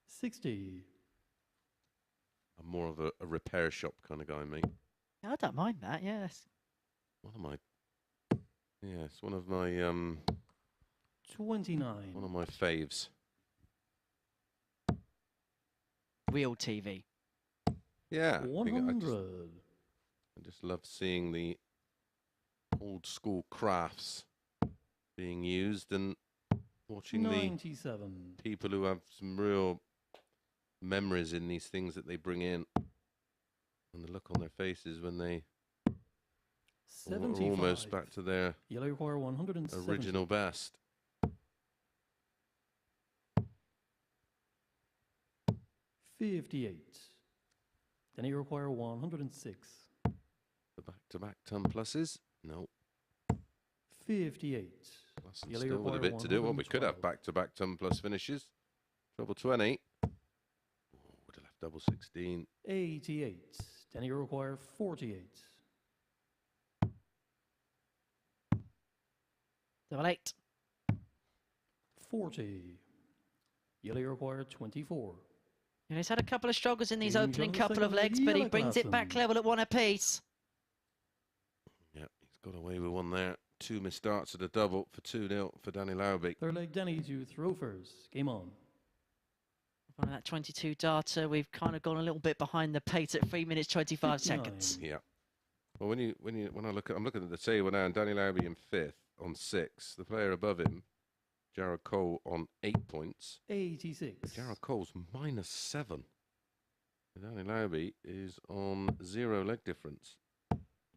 60. I'm more of a repair shop kind of guy, mate. I don't mind that, yes. One of my, yeah, it's one of my 29. one of my faves. Real TV. Yeah, I 100. just love seeing the old school crafts being used and watching 97. the people who have some real memories in these things that they bring in and the look on their faces when they are 75. almost back to their Yellow require 170. original best. 58. Then you require 106. The back-to-back ton pluses? No. 58. Plus Yellow still with a require bit to do. Well, we could have 112. back-to-back ton plus finishes. Treble 20. Oh, would have left double 16. 88. Then you require 48. Double 8. 40. Yellow require 24. And he's had a couple of struggles in these Game opening shot couple of second leg, legs, but he Jelle brings it back Klaasen. level at 1 apiece. Yeah, he's got away with one there. 2 missed starts at a double for 2-0 for Danny Lauby. Third leg, Danny to throw first. Game on. On that 22 data, we've kind of gone a little bit behind the pace at 3 minutes 25 seconds. Yeah. Well, when I'm looking at the table now, and Danny Lauby in 5th on 6. The player above him, Jared Cole, on 8 points. 86. Jared Cole's -7. Danny Lauby is on 0 leg difference.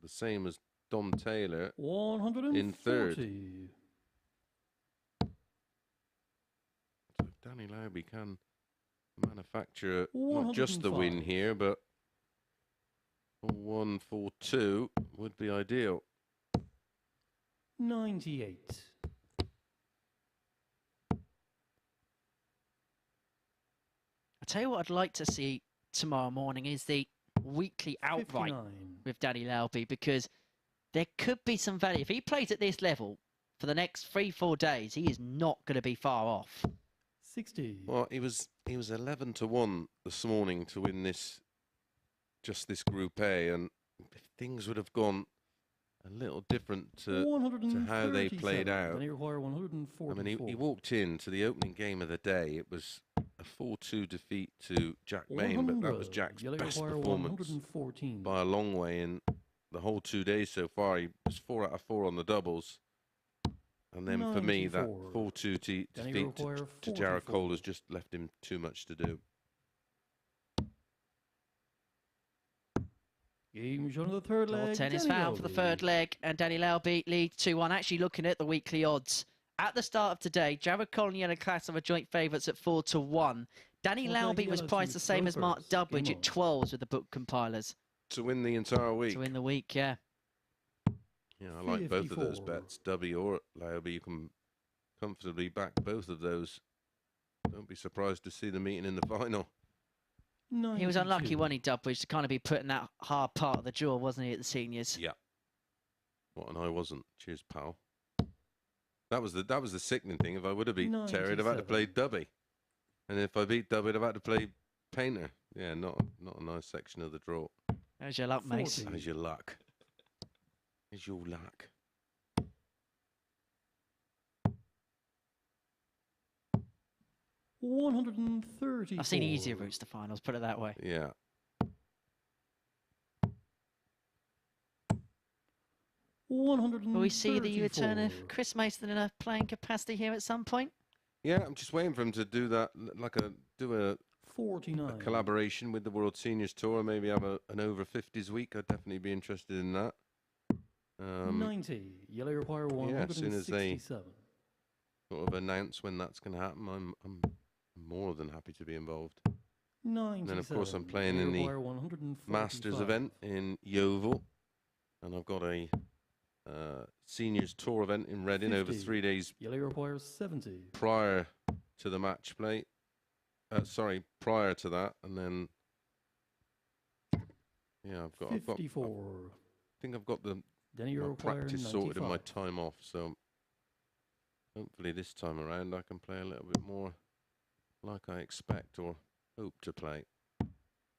The same as Dom Taylor 140. in 3rd. So Danny Lauby can manufacture not just the win 105. here, but 1-4-2 would be ideal. 98. I'll tell you what I'd like to see tomorrow morning is the weekly outright 59. with Danny Lauby, because there could be some value. If he plays at this level for the next 3-4 days, he is not going to be far off. 60. Well, he was 11-1 this morning to win this Group A, and if things would have gone a little different to how they played out. Then he require 144. I mean, he walked into the opening game of the day. It was a 4-2 defeat to Jack Main, but that was Jack's best performance by a long way in the whole 2 days so far. He was 4 out of 4 on the doubles. And then for me, that 4-2 defeat to Jared Cole has just left him too much to do. Game shown the third leg. Tennis foul for the third leg, and Danny Lauby leads 2-1. Actually, looking at the weekly odds at the start of today, Jelle Klaasen and Jelle Klaasen are joint favourites at 4-1. Danny Lauby was priced the same as Mark Dubridge at 12s with the book compilers. To win the entire week. To win the week, yeah. Yeah, I like both of those bets, Dubby or Lauby. You can comfortably back both of those. Don't be surprised to see them meeting in the final. 92. He was unlucky, wasn't he, Dubridge, to kind of be put in that hard part of the draw, wasn't he, at the seniors? Yeah. What, and I wasn't. Cheers, pal. That was the sickening thing. If I would have beat Terry, I'd have had to play Dubby. And if I beat Dubby, I'd have had to play Painter. Yeah, not a nice section of the draw. How's your luck, mate? How's your luck? How's your luck? $130. I've seen easier routes to finals, put it that way. Yeah. Will we see the return of Chris Mason in a playing capacity here at some point? Yeah, I'm just waiting for him to do that, do a 49. collaboration with the World Seniors Tour, maybe have an over 50s week. I'd definitely be interested in that. 90. Yellow require 167. Yeah, as soon as they sort of announce when that's going to happen, I'm more than happy to be involved. 97. And then, of course, I'm playing in the Masters event in Yeovil, and I've got a Seniors Tour event in Reading 50. over 3 days. Yellow requires 70. Prior to the match play. Prior to that, and then yeah, I've got 54. I think I've got my practice 95. sorted in my time off, so hopefully this time around I can play a little bit more like I expect or hope to play.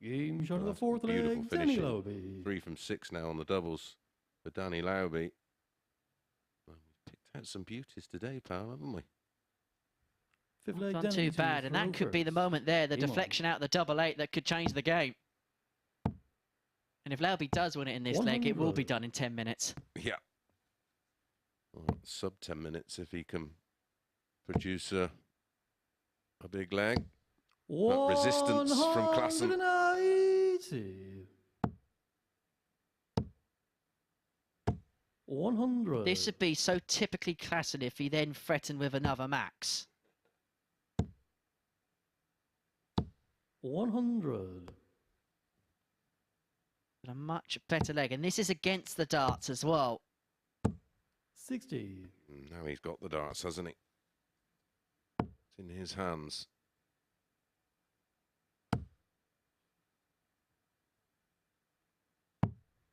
Game shot of the That's fourth beautiful leg, Danny finishing. Lauby. 3 from 6 now on the doubles for Danny Lauby. Well, we've picked out some beauties today, pal, haven't we? Fifth leg, Not Danny too bad, and that could be the moment there, the deflection out the 8-8 that could change the game. And if Lauby does win it in this leg, it will be done in 10 minutes. Yeah. Well, sub 10 minutes if he can produce a big leg. That resistance from Klaasen. 100. This would be so typically Klaasen if he then threatened with another max. 100. But a much better leg, and this is against the darts as well. 60. Now he's got the darts, hasn't he? It's in his hands.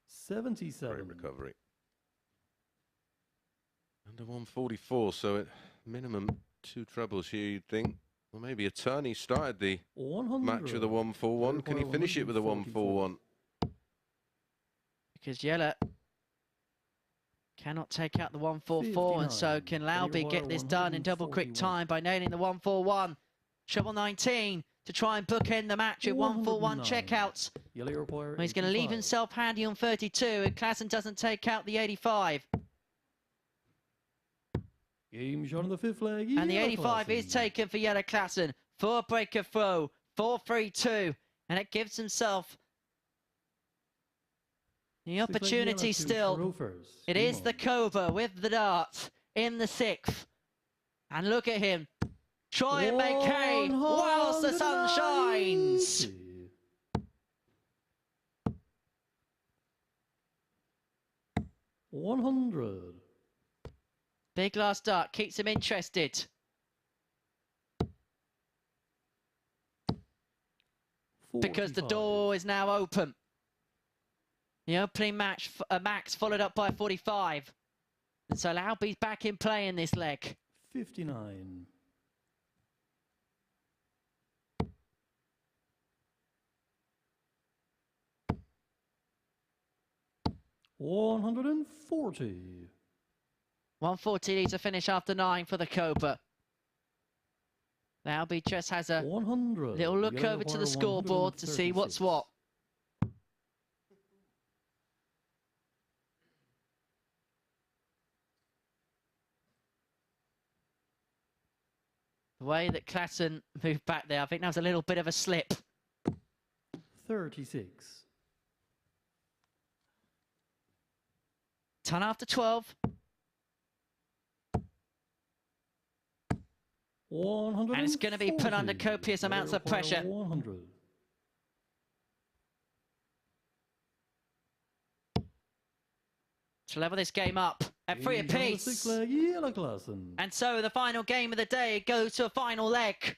77. Great recovery. Under 144, so at minimum 2 trebles here, you'd think. Well, maybe a turn. He started the 100. match with a 141. Can he finish it with a 141? Because Jelle cannot take out the 144, and so can Lauby get this done in double quick time by nailing the 141. Treble 19. to try and bookend the match with 141 checkouts. Jelle require He's going to leave 85. himself handy on 32, and Klaasen doesn't take out the 85. Game shot on the fifth leg. And the Jelle 85 is Klaasen. taken for Jelle Klaasen. 4-breaker throw, 4-3-2, and it gives himself the Six leg opportunity yellow to still. Rovers. It Game is the on. Cobra with the dart in the 6th. And look at him. Try and make hay whilst the sun shines. 100. Big last dart keeps him interested. 45. Because the door is now open. The opening match, Max followed up by 45. And so Lauby's back in play in this leg. 59. 140. 140 needs to finish after 9 for the Cobra. Lauby just has a 100. little look Jelle over to the require scoreboard to see what's 136. what. The way that Klaasen moved back there, I think that was a little bit of a slip. 36. 10 after 12. 140. And it's going to be put under copious Jelle amounts of require pressure. 100. To level this game up at 3 Game shot on the apiece. sixth leg, Jelle Klaasen. And so the final game of the day goes to a final leg.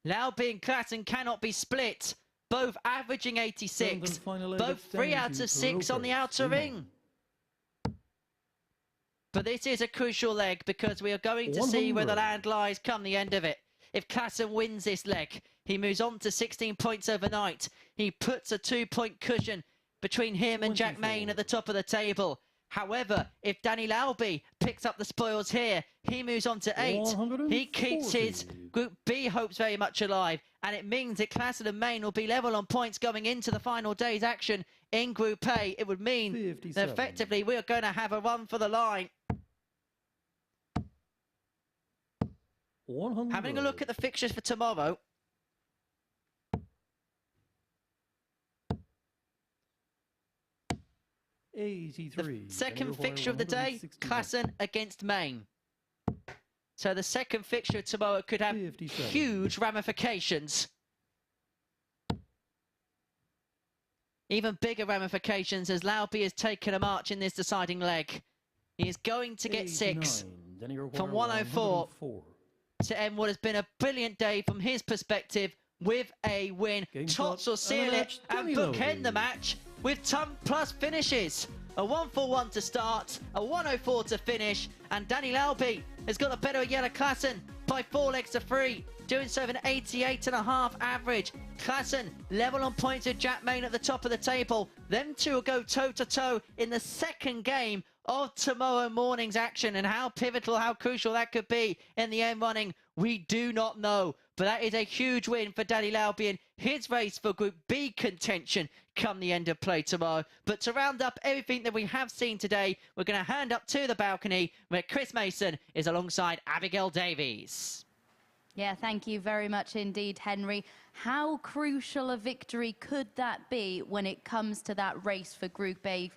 Lauby and Klaasen cannot be split. Both averaging 86. Seventh and final leg, Both it's 3 down out to of 6 on the Rovers. outer Game on. ring. But this is a crucial leg because we are going to see where the 100. land lies come the end of it. If Klaasen wins this leg, he moves on to 16 points overnight. He puts a 2-point cushion between him and Jack 24. Main at the top of the table. However, if Danny Lauby picks up the spoils here, he moves on to 8. He keeps his 140. Group B hopes very much alive. And it means that Klaasen and Main will be level on points going into the final day's action in Group A. It would mean that 57. effectively we are going to have a run for the line. 100. Having a look at the fixtures for tomorrow. The 83. second fixture of the day, Klaasen against Main. So the second fixture of tomorrow could have 57. huge ramifications. Even bigger ramifications as Lauby has taken a march in this deciding leg. He is going to get 6 from 104 to end what has been a brilliant day from his perspective with a win. Game Tots shot will seal and a it match, and Danny bookend the Lauby. match with 10 plus finishes. A 141 to start, a 104 to finish, and Danny Lauby has got the better of Jelle Klaasen by 4 legs to 3, doing so with an 88.5 average. Klaasen level on points with Jack Main at the top of the table. Them two will go toe-to-toe in the second game of tomorrow morning's action, and how pivotal, how crucial that could be in the end running, we do not know. But that is a huge win for Danny Lauby in his race for Group B contention come the end of play tomorrow. But to round up everything that we have seen today, we're going to hand up to the balcony where Chris Mason is alongside Abigail Davies. Yeah, thank you very much indeed, Henry. How crucial a victory could that be when it comes to that race for Group A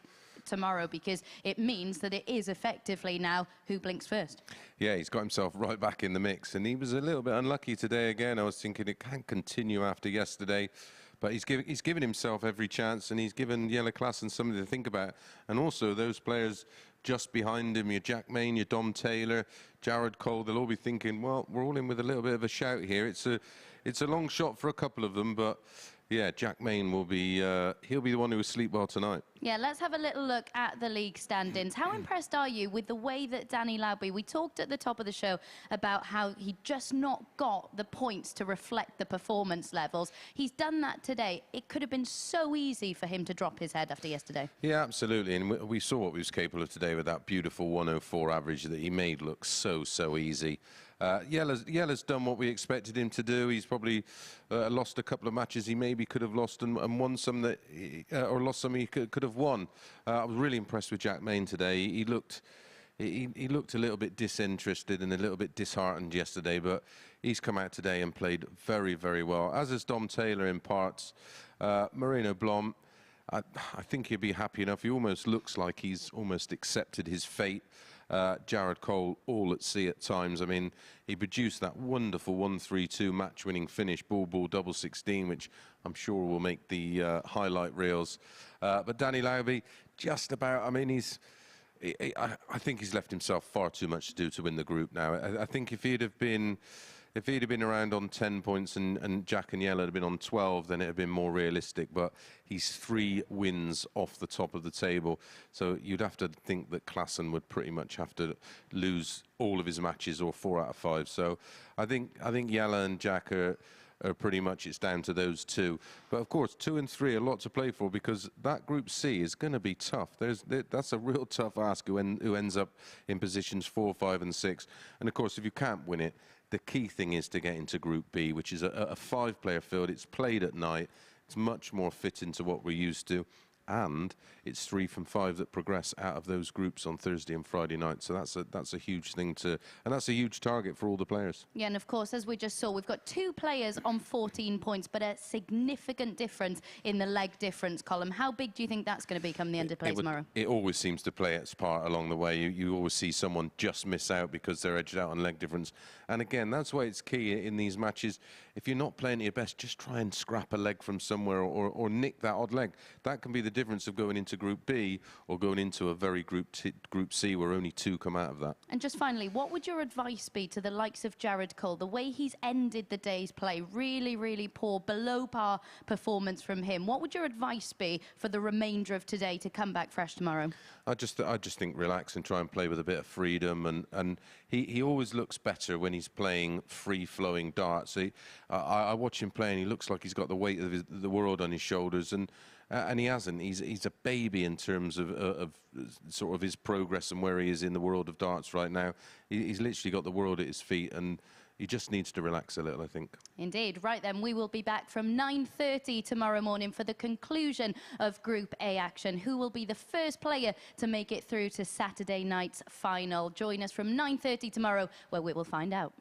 tomorrow, because it means that it is effectively now who blinks first. Yeah, he's got himself right back in the mix, and he was a little bit unlucky today again. I was thinking it can't continue after yesterday, but he's given himself every chance, and he's given Jelle Klaasen something to think about. And also those players just behind him, your Jack Main, your Dom Taylor, Jared Cole, they'll all be thinking, well, we're all in with a little bit of a shout here. It's a long shot for a couple of them, but yeah, Jack Main will be, he'll be the one who will sleep well tonight. Yeah, let's have a little look at the league standings. How impressed are you with the way that Danny Lauby, we talked at the top of the show about how he just not got the points to reflect the performance levels. He's done that today. It could have been so easy for him to drop his head after yesterday. Yeah, absolutely. And we saw what he was capable of today with that beautiful 104 average that he made look so easy. Jelle's done what we expected him to do. He's probably lost a couple of matches he maybe could have lost and won some that, or lost some he could have won. I was really impressed with Jack Main today. He looked a little bit disinterested and a little bit disheartened yesterday, but he's come out today and played very, very well, as has Dom Taylor in parts. Moreno Blom, I think he'll be happy enough. He almost looks like he's almost accepted his fate. Jared Cole all at sea at times. I mean, he produced that wonderful 1-3-2 match-winning finish, ball double 16, which I'm sure will make the highlight reels. But Danny Lauby, just about. I mean, I think he's left himself far too much to do to win the group now. I think if he'd have been around on 10 points and Jack and Jelle had been on 12, then it had been more realistic. But he's 3 wins off the top of the table. So you'd have to think that Klaasen would pretty much have to lose all of his matches or 4 out of 5. So I think Jelle and Jack are pretty much, it's down to those two. But of course, 2 and 3 are a lot to play for, because that Group C is going to be tough. That's a real tough ask who ends up in positions 4, 5 and 6. And of course, if you can't win it, the key thing is to get into Group B, which is a 5-player field. It's played at night. It's much more fit into what we're used to. And it's 3 from 5 that progress out of those groups on Thursday and Friday night. So that's a huge thing and that's a huge target for all the players. Yeah, and of course, as we just saw, we've got 2 players on 14 points, but a significant difference in the leg difference column. How big do you think that's going to be come the end of play tomorrow? It always seems to play its part along the way. You always see someone just miss out because they're edged out on leg difference. And again, that's why it's key in these matches. If you're not playing at your best, just try and scrap a leg from somewhere or nick that odd leg. That can be the difference of going into Group B or going into a very Group C where only 2 come out of that. And just finally, what would your advice be to the likes of Jared Cole? The way he's ended the day's play, really, really poor, below par performance from him. What would your advice be for the remainder of today to come back fresh tomorrow? I just think relax and try and play with a bit of freedom, and he always looks better when he's playing free-flowing darts. I watch him play and he looks like he's got the weight of the world on his shoulders, and he hasn't. He's a baby in terms of sort of his progress and where he is in the world of darts right now. He's literally got the world at his feet, and he just needs to relax a little, I think. Indeed. Right then, we will be back from 9:30 tomorrow morning for the conclusion of Group A action. Who will be the first player to make it through to Saturday night's final? Join us from 9:30 tomorrow, where we will find out.